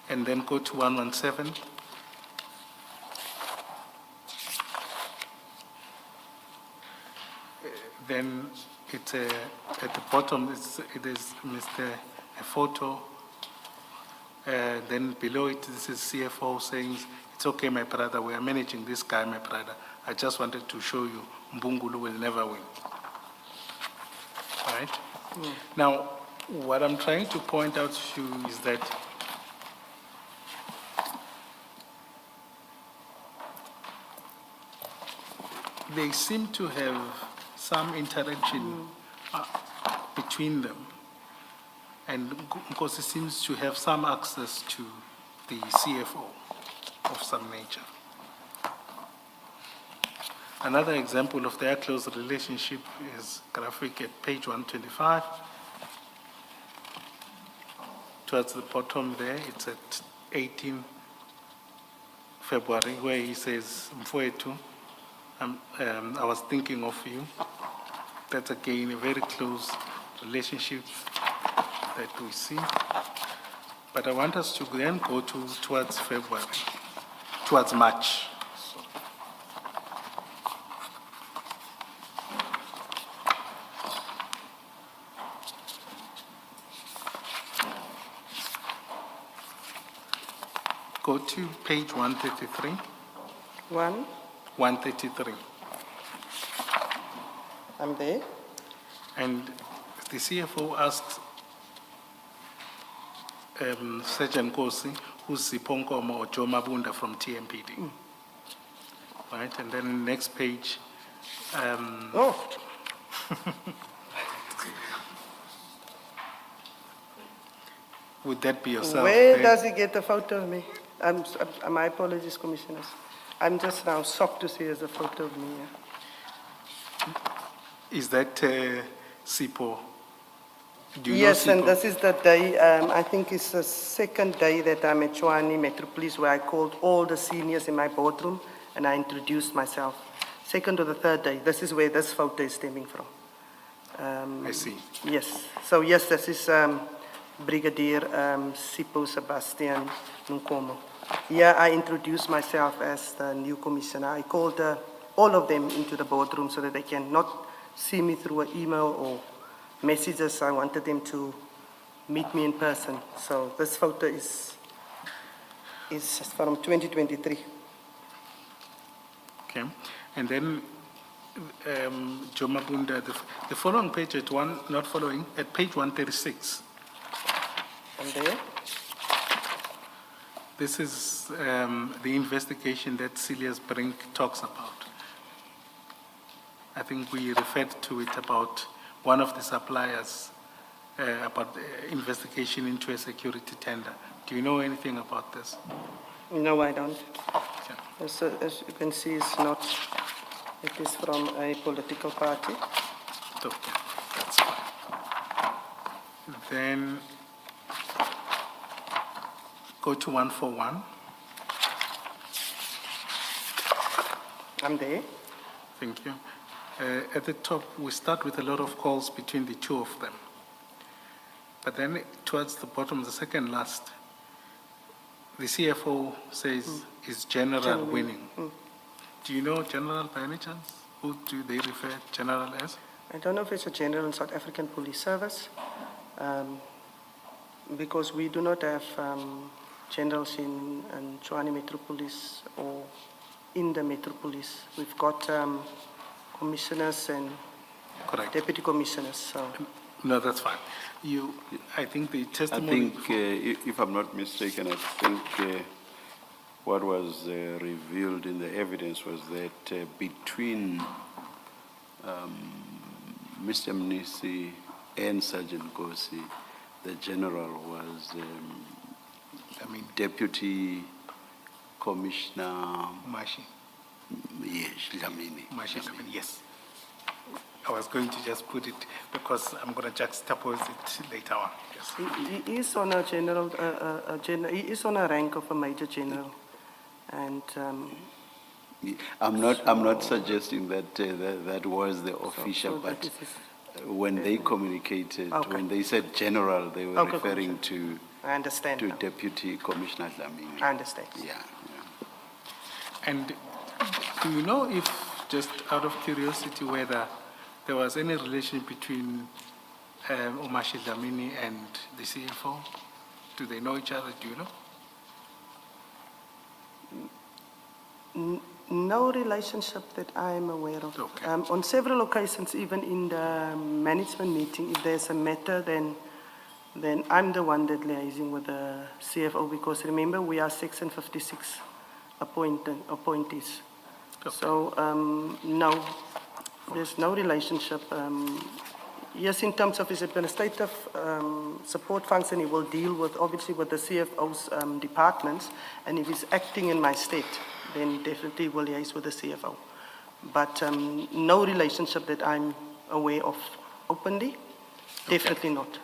and then go to 117. Then it's at the bottom, it is a photo. Then below it, this is CFO saying, it's okay, my brother, we are managing this guy, my brother. I just wanted to show you, Mbungulu will never win. All right? Now, what I'm trying to point out to you is that they seem to have some interaction between them. And because it seems to have some access to the CFO of some nature. Another example of their close relationship is graphic at page 125. Towards the bottom there, it's at 18 February, where he says, Mfoetu, I was thinking of you. That's again a very close relationship that we see. But I want us to then go towards February, towards March. Go to page 133. 133. I'm there. And the CFO asks Sergeant Kosi, who's Siponkomo or Joe Mabunda from TMPD. Right, and then next page. Would that be yourself? Where does he get the photo of me? My apologies, commissioners. I'm just now shocked to see there's a photo of me. Is that Sipo? Do you Yes, know and Sipo? this is the day, I think it's the second day that I'm at Tshwane Metro Police, where I called all the seniors in my boardroom and I introduced myself. Second or the third day, this is where this photo is stemming from. I see. Yes, so yes, this is Brigadier Sipo Sebastian Nkomo. Yeah, I introduced myself as the new commissioner. I called all of them into the boardroom so that they can not see me through an email or messages. I wanted them to meet me in person. So this photo is from 2023. Okay, and then Joe Mabunda, the following page at page 136. And there? This is the investigation that Celia's Brink talks about. I think we referred to it about one of the suppliers, about the investigation into a security tender. Do you know anything about this? No, I don't. Yeah. As you can see, it is from a political party. Okay, that's fine. Then go to 141. I'm there. Thank you. At the top, we start with a lot of calls between the two of them. But then towards the bottom, the second last, the CFO says is General winning. Do you know General by any chance? Who do they refer General as? I don't know if it's a general in South African Police Service, because we do not have generals in Tshwane Metropolis or in the Metropolis. We've got commissioners and Correct. deputy commissioners. So No, that's fine. I think the I testimony. think, if I'm not mistaken, I think what was revealed in the evidence was that between Mr. Mnisi and Sergeant Kosi, the general was Deputy Commissioner Mashi. yes, Dlamini. Mashi, yes. I was going to just put it because I'm going to juxtapose it later on. Yes. he is on a general, he is on a rank of a major general, and I'm not suggesting that that was the official, so that but is his- when they communicated, Okay. when they said general, they were Okay, referring to I understand. now. Deputy Commissioner Dlamini. I understand. Yeah. And do you know if, just out of curiosity, whether there was any relation between Omashi Dlamini and the CFO? Do they know each other? Do you know? No relationship that I am aware of. Okay. On several occasions, even in the management meeting, if there's a matter, then I'm the one that liaising with the CFO, because remember, we are Section 56 appointees. Okay. So, no, there's no relationship. Yes, in terms of his administrative support function, he will deal with, obviously, with the CFO's departments, and if he's acting in my stead, then definitely will liaise with the CFO. But no relationship that I'm aware of openly, definitely not.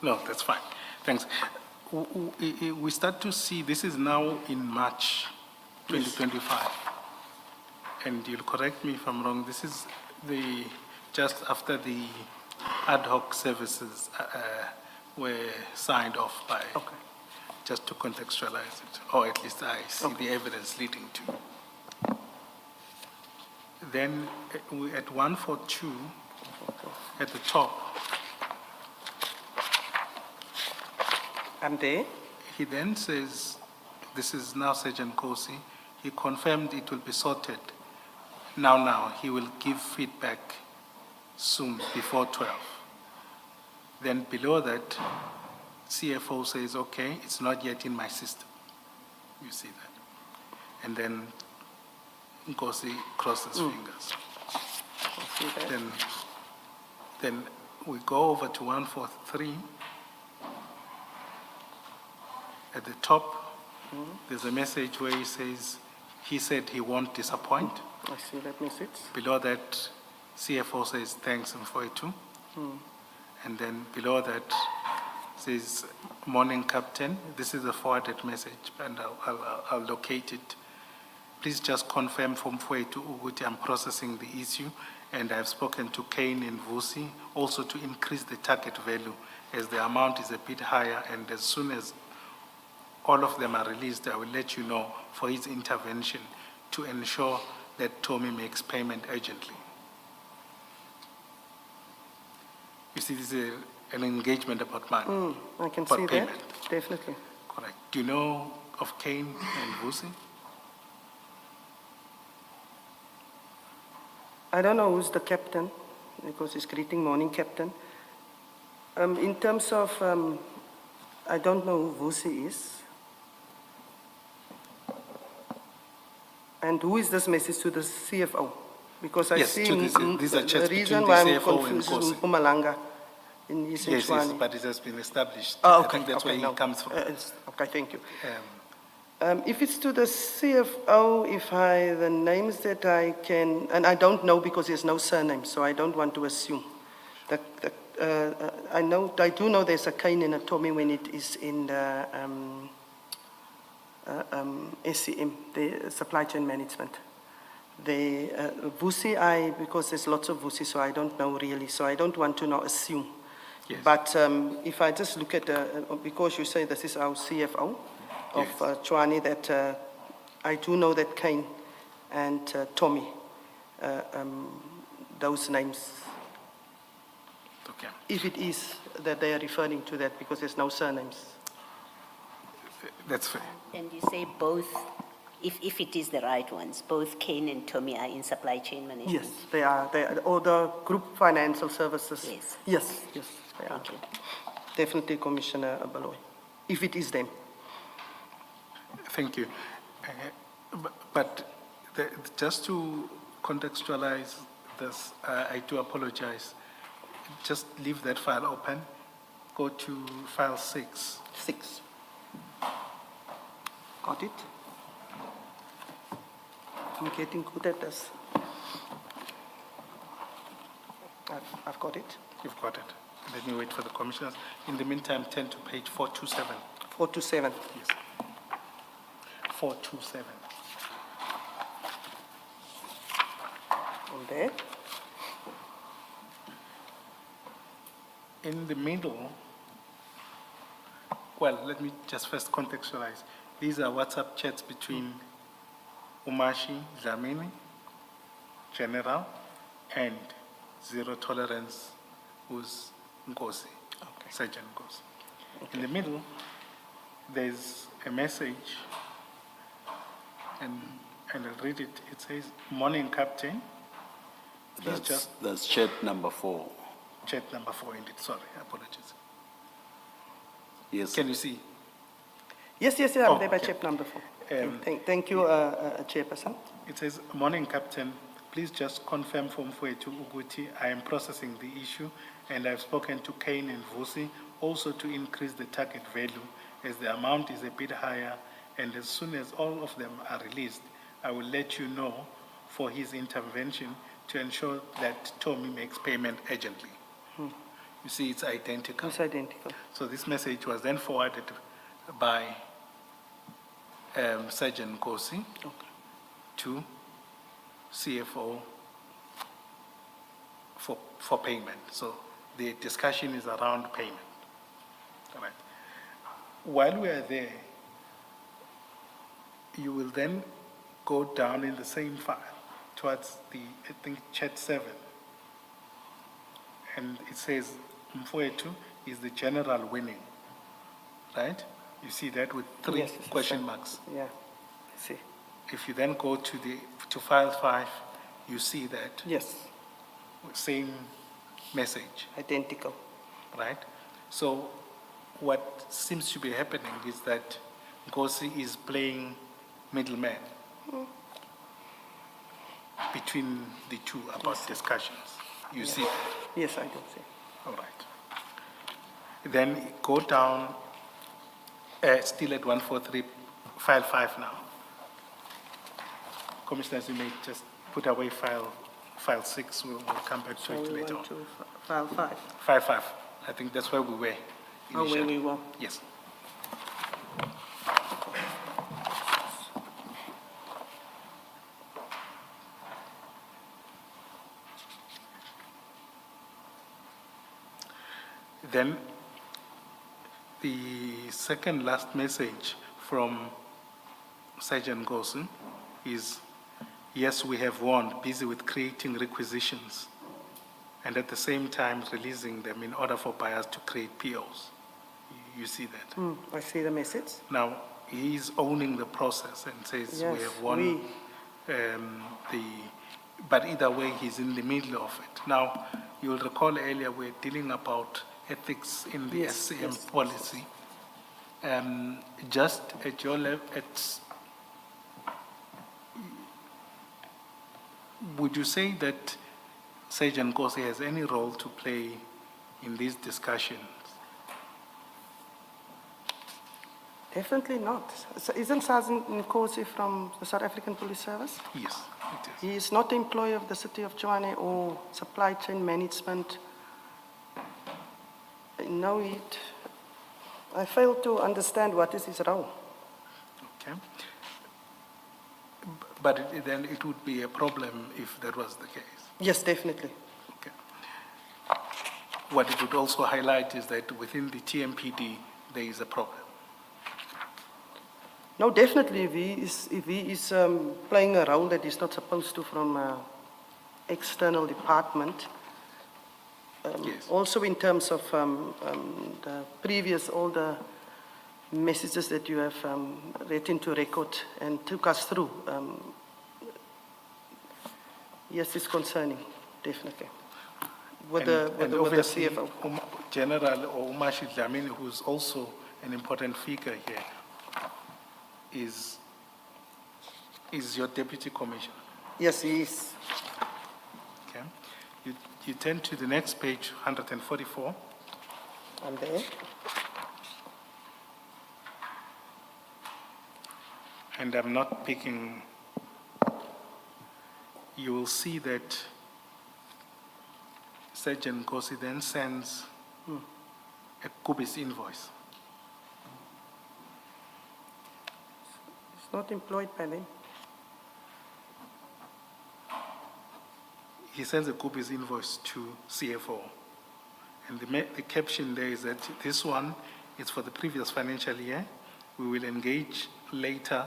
No, that's fine. Thanks. We start to see, this is now in March 2025. And you'll correct me if I'm wrong, this is just after the ad hoc services were signed off by, Okay. just to contextualize it, or at least I see the evidence leading to. Then we at 142, at the top, I'm there. he then says, this is now Sergeant Kosi, he confirmed it will be sorted. Now, he will give feedback soon, before 12. Then below that, CFO says, okay, it's not yet in my system. You see that. And then Kosi crosses fingers. I see that. Then we go over to 143. At the top, there's a message where he said he won't disappoint. I see that message. Below that, CFO says, thanks, Mfoetu. And then below that says, morning, Captain. This is a forwarded message, and I'll locate it. Please just confirm from Mfoetu Uguti I'm processing the issue, and I've spoken to Kane and Vusi also to increase the target value as the amount is a bit higher, and as soon as all of them are released, I will let you know for his intervention to ensure that Tommy makes payment urgently. You see, this is an engagement about money. I can For see payment. that, definitely. Correct. Do you know of Kane and Vusi? I don't know who's the captain, because he's greeting morning, Captain. In terms of, I don't know who Vusi is. And who is this message to the CFO? Because I Yes, see to these are the checks reason between why the I'm CFO and confused is Nkosi. Mpumalanga in East Yes, Tshwane. but it has been established. Oh, I think that's where he no. comes from. Okay, thank you. Um, If it's to the CFO, the names that I can, and I don't know because there's no surname, so I don't want to assume. I do know there's a Kane and a Tommy when it is in the SCM, the supply chain management. The Vusi, because there's lots of Vusi, so I don't know really, so I don't want to now assume. Yes. But if I just look at, because you say this is our CFO of Yes. Tshwane, that I do know that Kane and Tommy, those names, Okay. if it is that they are referring to that, because there's no surnames. That's fair. And you say both, if it is the right ones, both Kane and Tommy are in supply chain management? Yes, they are, or the group financial services. Yes. Yes, they are. Thank you. Definitely Commissioner Baloy, if it is them. Thank you. But just to contextualize this, I do apologize. Just leave that file open. Go to file 6. 6. Got it? I'm getting good at this. I've got it. You've got it. Let me wait for the commissioners. In the meantime, turn to page 427. 427. Yes. 427. On there. In the middle, well, let me just first contextualize. These are WhatsApp chats between Umashi Dlamini, General, and Zero Tolerance, who's Nkosi, Sergeant Nkosi. In the middle, there's a message, and I'll read it. It says, "Morning, Captain." That's chat number 4. Chat number 4, indeed. Sorry, apologies. Yes. Can you see? Yes, I'm Oh, there by okay. chap number 4. Um, Thank you, Chairperson. It says, "Morning, Captain. Please just confirm from Mpofu Uguti, I am processing the issue, and I've spoken to Kane and Vusi also to increase the target value as the amount is a bit higher, and as soon as all of them are released, I will let you know for his intervention to ensure that Tommy makes payment urgently." You see, it's identical. It's identical. So this message was then forwarded by Sergeant Nkosi to CFO for payment. So the discussion is around payment. All right. While we are there, you will then go down in the same file towards I think, chat 7. And it says, Mpofu is the general winning, right? You see that with 3 Yes, it's the question same. marks. Yeah, see. If you then go to file 5, you see that Yes, same message, identical. right? So what seems to be happening is that Nkosi is playing middleman between the two about discussions. You see that? Yes, I do see. All right. Then go down, still at 143, file 5 now. Commissioners, you may just put away file 6. We'll come back to So it we later on. want to file 5. File 5. I think that's where we were Oh, where initially. we were. Yes. Then the second last message from Sergeant Nkosi is, yes, we have won, busy with creating requisitions and at the same time releasing them in order for buyers to create POs. You see that? I see the message. Now, he is owning the process and says we Yes, have won but either way, he's in the middle of it. Now, you'll recall earlier we're dealing about ethics in the Yes, SCM yes. policy. Just at your level, would you say that Sergeant Nkosi has any role to play in these discussions? Definitely not. So isn't Sergeant Nkosi from the South African Police Service? Yes, it is. He is not an employee of the City of Tshwane or supply chain management. No, I fail to understand what is his role. Okay. But then it would be a problem if that was the case. Yes, definitely. Okay. What it would also highlight is that within the TMPD, there is a problem. No, definitely, if he is playing a role that he's not supposed to from external department. Yes. Also in terms of the previous, all the messages that you have read into record and took us through. Yes, it's concerning, definitely. With And the obviously, CFO. General Umashi Dlamini, who's also an important figure here, is your deputy commissioner. Yes, he is. Okay. You turn to the next page, 144. I'm there. And I'm not picking, you will see that Sergeant Nkosi then sends a Kubis invoice. He's not employed by them. He sends a Kubis invoice to CFO. And the caption there is that this one is for the previous financial year. We will engage later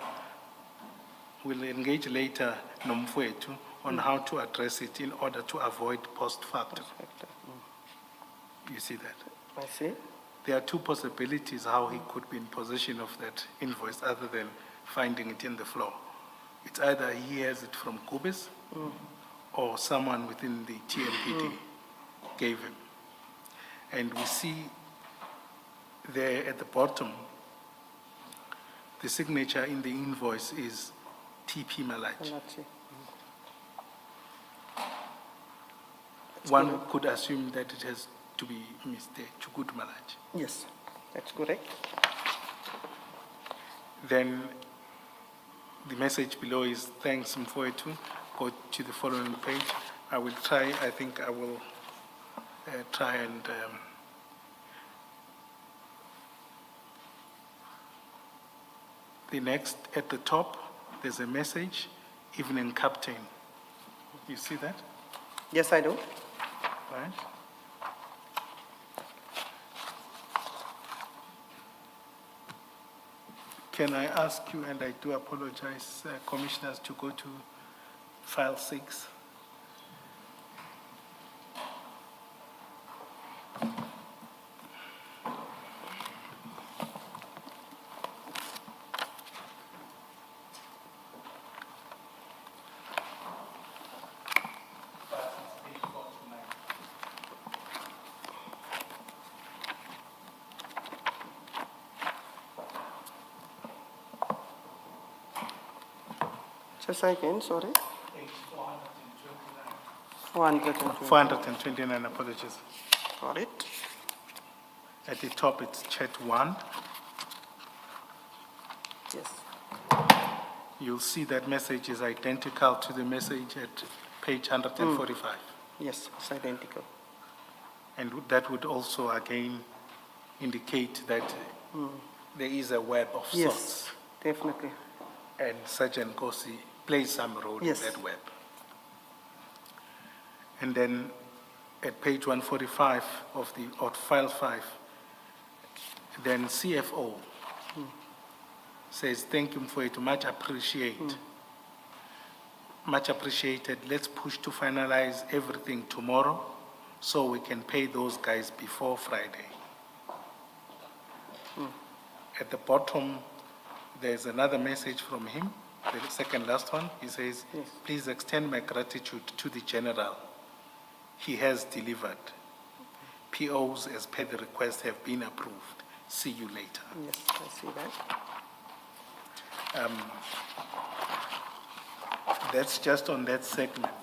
Nomfuetu on how to address it in order to avoid post factum. You see that? I see. There are two possibilities how he could be in possession of that invoice other than finding it in the floor. It's either he has it from Kubis or someone within the TMPD gave him. And we see there at the bottom, the signature in the invoice is TP Malachi. One could assume that it has to be Mr. Chukut Malachi. Yes, that's correct. Then the message below is thanks Mfoetu. Go to the following page. I will try, I think I will try and the next at the top, there's a message, evening captain. You see that? Yes, I do. Right? Can I ask you, and I do apologize, commissioners, to go to file 6? Just again, sorry. Page 429. 429, apologies. Got it. At the top, it's chat 1. Yes. You'll see that message is identical to the message at page 145. Yes, it's identical. And that would also again indicate that there is a web of sorts. Yes, definitely. And Sergeant Nkosi plays some role Yes. in that web. And then at page 145 of file 5, then CFO says, thank you for it, much appreciate. Much appreciated. Let's push to finalize everything tomorrow so we can pay those guys before Friday. At the bottom, there's another message from him, the second last one. He says, Yes. please extend my gratitude to the general. He has delivered. POs as per the request have been approved. See you later. Yes, I see that. That's just on that segment.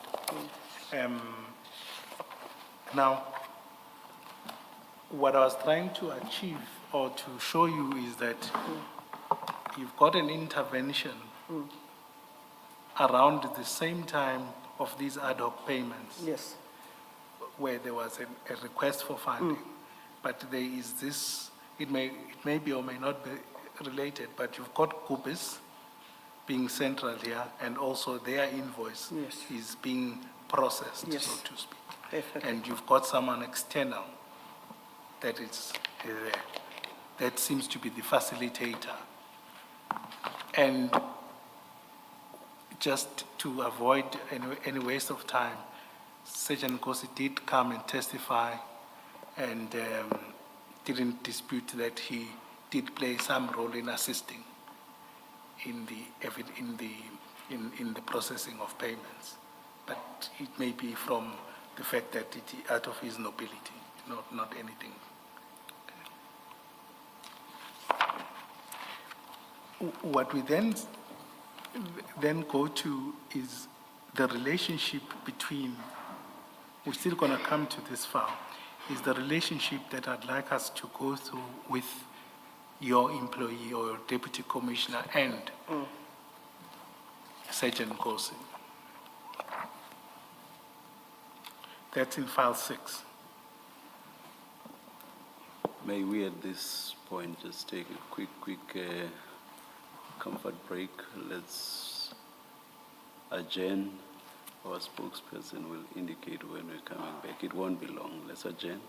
Now, what I was trying to achieve or to show you is that you've got an intervention around the same time of these ad hoc payments, Yes. where there was a request for funding. But there is this, it may be or may not be related, but you've got Kubis being central here, and also their invoice Yes. is being processed, Yes. so to speak. Definitely. And you've got someone external that is there, that seems to be the facilitator. And just to avoid any waste of time, Sergeant Kosi did come and testify and didn't dispute that he did play some role in assisting in the processing of payments. But it may be from the fact that it is out of his nobility, not anything. What we then go to is the relationship between, we're still going to come to this file, is the relationship that I'd like us to go through with your employee or your deputy commissioner and Sergeant Kosi. That's in file 6. May we at this point just take a quick comfort break? Let's adjourn. Our spokesperson will indicate when we're coming back. It won't be long. Let's adjourn.